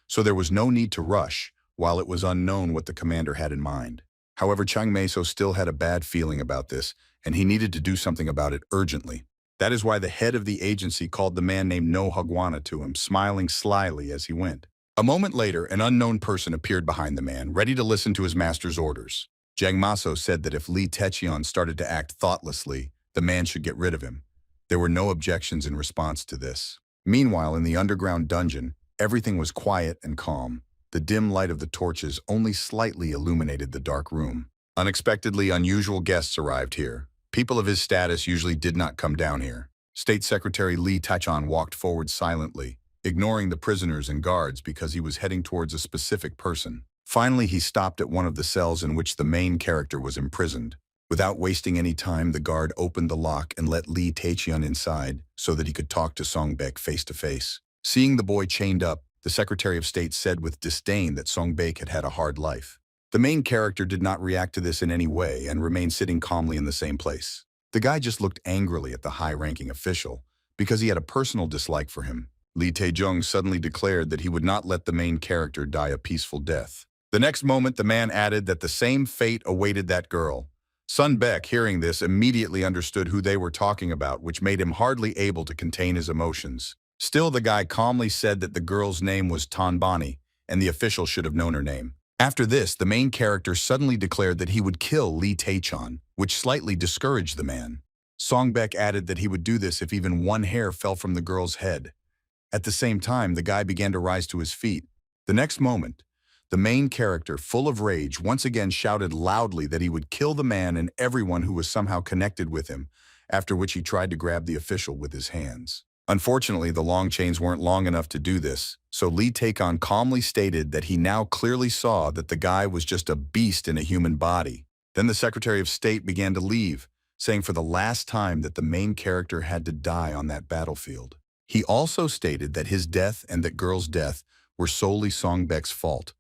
[SPEAKER 1] so there was no need to rush, while it was unknown what the commander had in mind. However, Chang Maso still had a bad feeling about this, and he needed to do something about it urgently. That is why the head of the agency called the man named No Hagwana to him, smiling slyly as he went. A moment later, an unknown person appeared behind the man, ready to listen to his master's orders. Jang Maso said that if Lee Tae-chon started to act thoughtlessly, the man should get rid of him. There were no objections in response to this. Meanwhile, in the underground dungeon, everything was quiet and calm. The dim light of the torches only slightly illuminated the dark room. Unexpectedly, unusual guests arrived here. People of his status usually did not come down here. State Secretary Lee Tae-chon walked forward silently, ignoring the prisoners and guards because he was heading towards a specific person. Finally, he stopped at one of the cells in which the main character was imprisoned. Without wasting any time, the guard opened the lock and let Lee Tae-chon inside so that he could talk to Song Baek face to face. Seeing the boy chained up, the Secretary of State said with disdain that Song Baek had had a hard life. The main character did not react to this in any way and remained sitting calmly in the same place. The guy just looked angrily at the high-ranking official because he had a personal dislike for him. Lee Tae-jung suddenly declared that he would not let the main character die a peaceful death. The next moment, the man added that the same fate awaited that girl. Sun Baek, hearing this, immediately understood who they were talking about, which made him hardly able to contain his emotions. Still, the guy calmly said that the girl's name was Tonbani, and the official should have known her name. After this, the main character suddenly declared that he would kill Lee Tae-chon, which slightly discouraged the man. Song Baek added that he would do this if even one hair fell from the girl's head. At the same time, the guy began to rise to his feet. The next moment, the main character, full of rage, once again shouted loudly that he would kill the man and everyone who was somehow connected with him, after which he tried to grab the official with his hands. Unfortunately, the long chains weren't long enough to do this, so Lee Tae-chon calmly stated that he now clearly saw that the guy was just a beast in a human body. Then the Secretary of State began to leave, saying for the last time that the main character had to die on that battlefield. He also stated that his death and that girl's death were solely Song Baek's fault,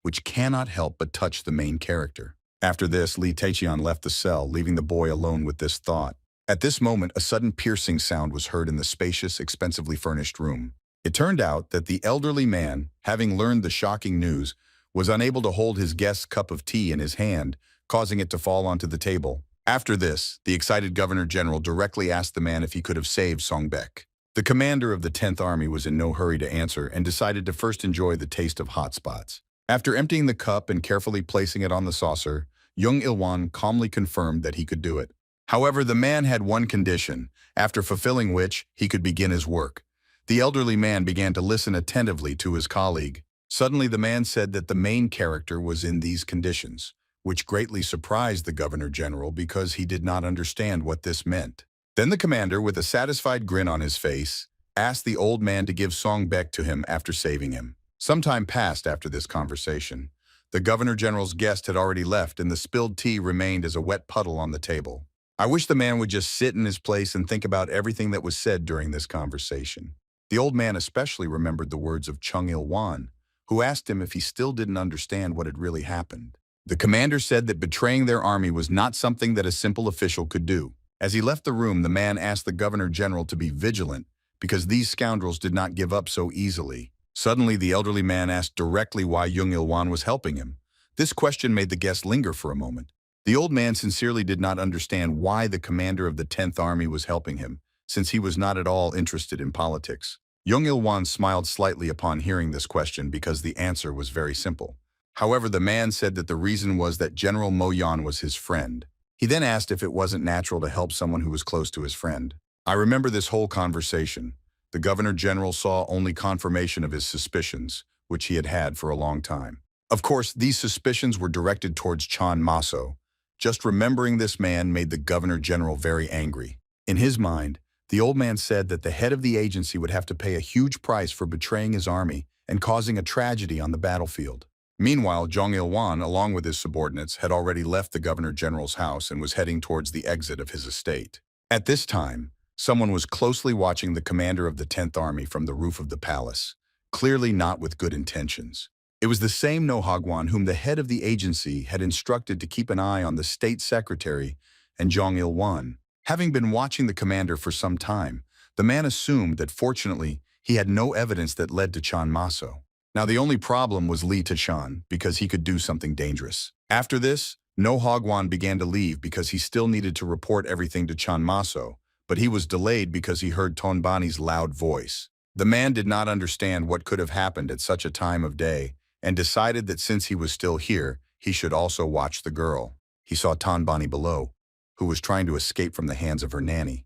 [SPEAKER 1] which cannot help but touch the main character. After this, Lee Tae-chon left the cell, leaving the boy alone with this thought. At this moment, a sudden piercing sound was heard in the spacious, expensively furnished room. It turned out that the elderly man, having learned the shocking news, was unable to hold his guest's cup of tea in his hand, causing it to fall onto the table. After this, the excited Governor-General directly asked the man if he could have saved Song Baek. The commander of the 10th Army was in no hurry to answer and decided to first enjoy the taste of hot spots. After emptying the cup and carefully placing it on the saucer, Jung Il-wan calmly confirmed that he could do it. However, the man had one condition, after fulfilling which he could begin his work. The elderly man began to listen attentively to his colleague. Suddenly, the man said that the main character was in these conditions, which greatly surprised the Governor General because he did not understand what this meant. Then the commander, with a satisfied grin on his face, asked the old man to give Song Baek to him after saving him. Some time passed after this conversation. The Governor General's guest had already left and the spilled tea remained as a wet puddle on the table. I wish the man would just sit in his place and think about everything that was said during this conversation. The old man especially remembered the words of Chung Il-wan, who asked him if he still didn't understand what had really happened. The commander said that betraying their army was not something that a simple official could do. As he left the room, the man asked the Governor General to be vigilant because these scoundrels did not give up so easily. Suddenly, the elderly man asked directly why Jung Il-wan was helping him. This question made the guest linger for a moment. The old man sincerely did not understand why the commander of the 10th Army was helping him, since he was not at all interested in politics. Jung Il-wan smiled slightly upon hearing this question because the answer was very simple. However, the man said that the reason was that General Mo Yan was his friend. He then asked if it wasn't natural to help someone who was close to his friend. I remember this whole conversation. The Governor General saw only confirmation of his suspicions, which he had had for a long time. Of course, these suspicions were directed towards Chan Maso. Just remembering this man made the Governor General very angry. In his mind, the old man said that the head of the agency would have to pay a huge price for betraying his army and causing a tragedy on the battlefield. Meanwhile, Jung Il-wan, along with his subordinates, had already left the Governor General's house and was heading towards the exit of his estate. At this time, someone was closely watching the commander of the 10th Army from the roof of the palace, clearly not with good intentions. It was the same No Hagwon whom the head of the agency had instructed to keep an eye on the state secretary and Jung Il-wan. Having been watching the commander for some time, the man assumed that fortunately he had no evidence that led to Chan Maso. Now the only problem was Lee Tashan, because he could do something dangerous. After this, No Hagwon began to leave because he still needed to report everything to Chan Maso, but he was delayed because he heard Tonbani's loud voice. The man did not understand what could have happened at such a time of day and decided that since he was still here, he should also watch the girl. He saw Tonbani below, who was trying to escape from the hands of her nanny.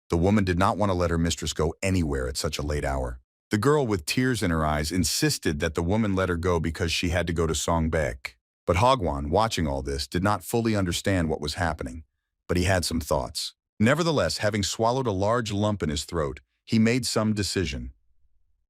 [SPEAKER 1] The woman did not want to let her mistress go anywhere at such a late hour. The girl, with tears in her eyes, insisted that the woman let her go because she had to go to Song Baek. But Hagwon, watching all this, did not fully understand what was happening, but he had some thoughts. Nevertheless, having swallowed a large lump in his throat, he made some decision.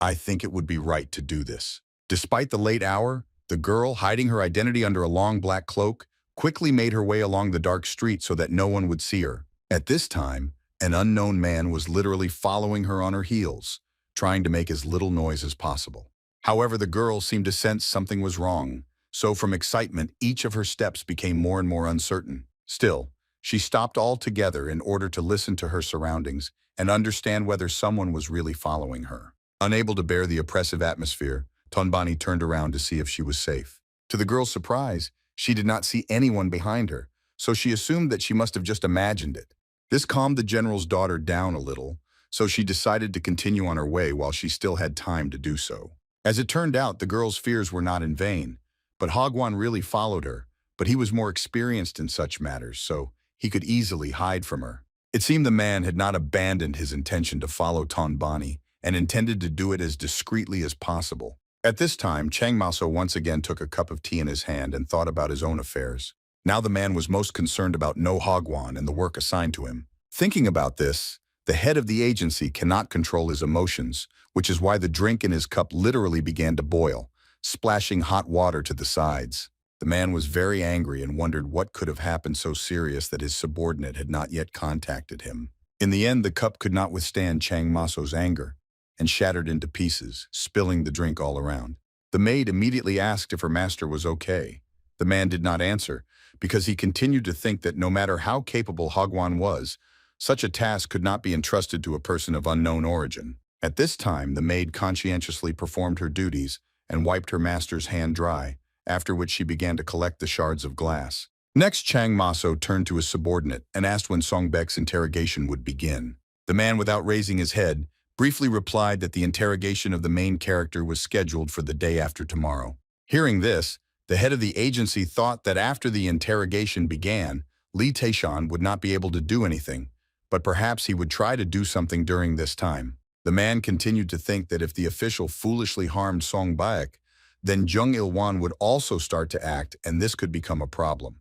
[SPEAKER 1] I think it would be right to do this. Despite the late hour, the girl, hiding her identity under a long black cloak, quickly made her way along the dark street so that no one would see her. At this time, an unknown man was literally following her on her heels, trying to make as little noise as possible. However, the girl seemed to sense something was wrong, so from excitement, each of her steps became more and more uncertain. Still, she stopped altogether in order to listen to her surroundings and understand whether someone was really following her. Unable to bear the oppressive atmosphere, Tonbani turned around to see if she was safe. To the girl's surprise, she did not see anyone behind her, so she assumed that she must have just imagined it. This calmed the general's daughter down a little, so she decided to continue on her way while she still had time to do so. As it turned out, the girl's fears were not in vain, but Hagwon really followed her, but he was more experienced in such matters, so he could easily hide from her. It seemed the man had not abandoned his intention to follow Tonbani and intended to do it as discreetly as possible. At this time, Chang Maso once again took a cup of tea in his hand and thought about his own affairs. Now the man was most concerned about No Hagwon and the work assigned to him. Thinking about this, the head of the agency cannot control his emotions, which is why the drink in his cup literally began to boil, splashing hot water to the sides. The man was very angry and wondered what could have happened so serious that his subordinate had not yet contacted him. In the end, the cup could not withstand Chang Maso's anger and shattered into pieces, spilling the drink all around. The maid immediately asked if her master was okay. The man did not answer because he continued to think that no matter how capable Hagwon was, such a task could not be entrusted to a person of unknown origin. At this time, the maid conscientiously performed her duties and wiped her master's hand dry, after which she began to collect the shards of glass. Next, Chang Maso turned to his subordinate and asked when Song Baek's interrogation would begin. The man, without raising his head, briefly replied that the interrogation of the main character was scheduled for the day after tomorrow. Hearing this, the head of the agency thought that after the interrogation began, Lee Taeshan would not be able to do anything, but perhaps he would try to do something during this time. The man continued to think that if the official foolishly harmed Song Baek, Then Jung Il-wan would also start to act, and this could become a problem.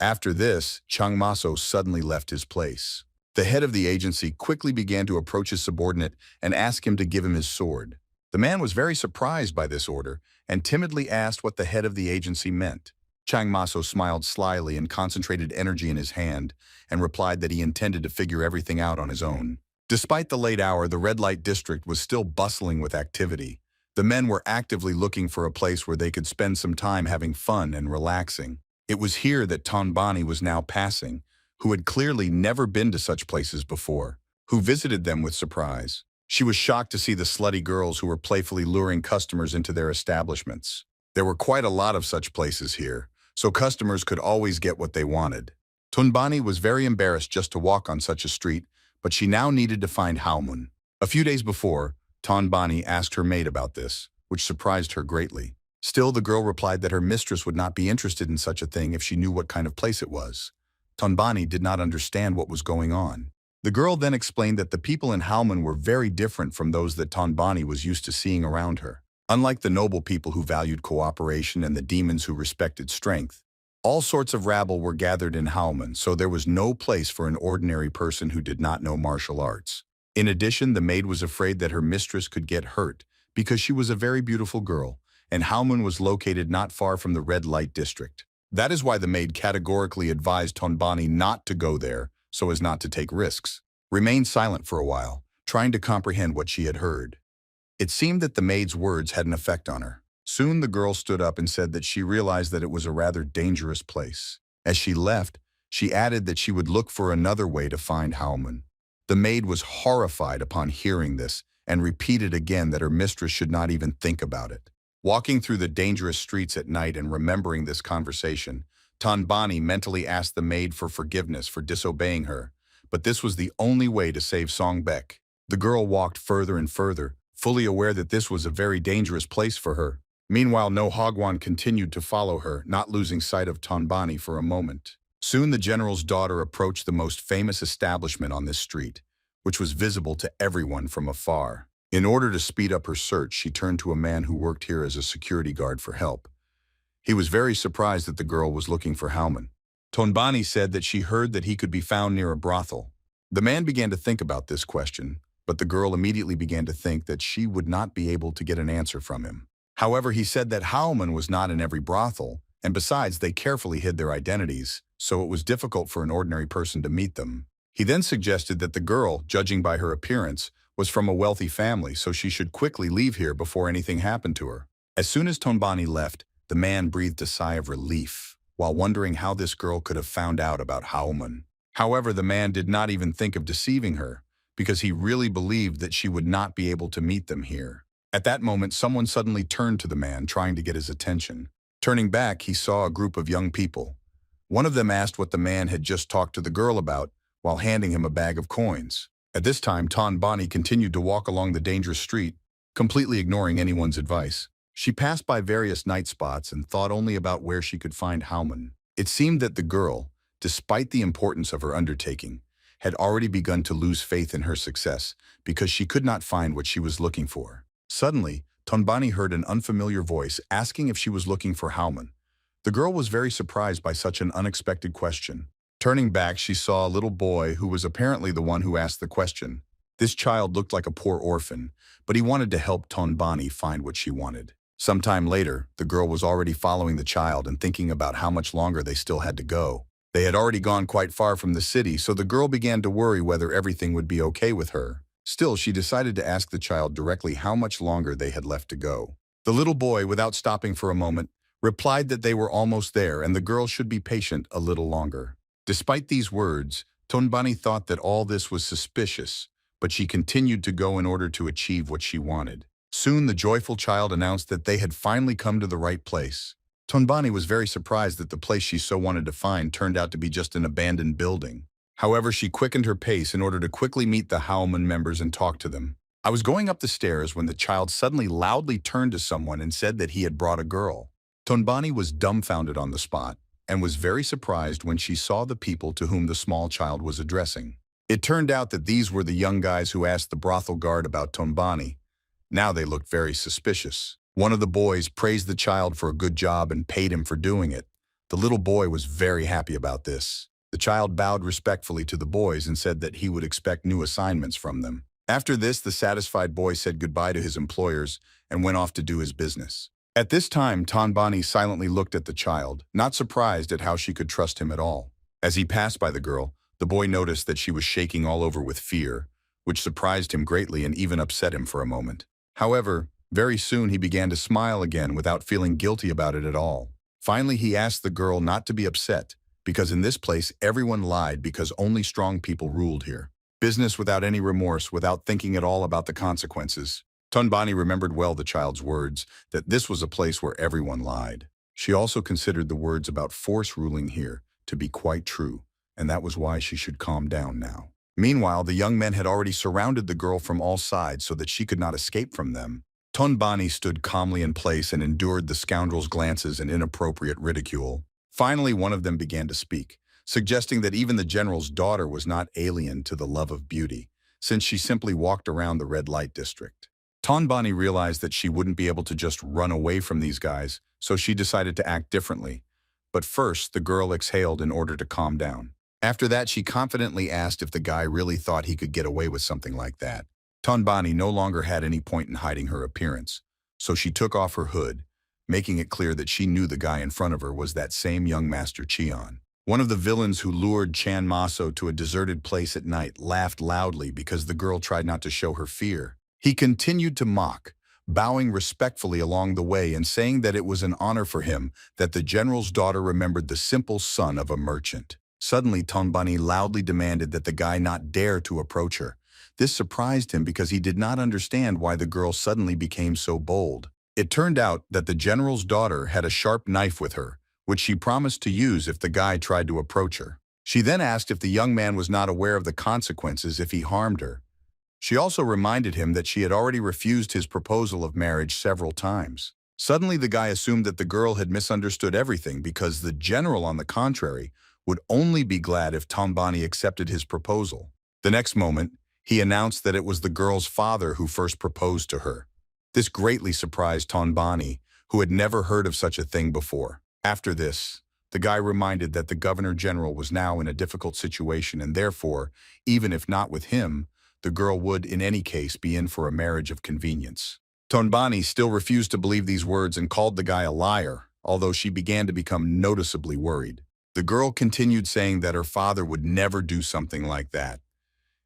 [SPEAKER 1] After this, Chang Maso suddenly left his place. The head of the agency quickly began to approach his subordinate and ask him to give him his sword. The man was very surprised by this order and timidly asked what the head of the agency meant. Chang Maso smiled slyly and concentrated energy in his hand and replied that he intended to figure everything out on his own. Despite the late hour, the red light district was still bustling with activity. The men were actively looking for a place where they could spend some time having fun and relaxing. It was here that Tonbani was now passing, who had clearly never been to such places before, who visited them with surprise. She was shocked to see the slutty girls who were playfully luring customers into their establishments. There were quite a lot of such places here, so customers could always get what they wanted. Tonbani was very embarrassed just to walk on such a street, but she now needed to find Haomun. A few days before, Tonbani asked her maid about this, which surprised her greatly. Still, the girl replied that her mistress would not be interested in such a thing if she knew what kind of place it was. Tonbani did not understand what was going on. The girl then explained that the people in Haomun were very different from those that Tonbani was used to seeing around her. Unlike the noble people who valued cooperation and the demons who respected strength, all sorts of rabble were gathered in Haomun, so there was no place for an ordinary person who did not know martial arts. In addition, the maid was afraid that her mistress could get hurt because she was a very beautiful girl, and Haomun was located not far from the red light district. That is why the maid categorically advised Tonbani not to go there so as not to take risks. Remained silent for a while, trying to comprehend what she had heard. It seemed that the maid's words had an effect on her. Soon the girl stood up and said that she realized that it was a rather dangerous place. As she left, she added that she would look for another way to find Haomun. The maid was horrified upon hearing this and repeated again that her mistress should not even think about it. Walking through the dangerous streets at night and remembering this conversation, Tonbani mentally asked the maid for forgiveness for disobeying her, but this was the only way to save Songbek. The girl walked further and further, fully aware that this was a very dangerous place for her. Meanwhile, No Hagwon continued to follow her, not losing sight of Tonbani for a moment. Soon the general's daughter approached the most famous establishment on this street, which was visible to everyone from afar. In order to speed up her search, she turned to a man who worked here as a security guard for help. He was very surprised that the girl was looking for Haomun. Tonbani said that she heard that he could be found near a brothel. The man began to think about this question, but the girl immediately began to think that she would not be able to get an answer from him. However, he said that Haomun was not in every brothel, and besides, they carefully hid their identities, so it was difficult for an ordinary person to meet them. He then suggested that the girl, judging by her appearance, was from a wealthy family, so she should quickly leave here before anything happened to her. As soon as Tonbani left, the man breathed a sigh of relief, while wondering how this girl could have found out about Haomun. However, the man did not even think of deceiving her, because he really believed that she would not be able to meet them here. At that moment, someone suddenly turned to the man, trying to get his attention. Turning back, he saw a group of young people. One of them asked what the man had just talked to the girl about, while handing him a bag of coins. At this time, Tonbani continued to walk along the dangerous street, completely ignoring anyone's advice. She passed by various night spots and thought only about where she could find Haomun. It seemed that the girl, despite the importance of her undertaking, had already begun to lose faith in her success because she could not find what she was looking for. Suddenly, Tonbani heard an unfamiliar voice asking if she was looking for Haomun. The girl was very surprised by such an unexpected question. Turning back, she saw a little boy who was apparently the one who asked the question. This child looked like a poor orphan, but he wanted to help Tonbani find what she wanted. Sometime later, the girl was already following the child and thinking about how much longer they still had to go. They had already gone quite far from the city, so the girl began to worry whether everything would be okay with her. Still, she decided to ask the child directly how much longer they had left to go. The little boy, without stopping for a moment, replied that they were almost there and the girl should be patient a little longer. Despite these words, Tonbani thought that all this was suspicious, but she continued to go in order to achieve what she wanted. Soon the joyful child announced that they had finally come to the right place. Tonbani was very surprised that the place she so wanted to find turned out to be just an abandoned building. However, she quickened her pace in order to quickly meet the Haomun members and talk to them. I was going up the stairs when the child suddenly loudly turned to someone and said that he had brought a girl. Tonbani was dumbfounded on the spot and was very surprised when she saw the people to whom the small child was addressing. It turned out that these were the young guys who asked the brothel guard about Tonbani. Now they looked very suspicious. One of the boys praised the child for a good job and paid him for doing it. The little boy was very happy about this. The child bowed respectfully to the boys and said that he would expect new assignments from them. After this, the satisfied boy said goodbye to his employers and went off to do his business. At this time, Tonbani silently looked at the child, not surprised at how she could trust him at all. As he passed by the girl, the boy noticed that she was shaking all over with fear, which surprised him greatly and even upset him for a moment. However, very soon he began to smile again without feeling guilty about it at all. Finally, he asked the girl not to be upset, because in this place everyone lied because only strong people ruled here. Business without any remorse, without thinking at all about the consequences. Tonbani remembered well the child's words, that this was a place where everyone lied. She also considered the words about force ruling here to be quite true, and that was why she should calm down now. Meanwhile, the young men had already surrounded the girl from all sides so that she could not escape from them. Tonbani stood calmly in place and endured the scoundrels' glances and inappropriate ridicule. Finally, one of them began to speak, suggesting that even the general's daughter was not alien to the love of beauty, since she simply walked around the red light district. Tonbani realized that she wouldn't be able to just run away from these guys, so she decided to act differently. But first, the girl exhaled in order to calm down. After that, she confidently asked if the guy really thought he could get away with something like that. Tonbani no longer had any point in hiding her appearance, so she took off her hood, making it clear that she knew the guy in front of her was that same young Master Cheon. One of the villains who lured Chan Maso to a deserted place at night laughed loudly because the girl tried not to show her fear. He continued to mock, bowing respectfully along the way and saying that it was an honor for him that the general's daughter remembered the simple son of a merchant. Suddenly, Tonbani loudly demanded that the guy not dare to approach her. This surprised him because he did not understand why the girl suddenly became so bold. It turned out that the general's daughter had a sharp knife with her, which she promised to use if the guy tried to approach her. She then asked if the young man was not aware of the consequences if he harmed her. She also reminded him that she had already refused his proposal of marriage several times. Suddenly, the guy assumed that the girl had misunderstood everything because the general, on the contrary, would only be glad if Tonbani accepted his proposal. The next moment, he announced that it was the girl's father who first proposed to her. This greatly surprised Tonbani, who had never heard of such a thing before. After this, the guy reminded that the governor-general was now in a difficult situation and therefore, even if not with him, the girl would, in any case, be in for a marriage of convenience. Tonbani still refused to believe these words and called the guy a liar, although she began to become noticeably worried. The girl continued saying that her father would never do something like that.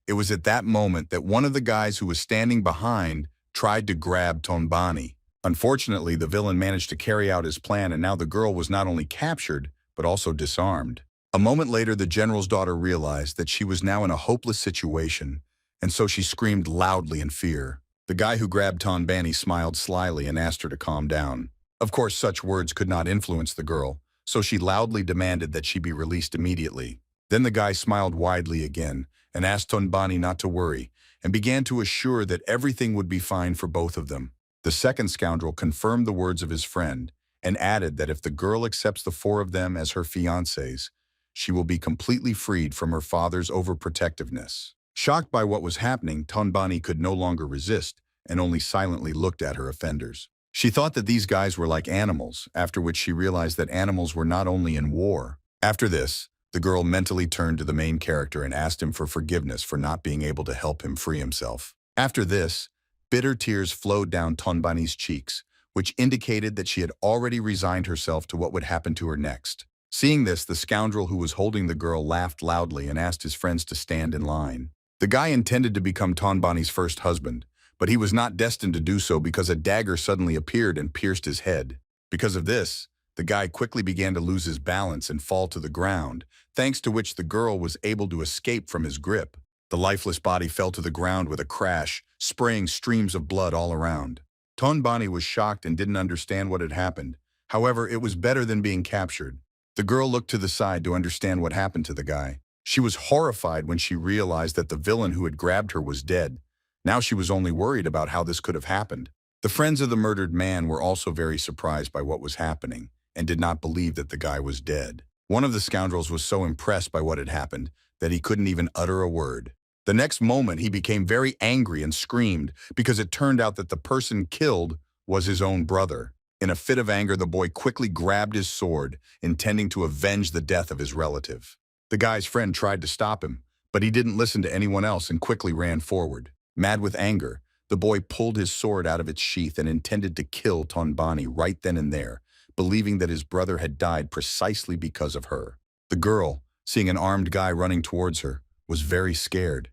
[SPEAKER 1] It was at that moment that one of the guys who was standing behind tried to grab Tonbani. Unfortunately, the villain managed to carry out his plan, and now the girl was not only captured, but also disarmed. A moment later, the general's daughter realized that she was now in a hopeless situation, and so she screamed loudly in fear. The guy who grabbed Tonbani smiled slyly and asked her to calm down. Of course, such words could not influence the girl, so she loudly demanded that she be released immediately. Then the guy smiled widely again and asked Tonbani not to worry, and began to assure that everything would be fine for both of them. The second scoundrel confirmed the words of his friend and added that if the girl accepts the four of them as her fiancés, she will be completely freed from her father's overprotectiveness. Shocked by what was happening, Tonbani could no longer resist and only silently looked at her offenders. She thought that these guys were like animals, after which she realized that animals were not only in war. After this, the girl mentally turned to the main character and asked him for forgiveness for not being able to help him free himself. After this, bitter tears flowed down Tonbani's cheeks, which indicated that she had already resigned herself to what would happen to her next. Seeing this, the scoundrel who was holding the girl laughed loudly and asked his friends to stand in line. The guy intended to become Tonbani's first husband, but he was not destined to do so because a dagger suddenly appeared and pierced his head. Because of this, the guy quickly began to lose his balance and fall to the ground, thanks to which the girl was able to escape from his grip. The lifeless body fell to the ground with a crash, spraying streams of blood all around. Tonbani was shocked and didn't understand what had happened. However, it was better than being captured. The girl looked to the side to understand what happened to the guy. She was horrified when she realized that the villain who had grabbed her was dead. Now she was only worried about how this could have happened. The friends of the murdered man were also very surprised by what was happening and did not believe that the guy was dead. One of the scoundrels was so impressed by what had happened that he couldn't even utter a word. The next moment, he became very angry and screamed because it turned out that the person killed was his own brother. In a fit of anger, the boy quickly grabbed his sword, intending to avenge the death of his relative. The guy's friend tried to stop him, but he didn't listen to anyone else and quickly ran forward. Mad with anger, the boy pulled his sword out of its sheath and intended to kill Tonbani right then and there, believing that his brother had died precisely because of her. The girl, seeing an armed guy running towards her, was very scared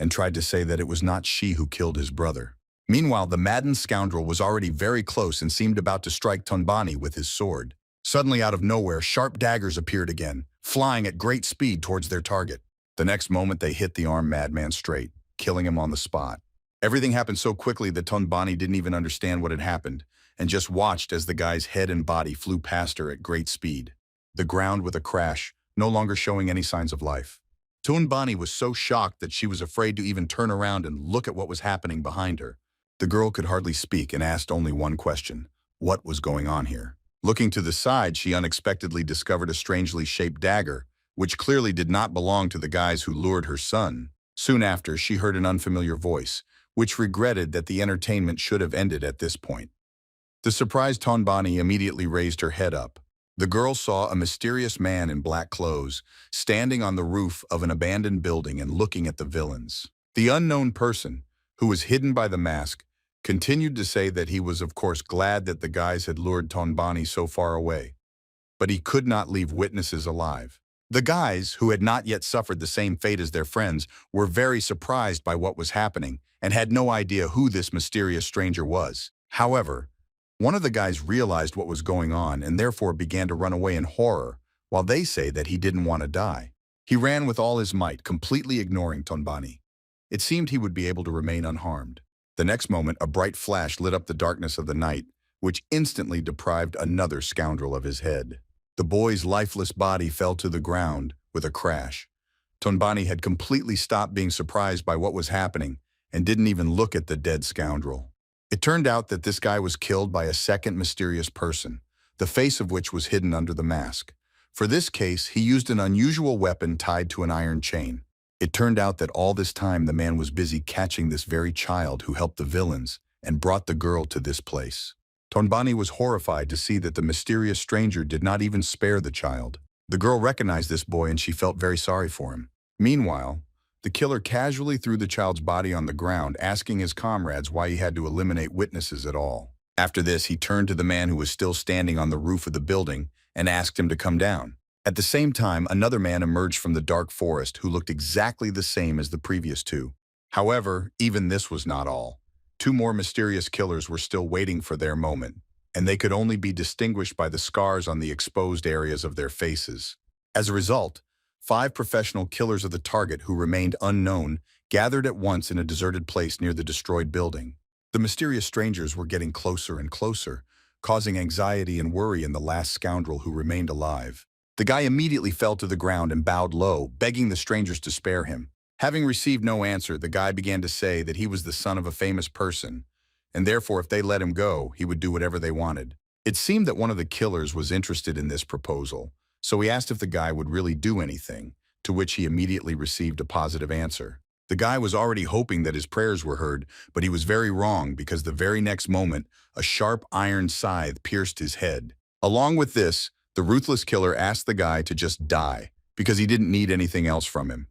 [SPEAKER 1] and tried to say that it was not she who killed his brother. Meanwhile, the maddened scoundrel was already very close and seemed about to strike Tonbani with his sword. Suddenly, out of nowhere, sharp daggers appeared again, flying at great speed towards their target. The next moment, they hit the armed madman straight, killing him on the spot. Everything happened so quickly that Tonbani didn't even understand what had happened and just watched as the guy's head and body flew past her at great speed. The ground with a crash, no longer showing any signs of life. Tonbani was so shocked that she was afraid to even turn around and look at what was happening behind her. The girl could hardly speak and asked only one question: what was going on here? Looking to the side, she unexpectedly discovered a strangely shaped dagger, which clearly did not belong to the guys who lured her son. Soon after, she heard an unfamiliar voice, which regretted that the entertainment should have ended at this point. The surprised Tonbani immediately raised her head up. The girl saw a mysterious man in black clothes, standing on the roof of an abandoned building and looking at the villains. The unknown person, who was hidden by the mask, continued to say that he was of course glad that the guys had lured Tonbani so far away, but he could not leave witnesses alive. The guys, who had not yet suffered the same fate as their friends, were very surprised by what was happening and had no idea who this mysterious stranger was. However, one of the guys realized what was going on and therefore began to run away in horror, while they say that he didn't want to die. He ran with all his might, completely ignoring Tonbani. It seemed he would be able to remain unharmed. The next moment, a bright flash lit up the darkness of the night, which instantly deprived another scoundrel of his head. The boy's lifeless body fell to the ground with a crash. Tonbani had completely stopped being surprised by what was happening and didn't even look at the dead scoundrel. It turned out that this guy was killed by a second mysterious person, the face of which was hidden under the mask. For this case, he used an unusual weapon tied to an iron chain. It turned out that all this time the man was busy catching this very child who helped the villains and brought the girl to this place. Tonbani was horrified to see that the mysterious stranger did not even spare the child. The girl recognized this boy and she felt very sorry for him. Meanwhile, the killer casually threw the child's body on the ground, asking his comrades why he had to eliminate witnesses at all. After this, he turned to the man who was still standing on the roof of the building and asked him to come down. At the same time, another man emerged from the dark forest who looked exactly the same as the previous two. However, even this was not all. Two more mysterious killers were still waiting for their moment, and they could only be distinguished by the scars on the exposed areas of their faces. As a result, 5 professional killers of the target who remained unknown gathered at once in a deserted place near the destroyed building. The mysterious strangers were getting closer and closer, causing anxiety and worry in the last scoundrel who remained alive. The guy immediately fell to the ground and bowed low, begging the strangers to spare him. Having received no answer, the guy began to say that he was the son of a famous person, and therefore if they let him go, he would do whatever they wanted. It seemed that one of the killers was interested in this proposal, so he asked if the guy would really do anything, to which he immediately received a positive answer. The guy was already hoping that his prayers were heard, but he was very wrong because the very next moment, a sharp iron scythe pierced his head. Along with this, the ruthless killer asked the guy to just die because he didn't need anything else from him.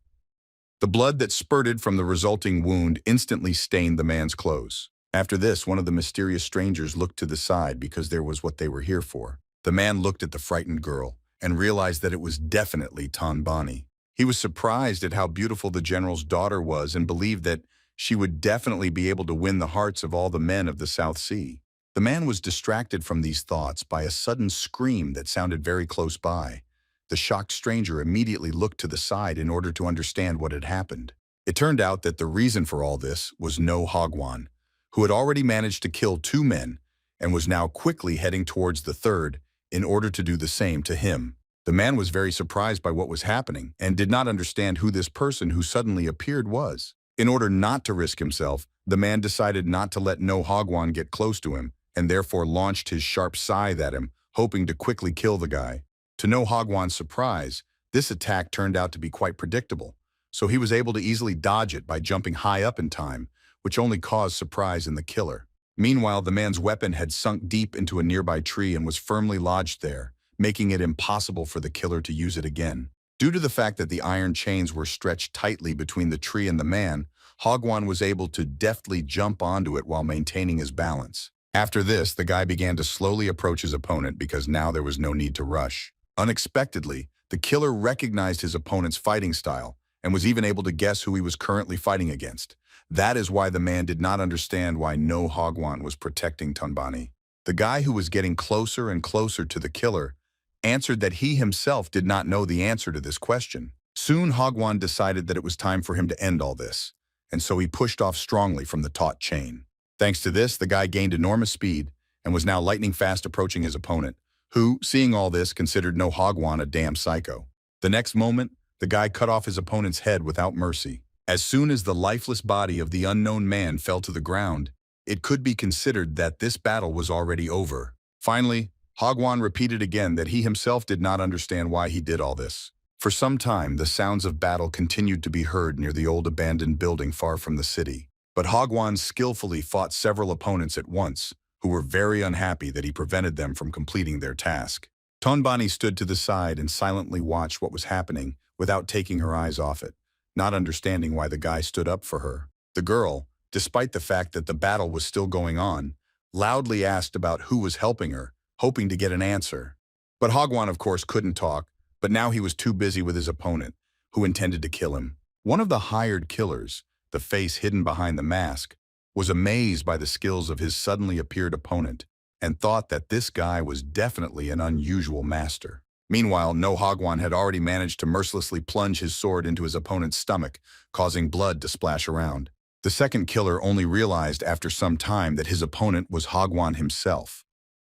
[SPEAKER 1] The blood that spurted from the resulting wound instantly stained the man's clothes. After this, one of the mysterious strangers looked to the side because there was what they were here for. The man looked at the frightened girl and realized that it was definitely Tonbani. He was surprised at how beautiful the general's daughter was and believed that she would definitely be able to win the hearts of all the men of the South Sea. The man was distracted from these thoughts by a sudden scream that sounded very close by. The shocked stranger immediately looked to the side in order to understand what had happened. It turned out that the reason for all this was No Hagwon, who had already managed to kill 2 men and was now quickly heading towards the third in order to do the same to him. The man was very surprised by what was happening and did not understand who this person who suddenly appeared was. In order not to risk himself, the man decided not to let No Hagwon get close to him and therefore launched his sharp scythe at him, hoping to quickly kill the guy. To No Hagwon's surprise, this attack turned out to be quite predictable, so he was able to easily dodge it by jumping high up in time, which only caused surprise in the killer. Meanwhile, the man's weapon had sunk deep into a nearby tree and was firmly lodged there, making it impossible for the killer to use it again. Due to the fact that the iron chains were stretched tightly between the tree and the man, Hagwon was able to deftly jump onto it while maintaining his balance. After this, the guy began to slowly approach his opponent because now there was no need to rush. Unexpectedly, the killer recognized his opponent's fighting style and was even able to guess who he was currently fighting against. That is why the man did not understand why no Hagwon was protecting Tonbani. The guy who was getting closer and closer to the killer answered that he himself did not know the answer to this question. Soon Hagwon decided that it was time for him to end all this, and so he pushed off strongly from the taut chain. Thanks to this, the guy gained enormous speed and was now lightning fast approaching his opponent, who, seeing all this, considered no Hagwon a damn psycho. The next moment, the guy cut off his opponent's head without mercy. As soon as the lifeless body of the unknown man fell to the ground, it could be considered that this battle was already over. Finally, Hagwon repeated again that he himself did not understand why he did all this. For some time, the sounds of battle continued to be heard near the old abandoned building far from the city. But Hagwon skillfully fought several opponents at once, who were very unhappy that he prevented them from completing their task. Tonbani stood to the side and silently watched what was happening without taking her eyes off it, not understanding why the guy stood up for her. The girl, despite the fact that the battle was still going on, loudly asked about who was helping her, hoping to get an answer. But Hagwon, of course, couldn't talk, but now he was too busy with his opponent, who intended to kill him. One of the hired killers, the face hidden behind the mask, was amazed by the skills of his suddenly appeared opponent and thought that this guy was definitely an unusual master. Meanwhile, No Hagwon had already managed to mercilessly plunge his sword into his opponent's stomach, causing blood to splash around. The second killer only realized after some time that his opponent was Hagwon himself.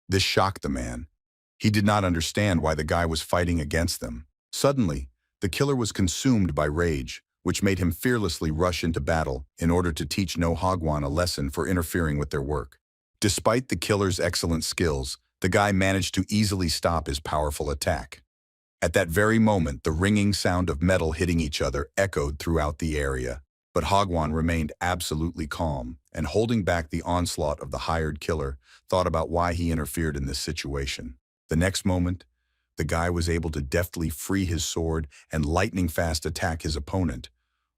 [SPEAKER 1] This shocked the man. He did not understand why the guy was fighting against them. Suddenly, the killer was consumed by rage, which made him fearlessly rush into battle in order to teach No Hagwon a lesson for interfering with their work. Despite the killer's excellent skills, the guy managed to easily stop his powerful attack. At that very moment, the ringing sound of metal hitting each other echoed throughout the area. But Hagwon remained absolutely calm, and holding back the onslaught of the hired killer, thought about why he interfered in this situation. The next moment, the guy was able to deftly free his sword and lightning-fast attack his opponent,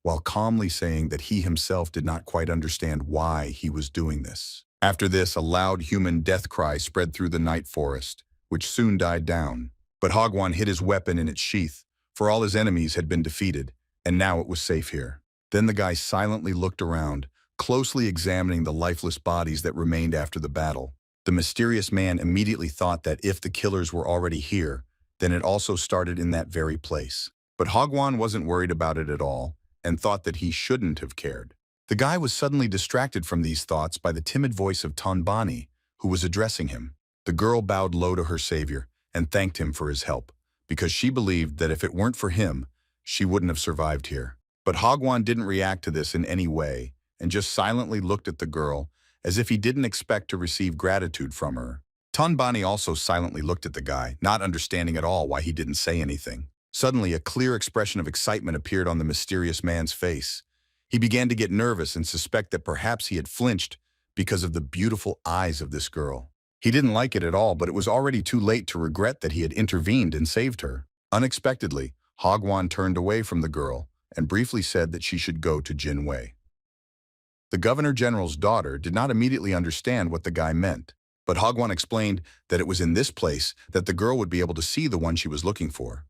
[SPEAKER 1] while calmly saying that he himself did not quite understand why he was doing this. After this, a loud human death cry spread through the night forest, which soon died down. But Hagwon hid his weapon in its sheath, for all his enemies had been defeated, and now it was safe here. Then the guy silently looked around, closely examining the lifeless bodies that remained after the battle. The mysterious man immediately thought that if the killers were already here, then it also started in that very place. But Hagwon wasn't worried about it at all, and thought that he shouldn't have cared. The guy was suddenly distracted from these thoughts by the timid voice of Tonbani, who was addressing him. The girl bowed low to her savior and thanked him for his help, because she believed that if it weren't for him, she wouldn't have survived here. But Hagwon didn't react to this in any way, and just silently looked at the girl, as if he didn't expect to receive gratitude from her. Tonbani also silently looked at the guy, not understanding at all why he didn't say anything. Suddenly, a clear expression of excitement appeared on the mysterious man's face. He began to get nervous and suspect that perhaps he had flinched because of the beautiful eyes of this girl. He didn't like it at all, but it was already too late to regret that he had intervened and saved her. Unexpectedly, Hagwon turned away from the girl and briefly said that she should go to Jinwei. The Governor General's daughter did not immediately understand what the guy meant, but Hagwon explained that it was in this place that the girl would be able to see the one she was looking for.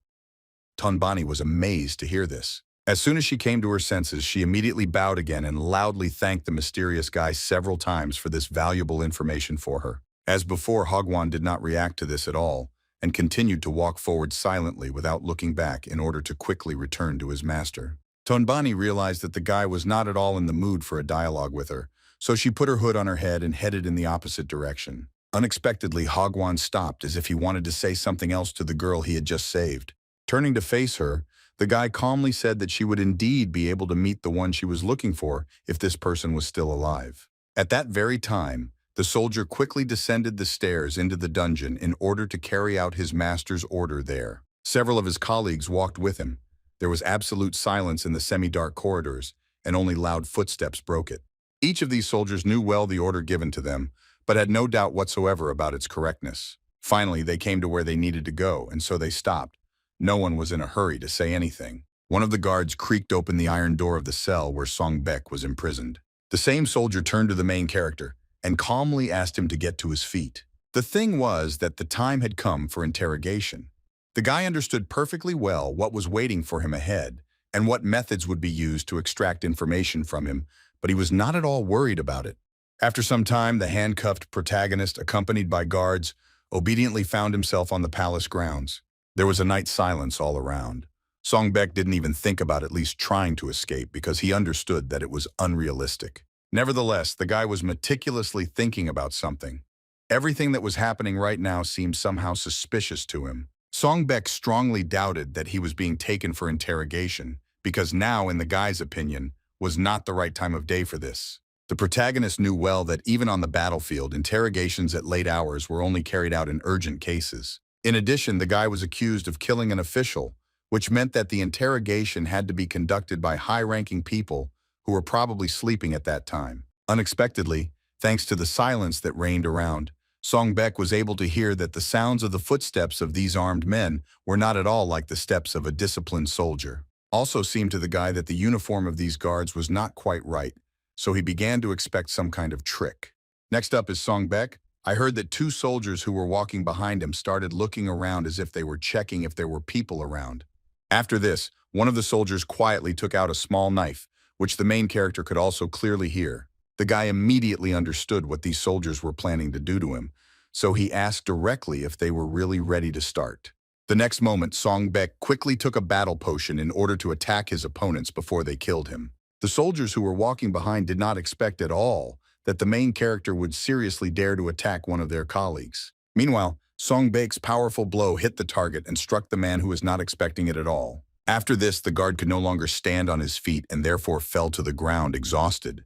[SPEAKER 1] Tonbani was amazed to hear this. As soon as she came to her senses, she immediately bowed again and loudly thanked the mysterious guy several times for this valuable information for her. As before, Hagwon did not react to this at all, and continued to walk forward silently without looking back in order to quickly return to his master. Tonbani realized that the guy was not at all in the mood for a dialogue with her, so she put her hood on her head and headed in the opposite direction. Unexpectedly, Hagwon stopped as if he wanted to say something else to the girl he had just saved. Turning to face her, the guy calmly said that she would indeed be able to meet the one she was looking for if this person was still alive. At that very time, the soldier quickly descended the stairs into the dungeon in order to carry out his master's order there. Several of his colleagues walked with him. There was absolute silence in the semi-dark corridors, and only loud footsteps broke it. Each of these soldiers knew well the order given to them, but had no doubt whatsoever about its correctness. Finally, they came to where they needed to go, and so they stopped. No one was in a hurry to say anything. One of the guards creaked open the iron door of the cell where Song Baek was imprisoned. The same soldier turned to the main character and calmly asked him to get to his feet. The thing was that the time had come for interrogation. The guy understood perfectly well what was waiting for him ahead and what methods would be used to extract information from him, but he was not at all worried about it. After some time, the handcuffed protagonist, accompanied by guards, obediently found himself on the palace grounds. There was a night's silence all around. Song Baek didn't even think about at least trying to escape because he understood that it was unrealistic. Nevertheless, the guy was meticulously thinking about something. Everything that was happening right now seemed somehow suspicious to him. Song Baek strongly doubted that he was being taken for interrogation because now, in the guy's opinion, was not the right time of day for this. The protagonist knew well that even on the battlefield, interrogations at late hours were only carried out in urgent cases. In addition, the guy was accused of killing an official, which meant that the interrogation had to be conducted by high-ranking people who were probably sleeping at that time. Unexpectedly, thanks to the silence that reigned around, Song Baek was able to hear that the sounds of the footsteps of these armed men were not at all like the steps of a disciplined soldier. Also seemed to the guy that the uniform of these guards was not quite right, so he began to expect some kind of trick. Next up is Song Baek. I heard that two soldiers who were walking behind him started looking around as if they were checking if there were people around. After this, one of the soldiers quietly took out a small knife, which the main character could also clearly hear. The guy immediately understood what these soldiers were planning to do to him, so he asked directly if they were really ready to start. The next moment, Song Baek quickly took a battle potion in order to attack his opponents before they killed him. The soldiers who were walking behind did not expect at all that the main character would seriously dare to attack one of their colleagues. Meanwhile, Song Baek's powerful blow hit the target and struck the man who was not expecting it at all. After this, the guard could no longer stand on his feet and therefore fell to the ground exhausted.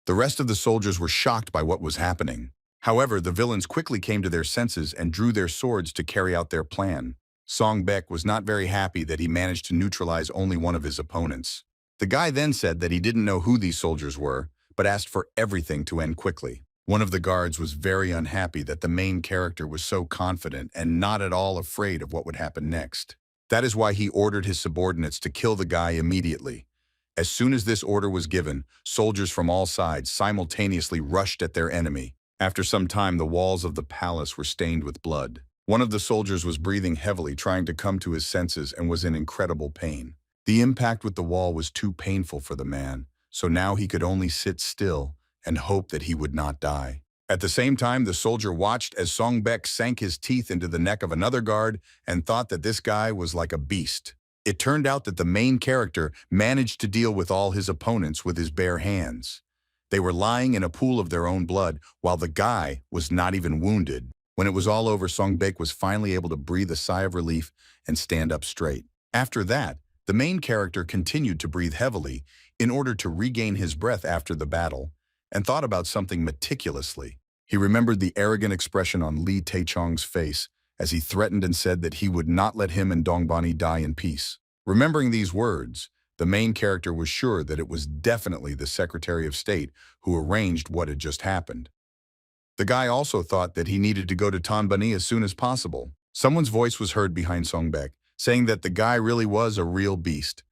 [SPEAKER 1] The rest of the soldiers were shocked by what was happening. However, the villains quickly came to their senses and drew their swords to carry out their plan. Song Baek was not very happy that he managed to neutralize only one of his opponents. The guy then said that he didn't know who these soldiers were, but asked for everything to end quickly. One of the guards was very unhappy that the main character was so confident and not at all afraid of what would happen next. That is why he ordered his subordinates to kill the guy immediately. As soon as this order was given, soldiers from all sides simultaneously rushed at their enemy. After some time, the walls of the palace were stained with blood. One of the soldiers was breathing heavily, trying to come to his senses, and was in incredible pain. The impact with the wall was too painful for the man, so now he could only sit still and hope that he would not die. At the same time, the soldier watched as Song Baek sank his teeth into the neck of another guard and thought that this guy was like a beast. It turned out that the main character managed to deal with all his opponents with his bare hands. They were lying in a pool of their own blood, while the guy was not even wounded. When it was all over, Song Baek was finally able to breathe a sigh of relief and stand up straight. After that, the main character continued to breathe heavily in order to regain his breath after the battle, and thought about something meticulously. He remembered the arrogant expression on Lee Taechong's face as he threatened and said that he would not let him and Dongbani die in peace. Remembering these words, the main character was sure that it was definitely the Secretary of State who arranged what had just happened. The guy also thought that he needed to go to Dongbani as soon as possible. Someone's voice was heard behind Song Baek, saying that the guy really was a real beast.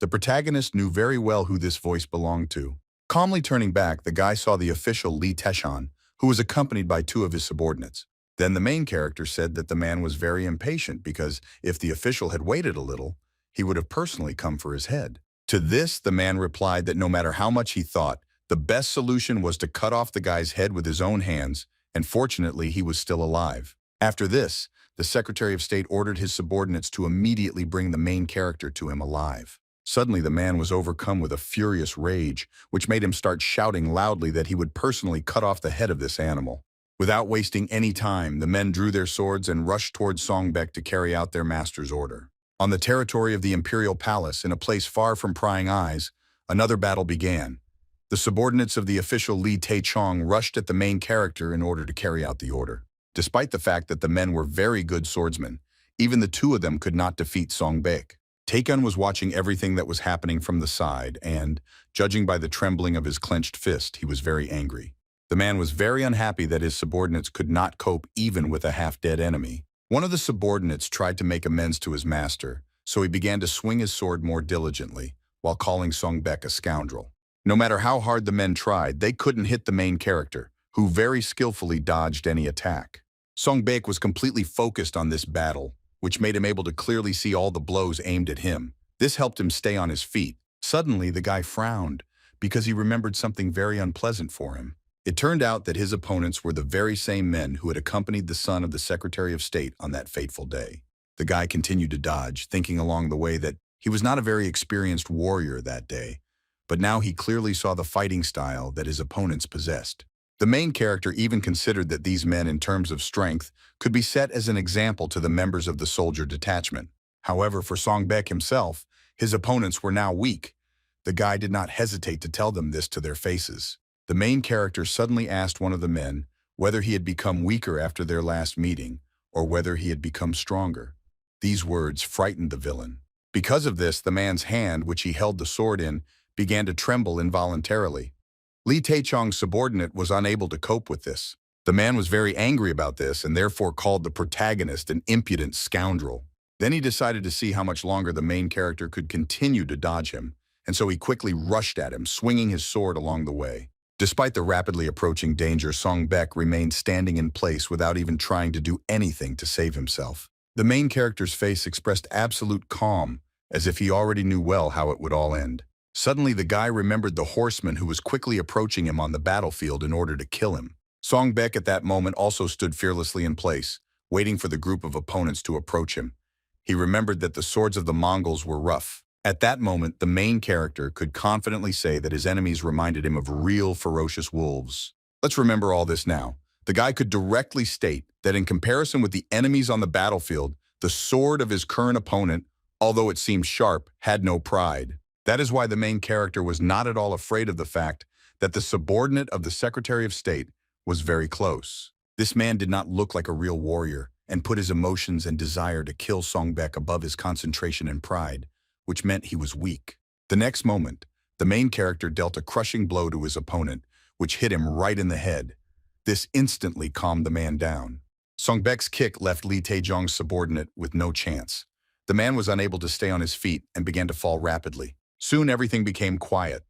[SPEAKER 1] The protagonist knew very well who this voice belonged to. Calmly turning back, the guy saw the official Lee Taechong, who was accompanied by two of his subordinates. Then the main character said that the man was very impatient because if the official had waited a little, he would have personally come for his head. To this, the man replied that no matter how much he thought, the best solution was to cut off the guy's head with his own hands, and fortunately he was still alive. After this, the Secretary of State ordered his subordinates to immediately bring the main character to him alive. Suddenly, the man was overcome with a furious rage, which made him start shouting loudly that he would personally cut off the head of this animal. Without wasting any time, the men drew their swords and rushed towards Song Baek to carry out their master's order. On the territory of the imperial palace, in a place far from prying eyes, another battle began. The subordinates of the official Lee Taechong rushed at the main character in order to carry out the order. Despite the fact that the men were very good swordsmen, even the two of them could not defeat Song Baek. Tae-kun was watching everything that was happening from the side and, judging by the trembling of his clenched fist, he was very angry. The man was very unhappy that his subordinates could not cope even with a half-dead enemy. One of the subordinates tried to make amends to his master, so he began to swing his sword more diligently, while calling Song-baek a scoundrel. No matter how hard the men tried, they couldn't hit the main character, who very skillfully dodged any attack. Song-baek was completely focused on this battle, which made him able to clearly see all the blows aimed at him. This helped him stay on his feet. Suddenly, the guy frowned, because he remembered something very unpleasant for him. It turned out that his opponents were the very same men who had accompanied the son of the Secretary of State on that fateful day. The guy continued to dodge, thinking along the way that he was not a very experienced warrior that day, but now he clearly saw the fighting style that his opponents possessed. The main character even considered that these men, in terms of strength, could be set as an example to the members of the soldier detachment. However, for Song-baek himself, his opponents were now weak. The guy did not hesitate to tell them this to their faces. The main character suddenly asked one of the men whether he had become weaker after their last meeting, or whether he had become stronger. These words frightened the villain. Because of this, the man's hand, which he held the sword in, began to tremble involuntarily. Lee Tae-chong's subordinate was unable to cope with this. The man was very angry about this and therefore called the protagonist an impudent scoundrel. Then he decided to see how much longer the main character could continue to dodge him, and so he quickly rushed at him, swinging his sword along the way. Despite the rapidly approaching danger, Song-baek remained standing in place without even trying to do anything to save himself. The main character's face expressed absolute calm, as if he already knew well how it would all end. Suddenly, the guy remembered the horseman who was quickly approaching him on the battlefield in order to kill him. Song-baek at that moment also stood fearlessly in place, waiting for the group of opponents to approach him. He remembered that the swords of the Mongols were rough. At that moment, the main character could confidently say that his enemies reminded him of real ferocious wolves. Let's remember all this now. The guy could directly state that in comparison with the enemies on the battlefield, the sword of his current opponent, although it seemed sharp, had no pride. That is why the main character was not at all afraid of the fact that the subordinate of the Secretary of State was very close. This man did not look like a real warrior and put his emotions and desire to kill Song-baek above his concentration and pride, which meant he was weak. The next moment, the main character dealt a crushing blow to his opponent, which hit him right in the head. This instantly calmed the man down. Song-baek's kick left Lee Tae-jong's subordinate with no chance. The man was unable to stay on his feet and began to fall rapidly. Soon everything became quiet.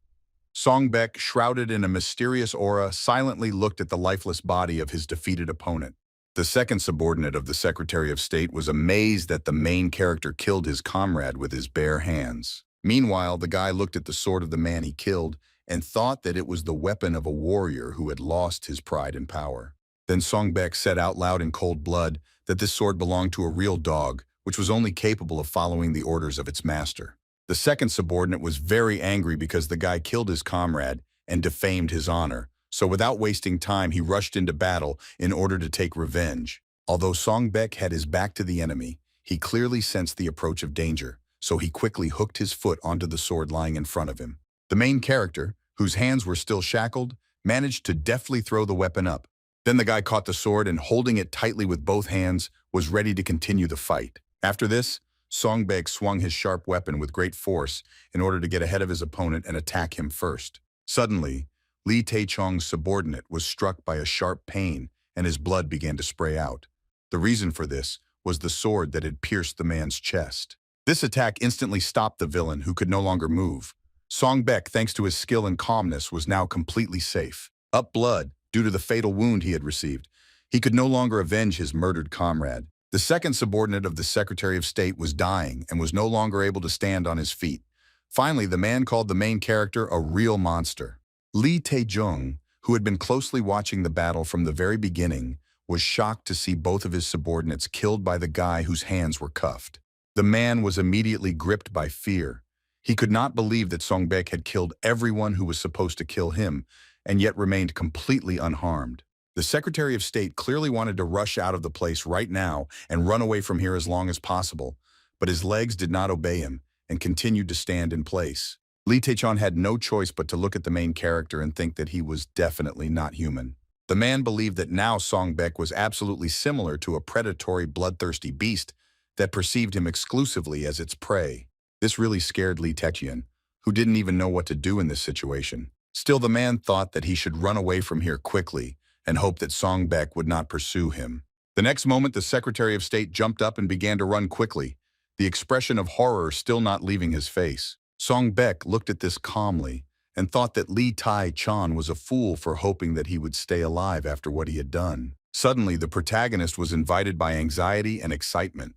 [SPEAKER 1] Song-baek, shrouded in a mysterious aura, silently looked at the lifeless body of his defeated opponent. The second subordinate of the Secretary of State was amazed that the main character killed his comrade with his bare hands. Meanwhile, the guy looked at the sword of the man he killed and thought that it was the weapon of a warrior who had lost his pride and power. Then Song-baek said out loud in cold blood that this sword belonged to a real dog, which was only capable of following the orders of its master. The second subordinate was very angry because the guy killed his comrade and defamed his honor. So without wasting time, he rushed into battle in order to take revenge. Although Song-baek had his back to the enemy, he clearly sensed the approach of danger, so he quickly hooked his foot onto the sword lying in front of him. The main character, whose hands were still shackled, managed to deftly throw the weapon up. Then the guy caught the sword and, holding it tightly with both hands, was ready to continue the fight. After this, Song-baek swung his sharp weapon with great force in order to get ahead of his opponent and attack him first. Suddenly, Lee Tae-chong's subordinate was struck by a sharp pain and his blood began to spray out. The reason for this was the sword that had pierced the man's chest. This attack instantly stopped the villain, who could no longer move. Song-baek, thanks to his skill and calmness, was now completely safe. Up blood, due to the fatal wound he had received, he could no longer avenge his murdered comrade. The second subordinate of the Secretary of State was dying and was no longer able to stand on his feet. Finally, the man called the main character a real monster. Lee Tae-jung, who had been closely watching the battle from the very beginning, was shocked to see both of his subordinates killed by the guy whose hands were cuffed. The man was immediately gripped by fear. He could not believe that Song-baek had killed everyone who was supposed to kill him, and yet remained completely unharmed. The Secretary of State clearly wanted to rush out of the place right now and run away from here as long as possible, but his legs did not obey him and continued to stand in place. Lee Tae-chong had no choice but to look at the main character and think that he was definitely not human. The man believed that now Song-baek was absolutely similar to a predatory, bloodthirsty beast that perceived him exclusively as its prey. This really scared Lee Taecheon, who didn't even know what to do in this situation. Still, the man thought that he should run away from here quickly and hope that Song Baek would not pursue him. The next moment, the Secretary of State jumped up and began to run quickly, the expression of horror still not leaving his face. Song Baek looked at this calmly and thought that Lee Tae-chan was a fool for hoping that he would stay alive after what he had done. Suddenly, the protagonist was invited by anxiety and excitement.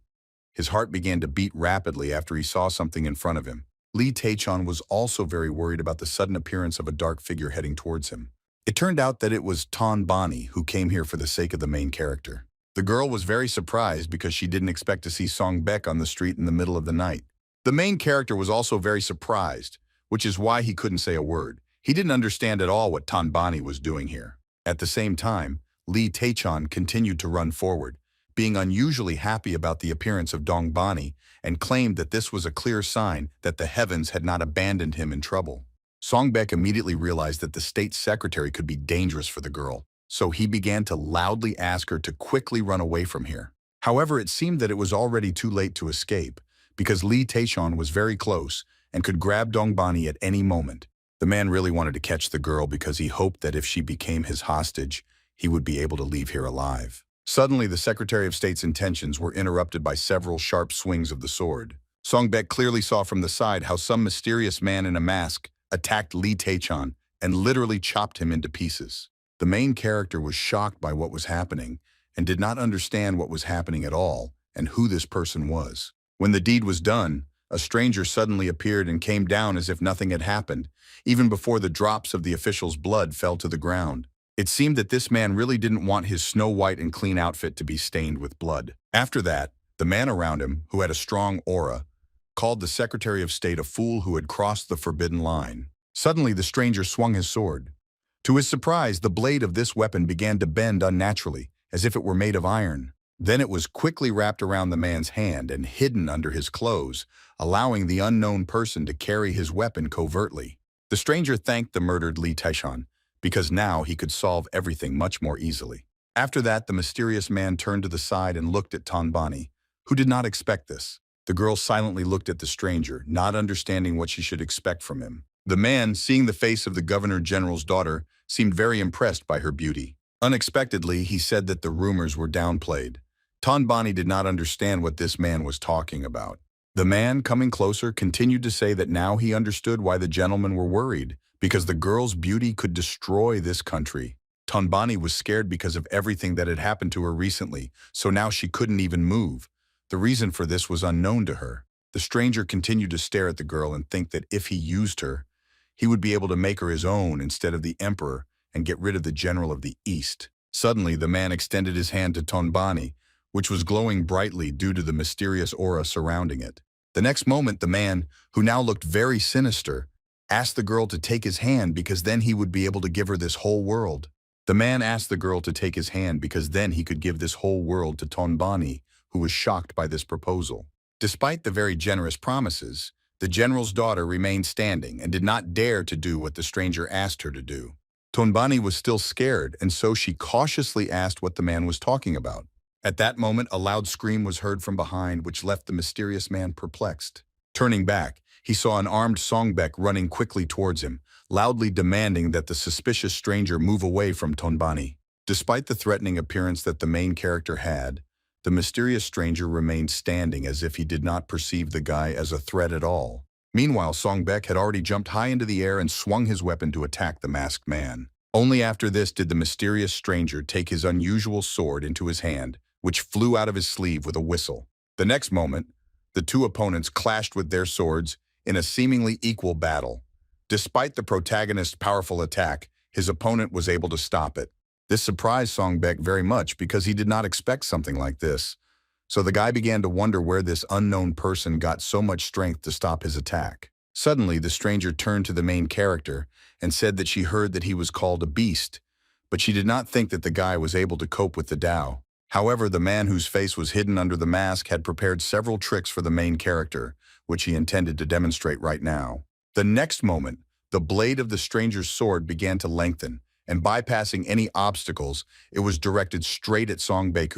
[SPEAKER 1] His heart began to beat rapidly after he saw something in front of him. Lee Tae-chan was also very worried about the sudden appearance of a dark figure heading towards him. It turned out that it was Ton Bonnie who came here for the sake of the main character. The girl was very surprised because she didn't expect to see Song Baek on the street in the middle of the night. The main character was also very surprised, which is why he couldn't say a word. He didn't understand at all what Ton Bonnie was doing here. At the same time, Lee Tae-chan continued to run forward, being unusually happy about the appearance of Dong Bonnie, and claimed that this was a clear sign that the heavens had not abandoned him in trouble. Song Baek immediately realized that the state secretary could be dangerous for the girl, so he began to loudly ask her to quickly run away from here. However, it seemed that it was already too late to escape, because Lee Tae-chan was very close and could grab Dong Bonnie at any moment. The man really wanted to catch the girl because he hoped that if she became his hostage, he would be able to leave here alive. Suddenly, the Secretary of State's intentions were interrupted by several sharp swings of the sword. Song Baek clearly saw from the side how some mysterious man in a mask attacked Lee Tae-chan and literally chopped him into pieces. The main character was shocked by what was happening and did not understand what was happening at all and who this person was. When the deed was done, a stranger suddenly appeared and came down as if nothing had happened, even before the drops of the official's blood fell to the ground. It seemed that this man really didn't want his snow-white and clean outfit to be stained with blood. After that, the man around him, who had a strong aura, called the Secretary of State a fool who had crossed the forbidden line. Suddenly, the stranger swung his sword. To his surprise, the blade of this weapon began to bend unnaturally, as if it were made of iron. Then it was quickly wrapped around the man's hand and hidden under his clothes, allowing the unknown person to carry his weapon covertly. The stranger thanked the murdered Lee Tae-chan, because now he could solve everything much more easily. After that, the mysterious man turned to the side and looked at Ton Bonnie, who did not expect this. The girl silently looked at the stranger, not understanding what she should expect from him. The man, seeing the face of the Governor General's daughter, seemed very impressed by her beauty. Unexpectedly, he said that the rumors were downplayed. Ton Bonnie did not understand what this man was talking about. The man, coming closer, continued to say that now he understood why the gentlemen were worried, because the girl's beauty could destroy this country. Ton Bonnie was scared because of everything that had happened to her recently, so now she couldn't even move. The reason for this was unknown to her. The stranger continued to stare at the girl and think that if he used her, he would be able to make her his own instead of the emperor and get rid of the general of the East. Suddenly, the man extended his hand to Ton Bonnie, which was glowing brightly due to the mysterious aura surrounding it. The next moment, the man, who now looked very sinister, asked the girl to take his hand because then he would be able to give her this whole world. The man asked the girl to take his hand because then he could give this whole world to Ton Bonnie, who was shocked by this proposal. Despite the very generous promises, the general's daughter remained standing and did not dare to do what the stranger asked her to do. Ton Bonnie was still scared, and so she cautiously asked what the man was talking about. At that moment, a loud scream was heard from behind, which left the mysterious man perplexed. Turning back, he saw an armed Song Baek running quickly towards him, loudly demanding that the suspicious stranger move away from Ton Bonnie. Despite the threatening appearance that the main character had, the mysterious stranger remained standing as if he did not perceive the guy as a threat at all. Meanwhile, Song Baek had already jumped high into the air and swung his weapon to attack the masked man. Only after this did the mysterious stranger take his unusual sword into his hand, which flew out of his sleeve with a whistle. The next moment, the two opponents clashed with their swords in a seemingly equal battle. Despite the protagonist's powerful attack, his opponent was able to stop it. This surprised Song Baek very much because he did not expect something like this. So the guy began to wonder where this unknown person got so much strength to stop his attack. Suddenly, the stranger turned to the main character and said that she heard that he was called a beast, but she did not think that the guy was able to cope with the Tao. However, the man whose face was hidden under the mask had prepared several tricks for the main character, which he intended to demonstrate right now. The next moment, the blade of the stranger's sword began to lengthen, and bypassing any obstacles, it was directed straight at Song Baek,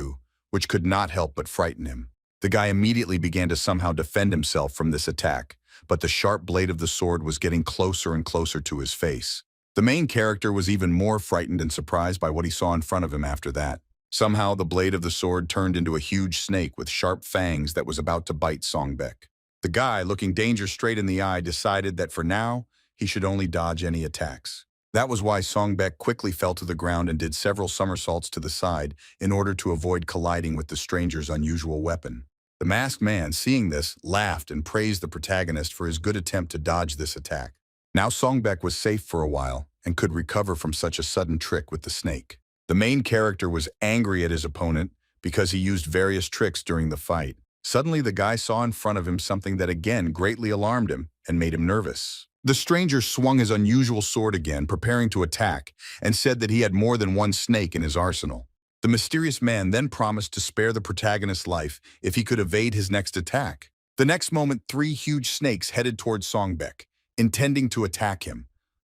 [SPEAKER 1] which could not help but frighten him. The guy immediately began to somehow defend himself from this attack, but the sharp blade of the sword was getting closer and closer to his face. The main character was even more frightened and surprised by what he saw in front of him after that. Somehow, the blade of the sword turned into a huge snake with sharp fangs that was about to bite Songbek. The guy, looking danger straight in the eye, decided that for now, he should only dodge any attacks. That was why Songbek quickly fell to the ground and did several somersaults to the side in order to avoid colliding with the stranger's unusual weapon. The masked man, seeing this, laughed and praised the protagonist for his good attempt to dodge this attack. Now Songbek was safe for a while and could recover from such a sudden trick with the snake. The main character was angry at his opponent because he used various tricks during the fight. Suddenly, the guy saw in front of him something that again greatly alarmed him and made him nervous. The stranger swung his unusual sword again, preparing to attack, and said that he had more than one snake in his arsenal. The mysterious man then promised to spare the protagonist's life if he could evade his next attack. The next moment, 3 huge snakes headed towards Songbek, intending to attack him.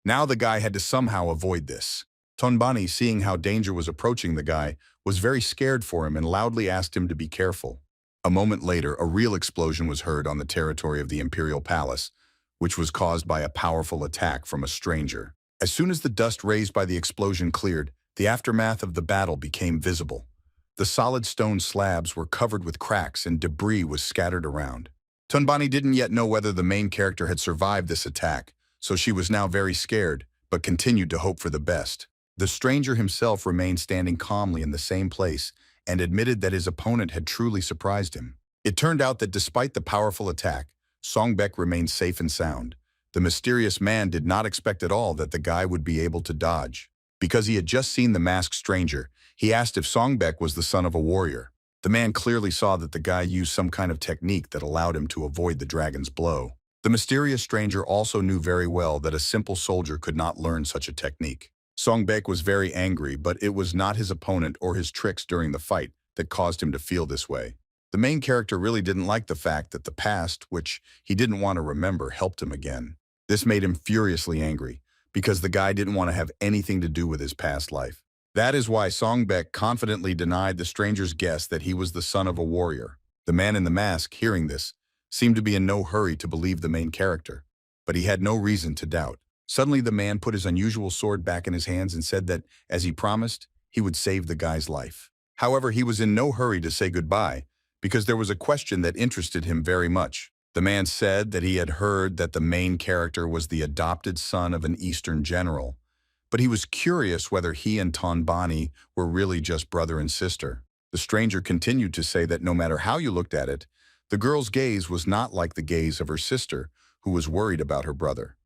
[SPEAKER 1] Now the guy had to somehow avoid this. Tonbani, seeing how danger was approaching the guy, was very scared for him and loudly asked him to be careful. A moment later, a real explosion was heard on the territory of the Imperial Palace, which was caused by a powerful attack from a stranger. As soon as the dust raised by the explosion cleared, the aftermath of the battle became visible. The solid stone slabs were covered with cracks and debris was scattered around. Tonbani didn't yet know whether the main character had survived this attack, so she was now very scared, but continued to hope for the best. The stranger himself remained standing calmly in the same place and admitted that his opponent had truly surprised him. It turned out that despite the powerful attack, Songbek remained safe and sound. The mysterious man did not expect at all that the guy would be able to dodge. Because he had just seen the masked stranger, he asked if Songbek was the son of a warrior. The man clearly saw that the guy used some kind of technique that allowed him to avoid the dragon's blow. The mysterious stranger also knew very well that a simple soldier could not learn such a technique. Songbek was very angry, but it was not his opponent or his tricks during the fight that caused him to feel this way. The main character really didn't like the fact that the past, which he didn't want to remember, helped him again. This made him furiously angry, because the guy didn't want to have anything to do with his past life. That is why Songbek confidently denied the stranger's guess that he was the son of a warrior. The man in the mask, hearing this, seemed to be in no hurry to believe the main character, but he had no reason to doubt. Suddenly, the man put his unusual sword back in his hands and said that, as he promised, he would save the guy's life. However, he was in no hurry to say goodbye, because there was a question that interested him very much. The man said that he had heard that the main character was the adopted son of an Eastern general, but he was curious whether he and Tonbani were really just brother and sister. The stranger continued to say that no matter how you looked at it, the girl's gaze was not like the gaze of her sister, who was worried about her brother.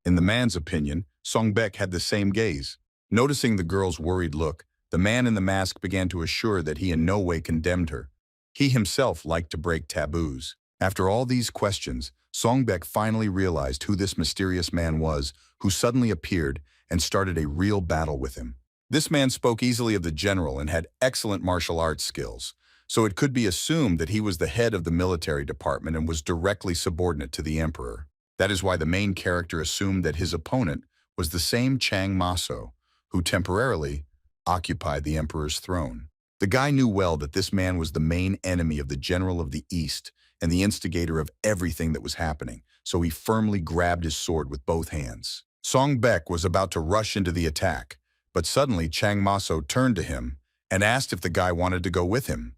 [SPEAKER 1] In the man's opinion, Songbek had the same gaze. Noticing the girl's worried look, the man in the mask began to assure that he in no way condemned her. He himself liked to break taboos. After all these questions, Songbek finally realized who this mysterious man was, who suddenly appeared and started a real battle with him. This man spoke easily of the general and had excellent martial arts skills, so it could be assumed that he was the head of the military department and was directly subordinate to the emperor. That is why the main character assumed that his opponent was the same Chang Maso, who temporarily occupied the emperor's throne. The guy knew well that this man was the main enemy of the general of the East and the instigator of everything that was happening, so he firmly grabbed his sword with both hands. Songbek was about to rush into the attack, but suddenly Chang Maso turned to him and asked if the guy wanted to go with him.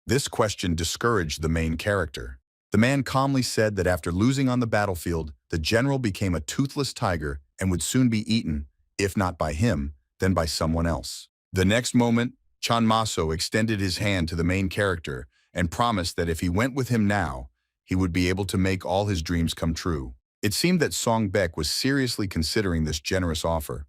[SPEAKER 1] This question discouraged the main character. The man calmly said that after losing on the battlefield, the general became a toothless tiger and would soon be eaten, if not by him, then by someone else. The next moment, Chan Maso extended his hand to the main character and promised that if he went with him now, he would be able to make all his dreams come true. It seemed that Songbek was seriously considering this generous offer,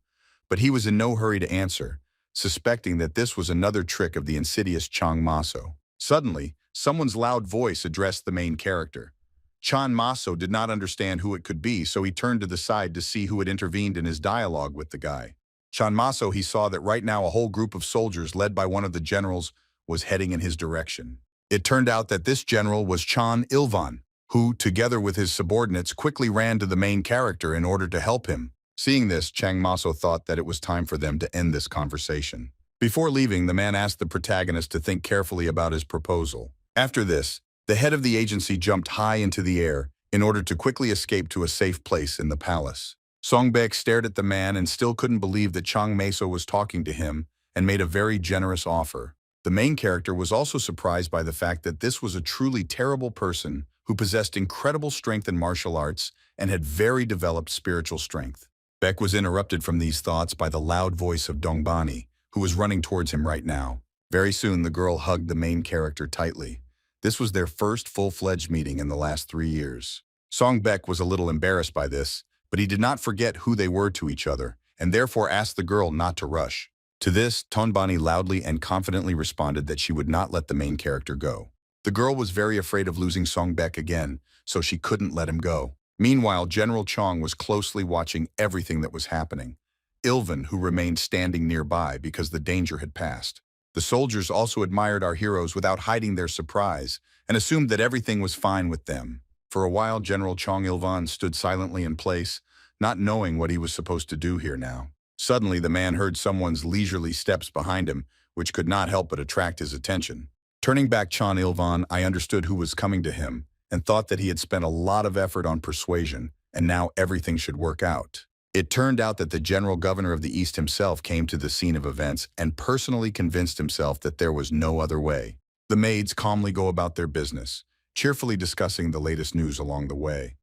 [SPEAKER 1] but he was in no hurry to answer, suspecting that this was another trick of the insidious Chang Maso. Suddenly, someone's loud voice addressed the main character. Chan Maso did not understand who it could be, so he turned to the side to see who had intervened in his dialogue with the guy. Chan Maso, he saw that right now a whole group of soldiers led by one of the generals was heading in his direction. It turned out that this general was Chan Ilvan, who, together with his subordinates, quickly ran to the main character in order to help him. Seeing this, Chang Maso thought that it was time for them to end this conversation. Before leaving, the man asked the protagonist to think carefully about his proposal. After this, the head of the agency jumped high into the air in order to quickly escape to a safe place in the palace. Songbek stared at the man and still couldn't believe that Chang Meso was talking to him and made a very generous offer. The main character was also surprised by the fact that this was a truly terrible person who possessed incredible strength in martial arts and had very developed spiritual strength. Beck was interrupted from these thoughts by the loud voice of Dongbani, who was running towards him right now. Very soon, the girl hugged the main character tightly. This was their first full-fledged meeting in the last 3 years. Song Beck was a little embarrassed by this, but he did not forget who they were to each other, and therefore asked the girl not to rush. To this, Tonbani loudly and confidently responded that she would not let the main character go. The girl was very afraid of losing Song Beck again, so she couldn't let him go. Meanwhile, General Chong was closely watching everything that was happening. Ilvan, who remained standing nearby because the danger had passed. The soldiers also admired our heroes without hiding their surprise and assumed that everything was fine with them. For a while, General Chong Ilvan stood silently in place, not knowing what he was supposed to do here now. Suddenly, the man heard someone's leisurely steps behind him, which could not help but attract his attention. Turning back Chon Ilvan, I understood who was coming to him and thought that he had spent a lot of effort on persuasion, and now everything should work out. It turned out that the General Governor of the East himself came to the scene of events and personally convinced himself that there was no other way. The maids calmly go about their business, cheerfully discussing the latest news along the way.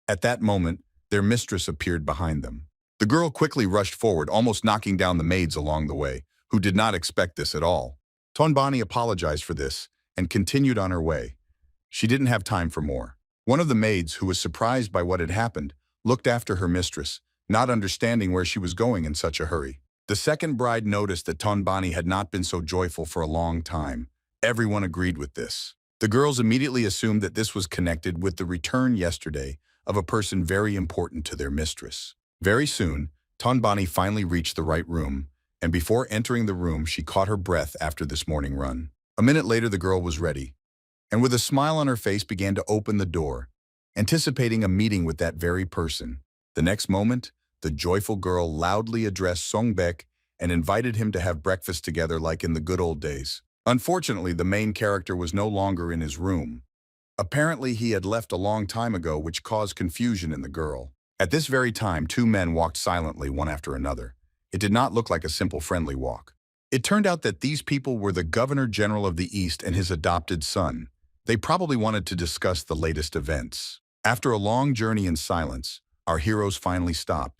[SPEAKER 1] At that moment, their mistress appeared behind them. The girl quickly rushed forward, almost knocking down the maids along the way, who did not expect this at all. Tonbani apologized for this and continued on her way. She didn't have time for more. One of the maids, who was surprised by what had happened, looked after her mistress, not understanding where she was going in such a hurry. The second bride noticed that Tonbani had not been so joyful for a long time. Everyone agreed with this. The girls immediately assumed that this was connected with the return yesterday of a person very important to their mistress. Very soon, Tonbani finally reached the right room, and before entering the room, she caught her breath after this morning run. A minute later, the girl was ready, and with a smile on her face began to open the door, anticipating a meeting with that very person. The next moment, the joyful girl loudly addressed Songbek and invited him to have breakfast together like in the good old days. Unfortunately, the main character was no longer in his room. Apparently, he had left a long time ago, which caused confusion in the girl. At this very time, two men walked silently one after another. It did not look like a simple friendly walk. It turned out that these people were the Governor General of the East and his adopted son. They probably wanted to discuss the latest events. After a long journey in silence, our heroes finally stopped.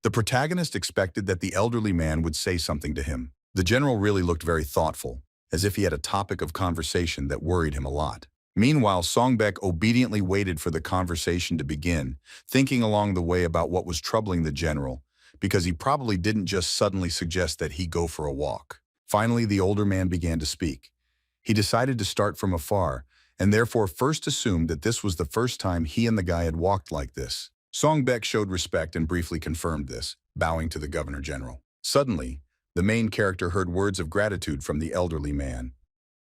[SPEAKER 1] The protagonist expected that the elderly man would say something to him. The general really looked very thoughtful, as if he had a topic of conversation that worried him a lot. Meanwhile, Songbek obediently waited for the conversation to begin, thinking along the way about what was troubling the general, because he probably didn't just suddenly suggest that he go for a walk. Finally, the older man began to speak. He decided to start from afar, and therefore first assumed that this was the first time he and the guy had walked like this. Songbek showed respect and briefly confirmed this, bowing to the Governor General. Suddenly, the main character heard words of gratitude from the elderly man.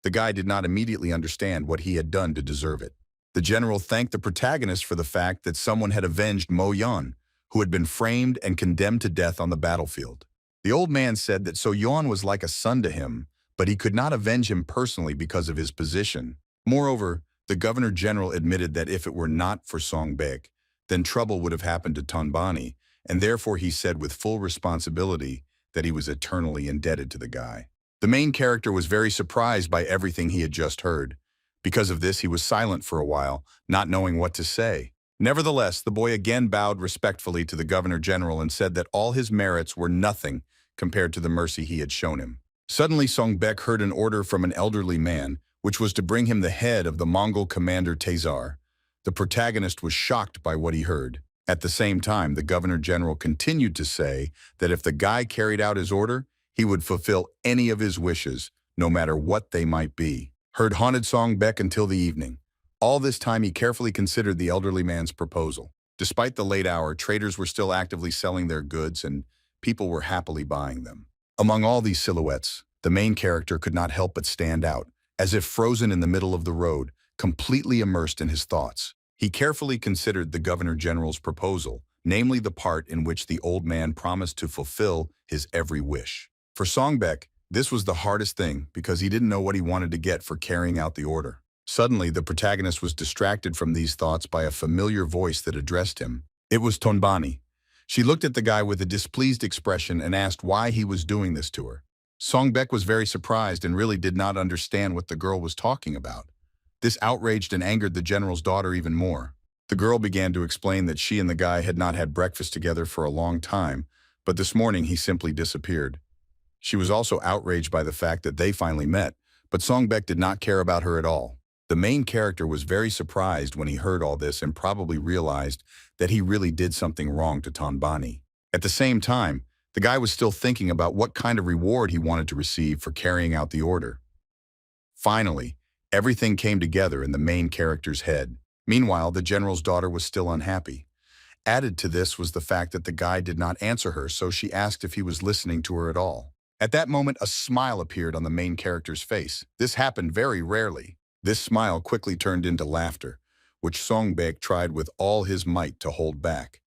[SPEAKER 1] The guy did not immediately understand what he had done to deserve it. The general thanked the protagonist for the fact that someone had avenged Mo Yan, who had been framed and condemned to death on the battlefield. The old man said that So Yan was like a son to him, but he could not avenge him personally because of his position. Moreover, the Governor General admitted that if it were not for Songbek, then trouble would have happened to Tonbani, and therefore he said with full responsibility that he was eternally indebted to the guy. The main character was very surprised by everything he had just heard. Because of this, he was silent for a while, not knowing what to say. Nevertheless, the boy again bowed respectfully to the Governor General and said that all his merits were nothing compared to the mercy he had shown him. Suddenly, Songbek heard an order from an elderly man, which was to bring him the head of the Mongol commander Tazar. The protagonist was shocked by what he heard. At the same time, the Governor General continued to say that if the guy carried out his order, he would fulfill any of his wishes, no matter what they might be. Heard haunted Songbek until the evening. All this time he carefully considered the elderly man's proposal. Despite the late hour, traders were still actively selling their goods and people were happily buying them. Among all these silhouettes, the main character could not help but stand out, as if frozen in the middle of the road, completely immersed in his thoughts. He carefully considered the Governor General's proposal, namely the part in which the old man promised to fulfill his every wish. For Songbek, this was the hardest thing because he didn't know what he wanted to get for carrying out the order. Suddenly, the protagonist was distracted from these thoughts by a familiar voice that addressed him. It was Tonbani. She looked at the guy with a displeased expression and asked why he was doing this to her. Songbek was very surprised and really did not understand what the girl was talking about. This outraged and angered the general's daughter even more. The girl began to explain that she and the guy had not had breakfast together for a long time, but this morning he simply disappeared. She was also outraged by the fact that they finally met, but Songbek did not care about her at all. The main character was very surprised when he heard all this and probably realized that he really did something wrong to Tonbani. At the same time, the guy was still thinking about what kind of reward he wanted to receive for carrying out the order. Finally, everything came together in the main character's head. Meanwhile, the general's daughter was still unhappy. Added to this was the fact that the guy did not answer her, so she asked if he was listening to her at all. At that moment, a smile appeared on the main character's face. This happened very rarely. This smile quickly turned into laughter, which Songbek tried with all his might to hold back.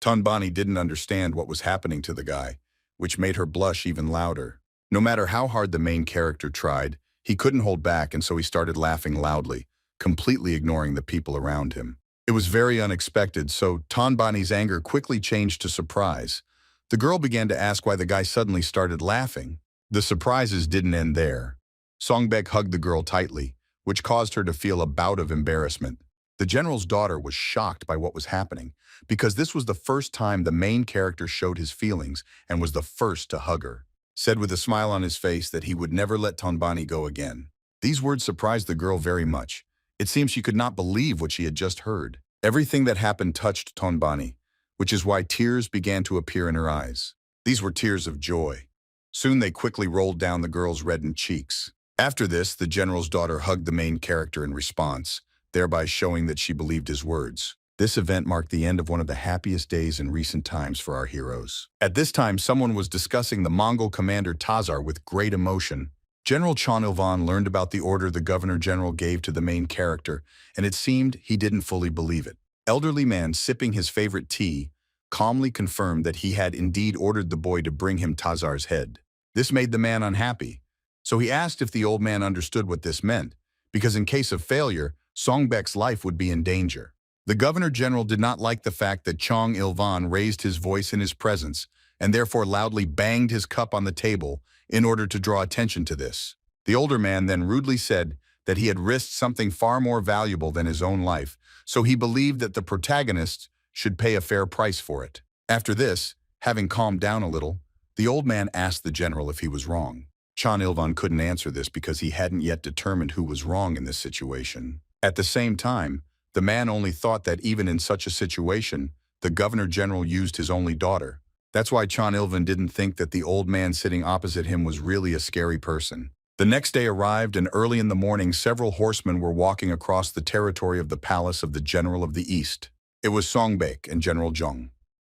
[SPEAKER 1] Tonbani didn't understand what was happening to the guy, which made her blush even louder. No matter how hard the main character tried, he couldn't hold back, and so he started laughing loudly, completely ignoring the people around him. It was very unexpected, so Tonbani's anger quickly changed to surprise. The girl began to ask why the guy suddenly started laughing. The surprises didn't end there. Songbek hugged the girl tightly, which caused her to feel a bout of embarrassment. The general's daughter was shocked by what was happening, because this was the first time the main character showed his feelings and was the first to hug her. Said with a smile on his face that he would never let Tonbani go again. These words surprised the girl very much. It seemed she could not believe what she had just heard. Everything that happened touched Tonbani, which is why tears began to appear in her eyes. These were tears of joy. Soon they quickly rolled down the girl's reddened cheeks. After this, the general's daughter hugged the main character in response, thereby showing that she believed his words. This event marked the end of one of the happiest days in recent times for our heroes. At this time, someone was discussing the Mongol commander Tazar with great emotion. General Chonilvan learned about the order the governor-general gave to the main character, and it seemed he didn't fully believe it. Elderly man sipping his favorite tea calmly confirmed that he had indeed ordered the boy to bring him Tazar's head. This made the man unhappy, so he asked if the old man understood what this meant, because in case of failure, Songbek's life would be in danger. The governor-general did not like the fact that Chong Ilvan raised his voice in his presence and therefore loudly banged his cup on the table in order to draw attention to this. The older man then rudely said that he had risked something far more valuable than his own life, so he believed that the protagonist should pay a fair price for it. After this, having calmed down a little, the old man asked the general if he was wrong. Chan Ilvan couldn't answer this because he hadn't yet determined who was wrong in this situation. At the same time, the man only thought that even in such a situation, the governor-general used his only daughter. That's why Chan Ilvan didn't think that the old man sitting opposite him was really a scary person. The next day arrived, and early in the morning, several horsemen were walking across the territory of the palace of the General of the East. It was Songbek and General Zhong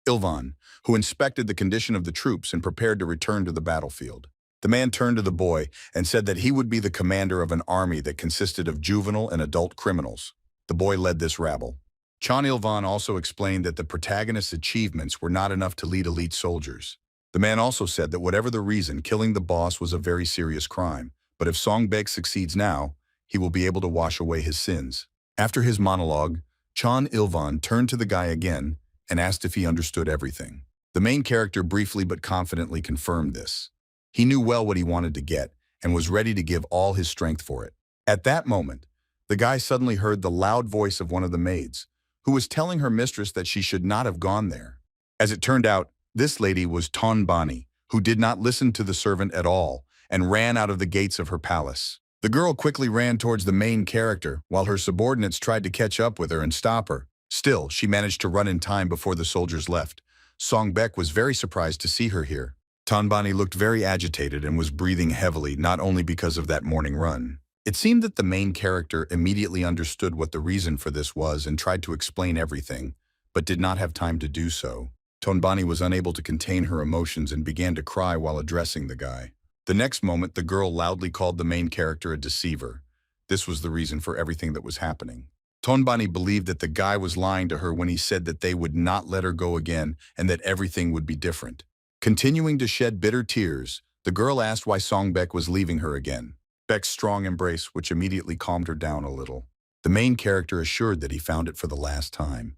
[SPEAKER 1] Ilvan, who inspected the condition of the troops and prepared to return to the battlefield. The man turned to the boy and said that he would be the commander of an army that consisted of juvenile and adult criminals. The boy led this rabble. Chan Ilvan also explained that the protagonist's achievements were not enough to lead elite soldiers. The man also said that whatever the reason, killing the boss was a very serious crime, but if Songbek succeeds now, he will be able to wash away his sins. After his monologue, Chan Ilvan turned to the guy again and asked if he understood everything. The main character briefly but confidently confirmed this. He knew well what he wanted to get and was ready to give all his strength for it. At that moment, the guy suddenly heard the loud voice of one of the maids, who was telling her mistress that she should not have gone there. As it turned out, this lady was Tonbani, who did not listen to the servant at all and ran out of the gates of her palace. The girl quickly ran towards the main character, while her subordinates tried to catch up with her and stop her. Still, she managed to run in time before the soldiers left. Songbek was very surprised to see her here. Tonbani looked very agitated and was breathing heavily, not only because of that morning run. It seemed that the main character immediately understood what the reason for this was and tried to explain everything, but did not have time to do so. Tonbani was unable to contain her emotions and began to cry while addressing the guy. The next moment, the girl loudly called the main character a deceiver. This was the reason for everything that was happening. Tonbani believed that the guy was lying to her when he said that they would not let her go again and that everything would be different. Continuing to shed bitter tears, the girl asked why Songbek was leaving her again. Beck's strong embrace, which immediately calmed her down a little. The main character assured that he found it for the last time.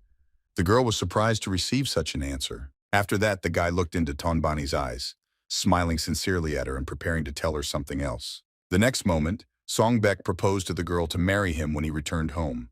[SPEAKER 1] The girl was surprised to receive such an answer. After that, the guy looked into Tonbani's eyes, smiling sincerely at her and preparing to tell her something else. The next moment, Song Beck proposed to the girl to marry him when he returned home.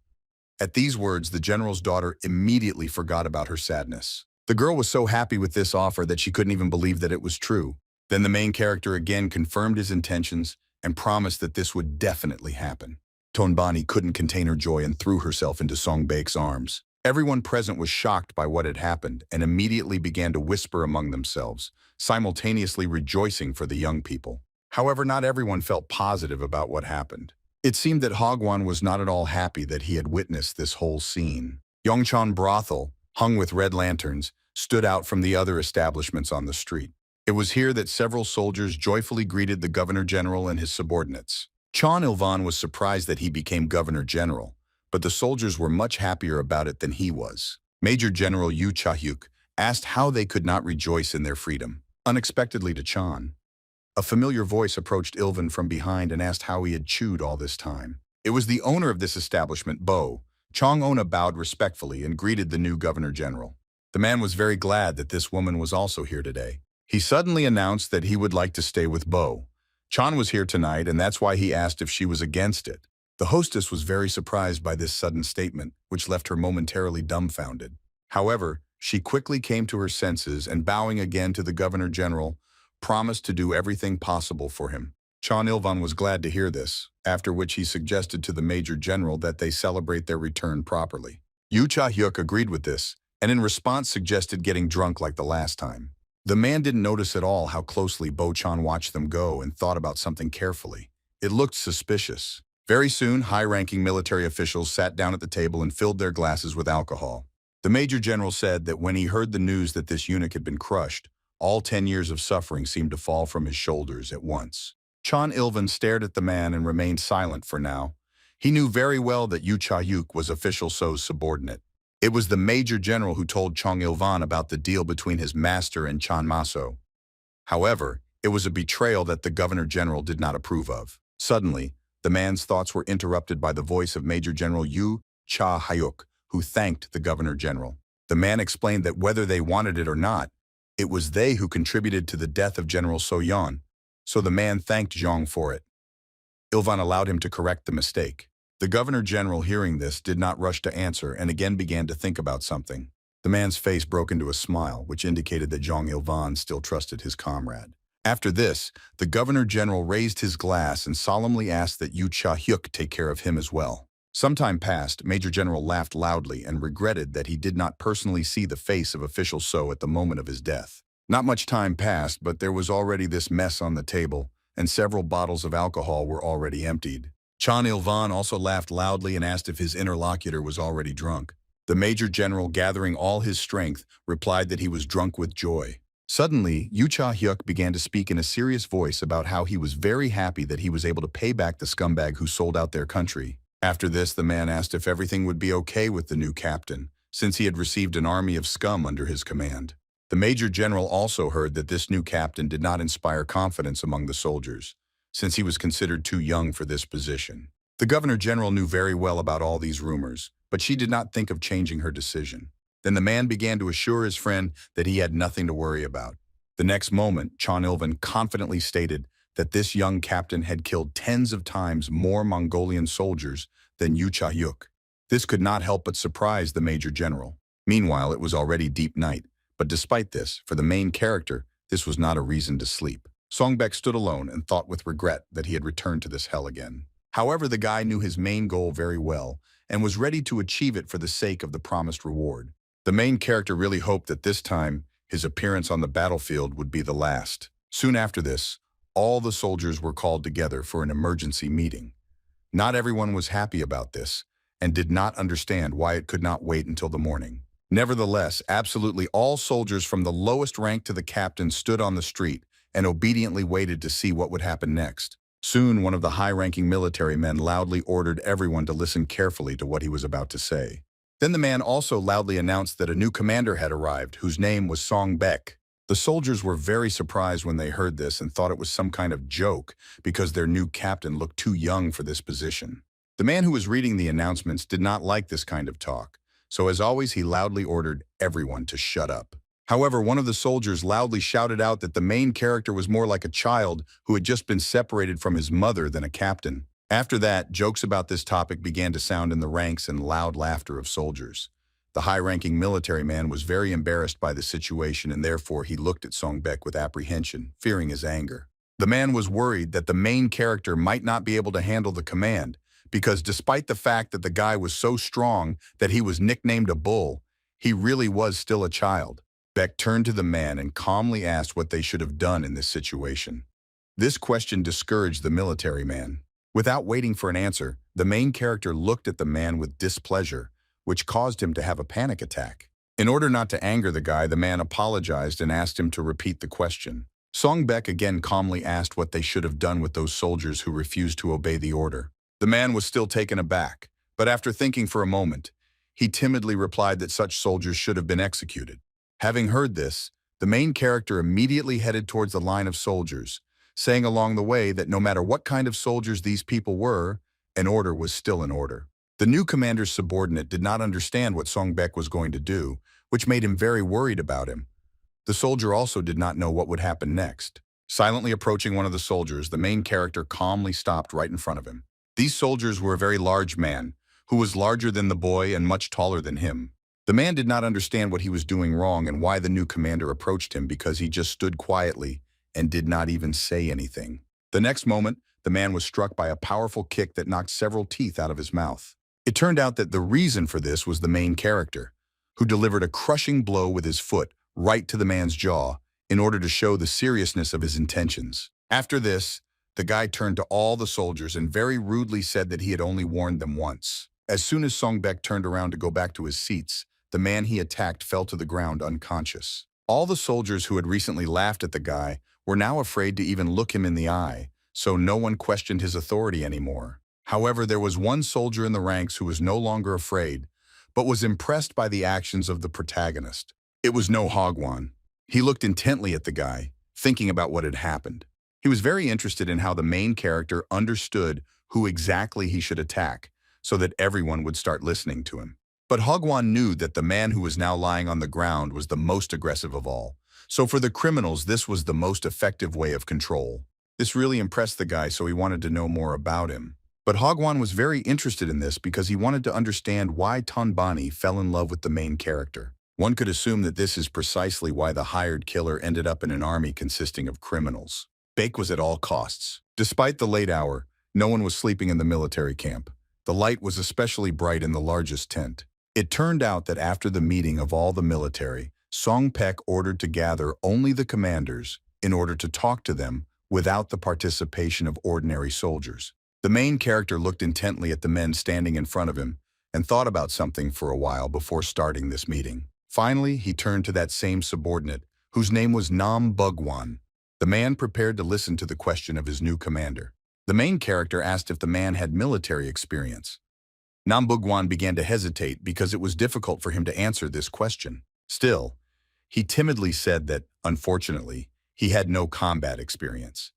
[SPEAKER 1] At these words, the general's daughter immediately forgot about her sadness. The girl was so happy with this offer that she couldn't even believe that it was true. Then the main character again confirmed his intentions and promised that this would definitely happen. Tonbani couldn't contain her joy and threw herself into Song Beck's arms. Everyone present was shocked by what had happened and immediately began to whisper among themselves, simultaneously rejoicing for the young people. However, not everyone felt positive about what happened. It seemed that Hagwon was not at all happy that he had witnessed this whole scene. Yongchan brothel, hung with red lanterns, stood out from the other establishments on the street. It was here that several soldiers joyfully greeted the governor-general and his subordinates. Chan Ilvan was surprised that he became governor-general, but the soldiers were much happier about it than he was. Major General Yu Chahyuk asked how they could not rejoice in their freedom. Unexpectedly to Chan, a familiar voice approached Ilvan from behind and asked how he had chewed all this time. It was the owner of this establishment, Bo. Chong Ona bowed respectfully and greeted the new governor-general. The man was very glad that this woman was also here today. He suddenly announced that he would like to stay with Bo. Chan was here tonight, and that's why he asked if she was against it. The hostess was very surprised by this sudden statement, which left her momentarily dumbfounded. However, she quickly came to her senses and, bowing again to the governor-general, promised to do everything possible for him. Chan Ilvan was glad to hear this, after which he suggested to the major general that they celebrate their return properly. Yu Cha-hyuk agreed with this, and in response suggested getting drunk like the last time. The man didn't notice at all how closely Bo-chan watched them go and thought about something carefully. It looked suspicious. Very soon, high-ranking military officials sat down at the table and filled their glasses with alcohol. The major general said that when he heard the news that this eunuch had been crushed, all 10 years of suffering seemed to fall from his shoulders at once. Chan Ilvan stared at the man and remained silent for now. He knew very well that Yu Cha-hyuk was official So's subordinate. It was the major general who told Chong Ilvan about the deal between his master and Chan Maso. However, it was a betrayal that the governor-general did not approve of. Suddenly, the man's thoughts were interrupted by the voice of Major General Yu Cha-hyuk, who thanked the governor-general. The man explained that whether they wanted it or not, it was they who contributed to the death of General So-yeon, so the man thanked Zhang for it. Ilvan allowed him to correct the mistake. The governor-general, hearing this, did not rush to answer and again began to think about something. The man's face broke into a smile, which indicated that Zhang Ilvan still trusted his comrade. After this, the governor-general raised his glass and solemnly asked that Yu Cha-hyuk take care of him as well. Some time passed. Major General laughed loudly and regretted that he did not personally see the face of official So at the moment of his death. Not much time passed, but there was already this mess on the table, and several bottles of alcohol were already emptied. Chan Ilvan also laughed loudly and asked if his interlocutor was already drunk. The Major General, gathering all his strength, replied that he was drunk with joy. Suddenly, Yu Cha-hyuk began to speak in a serious voice about how he was very happy that he was able to pay back the scumbag who sold out their country. After this, the man asked if everything would be okay with the new captain, since he had received an army of scum under his command. The Major General also heard that this new captain did not inspire confidence among the soldiers, since he was considered too young for this position. The Governor-General knew very well about all these rumors, but she did not think of changing her decision. Then the man began to assure his friend that he had nothing to worry about. The next moment, Chan Ilvan confidently stated that this young captain had killed tens of times more Mongolian soldiers than Yu Cha-hyuk. This could not help but surprise the Major General. Meanwhile, it was already deep night, but despite this, for the main character, this was not a reason to sleep. Songbek stood alone and thought with regret that he had returned to this hell again. However, the guy knew his main goal very well and was ready to achieve it for the sake of the promised reward. The main character really hoped that this time, his appearance on the battlefield would be the last. Soon after this, all the soldiers were called together for an emergency meeting. Not everyone was happy about this and did not understand why it could not wait until the morning. Nevertheless, absolutely all soldiers from the lowest rank to the captain stood on the street and obediently waited to see what would happen next. Soon, one of the high-ranking military men loudly ordered everyone to listen carefully to what he was about to say. Then the man also loudly announced that a new commander had arrived, whose name was Song Beck. The The soldiers were very surprised when they heard this and thought it was some kind of joke because their new captain looked too young for this position. The man who was reading the announcements did not like this kind of talk, so as always he loudly ordered everyone to shut up. However, one of the soldiers loudly shouted out that the main character was more like a child who had just been separated from his mother than a captain. After that, jokes about this topic began to sound in the ranks and loud laughter of soldiers. The high-ranking military man was very embarrassed by the situation and therefore he looked at Songbek with apprehension, fearing his anger. The man was worried that the main character might not be able to handle the command because despite the fact that the guy was so strong that he was nicknamed a bull, he really was still a child. Beck turned to the man and calmly asked what they should have done in this situation. This question discouraged the military man. Without waiting for an answer, the main character looked at the man with displeasure, which caused him to have a panic attack. In order not to anger the guy, the man apologized and asked him to repeat the question. Songbek again calmly asked what they should have done with those soldiers who refused to obey the order. The man was still taken aback, but after thinking for a moment, he timidly replied that such soldiers should have been executed. Having heard this, the main character immediately headed towards the line of soldiers, saying along the way that no matter what kind of soldiers these people were, an order was still an order. The new commander's subordinate did not understand what Songbek was going to do, which made him very worried about him. The soldier also did not know what would happen next. Silently approaching one of the soldiers, the main character calmly stopped right in front of him. These soldiers were a very large man, who was larger than the boy and much taller than him. The man did not understand what he was doing wrong and why the new commander approached him because he just stood quietly and did not even say anything. The next moment, the man was struck by a powerful kick that knocked several teeth out of his mouth. It turned out that the reason for this was the main character, who delivered a crushing blow with his foot right to the man's jaw in order to show the seriousness of his intentions. After this, the guy turned to all the soldiers and very rudely said that he had only warned them once. As soon as Songbek turned around to go back to his seats, the man he attacked fell to the ground unconscious. All the soldiers who had recently laughed at the guy were now afraid to even look him in the eye, so no one questioned his authority anymore. However, there was one soldier in the ranks who was no longer afraid, but was impressed by the actions of the protagonist. It was no Hogwan. He looked intently at the guy, thinking about what had happened. He was very interested in how the main character understood who exactly he should attack, so that everyone would start listening to him. But Hogwan knew that the man who was now lying on the ground was the most aggressive of all. So for the criminals, this was the most effective way of control. This really impressed the guy, so he wanted to know more about him. But Hogwan was very interested in this because he wanted to understand why Tonbani fell in love with the main character. One could assume that this is precisely why the hired killer ended up in an army consisting of criminals. Bake was at all costs. Despite the late hour, no one was sleeping in the military camp. The light was especially bright in the largest tent. It turned out that after the meeting of all the military, Songpek ordered to gather only the commanders in order to talk to them without the participation of ordinary soldiers. The main character looked intently at the men standing in front of him and thought about something for a while before starting this meeting. Finally, he turned to that same subordinate, whose name was Nam Bugwan. The man prepared to listen to the question of his new commander. The main character asked if the man had military experience. Nam Bugwan began to hesitate because it was difficult for him to answer this question. Still, he timidly said that, unfortunately, he had no combat experience.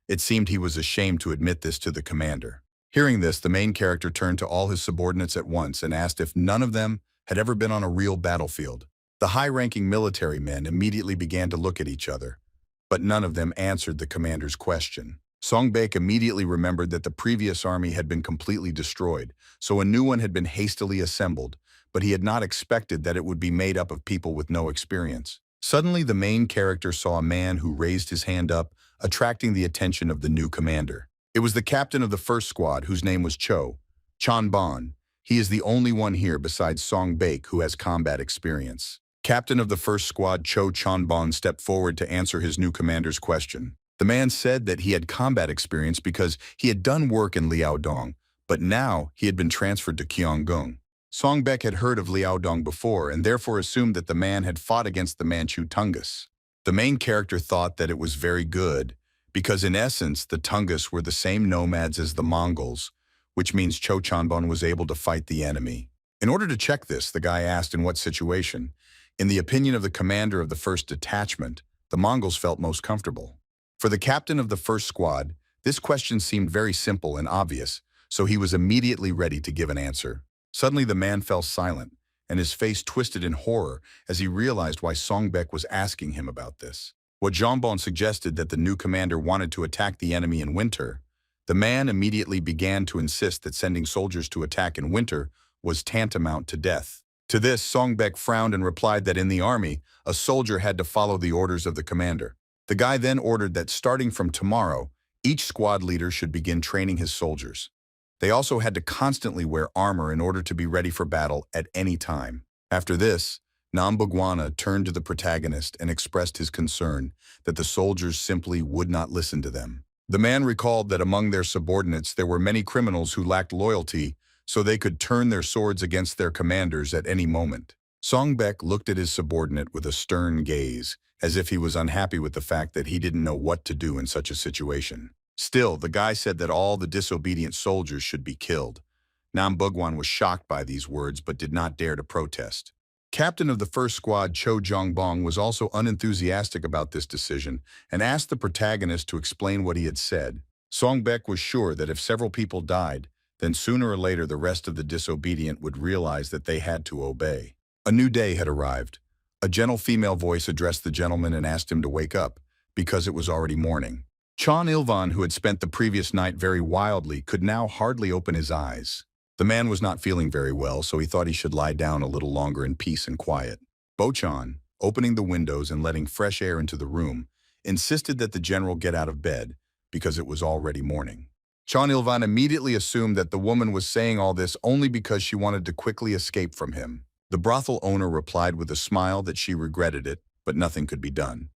[SPEAKER 1] It seemed he was ashamed to admit this to the commander. Hearing this, the main character turned to all his subordinates at once and asked if none of them had ever been on a real battlefield. The high-ranking military men immediately began to look at each other, but none of them answered the commander's question. Songbek immediately remembered that the previous army had been completely destroyed, so a new one had been hastily assembled, but he had not expected that it would be made up of people with no experience. Suddenly, the main character saw a man who raised his hand up, attracting the attention of the new commander. It was the captain of the first squad, whose name was Chanban. He is the only one here besides Songbek who has combat experience. Captain of the first squad Chanban stepped forward to answer his new commander's question. The man said that he had combat experience because he had done work in Liaodong, but now he had been transferred to Gyeonggung. Songbek had heard of Liaodong before and therefore assumed that the man had fought against the Manchu Tungus. The main character thought that it was very good because in essence the Tungus were the same nomads as the Mongols, which means Cho Chanbon was able to fight the enemy. In order to check this, the guy asked in what situation. In the opinion of the commander of the first detachment, the Mongols felt most comfortable. For the captain of the first squad, this question seemed very simple and obvious, so he was immediately ready to give an answer. Suddenly the man fell silent, and his face twisted in horror as he realized why Songbek was asking him about this. What Jambon suggested that the new commander wanted to attack the enemy in winter, the man immediately began to insist that sending soldiers to attack in winter was tantamount to death. To this, Songbek frowned and replied that in the army, a soldier had to follow the orders of the commander. The guy then ordered that starting from tomorrow, each squad leader should begin training his soldiers. They also had to constantly wear armor in order to be ready for battle at any time. After this, Nambugwana turned to the protagonist and expressed his concern that the soldiers simply would not listen to them. The man recalled that among their subordinates there were many criminals who lacked loyalty, so they could turn their swords against their commanders at any moment. Songbek looked at his subordinate with a stern gaze, as if he was unhappy with the fact that he didn't know what to do in such a situation. Still, the guy said that all the disobedient soldiers should be killed. Nambugwan was shocked by these words but did not dare to protest. Captain of the first squad, Cho Jongbong, was also unenthusiastic about this decision and asked the protagonist to explain what he had said. Songbek was sure that if several people died, then sooner or later the rest of the disobedient would realize that they had to obey. A new day had arrived. A gentle female voice addressed the gentleman and asked him to wake up, because it was already morning. Chan Ilvan, who had spent the previous night very wildly, could now hardly open his eyes. The man was not feeling very well, so he thought he should lie down a little longer in peace and quiet. Bochan, opening the windows and letting fresh air into the room, insisted that the general get out of bed, because it was already morning. Chan Ilvan immediately assumed that the woman was saying all this only because she wanted to quickly escape from him. The brothel owner replied with a smile that she regretted it, but nothing could be done.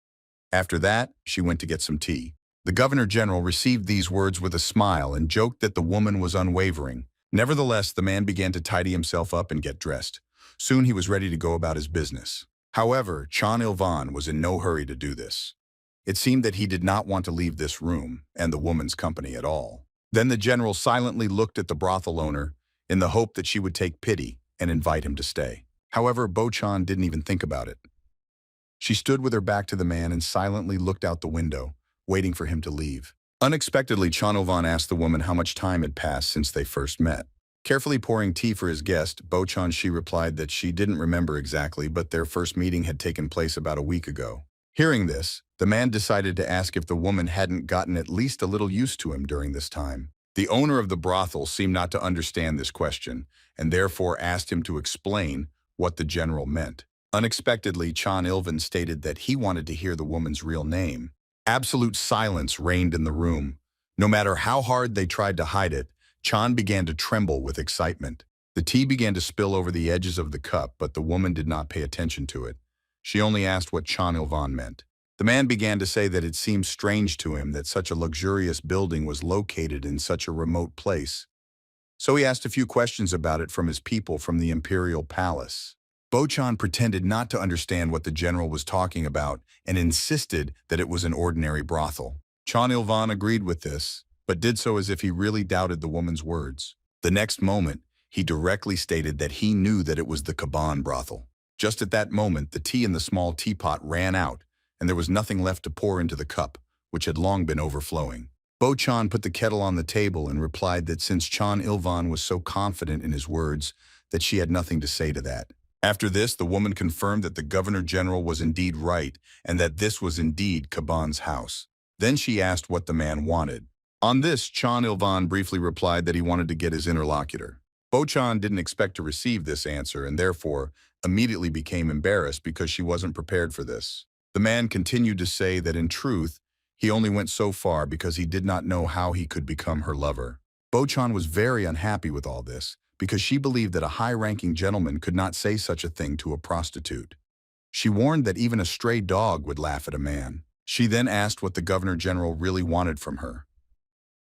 [SPEAKER 1] After that, she went to get some tea. The governor-general received these words with a smile and joked that the woman was unwavering. Nevertheless, the man began to tidy himself up and get dressed. Soon he was ready to go about his business. However, Chan Ilvan was in no hurry to do this. It seemed that he did not want to leave this room and the woman's company at all. Then the general silently looked at the brothel owner in the hope that she would take pity and invite him to stay. However, Bochan didn't even think about it. She stood with her back to the man and silently looked out the window, waiting for him to leave. Unexpectedly, Chan Ilvan asked the woman how much time had passed since they first met. Carefully pouring tea for his guest, She replied that she didn't remember exactly, but their first meeting had taken place about a week ago. Hearing this, the man decided to ask if the woman hadn't gotten at least a little used to him during this time. The owner of the brothel seemed not to understand this question, and therefore asked him to explain what the general meant. Unexpectedly, Chan Ilvan stated that he wanted to hear the woman's real name. Absolute silence reigned in the room. No matter how hard they tried to hide it, Chan began to tremble with excitement. The tea began to spill over the edges of the cup, but the woman did not pay attention to it. She only asked what Chan Ilvan meant. The man began to say that it seemed strange to him that such a luxurious building was located in such a remote place. So he asked a few questions about it from his people from the imperial palace. Bochan pretended not to understand what the general was talking about and insisted that it was an ordinary brothel. Chan Ilvan agreed with this, but did so as if he really doubted the woman's words. The next moment, he directly stated that he knew that it was the Kaban brothel. Just at that moment, the tea in the small teapot ran out, and there was nothing left to pour into the cup, which had long been overflowing. Bochan put the kettle on the table and replied that since Chan Ilvan was so confident in his words, that she had nothing to say to that. After this, the woman confirmed that the governor-general was indeed right and that this was indeed Kaban's house. Then she asked what the man wanted. On this, Chan Ilvan briefly replied that he wanted to get his interlocutor. Bochan didn't expect to receive this answer and therefore immediately became embarrassed because she wasn't prepared for this. The man continued to say that in truth, he only went so far because he did not know how he could become her lover. Bochan was very unhappy with all this, because she believed that a high-ranking gentleman could not say such a thing to a prostitute. She warned that even a stray dog would laugh at a man. She then asked what the governor-general really wanted from her.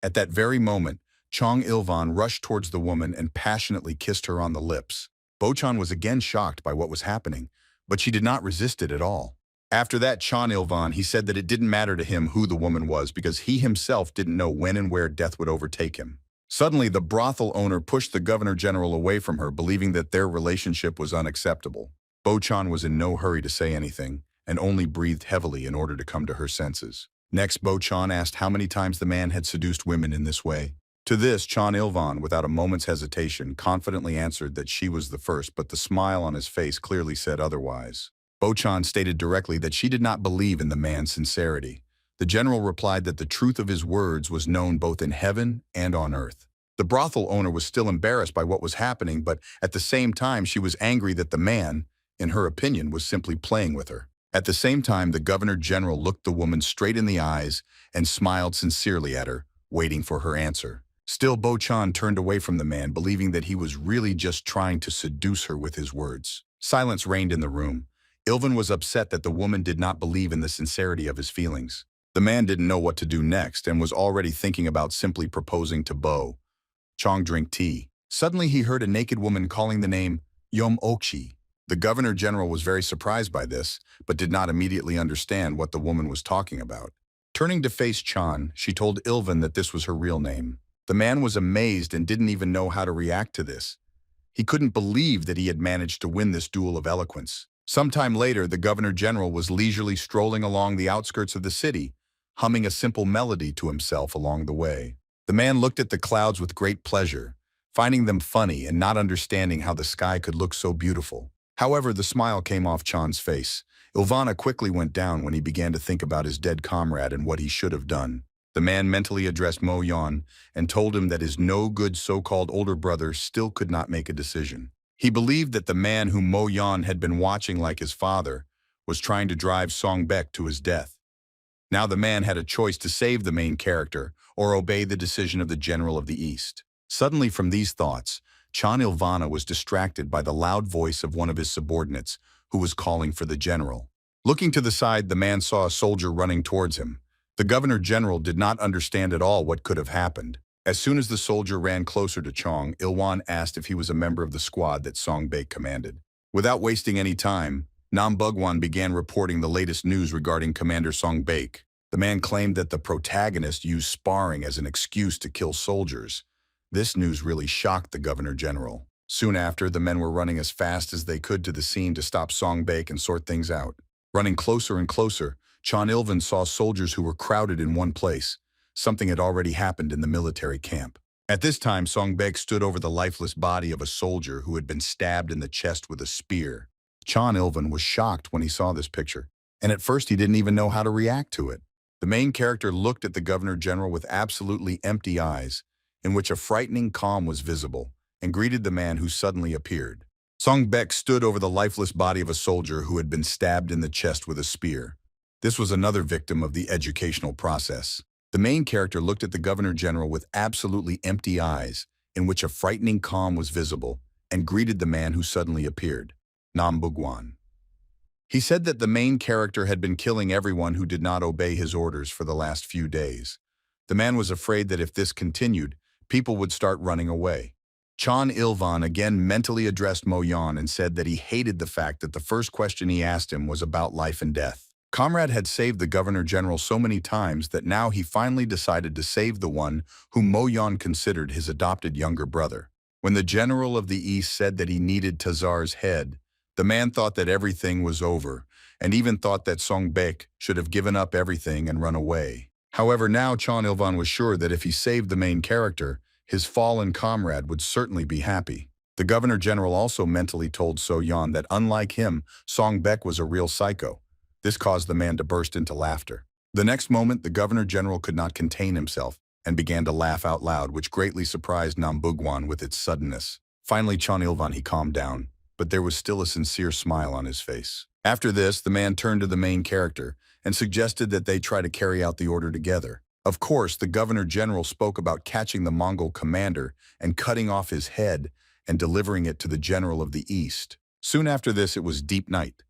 [SPEAKER 1] At that very moment, Chong Ilvan rushed towards the woman and passionately kissed her on the lips. Bochan was again shocked by what was happening, but she did not resist it at all. After that, Chan Ilvan, he said that it didn't matter to him who the woman was because he himself didn't know when and where death would overtake him. Suddenly, the brothel owner pushed the governor-general away from her, believing that their relationship was unacceptable. Bochan was in no hurry to say anything, and only breathed heavily in order to come to her senses. Next, Bo-chan asked how many times the man had seduced women in this way. To this, Chan Ilvan, without a moment's hesitation, confidently answered that she was the first, but the smile on his face clearly said otherwise. Bo-chan stated directly that she did not believe in the man's sincerity. The general replied that the truth of his words was known both in heaven and on earth. The brothel owner was still embarrassed by what was happening, but at the same time she was angry that the man, in her opinion, was simply playing with her. At the same time, the governor-general looked the woman straight in the eyes and smiled sincerely at her, waiting for her answer. Still, Bo-chan turned away from the man, believing that he was really just trying to seduce her with his words. Silence reigned in the room. Ilvan was upset that the woman did not believe in the sincerity of his feelings. The man didn't know what to do next and was already thinking about simply proposing to Bo-chan drink tea. Suddenly he heard a naked woman calling the name Yom Okshi. The governor-general was very surprised by this, but did not immediately understand what the woman was talking about. Turning to face Chan, she told Ilvan that this was her real name. The man was amazed and didn't even know how to react to this. He couldn't believe that he had managed to win this duel of eloquence. Sometime later, the governor-general was leisurely strolling along the outskirts of the city, humming a simple melody to himself along the way. The man looked at the clouds with great pleasure, finding them funny and not understanding how the sky could look so beautiful. However, the smile came off Chan's face. Ilvana quickly went down when he began to think about his dead comrade and what he should have done. The man mentally addressed Mo Yan and told him that his no-good so-called older brother still could not make a decision. He believed that the man whom Mo Yan had been watching like his father was trying to drive Song Baek to his death. Now the man had a choice to save the main character or obey the decision of the General of the East. Suddenly from these thoughts, Chan Ilvana was distracted by the loud voice of one of his subordinates, who was calling for the general. Looking to the side, the man saw a soldier running towards him. The governor-general did not understand at all what could have happened. As soon as the soldier ran closer to Chong, Ilwan asked if he was a member of the squad that Song Baek commanded. Without wasting any time, Nam Bugwan began reporting the latest news regarding Commander Song Baek. The man claimed that the protagonist used sparring as an excuse to kill soldiers. This news really shocked the governor-general. Soon after, the men were running as fast as they could to the scene to stop Song Baek and sort things out. Running closer and closer, Chan Ilvan saw soldiers who were crowded in one place. Something had already happened in the military camp. At this time, Song Baek stood over the lifeless body of a soldier who had been stabbed in the chest with a spear. Chan Ilvan was shocked when he saw this picture, and at first he didn't even know how to react to it. The main character looked at the governor-general with absolutely empty eyes, in which a frightening calm was visible, and greeted the man who suddenly appeared. Song Baek stood over the lifeless body of a soldier who had been stabbed in the chest with a spear. This was another victim of the educational process. The main character looked at the governor-general with absolutely empty eyes, in which a frightening calm was visible, and greeted the man who suddenly appeared, Nam Bugwan. He said that the main character had been killing everyone who did not obey his orders for the last few days. The man was afraid that if this continued, people would start running away. Chan Ilvan again mentally addressed Mo Yan and said that he hated the fact that the first question he asked him was about life and death. Comrade had saved the governor-general so many times that now he finally decided to save the one whom Mo Yan considered his adopted younger brother. When the general of the East said that he needed Tazar's head, the man thought that everything was over, and even thought that Song Baek should have given up everything and run away. However, now Chan Ilvan was sure that if he saved the main character, his fallen comrade would certainly be happy. The governor-general also mentally told So Yan that unlike him, Song Baek was a real psycho. This caused the man to burst into laughter. The next moment, the governor-general could not contain himself and began to laugh out loud, which greatly surprised Nam Bugwan with its suddenness. Finally, Chan Ilvan he calmed down, but there was still a sincere smile on his face. After this, the man turned to the main character and suggested that they try to carry out the order together. Of course, the governor-general spoke about catching the Mongol commander and cutting off his head and delivering it to the general of the East. Soon after this, it was deep night,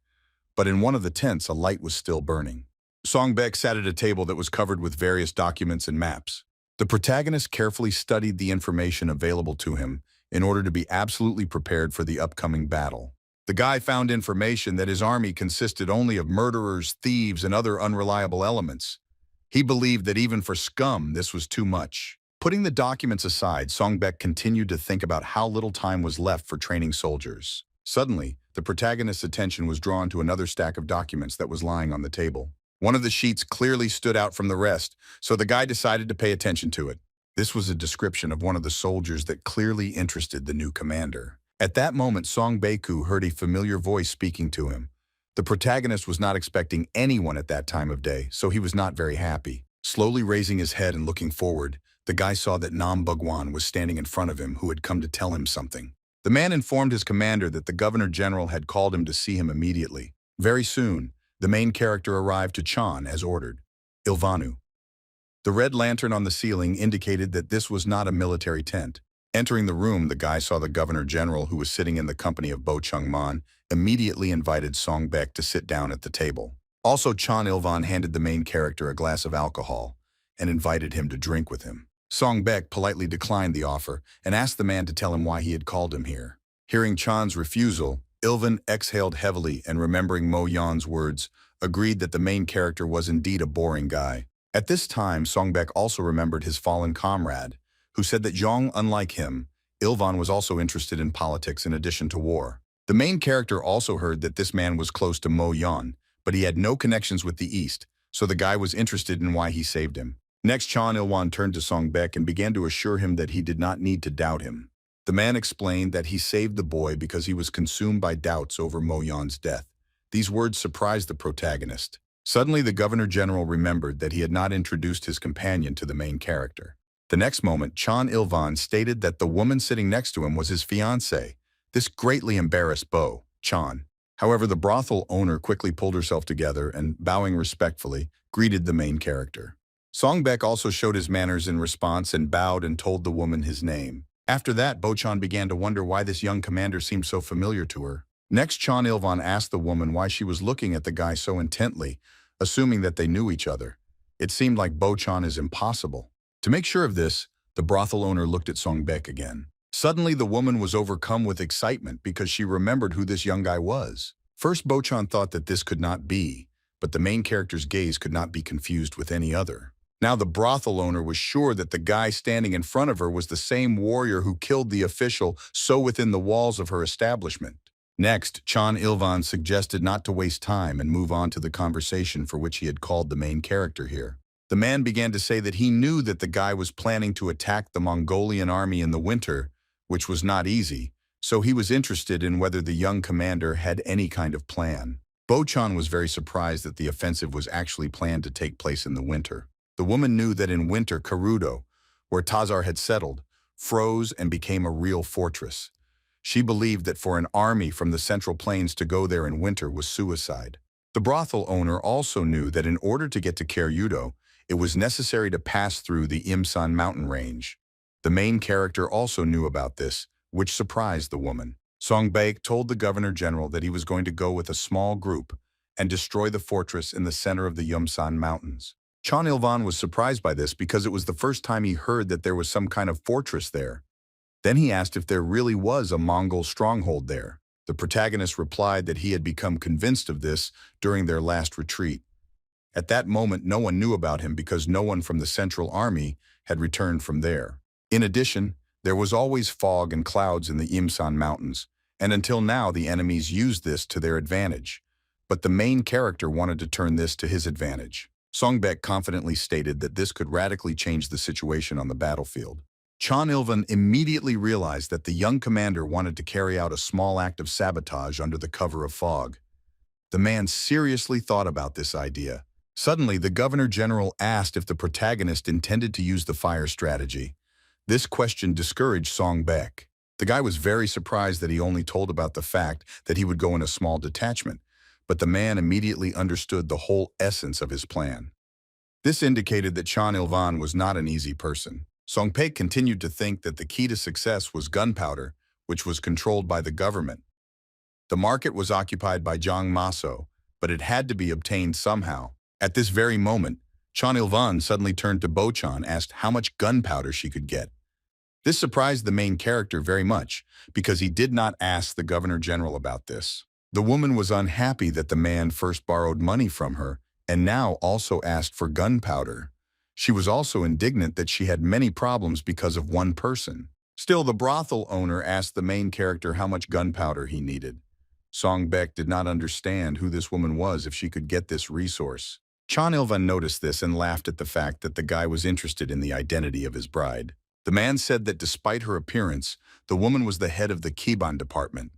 [SPEAKER 1] but in one of the tents, a light was still burning. Song Baek sat at a table that was covered with various documents and maps. The protagonist carefully studied the information available to him in order to be absolutely prepared for the upcoming battle. The guy found information that his army consisted only of murderers, thieves, and other unreliable elements. He believed that even for scum, this was too much. Putting the documents aside, Song Baek continued to think about how little time was left for training soldiers. Suddenly, the protagonist's attention was drawn to another stack of documents that was lying on the table. One of the sheets clearly stood out from the rest, so the guy decided to pay attention to it. This was a description of one of the soldiers that clearly interested the new commander. At that moment, Song Baekoo heard a familiar voice speaking to him. The protagonist was not expecting anyone at that time of day, so he was not very happy. Slowly raising his head and looking forward, the guy saw that Nam Bugwan was standing in front of him, who had come to tell him something. The man informed his commander that the governor-general had called him to see him immediately. Very soon, the main character arrived to Chan as ordered. Ilvanu. The red lantern on the ceiling indicated that this was not a military tent. Entering the room, the guy saw the governor-general, who was sitting in the company of Bo Chung-man, immediately invited Song Baek to sit down at the table. Also, Chan Ilvan handed the main character a glass of alcohol and invited him to drink with him. Song Baek politely declined the offer and asked the man to tell him why he had called him here. Hearing Chan's refusal, Ilvan exhaled heavily and, remembering Mo Yan's words, agreed that the main character was indeed a boring guy. At this time, Song Baek also remembered his fallen comrade, who said that Zhong, unlike him, Ilvan was also interested in politics in addition to war. The main character also heard that this man was close to Mo Yan, but he had no connections with the East, so the guy was interested in why he saved him. Next, Chan Ilwan turned to Song Baek and began to assure him that he did not need to doubt him. The man explained that he saved the boy because he was consumed by doubts over Mo Yan's death. These words surprised the protagonist. Suddenly, the governor-general remembered that he had not introduced his companion to the main character. The next moment, Chan Ilvan stated that the woman sitting next to him was his fiancée. This greatly embarrassed Bo Chan. However, the brothel owner quickly pulled herself together and, bowing respectfully, greeted the main character. Song Baek also showed his manners in response and bowed and told the woman his name. After that, Bo Chan began to wonder why this young commander seemed so familiar to her. Next, Chan Ilvan asked the woman why she was looking at the guy so intently, assuming that they knew each other. It seemed like Bo Chan is impossible. To make sure of this, the brothel owner looked at Song Baek again. Suddenly, the woman was overcome with excitement because she remembered who this young guy was. First, Bo Chan thought that this could not be, but the main character's gaze could not be confused with any other. Now the brothel owner was sure that the guy standing in front of her was the same warrior who killed the official so within the walls of her establishment. Next, Chan Ilvan suggested not to waste time and move on to the conversation for which he had called the main character here. The man began to say that he knew that the guy was planning to attack the Mongolian army in the winter, which was not easy, so he was interested in whether the young commander had any kind of plan. Bo Chan was very surprised that the offensive was actually planned to take place in the winter. The woman knew that in winter, Karudo, where Tazar had settled, froze and became a real fortress. She believed that for an army from the Central Plains to go there in winter was suicide. The brothel owner also knew that in order to get to Karudo, it was necessary to pass through the Imsan mountain range. The main character also knew about this, which surprised the woman. Song Baek told the governor-general that he was going to go with a small group and destroy the fortress in the center of the Yumsan Mountains. Chan Ilvan was surprised by this because it was the first time he heard that there was some kind of fortress there. Then he asked if there really was a Mongol stronghold there. The protagonist replied that he had become convinced of this during their last retreat. At that moment, no one knew about him because no one from the Central Army had returned from there. In addition, there was always fog and clouds in the Imsan Mountains, and until now the enemies used this to their advantage. But the main character wanted to turn this to his advantage. Song Baek confidently stated that this could radically change the situation on the battlefield. Chan Ilvan immediately realized that the young commander wanted to carry out a small act of sabotage under the cover of fog. The man seriously thought about this idea. Suddenly, the governor-general asked if the protagonist intended to use the fire strategy. This question discouraged Song Baek. The guy was very surprised that he only told about the fact that he would go in a small detachment, but the man immediately understood the whole essence of his plan. This indicated that Chan Ilvan was not an easy person. Song Baek continued to think that the key to success was gunpowder, which was controlled by the government. The market was occupied by Jiang Maso, but it had to be obtained somehow. At this very moment, Chan Ilvan suddenly turned to Bo Chan and asked how much gunpowder she could get. This surprised the main character very much because he did not ask the governor-general about this. The woman was unhappy that the man first borrowed money from her and now also asked for gunpowder. She was also indignant that she had many problems because of one person. Still, the brothel owner asked the main character how much gunpowder he needed. Song Baek did not understand who this woman was if she could get this resource. Chan Ilvan noticed this and laughed at the fact that the guy was interested in the identity of his bride. The man said that despite her appearance, the woman was the head of the Kiban department.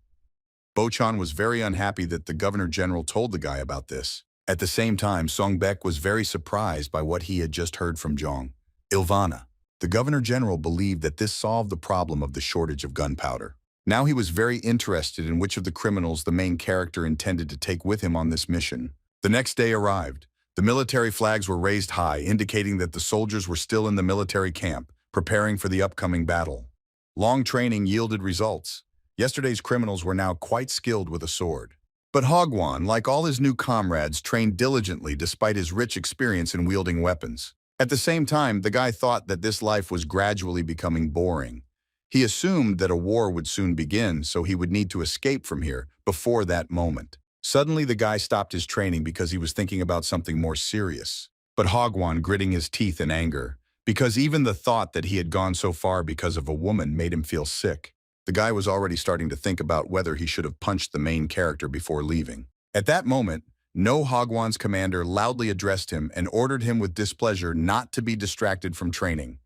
[SPEAKER 1] Bo-chan was very unhappy that the Governor General told the guy about this. At the same time, Song Baek was very surprised by what he had just heard from Jong Ilvana. The Governor General believed that this solved the problem of the shortage of gunpowder. Now he was very interested in which of the criminals the main character intended to take with him on this mission. The next day arrived. The military flags were raised high, indicating that the soldiers were still in the military camp, preparing for the upcoming battle. Long training yielded results. Yesterday's criminals were now quite skilled with a sword. But Hogwan, like all his new comrades, trained diligently despite his rich experience in wielding weapons. At the same time, the guy thought that this life was gradually becoming boring. He assumed that a war would soon begin, so he would need to escape from here before that moment. Suddenly, the guy stopped his training because he was thinking about something more serious. But Hogwan, gritting his teeth in anger, because even the thought that he had gone so far because of a woman made him feel sick. The guy was already starting to think about whether he should have punched the main character before leaving. At that moment, No Hogwan's commander loudly addressed him and ordered him with displeasure not to be distracted from training.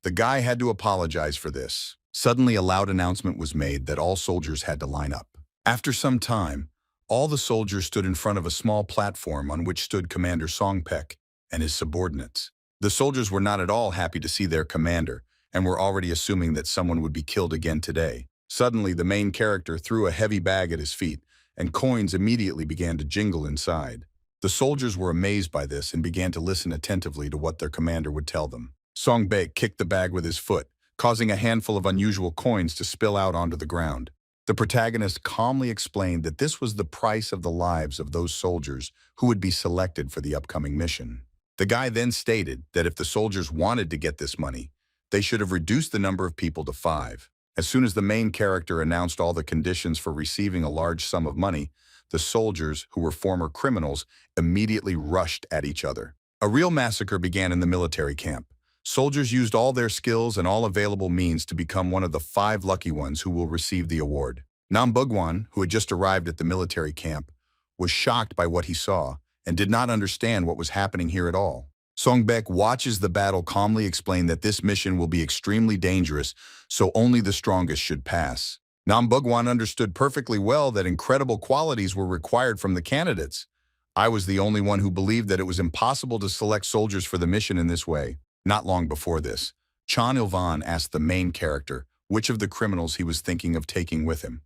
[SPEAKER 1] The guy had to apologize for this. Suddenly, a loud announcement was made that all soldiers had to line up. After some time, all the soldiers stood in front of a small platform on which stood Commander Songpek and his subordinates. The soldiers were not at all happy to see their commander and were already assuming that someone would be killed again today. Suddenly, the main character threw a heavy bag at his feet, and coins immediately began to jingle inside. The soldiers were amazed by this and began to listen attentively to what their commander would tell them. Song Baek kicked the bag with his foot, causing a handful of unusual coins to spill out onto the ground. The protagonist calmly explained that this was the price of the lives of those soldiers who would be selected for the upcoming mission. The guy then stated that if the soldiers wanted to get this money, they should have reduced the number of people to 5. As soon as the main character announced all the conditions for receiving a large sum of money, the soldiers, who were former criminals, immediately rushed at each other. A real massacre began in the military camp. Soldiers used all their skills and all available means to become one of the 5 lucky ones who will receive the award. Nam Bugwan, who had just arrived at the military camp, was shocked by what he saw and did not understand what was happening here at all. Song Baek watches the battle calmly explain that this mission will be extremely dangerous, so only the strongest should pass. Nam Bugwan understood perfectly well that incredible qualities were required from the candidates. I was the only one who believed that it was impossible to select soldiers for the mission in this way. Not long before this, Chan Ilvan asked the main character which of the criminals he was thinking of taking with him.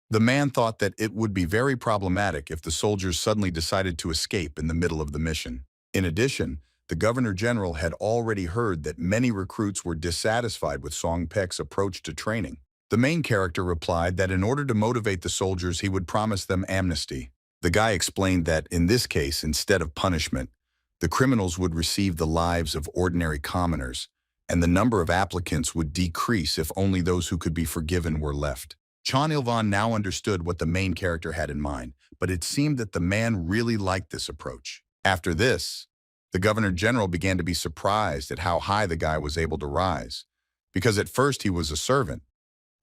[SPEAKER 1] The man thought that it would be very problematic if the soldiers suddenly decided to escape in the middle of the mission. In addition, the Governor General had already heard that many recruits were dissatisfied with Song Pek's approach to training. The main character replied that in order to motivate the soldiers, he would promise them amnesty. The guy explained that in this case, instead of punishment, the criminals would receive the lives of ordinary commoners, and the number of applicants would decrease if only those who could be forgiven were left. Chan Ilvan now understood what the main character had in mind, but it seemed that the man really liked this approach. After this, the Governor General began to be surprised at how high the guy was able to rise, because at first he was a servant,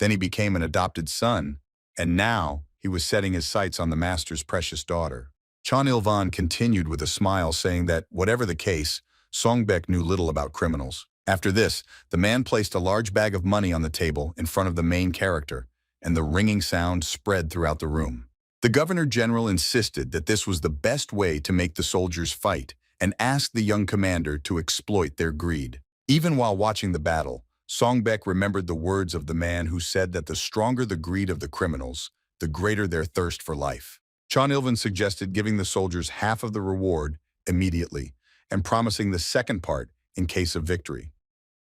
[SPEAKER 1] then he became an adopted son, and now he was setting his sights on the master's precious daughter. Chan Ilvan continued with a smile, saying that, whatever the case, Songbek knew little about criminals. After this, the man placed a large bag of money on the table in front of the main character, and the ringing sound spread throughout the room. The Governor General insisted that this was the best way to make the soldiers fight, and asked the young commander to exploit their greed. Even while watching the battle, Songbek remembered the words of the man who said that the stronger the greed of the criminals, the greater their thirst for life. Chan Ilvan suggested giving the soldiers half of the reward immediately and promising the second part in case of victory.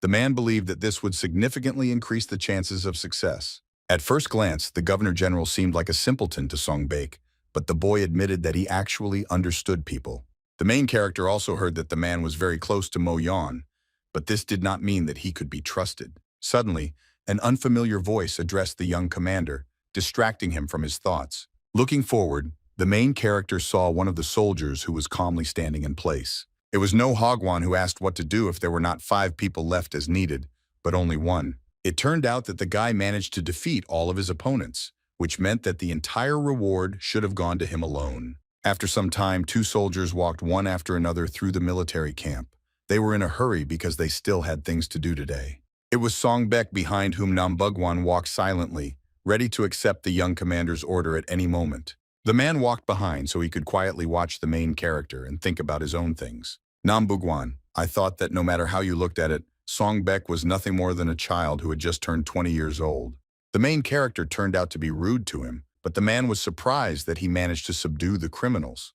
[SPEAKER 1] The man believed that this would significantly increase the chances of success. At first glance, the Governor General seemed like a simpleton to Songbek, but the boy admitted that he actually understood people. The main character also heard that the man was very close to Mo Yan, but this did not mean that he could be trusted. Suddenly, an unfamiliar voice addressed the young commander, distracting him from his thoughts. Looking forward, the main character saw one of the soldiers who was calmly standing in place. It was no Hogwan who asked what to do if there were not 5 people left as needed, but only one. It turned out that the guy managed to defeat all of his opponents, which meant that the entire reward should have gone to him alone. After some time, two soldiers walked one after another through the military camp. They were in a hurry because they still had things to do today. It was Songbek behind whom Nambugwan walked silently, ready to accept the young commander's order at any moment. The man walked behind so he could quietly watch the main character and think about his own things. Nambugwan, I thought that no matter how you looked at it, Songbek was nothing more than a child who had just turned 20 years old. The main character turned out to be rude to him, but the man was surprised that he managed to subdue the criminals.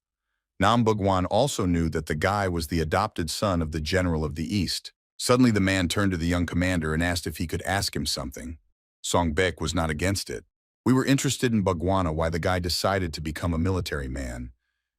[SPEAKER 1] Nambugwan also knew that the guy was the adopted son of the general of the East. Suddenly the man turned to the young commander and asked if he could ask him something. Songbek was not against it. We were interested in Bugwana why the guy decided to become a military man,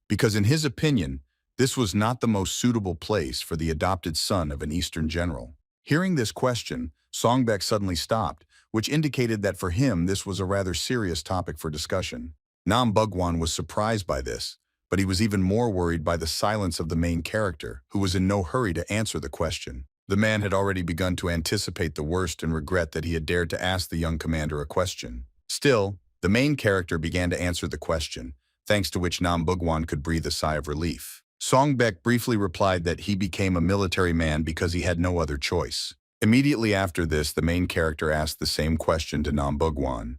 [SPEAKER 1] because in his opinion, this was not the most suitable place for the adopted son of an Eastern general. Hearing this question, Songbek suddenly stopped, which indicated that for him this was a rather serious topic for discussion. Nam Bugwan was surprised by this, but he was even more worried by the silence of the main character, who was in no hurry to answer the question. The man had already begun to anticipate the worst and regret that he had dared to ask the young commander a question. Still, the main character began to answer the question, thanks to which Nam Bugwan could breathe a sigh of relief. Songbek briefly replied that he became a military man because he had no other choice. Immediately after this, the main character asked the same question to Nam Bugwan.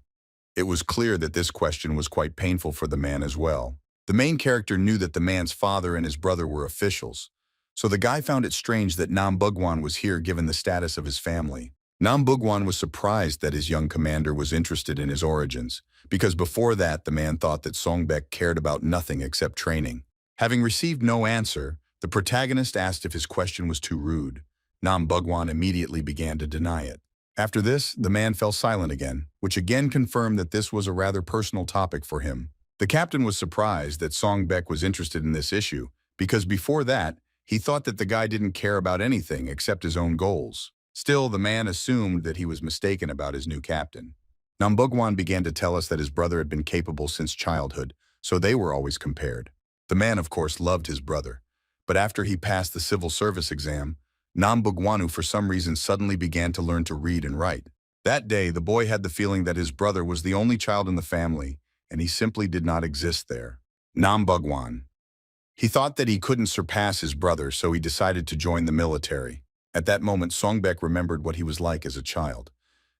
[SPEAKER 1] It was clear that this question was quite painful for the man as well. The main character knew that the man's father and his brother were officials, so the guy found it strange that Nam Bugwan was here given the status of his family. Nam Bugwan was surprised that his young commander was interested in his origins, because before that the man thought that Songbek cared about nothing except training. Having received no answer, the protagonist asked if his question was too rude. Nam Bugwan immediately began to deny it. After this, the man fell silent again, which again confirmed that this was a rather personal topic for him. The captain was surprised that Songbek was interested in this issue, because before that, he thought that the guy didn't care about anything except his own goals. Still, the man assumed that he was mistaken about his new captain. Nambugwan began to tell us that his brother had been capable since childhood, so they were always compared. The man, of course, loved his brother, but after he passed the civil service exam, Nambugwanu for some reason suddenly began to learn to read and write. That day, the boy had the feeling that his brother was the only child in the family, and he simply did not exist there. Nambugwan. He thought that he couldn't surpass his brother, so he decided to join the military. At that moment, Songbek remembered what he was like as a child.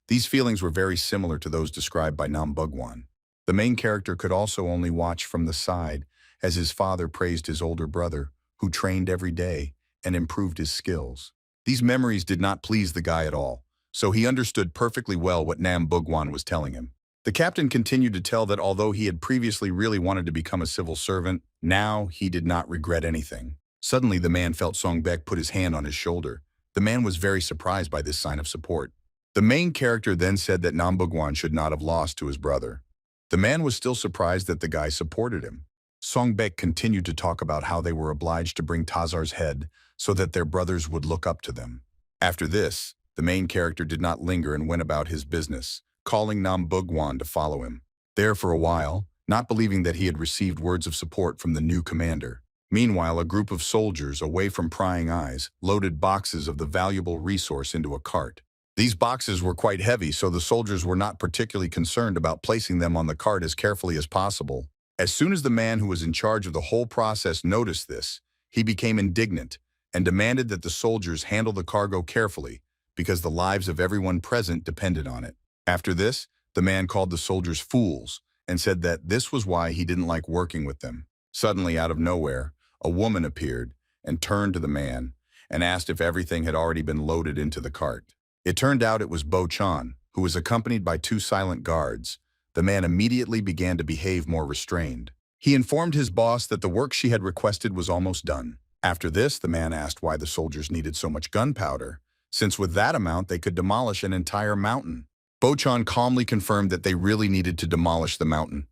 [SPEAKER 1] These feelings were very similar to those described by Nam Bugwan. The main character could also only watch from the side as his father praised his older brother, who trained every day and improved his skills. These memories did not please the guy at all, so he understood perfectly well what Nam Bugwan was telling him. The captain continued to tell that although he had previously really wanted to become a civil servant, now he did not regret anything. Suddenly, the man felt Songbek put his hand on his shoulder. The man was very surprised by this sign of support. The main character then said that Nambugwan should not have lost to his brother. The man was still surprised that the guy supported him. Songbek continued to talk about how they were obliged to bring Tazar's head so that their brothers would look up to them. After this, the main character did not linger and went about his business, calling Nambugwan to follow him. There for a while, not believing that he had received words of support from the new commander. Meanwhile, a group of soldiers, away from prying eyes, loaded boxes of the valuable resource into a cart. These boxes were quite heavy, so the soldiers were not particularly concerned about placing them on the cart as carefully as possible. As soon as the man who was in charge of the whole process noticed this, he became indignant and demanded that the soldiers handle the cargo carefully because the lives of everyone present depended on it. After this, the man called the soldiers fools and said that this was why he didn't like working with them. Suddenly, out of nowhere, a woman appeared and turned to the man and asked if everything had already been loaded into the cart. It turned out it was Bo-chan, who was accompanied by two silent guards. The man immediately began to behave more restrained. He informed his boss that the work she had requested was almost done. After this, the man asked why the soldiers needed so much gunpowder, since with that amount they could demolish an entire mountain. Bo-chan calmly confirmed that they really needed to demolish the mountain.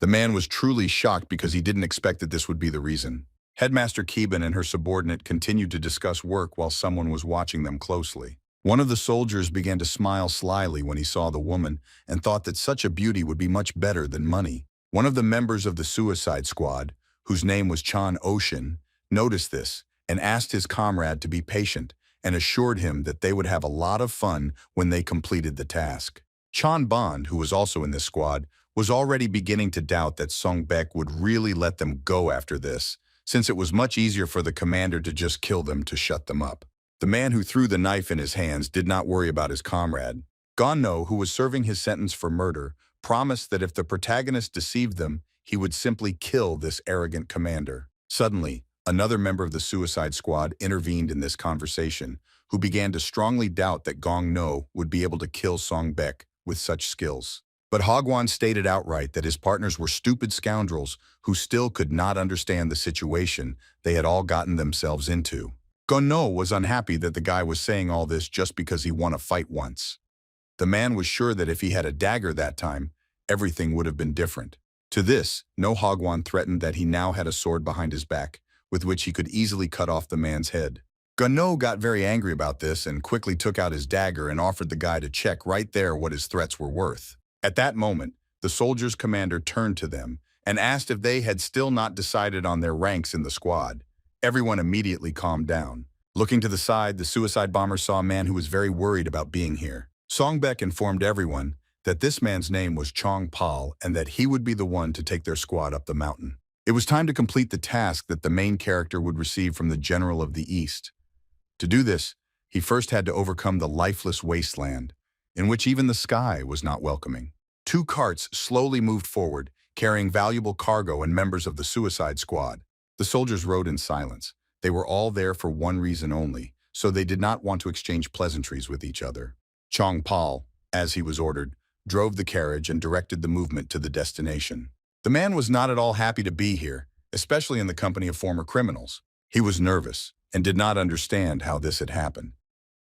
[SPEAKER 1] The man was truly shocked because he didn't expect that this would be the reason. Headmaster Keban and her subordinate continued to discuss work while someone was watching them closely. One of the soldiers began to smile slyly when he saw the woman and thought that such a beauty would be much better than money. One of the members of the suicide squad, whose name was Chan Ocean, noticed this and asked his comrade to be patient and assured him that they would have a lot of fun when they completed the task. Buan, who was also in this squad, was already beginning to doubt that Song Baek would really let them go after this, since it was much easier for the commander to just kill them to shut them up. The man who threw the knife in his hands did not worry about his comrade. Gonno, who was serving his sentence for murder, promised that if the protagonist deceived them, he would simply kill this arrogant commander. Suddenly, another member of the suicide squad intervened in this conversation, who began to strongly doubt that Gong No would be able to kill Song Baek with such skills. But Hagwon stated outright that his partners were stupid scoundrels who still could not understand the situation they had all gotten themselves into. Gonno was unhappy that the guy was saying all this just because he won a fight once. The man was sure that if he had a dagger that time, everything would have been different. To this, No Hagwon threatened that he now had a sword behind his back, with which he could easily cut off the man's head. Gonno got very angry about this and quickly took out his dagger and offered the guy to check right there what his threats were worth. At that moment, the soldiers' commander turned to them and asked if they had still not decided on their ranks in the squad. Everyone immediately calmed down. Looking to the side, the suicide bomber saw a man who was very worried about being here. Song Baek informed everyone that this man's name was Chong Pal and that he would be the one to take their squad up the mountain. It was time to complete the task that the main character would receive from the General of the East. To do this, he first had to overcome the lifeless wasteland, in which even the sky was not welcoming. 2 carts slowly moved forward, carrying valuable cargo and members of the suicide squad. The soldiers rode in silence. They were all there for one reason only, so they did not want to exchange pleasantries with each other. Chong Pal, as he was ordered, drove the carriage and directed the movement to the destination. The man was not at all happy to be here, especially in the company of former criminals. He was nervous and did not understand how this had happened.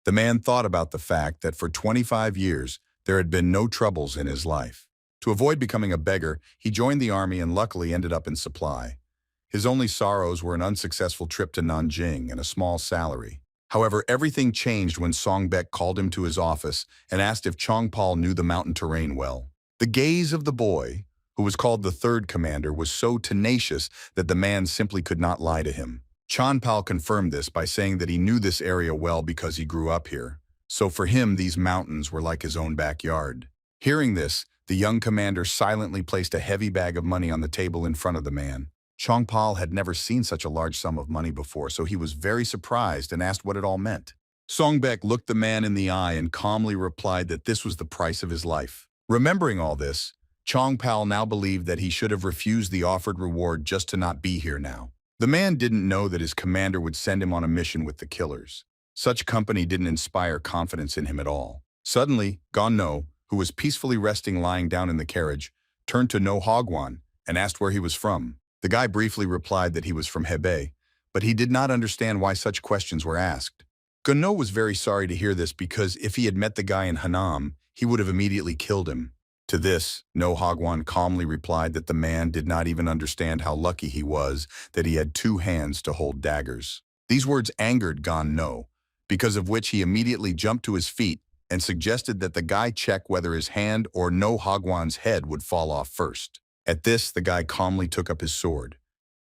[SPEAKER 1] The man thought about the fact that for 25 years, there had been no troubles in his life. To avoid becoming a beggar, he joined the army and luckily ended up in supply. His only sorrows were an unsuccessful trip to Nanjing and a small salary. However, everything changed when Song Baek called him to his office and asked if Chong Pal knew the mountain terrain well. The gaze of the boy, who was called the third commander, was so tenacious that the man simply could not lie to him. Chong Pal confirmed this by saying that he knew this area well because he grew up here. So for him, these mountains were like his own backyard. Hearing this, the young commander silently placed a heavy bag of money on the table in front of the man. Chong Pal had never seen such a large sum of money before, so he was very surprised and asked what it all meant. Song Baek looked the man in the eye and calmly replied that this was the price of his life. Remembering all this, Chong Pal now believed that he should have refused the offered reward just to not be here now. The man didn't know that his commander would send him on a mission with the killers. Such company didn't inspire confidence in him at all. Suddenly, Gonno, who was peacefully resting lying down in the carriage, turned to No Hagwon and asked where he was from. The guy briefly replied that he was from Hebei, but he did not understand why such questions were asked. Gonno was very sorry to hear this because if he had met the guy in Hanam, he would have immediately killed him. To this, No Hagwon calmly replied that the man did not even understand how lucky he was that he had 2 hands to hold daggers. These words angered Gonno, because of which he immediately jumped to his feet and suggested that the guy check whether his hand or No Hagwon's head would fall off first. At this, the guy calmly took up his sword,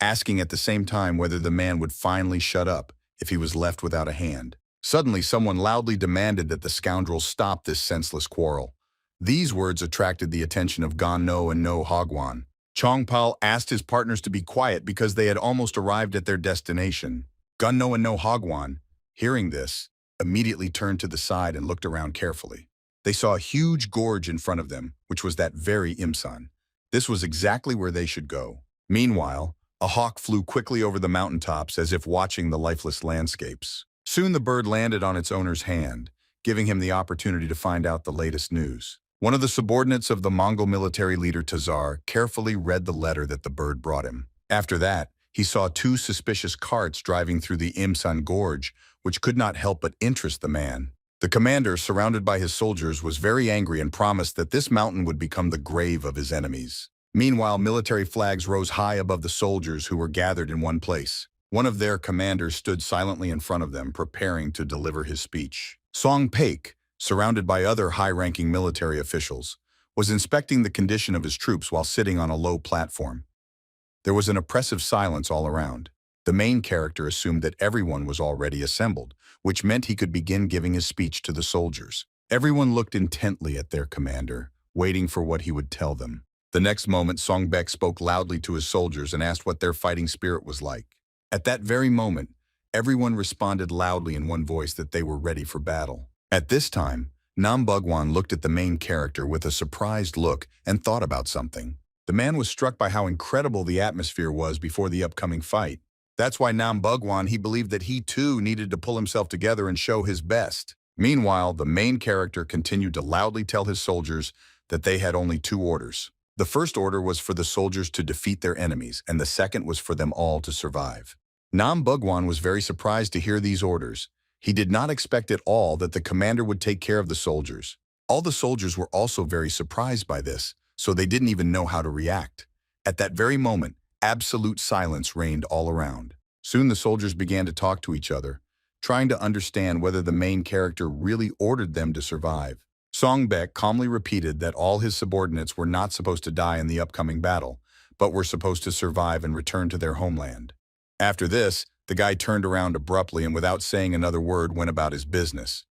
[SPEAKER 1] asking at the same time whether the man would finally shut up if he was left without a hand. Suddenly, someone loudly demanded that the scoundrel stop this senseless quarrel. These words attracted the attention of Gonno and No Hagwon. Chong Pal asked his partners to be quiet because they had almost arrived at their destination. Gonno and No Hagwon, hearing this, immediately turned to the side and looked around carefully. They saw a huge gorge in front of them, which was that very Imsan. This was exactly where they should go. Meanwhile, a hawk flew quickly over the mountaintops as if watching the lifeless landscapes. Soon the bird landed on its owner's hand, giving him the opportunity to find out the latest news. One of the subordinates of the Mongol military leader Tazar carefully read the letter that the bird brought him. After that, he saw 2 suspicious carts driving through the Imsan Gorge, which could not help but interest the man. The commander, surrounded by his soldiers, was very angry and promised that this mountain would become the grave of his enemies. Meanwhile, military flags rose high above the soldiers who were gathered in one place. One of their commanders stood silently in front of them, preparing to deliver his speech. Song Baek, surrounded by other high-ranking military officials, was inspecting the condition of his troops while sitting on a low platform. There was an oppressive silence all around. The main character assumed that everyone was already assembled, which meant he could begin giving his speech to the soldiers. Everyone looked intently at their commander, waiting for what he would tell them. The next moment, Songbek spoke loudly to his soldiers and asked what their fighting spirit was like. At that very moment, everyone responded loudly in one voice that they were ready for battle. At this time, Nam Bugwan looked at the main character with a surprised look and thought about something. The man was struck by how incredible the atmosphere was before the upcoming fight. That's why Nam Bugwan, he believed that he too needed to pull himself together and show his best. Meanwhile, the main character continued to loudly tell his soldiers that they had only two orders. The first order was for the soldiers to defeat their enemies, and the second was for them all to survive. Nam Bugwan was very surprised to hear these orders. He did not expect at all that the commander would take care of the soldiers. All the soldiers were also very surprised by this, so they didn't even know how to react. At that very moment, absolute silence reigned all around. Soon the soldiers began to talk to each other, trying to understand whether the main character really ordered them to survive. Songbek calmly repeated that all his subordinates were not supposed to die in the upcoming battle, but were supposed to survive and return to their homeland. After this, the guy turned around abruptly and without saying another word went about his business.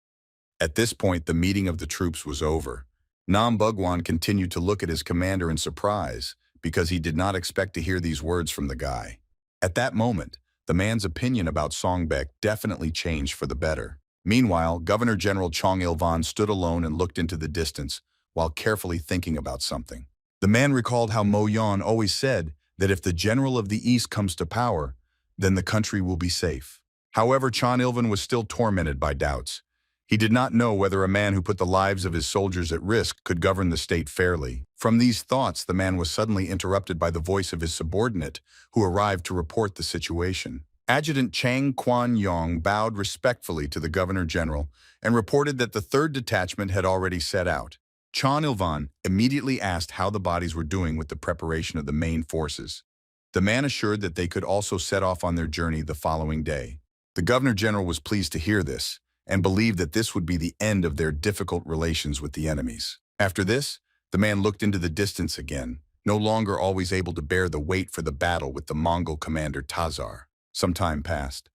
[SPEAKER 1] At this point, the meeting of the troops was over. Nam Bugwan continued to look at his commander in surprise because he did not expect to hear these words from the guy. At that moment, the man's opinion about Songbek definitely changed for the better. Meanwhile, Governor General Chong Il-van stood alone and looked into the distance while carefully thinking about something. The man recalled how Mo Yan always said that if the general of the East comes to power, then the country will be safe. However, Chong Il-van was still tormented by doubts. He did not know whether a man who put the lives of his soldiers at risk could govern the state fairly. From these thoughts, the man was suddenly interrupted by the voice of his subordinate, who arrived to report the situation. Adjutant Chang Kwan-yong bowed respectfully to the Governor-General and reported that the 3rd Detachment had already set out. Chong Il-van immediately asked how the bodies were doing with the preparation of the main forces. The man assured that they could also set off on their journey the following day. The Governor-General was pleased to hear this and believed that this would be the end of their difficult relations with the enemies. After this, the man looked into the distance again, no longer always able to bear the weight for the battle with the Mongol commander Tazar. Some time passed.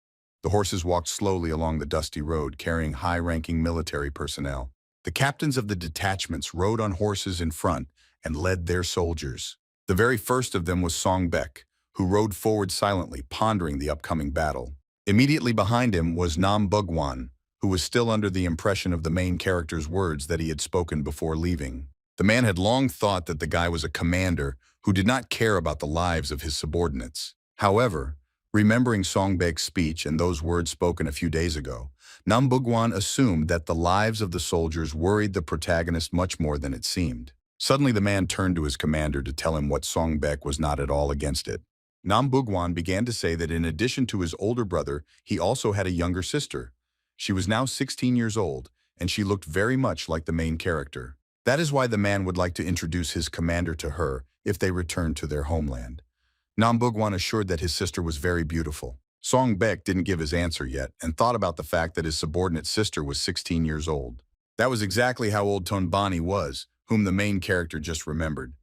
[SPEAKER 1] The horses walked slowly along the dusty road, carrying high-ranking military personnel. The captains of the detachments rode on horses in front and led their soldiers. The very first of them was Songbek, who rode forward silently, pondering the upcoming battle. Immediately behind him was Nam Bugwan, who was still under the impression of the main character's words that he had spoken before leaving. The man had long thought that the guy was a commander who did not care about the lives of his subordinates. However, remembering Songbek's speech and those words spoken a few days ago, Nam Bugwan assumed that the lives of the soldiers worried the protagonist much more than it seemed. Suddenly the man turned to his commander to tell him what Songbek was not at all against it. Nam Bugwan began to say that in addition to his older brother, he also had a younger sister. She was now 16 years old, and she looked very much like the main character. That is why the man would like to introduce his commander to her if they returned to their homeland. Nam Bugwan assured that his sister was very beautiful. Songbek didn't give his answer yet and thought about the fact that his subordinate sister was 16 years old. That was exactly how old Tonbani was, whom the main character just remembered.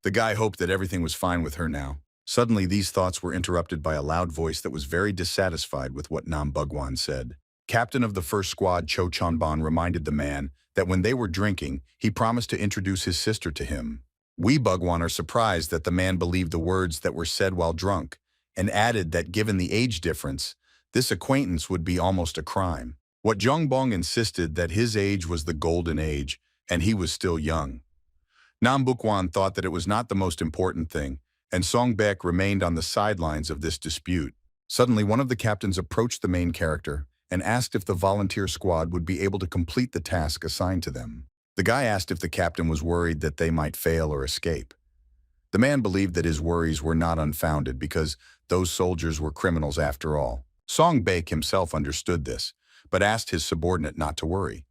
[SPEAKER 1] The guy hoped that everything was fine with her now. Suddenly, these thoughts were interrupted by a loud voice that was very dissatisfied with what Nam Bugwan said. Captain of the first squad, Cho Chanban, reminded the man that when they were drinking, he promised to introduce his sister to him. We Bugwan are surprised that the man believed the words that were said while drunk, and added that given the age difference, this acquaintance would be almost a crime. What Jongbong insisted that his age was the golden age, and he was still young. Nam Bugwan thought that it was not the most important thing, and Songbek remained on the sidelines of this dispute. Suddenly, one of the captains approached the main character and asked if the volunteer squad would be able to complete the task assigned to them. The guy asked if the captain was worried that they might fail or escape. The man believed that his worries were not unfounded because those soldiers were criminals after all. Songbek himself understood this, but asked his subordinate not to worry.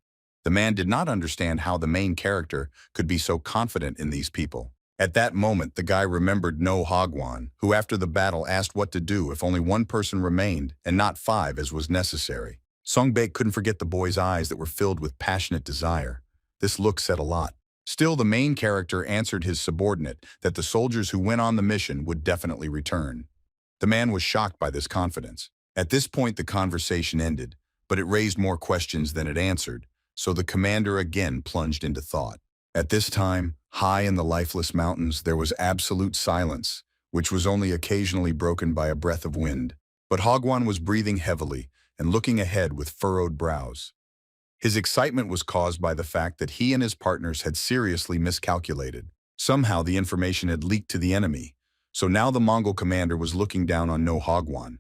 [SPEAKER 1] The man did not understand how the main character could be so confident in these people. At that moment, the guy remembered No Hagwan, who after the battle asked what to do if only one person remained and not 5 as was necessary. Songbek couldn't forget the boy's eyes that were filled with passionate desire. This look said a lot. Still, the main character answered his subordinate that the soldiers who went on the mission would definitely return. The man was shocked by this confidence. At this point, the conversation ended, but it raised more questions than it answered. so the commander again plunged into thought. At this time, high in the lifeless mountains, there was absolute silence, which was only occasionally broken by a breath of wind. But Hagwan was breathing heavily and looking ahead with furrowed brows. His excitement was caused by the fact that he and his partners had seriously miscalculated. Somehow the information had leaked to the enemy, so now the Mongol commander was looking down on No Hagwan.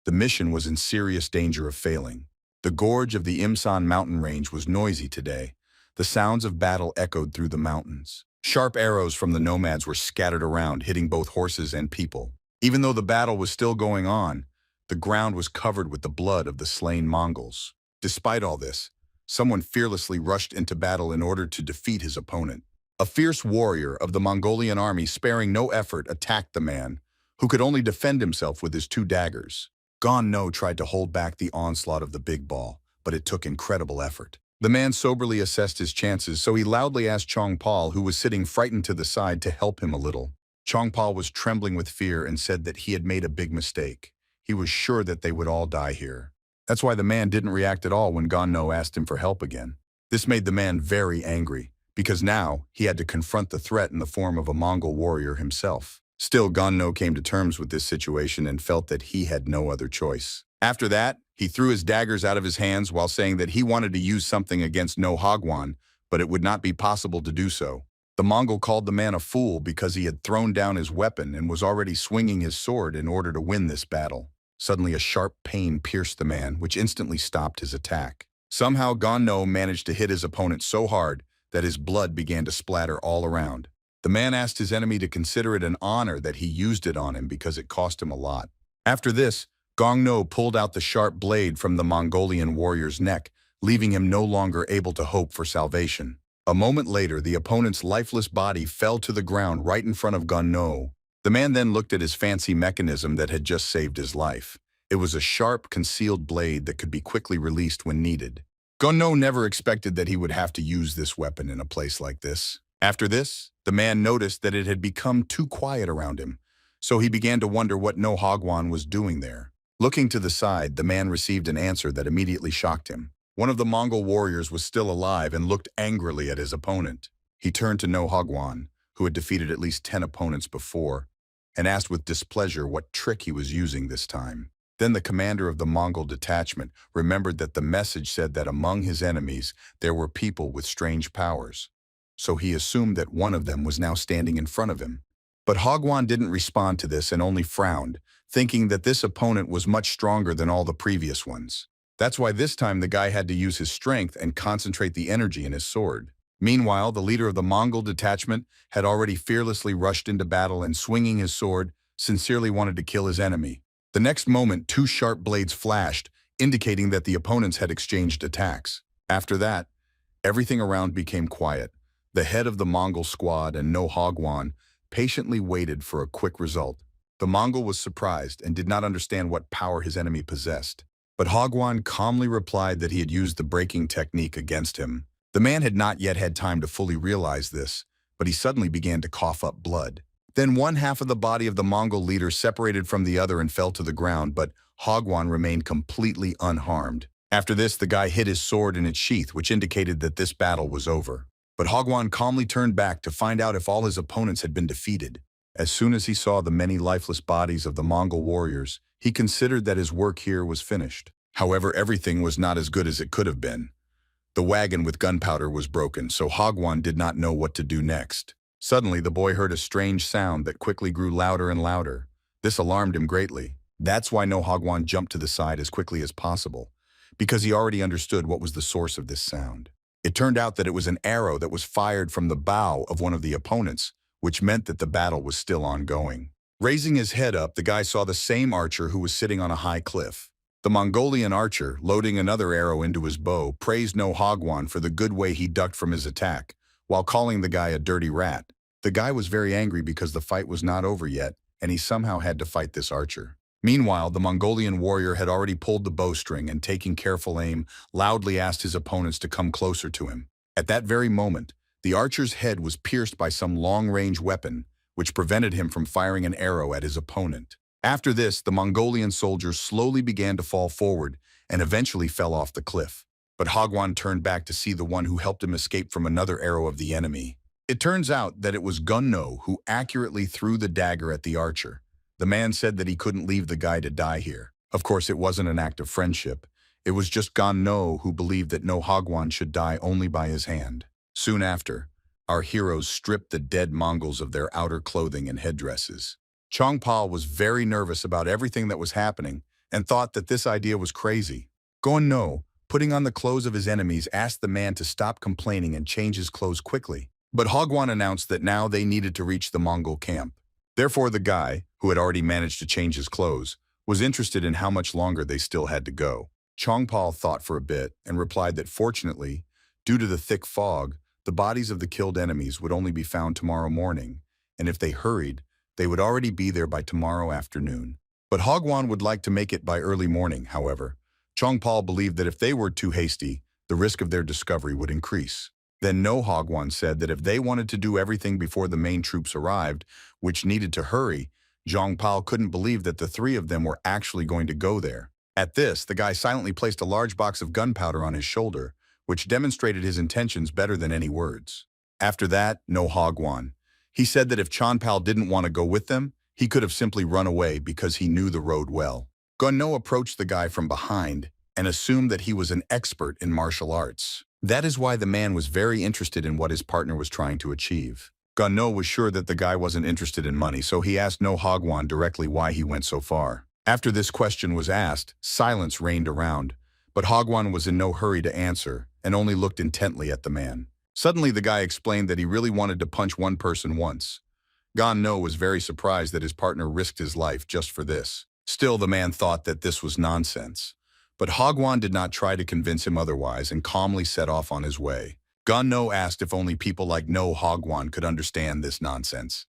[SPEAKER 1] The mission was in serious danger of failing. The gorge of the Imsan mountain range was noisy today. The sounds of battle echoed through the mountains. Sharp arrows from the nomads were scattered around, hitting both horses and people. Even though the battle was still going on, the ground was covered with the blood of the slain Mongols. Despite all this, someone fearlessly rushed into battle in order to defeat his opponent. A fierce warrior of the Mongolian army, sparing no effort, attacked the man, who could only defend himself with his 2 daggers. Gon No tried to hold back the onslaught of the big ball, but it took incredible effort. The man soberly assessed his chances, so he loudly asked Chongpal, who was sitting frightened to the side, to help him a little. Chongpal was trembling with fear and said that he had made a big mistake. He was sure that they would all die here. That's why the man didn't react at all when Gon No asked him for help again. This made the man very angry, because now he had to confront the threat in the form of a Mongol warrior himself. Still, Gon No came to terms with this situation and felt that he had no other choice. After that, he threw his daggers out of his hands while saying that he wanted to use something against No Hagwan, but it would not be possible to do so. The Mongol called the man a fool because he had thrown down his weapon and was already swinging his sword in order to win this battle. Suddenly, a sharp pain pierced the man, which instantly stopped his attack. Somehow, Gon No managed to hit his opponent so hard that his blood began to splatter all around. The man asked his enemy to consider it an honor that he used it on him because it cost him a lot. After this, Gon No pulled out the sharp blade from the Mongolian warrior's neck, leaving him no longer able to hope for salvation. A moment later, the opponent's lifeless body fell to the ground right in front of Gon No. The man then looked at his fancy mechanism that had just saved his life. It was a sharp, concealed blade that could be quickly released when needed. Gon No never expected that he would have to use this weapon in a place like this. After this, the man noticed that it had become too quiet around him, so he began to wonder what No Hagwan was doing there. Looking to the side, the man received an answer that immediately shocked him. One of the Mongol warriors was still alive and looked angrily at his opponent. He turned to No Hagwan, who had defeated at least 10 opponents before, and asked with displeasure what trick he was using this time. Then the commander of the Mongol detachment remembered that the message said that among his enemies there were people with strange powers. So he assumed that one of them was now standing in front of him. But Hagwan didn't respond to this and only frowned, thinking that this opponent was much stronger than all the previous ones. That's why this time the guy had to use his strength and concentrate the energy in his sword. Meanwhile, the leader of the Mongol detachment had already fearlessly rushed into battle and, swinging his sword, sincerely wanted to kill his enemy. The next moment, 2 sharp blades flashed, indicating that the opponents had exchanged attacks. After that, everything around became quiet. The head of the Mongol squad and No Hagwan patiently waited for a quick result. The Mongol was surprised and did not understand what power his enemy possessed. But Hagwan calmly replied that he had used the breaking technique against him. The man had not yet had time to fully realize this, but he suddenly began to cough up blood. Then one half of the body of the Mongol leader separated from the other and fell to the ground, but Hagwan remained completely unharmed. After this, the guy hid his sword in its sheath, which indicated that this battle was over. But Hagwan calmly turned back to find out if all his opponents had been defeated. As soon as he saw the many lifeless bodies of the Mongol warriors, he considered that his work here was finished. However, everything was not as good as it could have been. The wagon with gunpowder was broken, so Hagwan did not know what to do next. Suddenly, the boy heard a strange sound that quickly grew louder and louder. This alarmed him greatly. That's why No Hagwan jumped to the side as quickly as possible, because he already understood what was the source of this sound. It turned out that it was an arrow that was fired from the bow of one of the opponents, which meant that the battle was still ongoing. Raising his head up, the guy saw the same archer who was sitting on a high cliff. The Mongolian archer, loading another arrow into his bow, praised No Hagwan for the good way he ducked from his attack, while calling the guy a dirty rat. The guy was very angry because the fight was not over yet, and he somehow had to fight this archer. Meanwhile, the Mongolian warrior had already pulled the bowstring and, taking careful aim, loudly asked his opponents to come closer to him. At that very moment, the archer's head was pierced by some long-range weapon, which prevented him from firing an arrow at his opponent. After this, the Mongolian soldier slowly began to fall forward and eventually fell off the cliff. but Hagwon turned back to see the one who helped him escape from another arrow of the enemy. It turns out that it was Gunno who accurately threw the dagger at the archer. The man said that he couldn't leave the guy to die here. Of course, it wasn't an act of friendship. It was just Gunno who believed that no Hagwon should die only by his hand. Soon after, our heroes stripped the dead Mongols of their outer clothing and headdresses. Chongpal was very nervous about everything that was happening and thought that this idea was crazy. Gunno, putting on the clothes of his enemies, asked the man to stop complaining and change his clothes quickly. But Hagwon announced that now they needed to reach the Mongol camp. Therefore, the guy, who had already managed to change his clothes, was interested in how much longer they still had to go. Chongpal thought for a bit and replied that fortunately, due to the thick fog, the bodies of the killed enemies would only be found tomorrow morning, and if they hurried, they would already be there by tomorrow afternoon. But Hagwon would like to make it by early morning, however. Chongpal believed that if they were too hasty, the risk of their discovery would increase. Then No Hagwon said that if they wanted to do everything before the main troops arrived, which needed to hurry, Zhongpal couldn't believe that the three of them were actually going to go there. At this, the guy silently placed a large box of gunpowder on his shoulder, which demonstrated his intentions better than any words. After that, No Hagwon. He said that if Chonpal didn't want to go with them, he could have simply run away because he knew the road well. Gunno approached the guy from behind and assumed that he was an expert in martial arts. That is why the man was very interested in what his partner was trying to achieve. Gunno was sure that the guy wasn't interested in money, so he asked No Hagwon directly why he went so far. After this question was asked, silence reigned around, but Hagwon was in no hurry to answer and only looked intently at the man. Suddenly, the guy explained that he really wanted to punch one person once. Gunno was very surprised that his partner risked his life just for this. Still, the man thought that this was nonsense. But Hagwon did not try to convince him otherwise and calmly set off on his way. Gunno asked if only people like No Hagwon could understand this nonsense.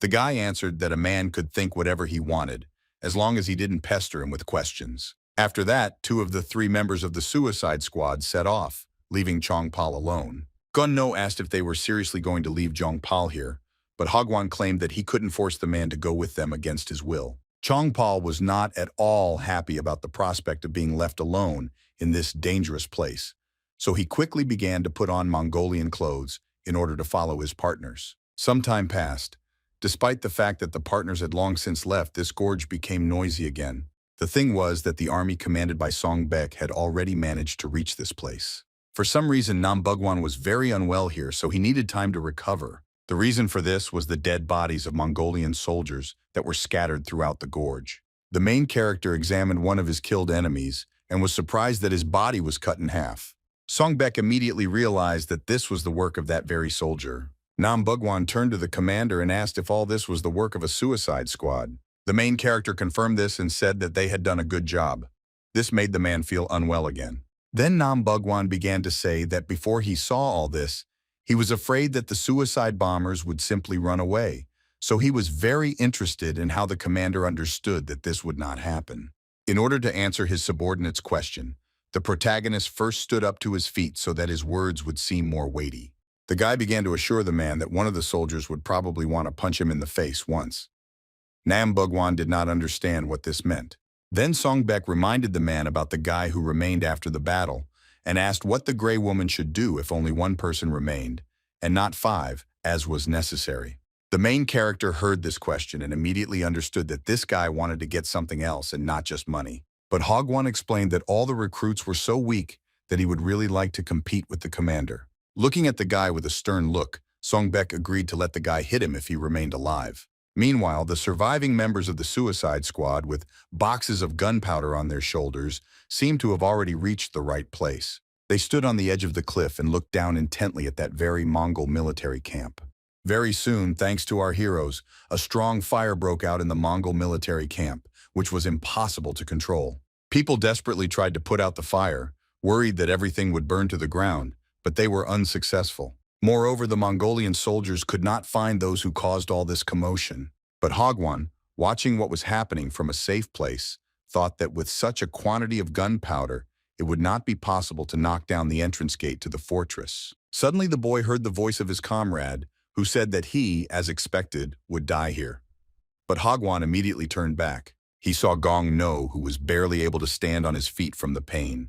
[SPEAKER 1] The guy answered that a man could think whatever he wanted, as long as he didn't pester him with questions. After that, two of the three members of the suicide squad set off, leaving Chongpal alone. Gunno asked if they were seriously going to leave Zhongpal here, but Hagwon claimed that he couldn't force the man to go with them against his will. Chongpal was not at all happy about the prospect of being left alone in this dangerous place, so he quickly began to put on Mongolian clothes in order to follow his partners. Some time passed. Despite the fact that the partners had long since left, this gorge became noisy again. The thing was that the army commanded by Songbek had already managed to reach this place. For some reason, Nambugwan was very unwell here, so he needed time to recover. The reason for this was the dead bodies of Mongolian soldiers that were scattered throughout the gorge. The main character examined one of his killed enemies and was surprised that his body was cut in half. Songbek immediately realized that this was the work of that very soldier. Nambugwan turned to the commander and asked if all this was the work of a suicide squad. The main character confirmed this and said that they had done a good job. This made the man feel unwell again. Then Nambugwan began to say that before he saw all this, he was afraid that the suicide bombers would simply run away, so he was very interested in how the commander understood that this would not happen. In order to answer his subordinate's question, the protagonist first stood up to his feet so that his words would seem more weighty. The guy began to assure the man that one of the soldiers would probably want to punch him in the face once. Nambugwan did not understand what this meant. Then Songbek reminded the man about the guy who remained after the battle, and asked what the gray woman should do if only one person remained, and not 5, as was necessary. The main character heard this question and immediately understood that this guy wanted to get something else and not just money. But Hagwon explained that all the recruits were so weak that he would really like to compete with the commander. Looking at the guy with a stern look, Songbek agreed to let the guy hit him if he remained alive. Meanwhile, the surviving members of the suicide squad with boxes of gunpowder on their shoulders seemed to have already reached the right place. They stood on the edge of the cliff and looked down intently at that very Mongol military camp. Very soon, thanks to our heroes, a strong fire broke out in the Mongol military camp, which was impossible to control. People desperately tried to put out the fire, worried that everything would burn to the ground, but they were unsuccessful. Moreover, the Mongolian soldiers could not find those who caused all this commotion. But Hagwon, watching what was happening from a safe place, thought that with such a quantity of gunpowder, it would not be possible to knock down the entrance gate to the fortress. Suddenly the boy heard the voice of his comrade, who said that he, as expected, would die here. But Hagwon immediately turned back. He saw Gong No, who was barely able to stand on his feet from the pain.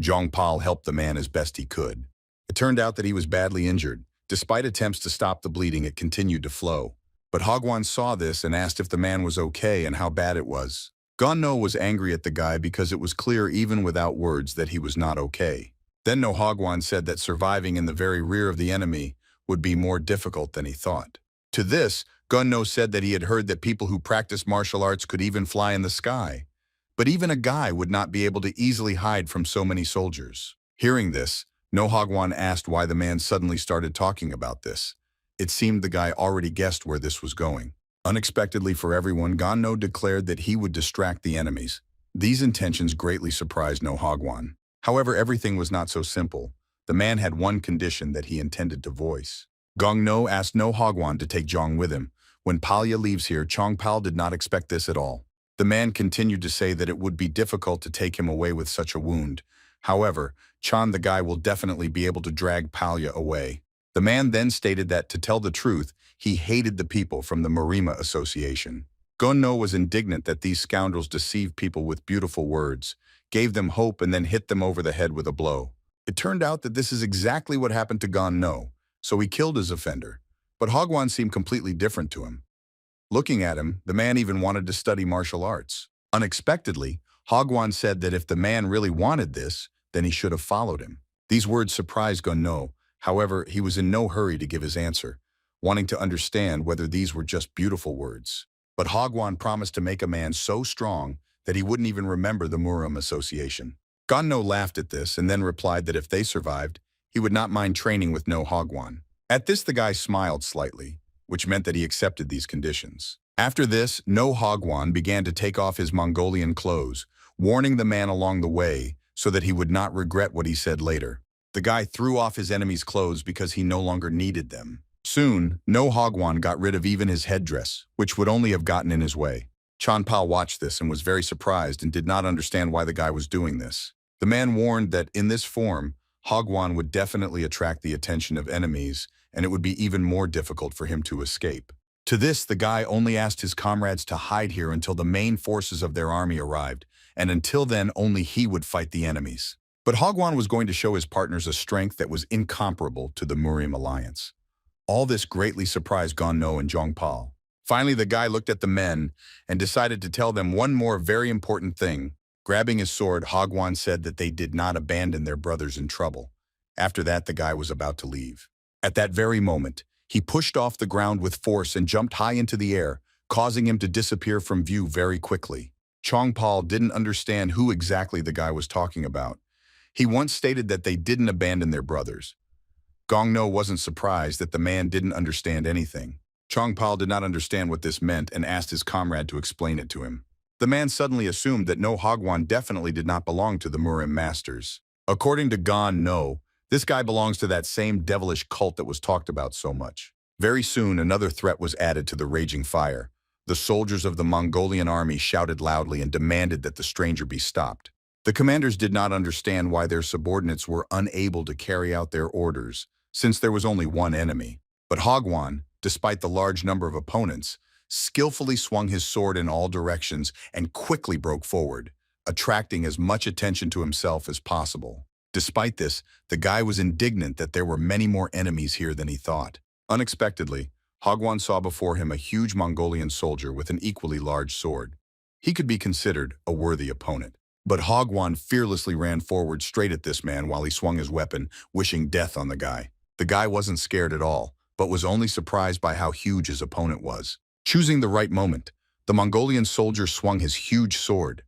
[SPEAKER 1] Pal helped the man as best he could. It turned out that he was badly injured. Despite attempts to stop the bleeding, it continued to flow. But Hagwon saw this and asked if the man was okay and how bad it was. No was angry at the guy because it was clear even without words that he was not okay. Then No Hagwon said that surviving in the very rear of the enemy would be more difficult than he thought. To this, No said that he had heard that people who practice martial arts could even fly in the sky. But even a guy would not be able to easily hide from so many soldiers. Hearing this, No Hagwon asked why the man suddenly started talking about this. It seemed the guy already guessed where this was going. Unexpectedly for everyone, No declared that he would distract the enemies. These intentions greatly surprised No Hagwon. However, everything was not so simple. The man had one condition that he intended to voice. No asked No Hagwon to take Zhang with him. When Palya leaves here, Pal did not expect this at all. The man continued to say that it would be difficult to take him away with such a wound. However, the guy will definitely be able to drag Palya away. The man then stated that, to tell the truth, he hated the people from the Marima Association. No was indignant that these scoundrels deceived people with beautiful words, gave them hope and then hit them over the head with a blow. It turned out that this is exactly what happened to No, so he killed his offender. But Hagwon seemed completely different to him. Looking at him, the man even wanted to study martial arts. Unexpectedly, Hagwon said that if the man really wanted this, then he should have followed him. These words surprised No. However, he was in no hurry to give his answer, wanting to understand whether these were just beautiful words. But Hagwon promised to make a man so strong that he wouldn't even remember the Murim Association. No laughed at this and then replied that if they survived, he would not mind training with No Hagwon. At this, the guy smiled slightly, which meant that he accepted these conditions. After this, No Hagwon began to take off his Mongolian clothes, warning the man along the way so that he would not regret what he said later. The guy threw off his enemy's clothes because he no longer needed them. Soon, No Hagwon got rid of even his headdress, which would only have gotten in his way. Pal watched this and was very surprised and did not understand why the guy was doing this. The man warned that in this form, Hagwon would definitely attract the attention of enemies, and it would be even more difficult for him to escape. To this, the guy only asked his comrades to hide here until the main forces of their army arrived, and until then only he would fight the enemies. But Hagwon was going to show his partners a strength that was incomparable to the Murim alliance. All this greatly surprised No and Pal. Finally, the guy looked at the men and decided to tell them one more very important thing. Grabbing his sword, Hagwon said that they did not abandon their brothers in trouble. After that, the guy was about to leave. At that very moment, he pushed off the ground with force and jumped high into the air, causing him to disappear from view very quickly. Pal didn't understand who exactly the guy was talking about. He once stated that they didn't abandon their brothers. No wasn't surprised that the man didn't understand anything. Pal did not understand what this meant and asked his comrade to explain it to him. The man suddenly assumed that No Hagwon definitely did not belong to the Murim masters. According to No, this guy belongs to that same devilish cult that was talked about so much. Very soon, another threat was added to the raging fire. The soldiers of the Mongolian army shouted loudly and demanded that the stranger be stopped. The commanders did not understand why their subordinates were unable to carry out their orders, since there was only one enemy. But Hagwon, despite the large number of opponents, skillfully swung his sword in all directions and quickly broke forward, attracting as much attention to himself as possible. Despite this, the guy was indignant that there were many more enemies here than he thought. Unexpectedly, Hagwon saw before him a huge Mongolian soldier with an equally large sword. He could be considered a worthy opponent. But Hagwon fearlessly ran forward straight at this man while he swung his weapon, wishing death on the guy. The guy wasn't scared at all, but was only surprised by how huge his opponent was. Choosing the right moment, the Mongolian soldier swung his huge sword.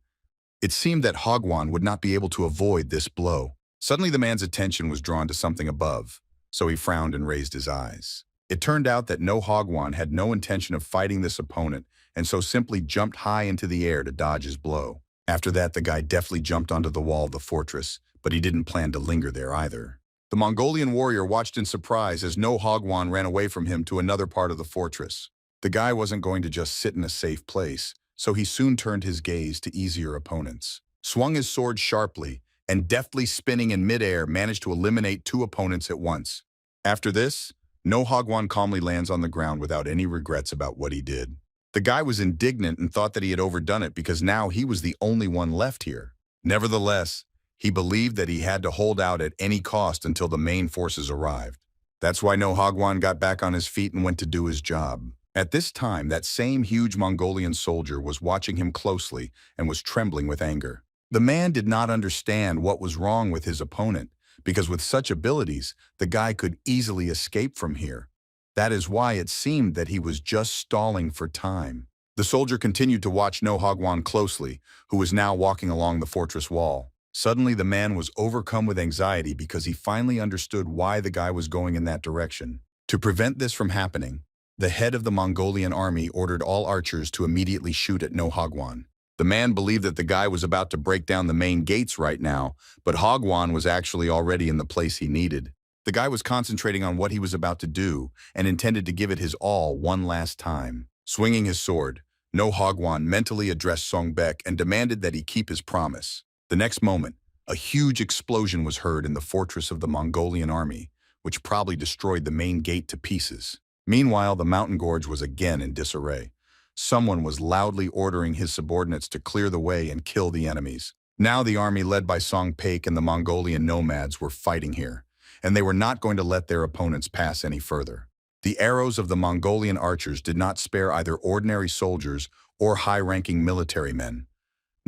[SPEAKER 1] It seemed that Hagwon would not be able to avoid this blow. Suddenly the man's attention was drawn to something above, so he frowned and raised his eyes. It turned out that No Hagwon had no intention of fighting this opponent, and so simply jumped high into the air to dodge his blow. After that, the guy deftly jumped onto the wall of the fortress, but he didn't plan to linger there either. The Mongolian warrior watched in surprise as No Hagwon ran away from him to another part of the fortress. The guy wasn't going to just sit in a safe place, so he soon turned his gaze to easier opponents. Swung his sword sharply, and deftly spinning in midair managed to eliminate two opponents at once. After this, No Hagwon calmly lands on the ground without any regrets about what he did. The guy was indignant and thought that he had overdone it because now he was the only one left here. Nevertheless, He believed that he had to hold out at any cost until the main forces arrived. That's why No Hagwon got back on his feet and went to do his job. At this time, that same huge Mongolian soldier was watching him closely and was trembling with anger. The man did not understand what was wrong with his opponent, because with such abilities, the guy could easily escape from here. That is why it seemed that he was just stalling for time. The soldier continued to watch No Hagwon closely, who was now walking along the fortress wall. Suddenly, the man was overcome with anxiety because he finally understood why the guy was going in that direction. To prevent this from happening, the head of the Mongolian army ordered all archers to immediately shoot at No Hagwon. The man believed that the guy was about to break down the main gates right now, but Hagwon was actually already in the place he needed. The guy was concentrating on what he was about to do and intended to give it his all one last time. Swinging his sword, No Hagwon mentally addressed Songbek and demanded that he keep his promise. The next moment, a huge explosion was heard in the fortress of the Mongolian army, which probably destroyed the main gate to pieces. Meanwhile, the mountain gorge was again in disarray. Someone was loudly ordering his subordinates to clear the way and kill the enemies. Now the army led by Songpaek and the Mongolian nomads were fighting here, and they were not going to let their opponents pass any further. The arrows of the Mongolian archers did not spare either ordinary soldiers or high-ranking military men.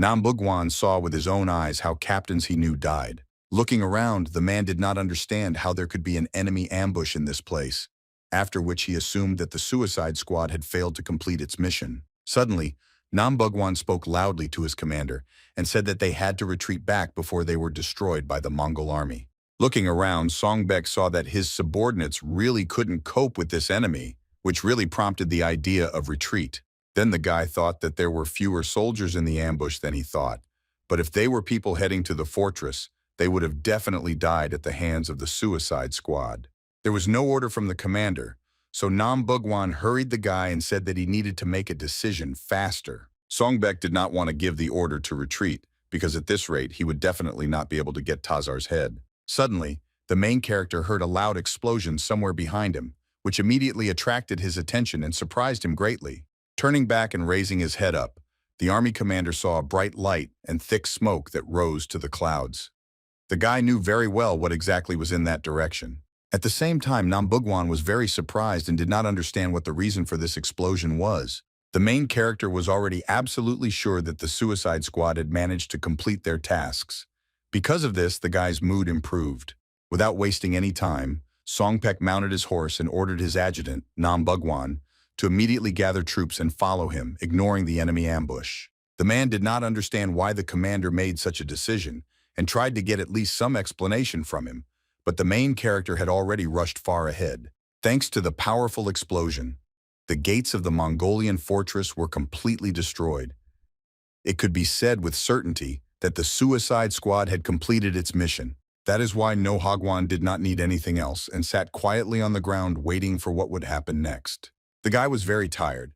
[SPEAKER 1] Nambugwan saw with his own eyes how captains he knew died. Looking around, the man did not understand how there could be an enemy ambush in this place, after which he assumed that the suicide squad had failed to complete its mission. Suddenly, Nambugwan spoke loudly to his commander and said that they had to retreat back before they were destroyed by the Mongol army. Looking around, Songbek saw that his subordinates really couldn't cope with this enemy, which really prompted the idea of retreat. Then the guy thought that there were fewer soldiers in the ambush than he thought, but if they were people heading to the fortress, they would have definitely died at the hands of the suicide squad. There was no order from the commander, so Nambugwan hurried the guy and said that he needed to make a decision faster. Songbek did not want to give the order to retreat, because at this rate he would definitely not be able to get Tazar's head. Suddenly, the main character heard a loud explosion somewhere behind him, which immediately attracted his attention and surprised him greatly. Turning back and raising his head up, the army commander saw a bright light and thick smoke that rose to the clouds. The guy knew very well what exactly was in that direction. At the same time, Nambugwan was very surprised and did not understand what the reason for this explosion was. The main character was already absolutely sure that the suicide squad had managed to complete their tasks. Because of this, the guy's mood improved. Without wasting any time, Songpek mounted his horse and ordered his adjutant, Nambugwan, to immediately gather troops and follow him, ignoring the enemy ambush. The man did not understand why the commander made such a decision and tried to get at least some explanation from him, but the main character had already rushed far ahead. Thanks to the powerful explosion, the gates of the Mongolian fortress were completely destroyed. It could be said with certainty that the suicide squad had completed its mission. That is why No Hagwon did not need anything else and sat quietly on the ground waiting for what would happen next. The guy was very tired.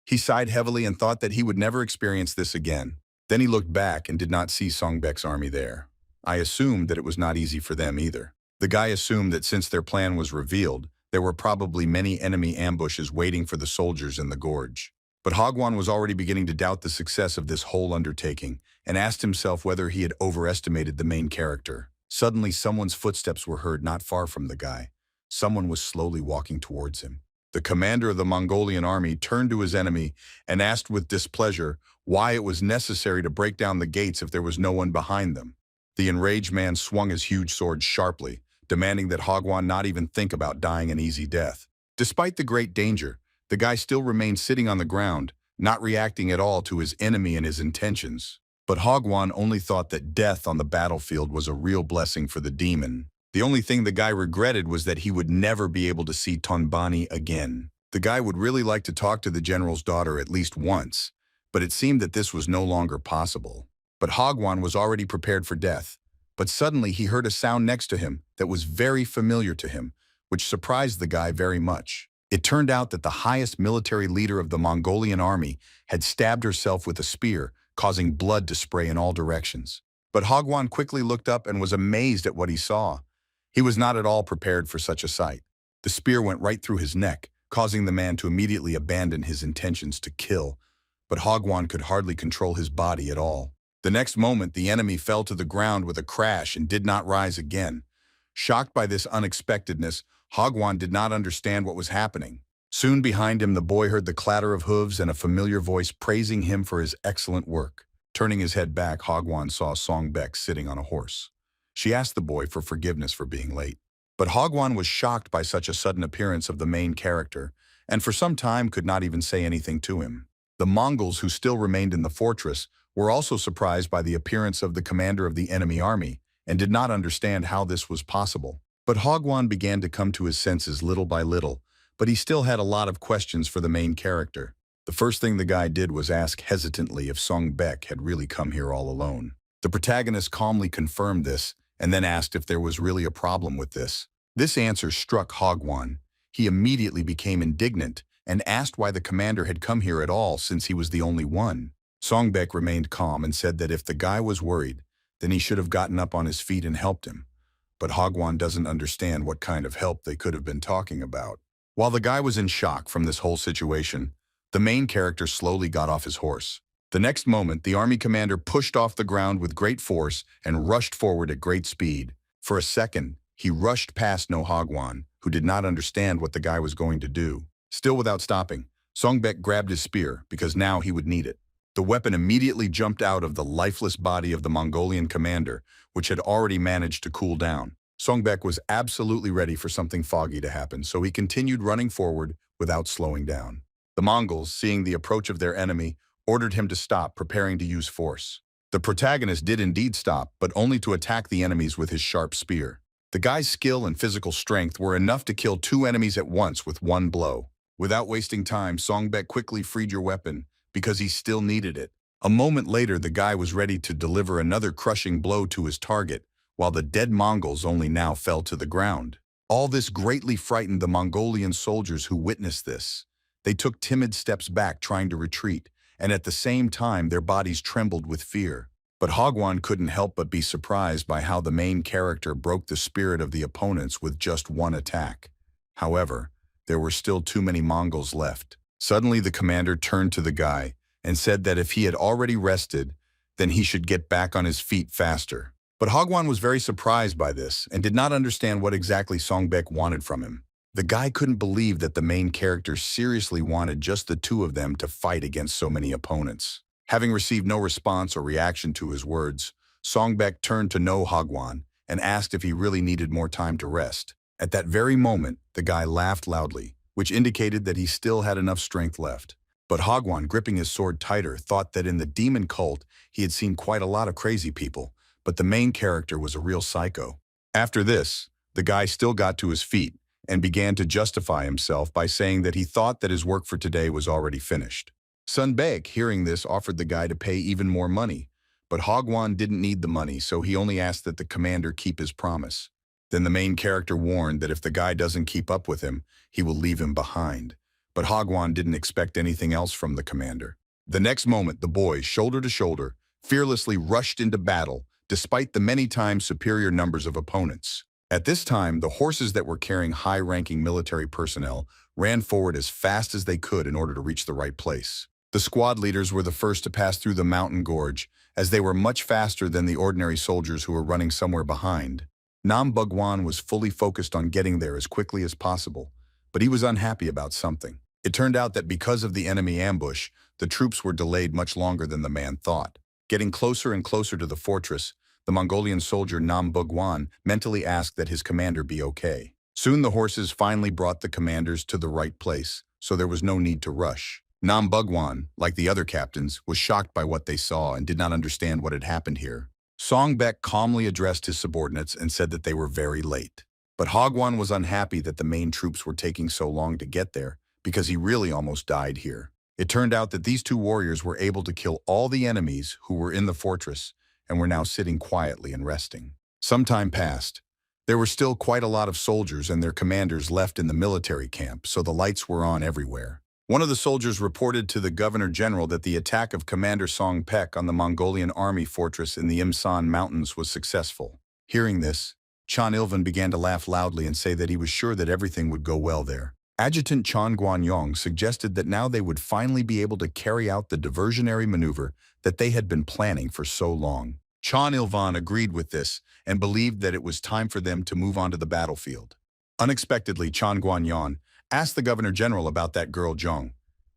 [SPEAKER 1] He sighed heavily and thought that he would never experience this again. Then he looked back and did not see Songbek's army there. I assumed that it was not easy for them either. The guy assumed that since their plan was revealed, there were probably many enemy ambushes waiting for the soldiers in the gorge. But Hagwon was already beginning to doubt the success of this whole undertaking and asked himself whether he had overestimated the main character. Suddenly, someone's footsteps were heard not far from the guy. Someone was slowly walking towards him. The commander of the Mongolian army turned to his enemy and asked with displeasure why it was necessary to break down the gates if there was no one behind them. The enraged man swung his huge sword sharply, demanding that Hagwon not even think about dying an easy death. Despite the great danger, the guy still remained sitting on the ground, not reacting at all to his enemy and his intentions. But Hagwon only thought that death on the battlefield was a real blessing for the demon. The only thing the guy regretted was that he would never be able to see Tonbani again. The guy would really like to talk to the general's daughter at least once, but it seemed that this was no longer possible. But Hagwon was already prepared for death. But suddenly he heard a sound next to him that was very familiar to him, which surprised the guy very much. It turned out that the highest military leader of the Mongolian army had stabbed herself with a spear, causing blood to spray in all directions. But Hagwon quickly looked up and was amazed at what he saw. He was not at all prepared for such a sight. The spear went right through his neck, causing the man to immediately abandon his intentions to kill. But Hagwon could hardly control his body at all. The next moment, the enemy fell to the ground with a crash and did not rise again. Shocked by this unexpectedness, Hagwan did not understand what was happening. Soon behind him, the boy heard the clatter of hooves and a familiar voice praising him for his excellent work. Turning his head back, Hagwan saw Songbek sitting on a horse. She asked the boy for forgiveness for being late. But Hagwan was shocked by such a sudden appearance of the main character, and for some time could not even say anything to him. The Mongols who still remained in the fortress were also surprised by the appearance of the commander of the enemy army and did not understand how this was possible. But Hagwan began to come to his senses little by little, but he still had a lot of questions for the main character. The first thing the guy did was ask hesitantly if Songbek had really come here all alone. The protagonist calmly confirmed this and then asked if there was really a problem with this. This answer struck Hagwan. He immediately became indignant and asked why the commander had come here at all since he was the only one. Songbek remained calm and said that if the guy was worried, then he should have gotten up on his feet and helped him. But Hagwan doesn't understand what kind of help they could have been talking about. While the guy was in shock from this whole situation, the main character slowly got off his horse. The next moment, the army commander pushed off the ground with great force and rushed forward at great speed. For a second, he rushed past No Hagwan, who did not understand what the guy was going to do. Still without stopping, Songbek grabbed his spear because now he would need it. The weapon immediately jumped out of the lifeless body of the Mongolian commander, which had already managed to cool down. Songbek was absolutely ready for something foggy to happen, so he continued running forward without slowing down. The Mongols, seeing the approach of their enemy, ordered him to stop, preparing to use force. The protagonist did indeed stop, but only to attack the enemies with his sharp spear. The guy's skill and physical strength were enough to kill two enemies at once with one blow. Without wasting time, Songbek quickly freed your weapon, because he still needed it. A moment later, the guy was ready to deliver another crushing blow to his target, while the dead Mongols only now fell to the ground. All this greatly frightened the Mongolian soldiers who witnessed this. They took timid steps back, trying to retreat, and at the same time their bodies trembled with fear. But Hagwan couldn't help but be surprised by how the main character broke the spirit of the opponents with just one attack. However, there were still too many Mongols left. Suddenly the commander turned to the guy and said that if he had already rested, then he should get back on his feet faster. But Hagwan was very surprised by this and did not understand what exactly Songbek wanted from him. The guy couldn't believe that the main character seriously wanted just the two of them to fight against so many opponents. Having received no response or reaction to his words, Songbek turned to No Hagwan and asked if he really needed more time to rest. At that very moment, the guy laughed loudly, which indicated that he still had enough strength left. But Hagwan, gripping his sword tighter, thought that in the demon cult he had seen quite a lot of crazy people, but the main character was a real psycho. After this, the guy still got to his feet and began to justify himself by saying that he thought that his work for today was already finished. Songbek, hearing this, offered the guy to pay even more money, but Hagwan didn't need the money, so he only asked that the commander keep his promise. Then the main character warned that if the guy doesn't keep up with him, he will leave him behind. But Hagwan didn't expect anything else from the commander. The next moment, the boys, shoulder to shoulder, fearlessly rushed into battle, despite the many times superior numbers of opponents. At this time, the horses that were carrying high-ranking military personnel ran forward as fast as they could in order to reach the right place. The squad leaders were the first to pass through the mountain gorge, as they were much faster than the ordinary soldiers who were running somewhere behind. Buan was fully focused on getting there as quickly as possible, but he was unhappy about something. It turned out that because of the enemy ambush, the troops were delayed much longer than the man thought. Getting closer and closer to the fortress, the Mongolian soldier Buan mentally asked that his commander be okay. Soon the horses finally brought the commanders to the right place, so there was no need to rush. Buan, like the other captains, was shocked by what they saw and did not understand what had happened here. Songbek calmly addressed his subordinates and said that they were very late. But Hagwan was unhappy that the main troops were taking so long to get there, because he really almost died here. It turned out that these two warriors were able to kill all the enemies who were in the fortress and were now sitting quietly and resting. Some time passed. There were still quite a lot of soldiers and their commanders left in the military camp, so the lights were on everywhere. One of the soldiers reported to the governor-general that the attack of Commander Songbek on the Mongolian army fortress in the Imsan Mountains was successful. Hearing this, Chan Ilvan began to laugh loudly and say that he was sure that everything would go well there. Adjutant Chan Guanyong suggested that now they would finally be able to carry out the diversionary maneuver that they had been planning for so long. Chan Ilvan agreed with this and believed that it was time for them to move on to the battlefield. Unexpectedly, Chan Guanyong asked the Governor General about that girl Zhong.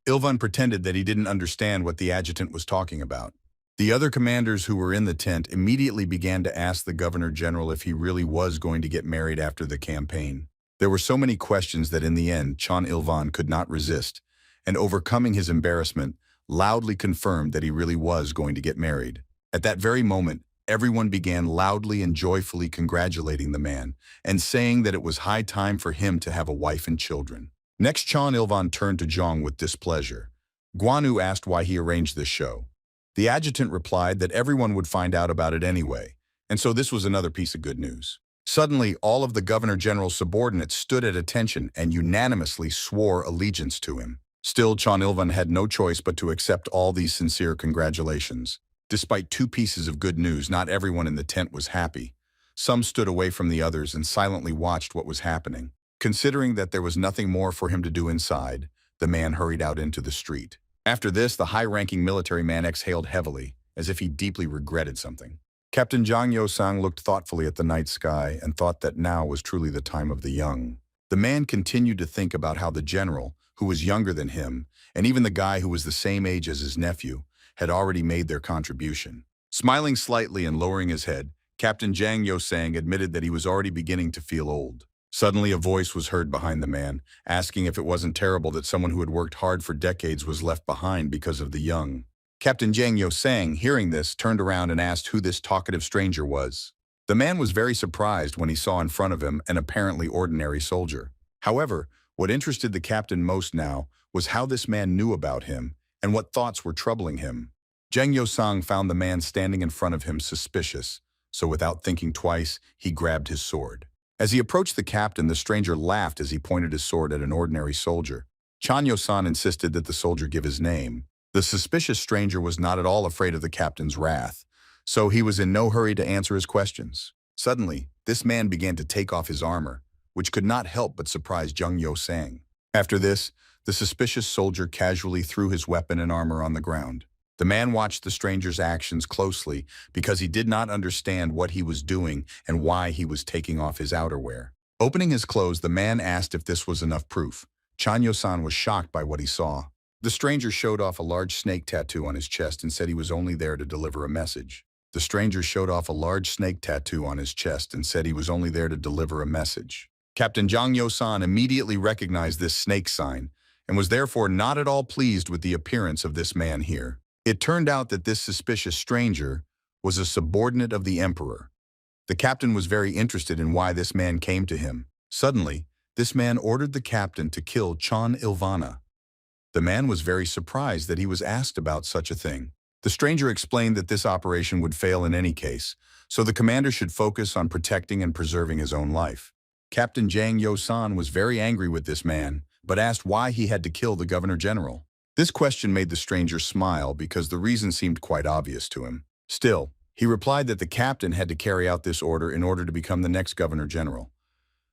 [SPEAKER 1] Ilvan pretended that he didn't understand what the adjutant was talking about. The other commanders who were in the tent immediately began to ask the Governor General if he really was going to get married after the campaign. There were so many questions that in the end, Chan Ilvan could not resist, and overcoming his embarrassment, loudly confirmed that he really was going to get married. At that very moment, everyone began loudly and joyfully congratulating the man and saying that it was high time for him to have a wife and children. Next, Chan Ilvan turned to Zhong with displeasure. Guanu asked why he arranged this show. The adjutant replied that everyone would find out about it anyway, and so this was another piece of good news. Suddenly, all of the Governor General's subordinates stood at attention and unanimously swore allegiance to him. Still, Chan Ilvan had no choice but to accept all these sincere congratulations. Despite two pieces of good news, not everyone in the tent was happy. Some stood away from the others and silently watched what was happening. Considering that there was nothing more for him to do inside, the man hurried out into the street. After this, the high-ranking military man exhaled heavily, as if he deeply regretted something. Captain Zhang Yosang looked thoughtfully at the night sky and thought that now was truly the time of the young. The man continued to think about how the general, who was younger than him, and even the guy who was the same age as his nephew, had already made their contribution. Smiling slightly and lowering his head, Captain Zhang Yosang admitted that he was already beginning to feel old. Suddenly a voice was heard behind the man, asking if it wasn't terrible that someone who had worked hard for decades was left behind because of the young. Captain Zhang Yosang, hearing this, turned around and asked who this talkative stranger was. The man was very surprised when he saw in front of him an apparently ordinary soldier. However, what interested the captain most now was how this man knew about him and what thoughts were troubling him. Zhang Yosang found the man standing in front of him suspicious, so without thinking twice, he grabbed his sword. As he approached the captain, the stranger laughed as he pointed his sword at an ordinary soldier. Chan Yosan insisted that the soldier give his name. The suspicious stranger was not at all afraid of the captain's wrath, so he was in no hurry to answer his questions. Suddenly, this man began to take off his armor, which could not help but surprise Zhang Yosang. After this, the suspicious soldier casually threw his weapon and armor on the ground. The man watched the stranger's actions closely because he did not understand what he was doing and why he was taking off his outerwear. Opening his clothes, the man asked if this was enough proof. Chan Yosan was shocked by what he saw. The stranger showed off a large snake tattoo on his chest and said he was only there to deliver a message. The stranger showed off a large snake tattoo on his chest and said he was only there to deliver a message. Captain Zhang Yosan immediately recognized this snake sign and was therefore not at all pleased with the appearance of this man here. It turned out that this suspicious stranger was a subordinate of the emperor. The captain was very interested in why this man came to him. Suddenly, this man ordered the captain to kill Chan Ilvana. The man was very surprised that he was asked about such a thing. The stranger explained that this operation would fail in any case, so the commander should focus on protecting and preserving his own life. Captain Zhang Yosan was very angry with this man, but asked why he had to kill the governor general. This question made the stranger smile because the reason seemed quite obvious to him. Still, he replied that the captain had to carry out this order in order to become the next governor general.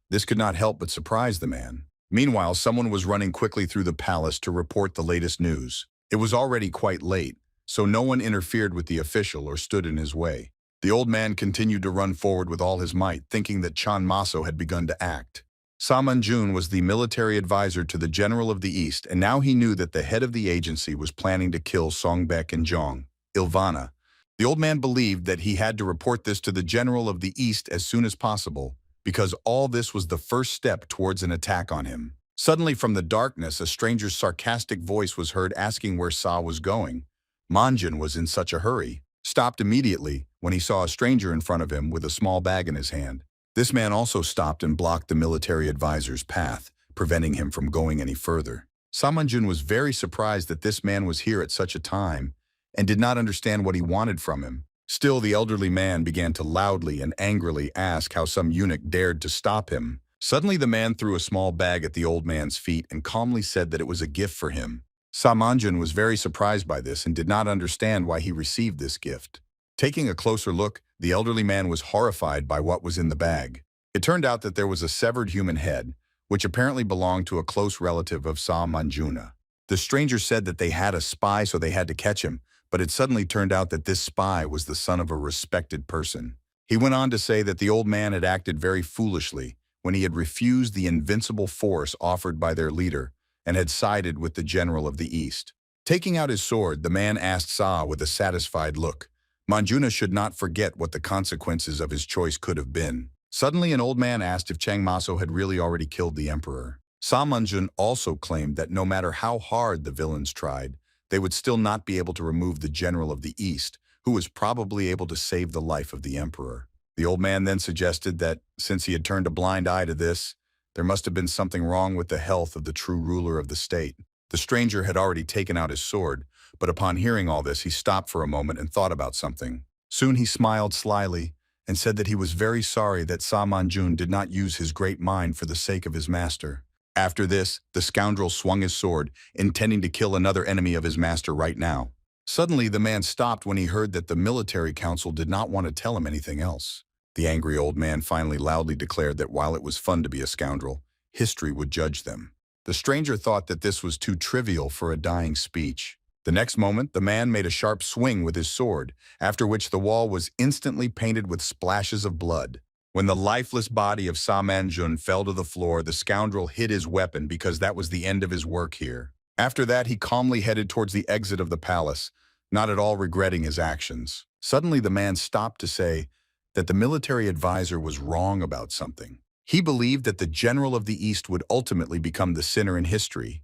[SPEAKER 1] This could not help but surprise the man. Meanwhile, someone was running quickly through the palace to report the latest news. It was already quite late, so no one interfered with the official or stood in his way. The old man continued to run forward with all his might, thinking that Chan Maso had begun to act. Samanjun was the military advisor to the General of the East, and now he knew that the head of the agency was planning to kill Songbek and Zhong Ilvana. The old man believed that he had to report this to the General of the East as soon as possible, because all this was the first step towards an attack on him. Suddenly from the darkness, a stranger's sarcastic voice was heard asking where Sa was going. Manjun was in such a hurry, stopped immediately when he saw a stranger in front of him with a small bag in his hand. This man also stopped and blocked the military advisor's path, preventing him from going any further. Samanjun was very surprised that this man was here at such a time and did not understand what he wanted from him. Still, the elderly man began to loudly and angrily ask how some eunuch dared to stop him. Suddenly, the man threw a small bag at the old man's feet and calmly said that it was a gift for him. Samanjun was very surprised by this and did not understand why he received this gift. Taking a closer look, the elderly man was horrified by what was in the bag. It turned out that there was a severed human head, which apparently belonged to a close relative of Sa Manjuna. The stranger said that they had a spy, so they had to catch him, but it suddenly turned out that this spy was the son of a respected person. He went on to say that the old man had acted very foolishly when he had refused the invincible force offered by their leader and had sided with the general of the East. Taking out his sword, the man asked Sa with a satisfied look. Manjuna should not forget what the consequences of his choice could have been. Suddenly, an old man asked if Chang Maso had really already killed the emperor. Sa Manjun also claimed that no matter how hard the villains tried, they would still not be able to remove the general of the East, who was probably able to save the life of the emperor. The old man then suggested that, since he had turned a blind eye to this, there must have been something wrong with the health of the true ruler of the state. The stranger had already taken out his sword, but upon hearing all this, he stopped for a moment and thought about something. Soon he smiled slyly and said that he was very sorry that Sa Manjun did not use his great mind for the sake of his master. After this, the scoundrel swung his sword, intending to kill another enemy of his master right now. Suddenly, the man stopped when he heard that the military council did not want to tell him anything else. The angry old man finally loudly declared that while it was fun to be a scoundrel, history would judge them. The stranger thought that this was too trivial for a dying speech. The next moment, the man made a sharp swing with his sword, after which the wall was instantly painted with splashes of blood. When the lifeless body of Sa Manjun fell to the floor, the scoundrel hid his weapon because that was the end of his work here. After that, he calmly headed towards the exit of the palace, not at all regretting his actions. Suddenly, the man stopped to say that the military advisor was wrong about something. He believed that the general of the East would ultimately become the sinner in history.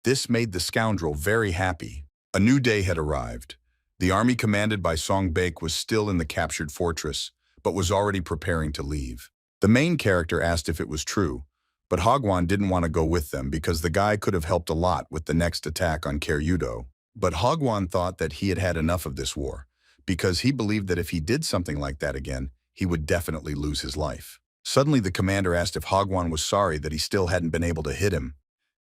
[SPEAKER 1] This made the scoundrel very happy. A new day had arrived. The army commanded by Song Baek was still in the captured fortress, but was already preparing to leave. The main character asked if it was true, but Hagwon didn't want to go with them because the guy could have helped a lot with the next attack on Kyeryudo. But Hagwon thought that he had had enough of this war, because he believed that if he did something like that again, he would definitely lose his life. Suddenly, the commander asked if Hagwon was sorry that he still hadn't been able to hit him.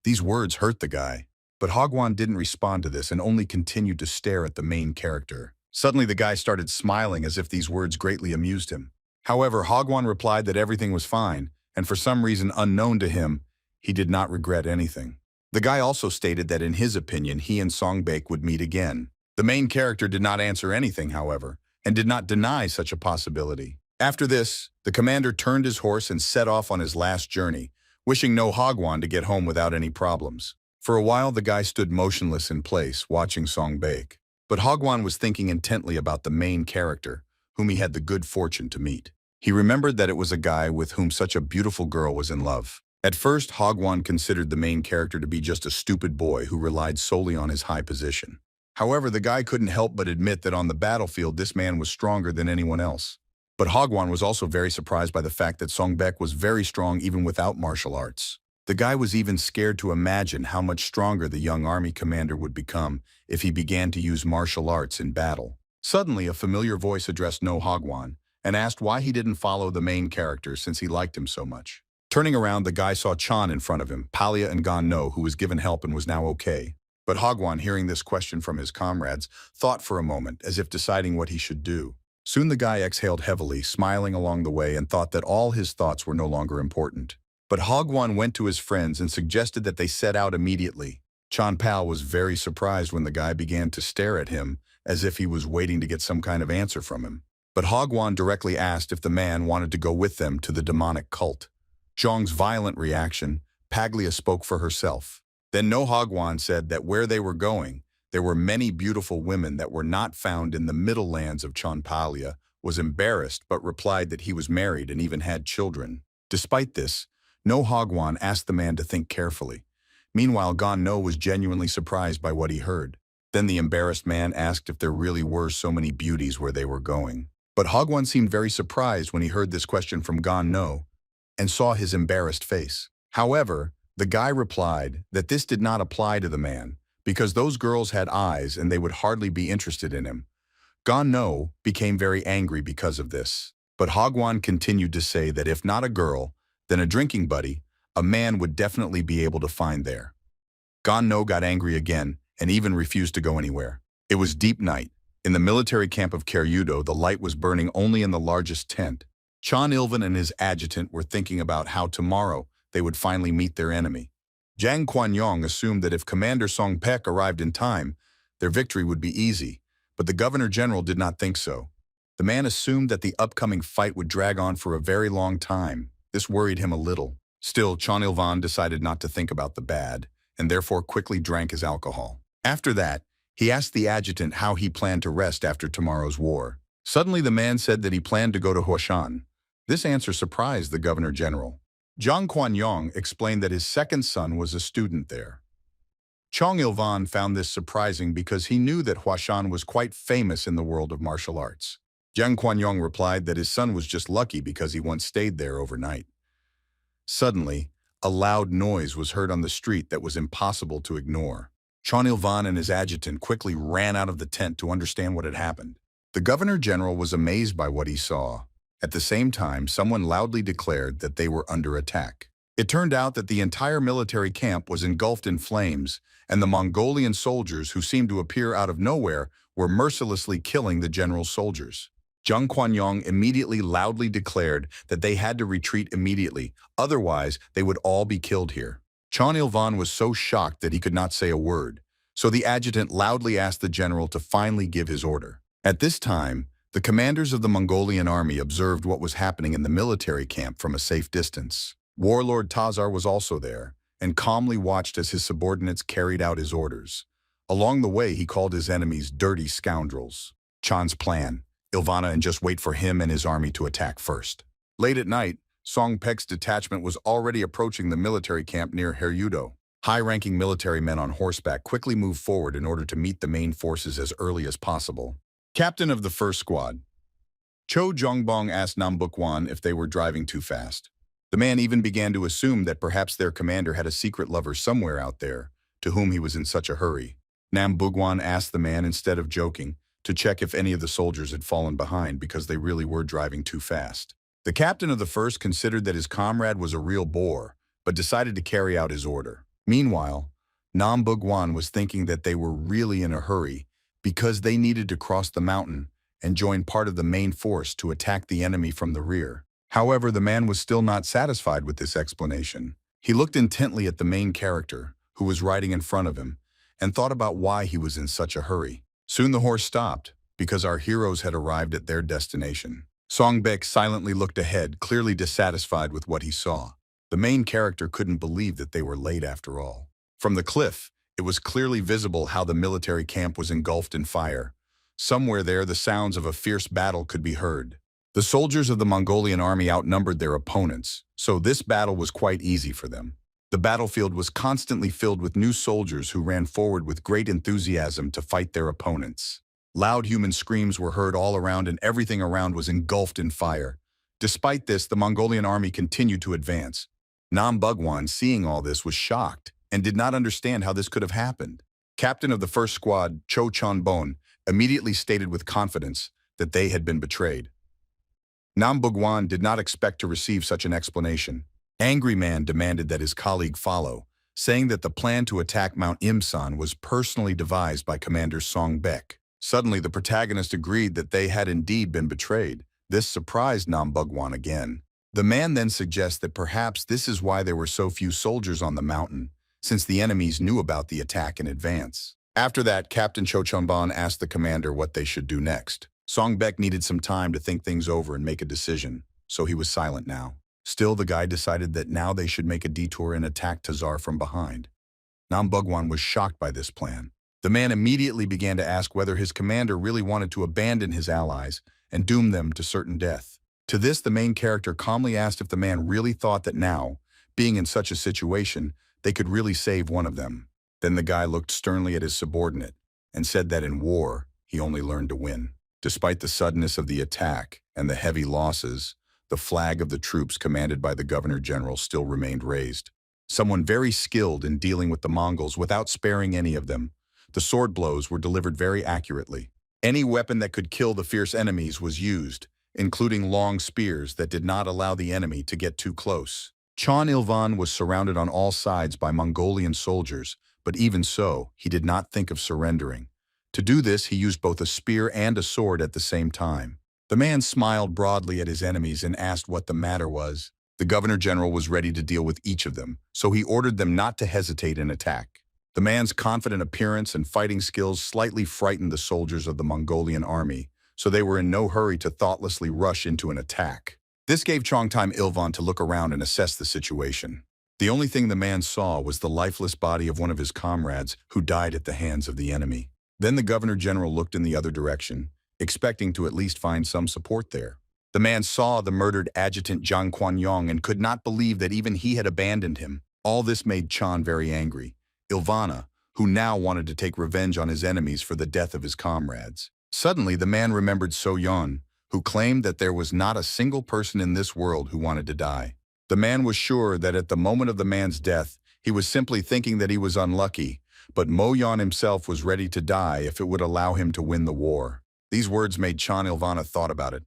[SPEAKER 1] These words hurt the guy, but Hagwon didn't respond to this and only continued to stare at the main character. Suddenly, the guy started smiling as if these words greatly amused him. However, Hagwon replied that everything was fine, and for some reason unknown to him, he did not regret anything. The guy also stated that in his opinion, he and Song Baek would meet again. The main character did not answer anything, however, and did not deny such a possibility. After this, the commander turned his horse and set off on his last journey, wishing no Hagwon to get home without any problems. For a while, the guy stood motionless in place, watching Song Baek. But Hagwon was thinking intently about the main character, whom he had the good fortune to meet. He remembered that it was a guy with whom such a beautiful girl was in love. At first, Hagwon considered the main character to be just a stupid boy who relied solely on his high position. However, the guy couldn't help but admit that on the battlefield, this man was stronger than anyone else. But Hagwon was also very surprised by the fact that Song Baek was very strong even without martial arts. The guy was even scared to imagine how much stronger the young army commander would become if he began to use martial arts in battle. Suddenly, a familiar voice addressed No Hagwon and asked why he didn't follow the main character since he liked him so much. Turning around, the guy saw Chan in front of him, Palia and Gon No, who was given help and was now okay. But Hagwon, hearing this question from his comrades, thought for a moment, as if deciding what he should do. Soon the guy exhaled heavily, smiling along the way, and thought that all his thoughts were no longer important. But Hagwon went to his friends and suggested that they set out immediately. Chan Pal was very surprised when the guy began to stare at him, as if he was waiting to get some kind of answer from him. But Hagwon directly asked if the man wanted to go with them to the demonic cult. Zhong's violent reaction, Paglia spoke for herself. Then No Hagwon said that where they were going, there were many beautiful women that were not found in the middle lands of Chonpalia, was embarrassed but replied that he was married and even had children. Despite this, No Hagwon asked the man to think carefully. Meanwhile, Gon No was genuinely surprised by what he heard. Then the embarrassed man asked if there really were so many beauties where they were going. But Hagwon seemed very surprised when he heard this question from Gon No and saw his embarrassed face. However, the guy replied that this did not apply to the man, because those girls had eyes and they would hardly be interested in him. Gon No became very angry because of this. But Hagwon continued to say that if not a girl, then a drinking buddy, a man would definitely be able to find there. Gon No got angry again and even refused to go anywhere. It was deep night. In the military camp of Kyeryudo, the light was burning only in the largest tent. Chan Ilvan and his adjutant were thinking about how tomorrow they would finally meet their enemy. Jang Quanyong assumed that if Commander Song Pek arrived in time, their victory would be easy, but the Governor-General did not think so. The man assumed that the upcoming fight would drag on for a very long time. This worried him a little. Still, Chon Il-van decided not to think about the bad, and therefore quickly drank his alcohol. After that, he asked the adjutant how he planned to rest after tomorrow's war. Suddenly the man said that he planned to go to Huashan. This answer surprised the Governor-General. Zhang Quanyong explained that his second son was a student there. Chong Il-van found this surprising because he knew that Huashan was quite famous in the world of martial arts. Zhang Quanyong replied that his son was just lucky because he once stayed there overnight. Suddenly, a loud noise was heard on the street that was impossible to ignore. Chon Il-van and his adjutant quickly ran out of the tent to understand what had happened. The Governor-General was amazed by what he saw. At the same time, someone loudly declared that they were under attack. It turned out that the entire military camp was engulfed in flames, and the Mongolian soldiers who seemed to appear out of nowhere were mercilessly killing the general's soldiers. Zhang Quanyong immediately loudly declared that they had to retreat immediately, otherwise they would all be killed here. Chon Il-van was so shocked that he could not say a word, so the adjutant loudly asked the general to finally give his order. At this time, the commanders of the Mongolian army observed what was happening in the military camp from a safe distance. Warlord Tazar was also there, and calmly watched as his subordinates carried out his orders. Along the way, he called his enemies dirty scoundrels. Chan's plan: Ilvana and just wait for him and his army to attack first. Late at night, Song Pek's detachment was already approaching the military camp near Heryudo. High-ranking military men on horseback quickly moved forward in order to meet the main forces as early as possible. Captain of the first squad, Cho Jongbong asked Nam Bukwan if they were driving too fast. The man even began to assume that perhaps their commander had a secret lover somewhere out there, to whom he was in such a hurry. Nam Bugwan asked the man, instead of joking, to check if any of the soldiers had fallen behind because they really were driving too fast. The captain of the first considered that his comrade was a real bore, but decided to carry out his order. Meanwhile, Nam Bugwan was thinking that they were really in a hurry because they needed to cross the mountain and join part of the main force to attack the enemy from the rear. However, the man was still not satisfied with this explanation. He looked intently at the main character, who was riding in front of him, and thought about why he was in such a hurry. Soon the horse stopped, because our heroes had arrived at their destination. Song Bek silently looked ahead, clearly dissatisfied with what he saw. The main character couldn't believe that they were late after all. From the cliff, it was clearly visible how the military camp was engulfed in fire. Somewhere there, the sounds of a fierce battle could be heard. The soldiers of the Mongolian army outnumbered their opponents, so this battle was quite easy for them. The battlefield was constantly filled with new soldiers who ran forward with great enthusiasm to fight their opponents. Loud human screams were heard all around, and everything around was engulfed in fire. Despite this, the Mongolian army continued to advance. Nam Bugwan, seeing all this, was shocked and did not understand how this could have happened. Captain of the first squad, Cho Chonbon, immediately stated with confidence that they had been betrayed. Nam Bugwan did not expect to receive such an explanation. Angry Man demanded that his colleague follow, saying that the plan to attack Mount Imsan was personally devised by Commander Song Bek. Suddenly, the protagonist agreed that they had indeed been betrayed. This surprised Nam Bugwan again. The man then suggests that perhaps this is why there were so few soldiers on the mountain, since the enemies knew about the attack in advance. After that, Captain Cho Chonban asked the commander what they should do next. Song Bek needed some time to think things over and make a decision, so he was silent now. Still, the guy decided that now they should make a detour and attack Tazar from behind. Nam Bugwan was shocked by this plan. The man immediately began to ask whether his commander really wanted to abandon his allies and doom them to certain death. To this, the main character calmly asked if the man really thought that now, being in such a situation, they could really save one of them. Then the guy looked sternly at his subordinate and said that in war, he only learned to win. Despite the suddenness of the attack and the heavy losses, the flag of the troops commanded by the Governor-General still remained raised. Someone very skilled in dealing with the Mongols without sparing any of them. The sword blows were delivered very accurately. Any weapon that could kill the fierce enemies was used, including long spears that did not allow the enemy to get too close. Chon Il-van was surrounded on all sides by Mongolian soldiers, but even so, he did not think of surrendering. To do this, he used both a spear and a sword at the same time. The man smiled broadly at his enemies and asked what the matter was. The governor-general was ready to deal with each of them, so he ordered them not to hesitate in attack. The man's confident appearance and fighting skills slightly frightened the soldiers of the Mongolian army, so they were in no hurry to thoughtlessly rush into an attack. This gave Chongtime Ilvan to look around and assess the situation. The only thing the man saw was the lifeless body of one of his comrades who died at the hands of the enemy. Then the governor-general looked in the other direction, expecting to at least find some support there. The man saw the murdered adjutant Zhang Quanyong and could not believe that even he had abandoned him. All this made Chan very angry. Ilvana, who now wanted to take revenge on his enemies for the death of his comrades. Suddenly, the man remembered So-yeon, who claimed that there was not a single person in this world who wanted to die. The man was sure that at the moment of the man's death, he was simply thinking that he was unlucky, but Mo-yeon himself was ready to die if it would allow him to win the war. These words made Chan Ilvana thought about it.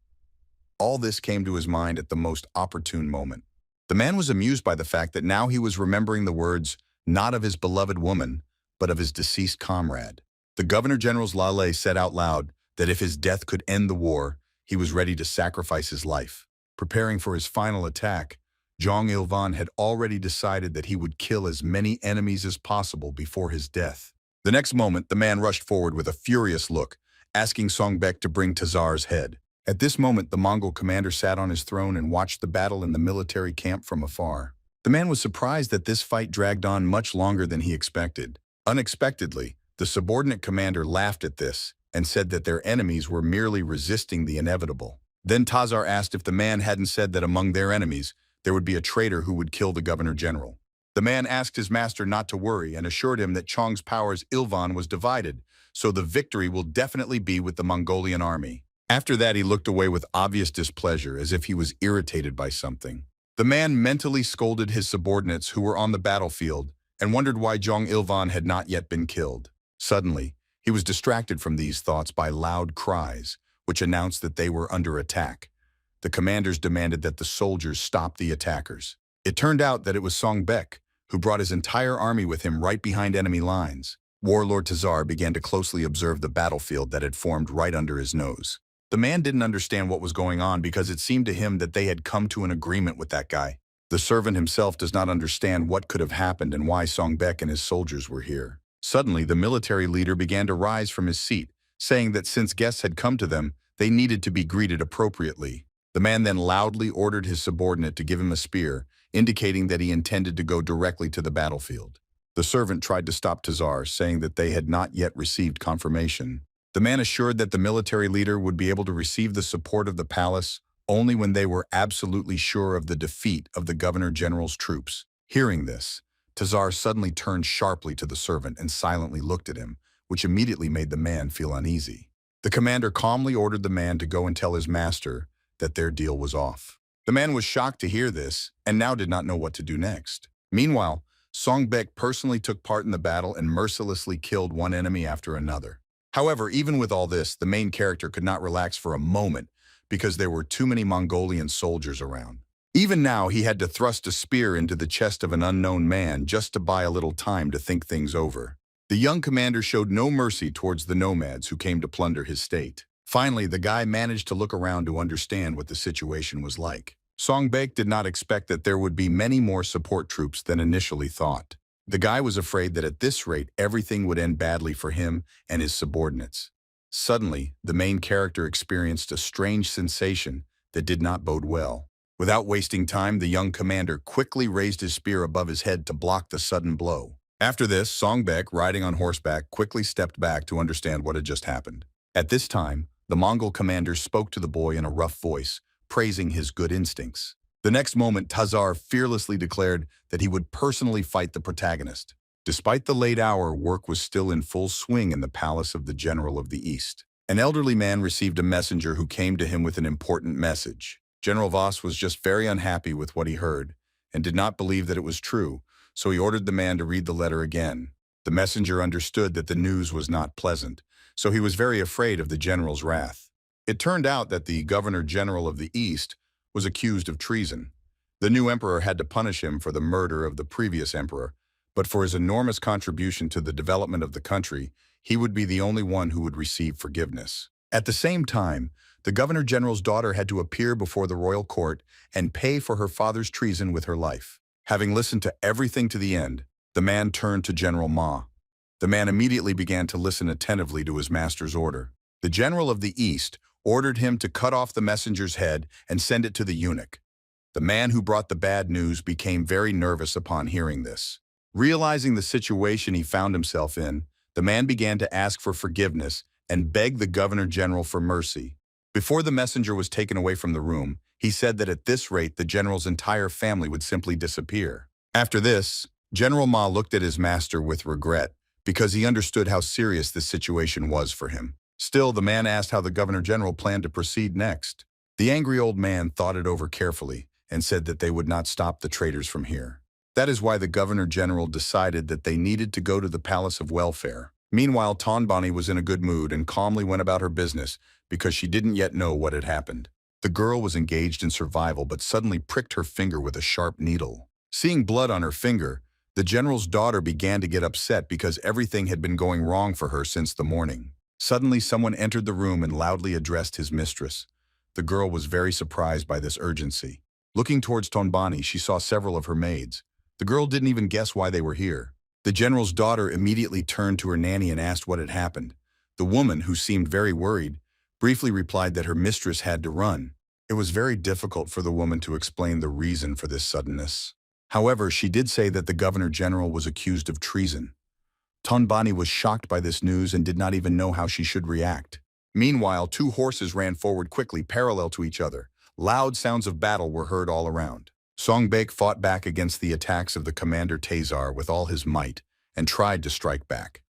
[SPEAKER 1] All this came to his mind at the most opportune moment. The man was amused by the fact that now he was remembering the words, not of his beloved woman, but of his deceased comrade. The Governor-General's Lale said out loud that if his death could end the war, he was ready to sacrifice his life. Preparing for his final attack, Zhang Ilvan had already decided that he would kill as many enemies as possible before his death. The next moment, the man rushed forward with a furious look, asking Songbek to bring Tazar's head. At this moment, the Mongol commander sat on his throne and watched the battle in the military camp from afar. The man was surprised that this fight dragged on much longer than he expected. Unexpectedly, the subordinate commander laughed at this and said that their enemies were merely resisting the inevitable. Then Tazar asked if the man hadn't said that among their enemies, there would be a traitor who would kill the governor-general. The man asked his master not to worry and assured him that Chong's powers Ilvan was divided, so the victory will definitely be with the Mongolian army. After that, he looked away with obvious displeasure, as if he was irritated by something. The man mentally scolded his subordinates who were on the battlefield and wondered why Zhang Ilvan had not yet been killed. Suddenly, he was distracted from these thoughts by loud cries, which announced that they were under attack. The commanders demanded that the soldiers stop the attackers. It turned out that it was Songbek, who brought his entire army with him right behind enemy lines. Warlord Tazar began to closely observe the battlefield that had formed right under his nose. The man didn't understand what was going on because it seemed to him that they had come to an agreement with that guy. The servant himself does not understand what could have happened and why Songbek and his soldiers were here. Suddenly, the military leader began to rise from his seat, saying that since guests had come to them, they needed to be greeted appropriately. The man then loudly ordered his subordinate to give him a spear, indicating that he intended to go directly to the battlefield. The servant tried to stop Tazar, saying that they had not yet received confirmation. The man assured that the military leader would be able to receive the support of the palace only when they were absolutely sure of the defeat of the governor-general's troops. Hearing this, Tazar suddenly turned sharply to the servant and silently looked at him, which immediately made the man feel uneasy. The commander calmly ordered the man to go and tell his master that their deal was off. The man was shocked to hear this and now did not know what to do next. Meanwhile, Songbek personally took part in the battle and mercilessly killed one enemy after another. However, even with all this, the main character could not relax for a moment because there were too many Mongolian soldiers around. Even now, he had to thrust a spear into the chest of an unknown man just to buy a little time to think things over. The young commander showed no mercy towards the nomads who came to plunder his state. Finally, the guy managed to look around to understand what the situation was like. Songbek did not expect that there would be many more support troops than initially thought. The guy was afraid that at this rate, everything would end badly for him and his subordinates. Suddenly, the main character experienced a strange sensation that did not bode well. Without wasting time, the young commander quickly raised his spear above his head to block the sudden blow. After this, Songbek, riding on horseback, quickly stepped back to understand what had just happened. At this time, the Mongol commander spoke to the boy in a rough voice, praising his good instincts. The next moment, Tazar fearlessly declared that he would personally fight the protagonist. Despite the late hour, work was still in full swing in the palace of the General of the East. An elderly man received a messenger who came to him with an important message. General Voss was just very unhappy with what he heard and did not believe that it was true, so he ordered the man to read the letter again. The messenger understood that the news was not pleasant, so he was very afraid of the general's wrath. It turned out that the Governor-General of the East was accused of treason. The new emperor had to punish him for the murder of the previous emperor, but for his enormous contribution to the development of the country, he would be the only one who would receive forgiveness. At the same time, the governor-general's daughter had to appear before the royal court and pay for her father's treason with her life. Having listened to everything to the end, the man turned to General Ma. The man immediately began to listen attentively to his master's order. The general of the East ordered him to cut off the messenger's head and send it to the eunuch. The man who brought the bad news became very nervous upon hearing this. Realizing the situation he found himself in, the man began to ask for forgiveness and beg the governor-general for mercy. Before the messenger was taken away from the room, he said that at this rate the general's entire family would simply disappear. After this, General Ma looked at his master with regret because he understood how serious this situation was for him. Still, the man asked how the governor-general planned to proceed next. The angry old man thought it over carefully and said that they would not stop the traitors from here. That is why the governor-general decided that they needed to go to the Palace of Welfare. Meanwhile, Tonbani was in a good mood and calmly went about her business because she didn't yet know what had happened. The girl was engaged in survival but suddenly pricked her finger with a sharp needle. Seeing blood on her finger, the general's daughter began to get upset because everything had been going wrong for her since the morning. Suddenly, someone entered the room and loudly addressed his mistress. The girl was very surprised by this urgency. Looking towards Tonbani, she saw several of her maids. The girl didn't even guess why they were here. The general's daughter immediately turned to her nanny and asked what had happened. The woman, who seemed very worried, briefly replied that her mistress had to run. It was very difficult for the woman to explain the reason for this suddenness. However, she did say that the governor-general was accused of treason. Tonbani was shocked by this news and did not even know how she should react. Meanwhile, two horses ran forward quickly, parallel to each other. Loud sounds of battle were heard all around. Songbek fought back against the attacks of the commander Tazar with all his might and tried to strike back.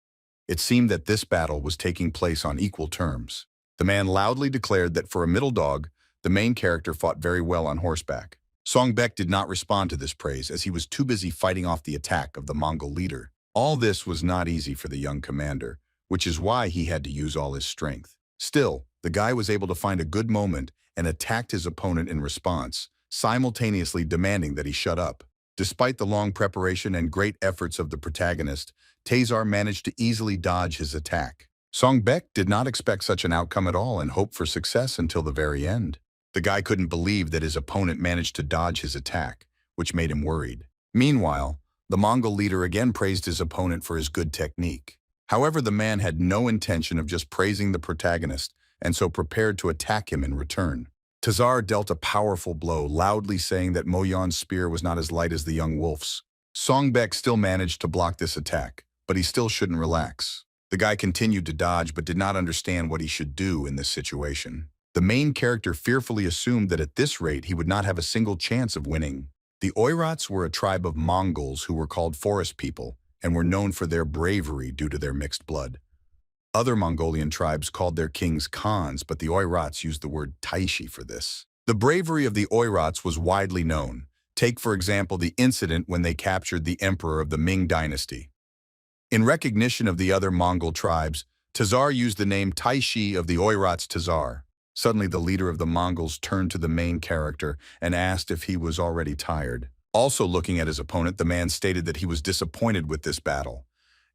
[SPEAKER 1] It seemed that this battle was taking place on equal terms. The man loudly declared that for a middle dog, the main character fought very well on horseback. Songbek did not respond to this praise as he was too busy fighting off the attack of the Mongol leader. All this was not easy for the young commander, which is why he had to use all his strength. Still, the guy was able to find a good moment and attacked his opponent in response, simultaneously demanding that he shut up. Despite the long preparation and great efforts of the protagonist, Tazar managed to easily dodge his attack. Songbek did not expect such an outcome at all and hoped for success until the very end. The guy couldn't believe that his opponent managed to dodge his attack, which made him worried. Meanwhile, the Mongol leader again praised his opponent for his good technique. However, the man had no intention of just praising the protagonist and so prepared to attack him in return. Tazar dealt a powerful blow, loudly saying that Moyan's spear was not as light as the young wolf's. Songbek still managed to block this attack, but he still shouldn't relax. The guy continued to dodge but did not understand what he should do in this situation. The main character fearfully assumed that at this rate he would not have a single chance of winning. The Oirats were a tribe of Mongols who were called forest people and were known for their bravery due to their mixed blood. Other Mongolian tribes called their kings Khans, but the Oirats used the word Taishi for this. The bravery of the Oirats was widely known. Take, for example, the incident when they captured the emperor of the Ming dynasty. In recognition of the other Mongol tribes, Tazar used the name Taishi of the Oirats Tazar. Suddenly, the leader of the Mongols turned to the main character and asked if he was already tired. Also looking at his opponent, the man stated that he was disappointed with this battle.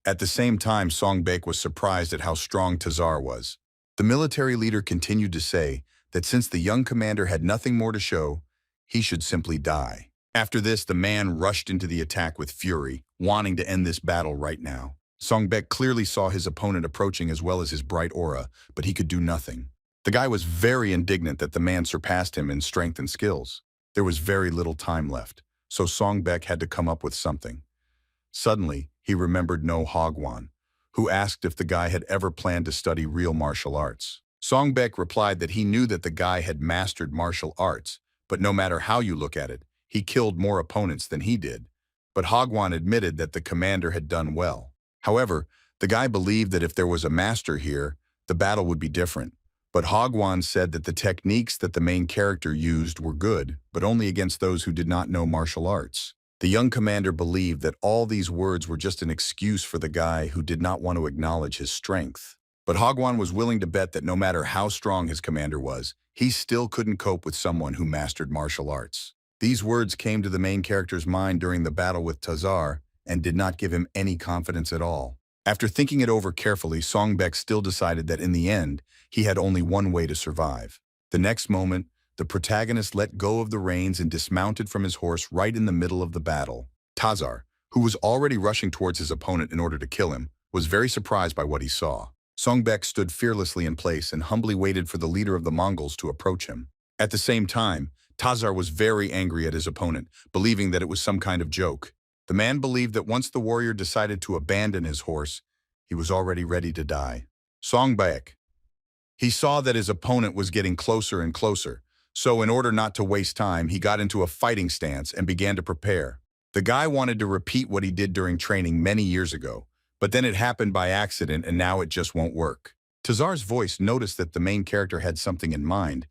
[SPEAKER 1] At the same time, Songbek was surprised at how strong Tazar was. The military leader continued to say that since the young commander had nothing more to show, he should simply die. After this, the man rushed into the attack with fury, wanting to end this battle right now. Songbek clearly saw his opponent approaching as well as his bright aura, but he could do nothing. The guy was very indignant that the man surpassed him in strength and skills. There was very little time left, so Songbek had to come up with something. Suddenly, he remembered No Hogwan, who asked if the guy had ever planned to study real martial arts. Songbek replied that he knew that the guy had mastered martial arts, but no matter how you look at it, he killed more opponents than he did. But Hogwan admitted that the commander had done well. However, the guy believed that if there was a master here, the battle would be different. But Hogwan said that the techniques that the main character used were good, but only against those who did not know martial arts. The young commander believed that all these words were just an excuse for the guy who did not want to acknowledge his strength. But Hogwan was willing to bet that no matter how strong his commander was, he still couldn't cope with someone who mastered martial arts. These words came to the main character's mind during the battle with Tazar and did not give him any confidence at all. After thinking it over carefully, Songbek still decided that in the end, he had only one way to survive. The next moment, the protagonist let go of the reins and dismounted from his horse right in the middle of the battle. Tazar, who was already rushing towards his opponent in order to kill him, was very surprised by what he saw. Songbek stood fearlessly in place and humbly waited for the leader of the Mongols to approach him. At the same time, Tazar was very angry at his opponent, believing that it was some kind of joke. The man believed that once the warrior decided to abandon his horse, he was already ready to die. Songbek. He saw that his opponent was getting closer and closer, so in order not to waste time, he got into a fighting stance and began to prepare. The guy wanted to repeat what he did during training many years ago, but then it happened by accident and now it just won't work. Tazar's voice noticed that the main character had something in mind,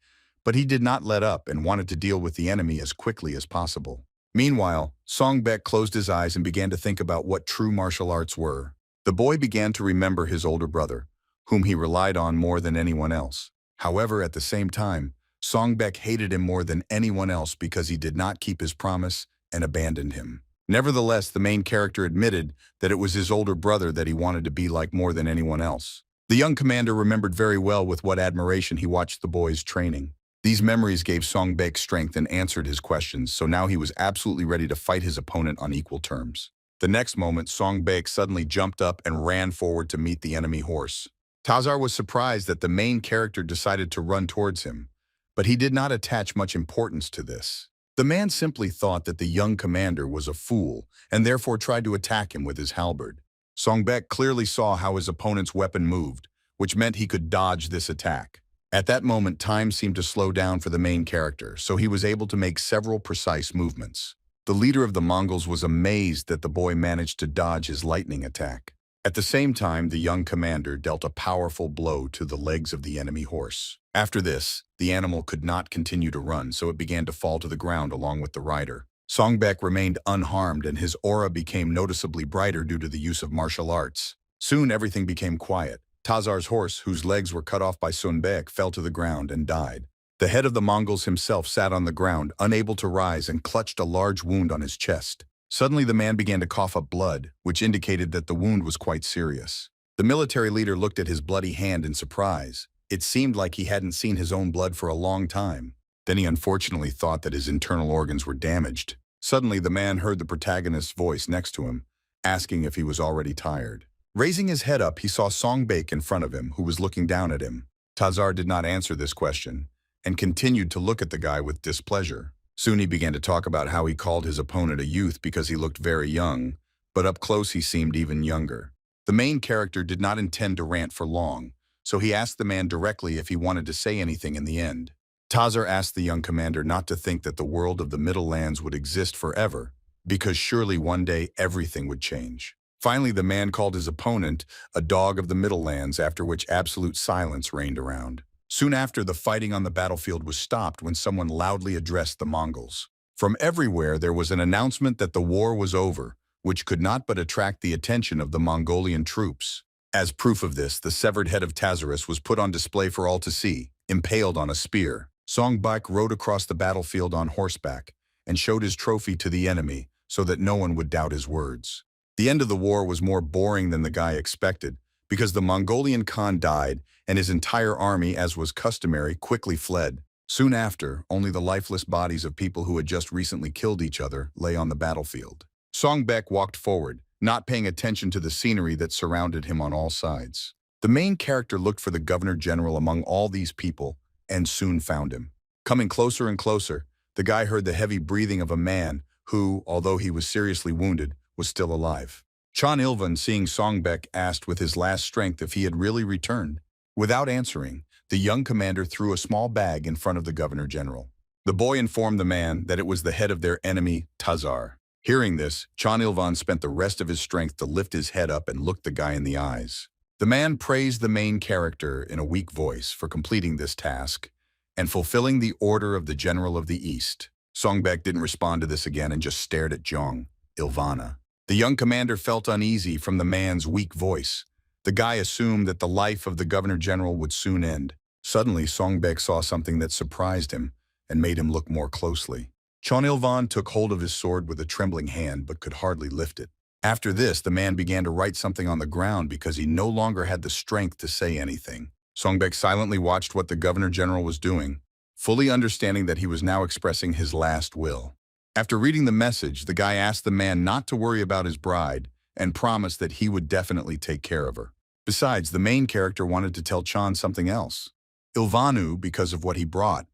[SPEAKER 1] but he did not let up and wanted to deal with the enemy as quickly as possible. Meanwhile, Songbek closed his eyes and began to think about what true martial arts were. The boy began to remember his older brother, whom he relied on more than anyone else. However, at the same time, Songbek hated him more than anyone else because he did not keep his promise and abandoned him. Nevertheless, the main character admitted that it was his older brother that he wanted to be like more than anyone else. The young commander remembered very well with what admiration he watched the boys training. These memories gave Songbek strength and answered his questions, so now he was absolutely ready to fight his opponent on equal terms. The next moment, Songbek suddenly jumped up and ran forward to meet the enemy horse. Tazar was surprised that the main character decided to run towards him, but he did not attach much importance to this. The man simply thought that the young commander was a fool and therefore tried to attack him with his halberd. Songbek clearly saw how his opponent's weapon moved, which meant he could dodge this attack. At that moment, time seemed to slow down for the main character, so he was able to make several precise movements. The leader of the Mongols was amazed that the boy managed to dodge his lightning attack. At the same time, the young commander dealt a powerful blow to the legs of the enemy horse. After this, the animal could not continue to run, so it began to fall to the ground along with the rider. Songbek remained unharmed and his aura became noticeably brighter due to the use of martial arts. Soon everything became quiet. Tazar's horse, whose legs were cut off by Songbek, fell to the ground and died. The head of the Mongols himself sat on the ground, unable to rise, and clutched a large wound on his chest. Suddenly the man began to cough up blood, which indicated that the wound was quite serious. The military leader looked at his bloody hand in surprise. It seemed like he hadn't seen his own blood for a long time. Then he unfortunately thought that his internal organs were damaged. Suddenly the man heard the protagonist's voice next to him, asking if he was already tired. Raising his head up, he saw Songbek in front of him, who was looking down at him. Tazar did not answer this question, and continued to look at the guy with displeasure. Soon he began to talk about how he called his opponent a youth because he looked very young, but up close he seemed even younger. The main character did not intend to rant for long, so he asked the man directly if he wanted to say anything in the end. Tazar asked the young commander not to think that the world of the Middle Lands would exist forever, because surely one day everything would change. Finally, the man called his opponent a dog of the Middle Lands, after which absolute silence reigned around. Soon after, the fighting on the battlefield was stopped when someone loudly addressed the Mongols. From everywhere, there was an announcement that the war was over, which could not but attract the attention of the Mongolian troops. As proof of this, the severed head of Tazarus was put on display for all to see, impaled on a spear. Songbek rode across the battlefield on horseback and showed his trophy to the enemy so that no one would doubt his words. The end of the war was more boring than the guy expected, because the Mongolian Khan died and his entire army, as was customary, quickly fled. Soon after, only the lifeless bodies of people who had just recently killed each other lay on the battlefield. Songbek walked forward, not paying attention to the scenery that surrounded him on all sides. The main character looked for the governor-general among all these people and soon found him. Coming closer and closer, the guy heard the heavy breathing of a man who, although he was seriously wounded, was still alive. Chan Ilvan, seeing Songbek, asked with his last strength if he had really returned. Without answering, the young commander threw a small bag in front of the governor-general. The boy informed the man that it was the head of their enemy, Tazar. Hearing this, Chan Ilvan spent the rest of his strength to lift his head up and look the guy in the eyes. The man praised the main character in a weak voice for completing this task and fulfilling the order of the General of the East. Songbek didn't respond to this again and just stared at Jong Ilvana. The young commander felt uneasy from the man's weak voice. The guy assumed that the life of the governor-general would soon end. Suddenly, Songbek saw something that surprised him and made him look more closely. Chonilvan took hold of his sword with a trembling hand but could hardly lift it. After this, the man began to write something on the ground because he no longer had the strength to say anything. Songbek silently watched what the Governor General was doing, fully understanding that he was now expressing his last will. After reading the message, the guy asked the man not to worry about his bride and promised that he would definitely take care of her. Besides, the main character wanted to tell Chan something else. Ilvanu, because of what he brought,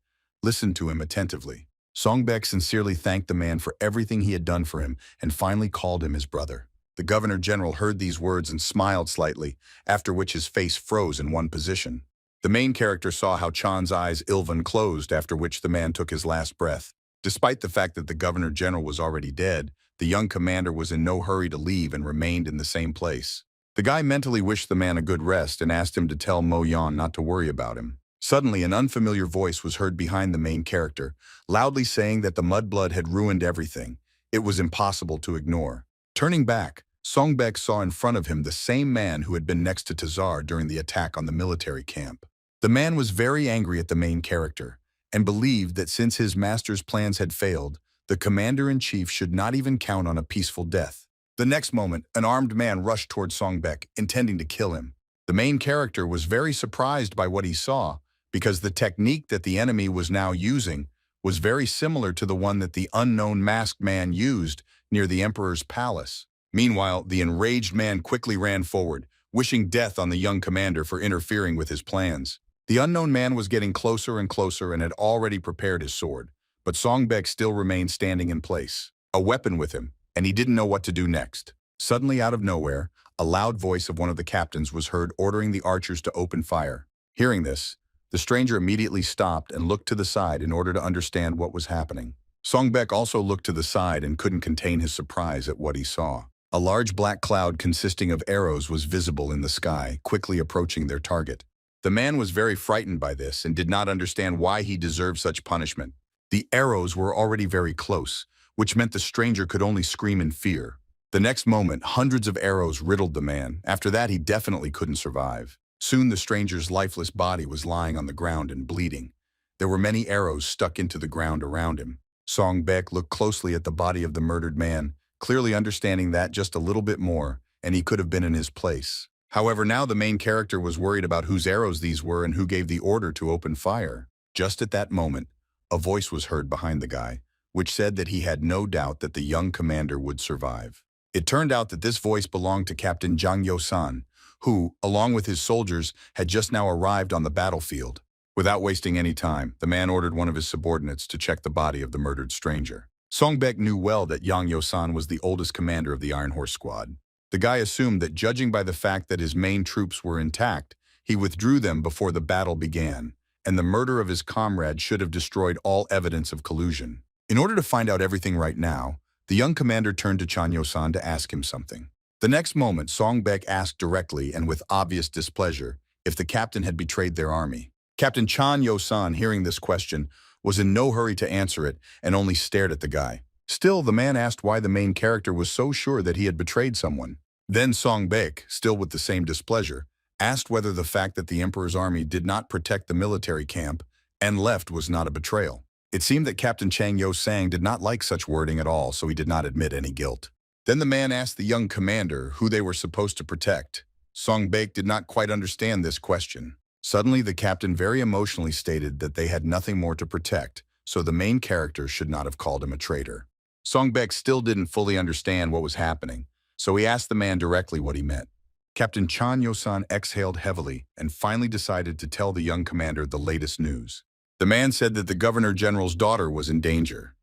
[SPEAKER 1] listened to him attentively. Songbek sincerely thanked the man for everything he had done for him and finally called him his brother. The Governor General heard these words and smiled slightly, after which his face froze in one position. The main character saw how Chan's eyes Ilvan closed, after which the man took his last breath. Despite the fact that the Governor General was already dead, the young commander was in no hurry to leave and remained in the same place. The guy mentally wished the man a good rest and asked him to tell Mo Yan not to worry about him. Suddenly, an unfamiliar voice was heard behind the main character, loudly saying that the mudblood had ruined everything. It was impossible to ignore. Turning back, Songbek saw in front of him the same man who had been next to Tazar during the attack on the military camp. The man was very angry at the main character and believed that since his master's plans had failed, the commander-in-chief should not even count on a peaceful death. The next moment, an armed man rushed toward Songbek, intending to kill him. The main character was very surprised by what he saw, because the technique that the enemy was now using was very similar to the one that the unknown masked man used near the emperor's palace. Meanwhile, the enraged man quickly ran forward, wishing death on the young commander for interfering with his plans. The unknown man was getting closer and closer and had already prepared his sword, but Songbek still remained standing in place, a weapon with him, and he didn't know what to do next. Suddenly, out of nowhere, a loud voice of one of the captains was heard ordering the archers to open fire. Hearing this, the stranger immediately stopped and looked to the side in order to understand what was happening. Songbek also looked to the side and couldn't contain his surprise at what he saw. A large black cloud consisting of arrows was visible in the sky, quickly approaching their target. The man was very frightened by this and did not understand why he deserved such punishment. The arrows were already very close, which meant the stranger could only scream in fear. The next moment, hundreds of arrows riddled the man. After that, he definitely couldn't survive. Soon the stranger's lifeless body was lying on the ground and bleeding. There were many arrows stuck into the ground around him. Songbek looked closely at the body of the murdered man, clearly understanding that just a little bit more, and he could have been in his place. However, now the main character was worried about whose arrows these were and who gave the order to open fire. Just at that moment, a voice was heard behind the guy, which said that he had no doubt that the young commander would survive. It turned out that this voice belonged to Captain Zhang Yo-san, who, along with his soldiers, had just now arrived on the battlefield. Without wasting any time, the man ordered one of his subordinates to check the body of the murdered stranger. Songbek knew well that Yang Yo-san was the oldest commander of the Iron Horse Squad. The guy assumed that judging by the fact that his main troops were intact, he withdrew them before the battle began, and the murder of his comrade should have destroyed all evidence of collusion. In order to find out everything right now, the young commander turned to Chan Yo-san to ask him something. The next moment, Songbek asked directly and with obvious displeasure if the captain had betrayed their army. Captain Chan Yo-san, hearing this question, was in no hurry to answer it and only stared at the guy. Still, the man asked why the main character was so sure that he had betrayed someone. Then Songbek, still with the same displeasure, asked whether the fact that the emperor's army did not protect the military camp and left was not a betrayal. It seemed that Captain Chang Yo-sang did not like such wording at all, so he did not admit any guilt. Then the man asked the young commander who they were supposed to protect. Songbek did not quite understand this question. Suddenly, the captain very emotionally stated that they had nothing more to protect, so the main character should not have called him a traitor. Songbek still didn't fully understand what was happening, so he asked the man directly what he meant. Captain Chan Yo-san exhaled heavily and finally decided to tell the young commander the latest news. The man said that the Governor General's daughter was in danger.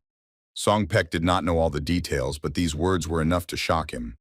[SPEAKER 1] Songbek did not know all the details, but these words were enough to shock him.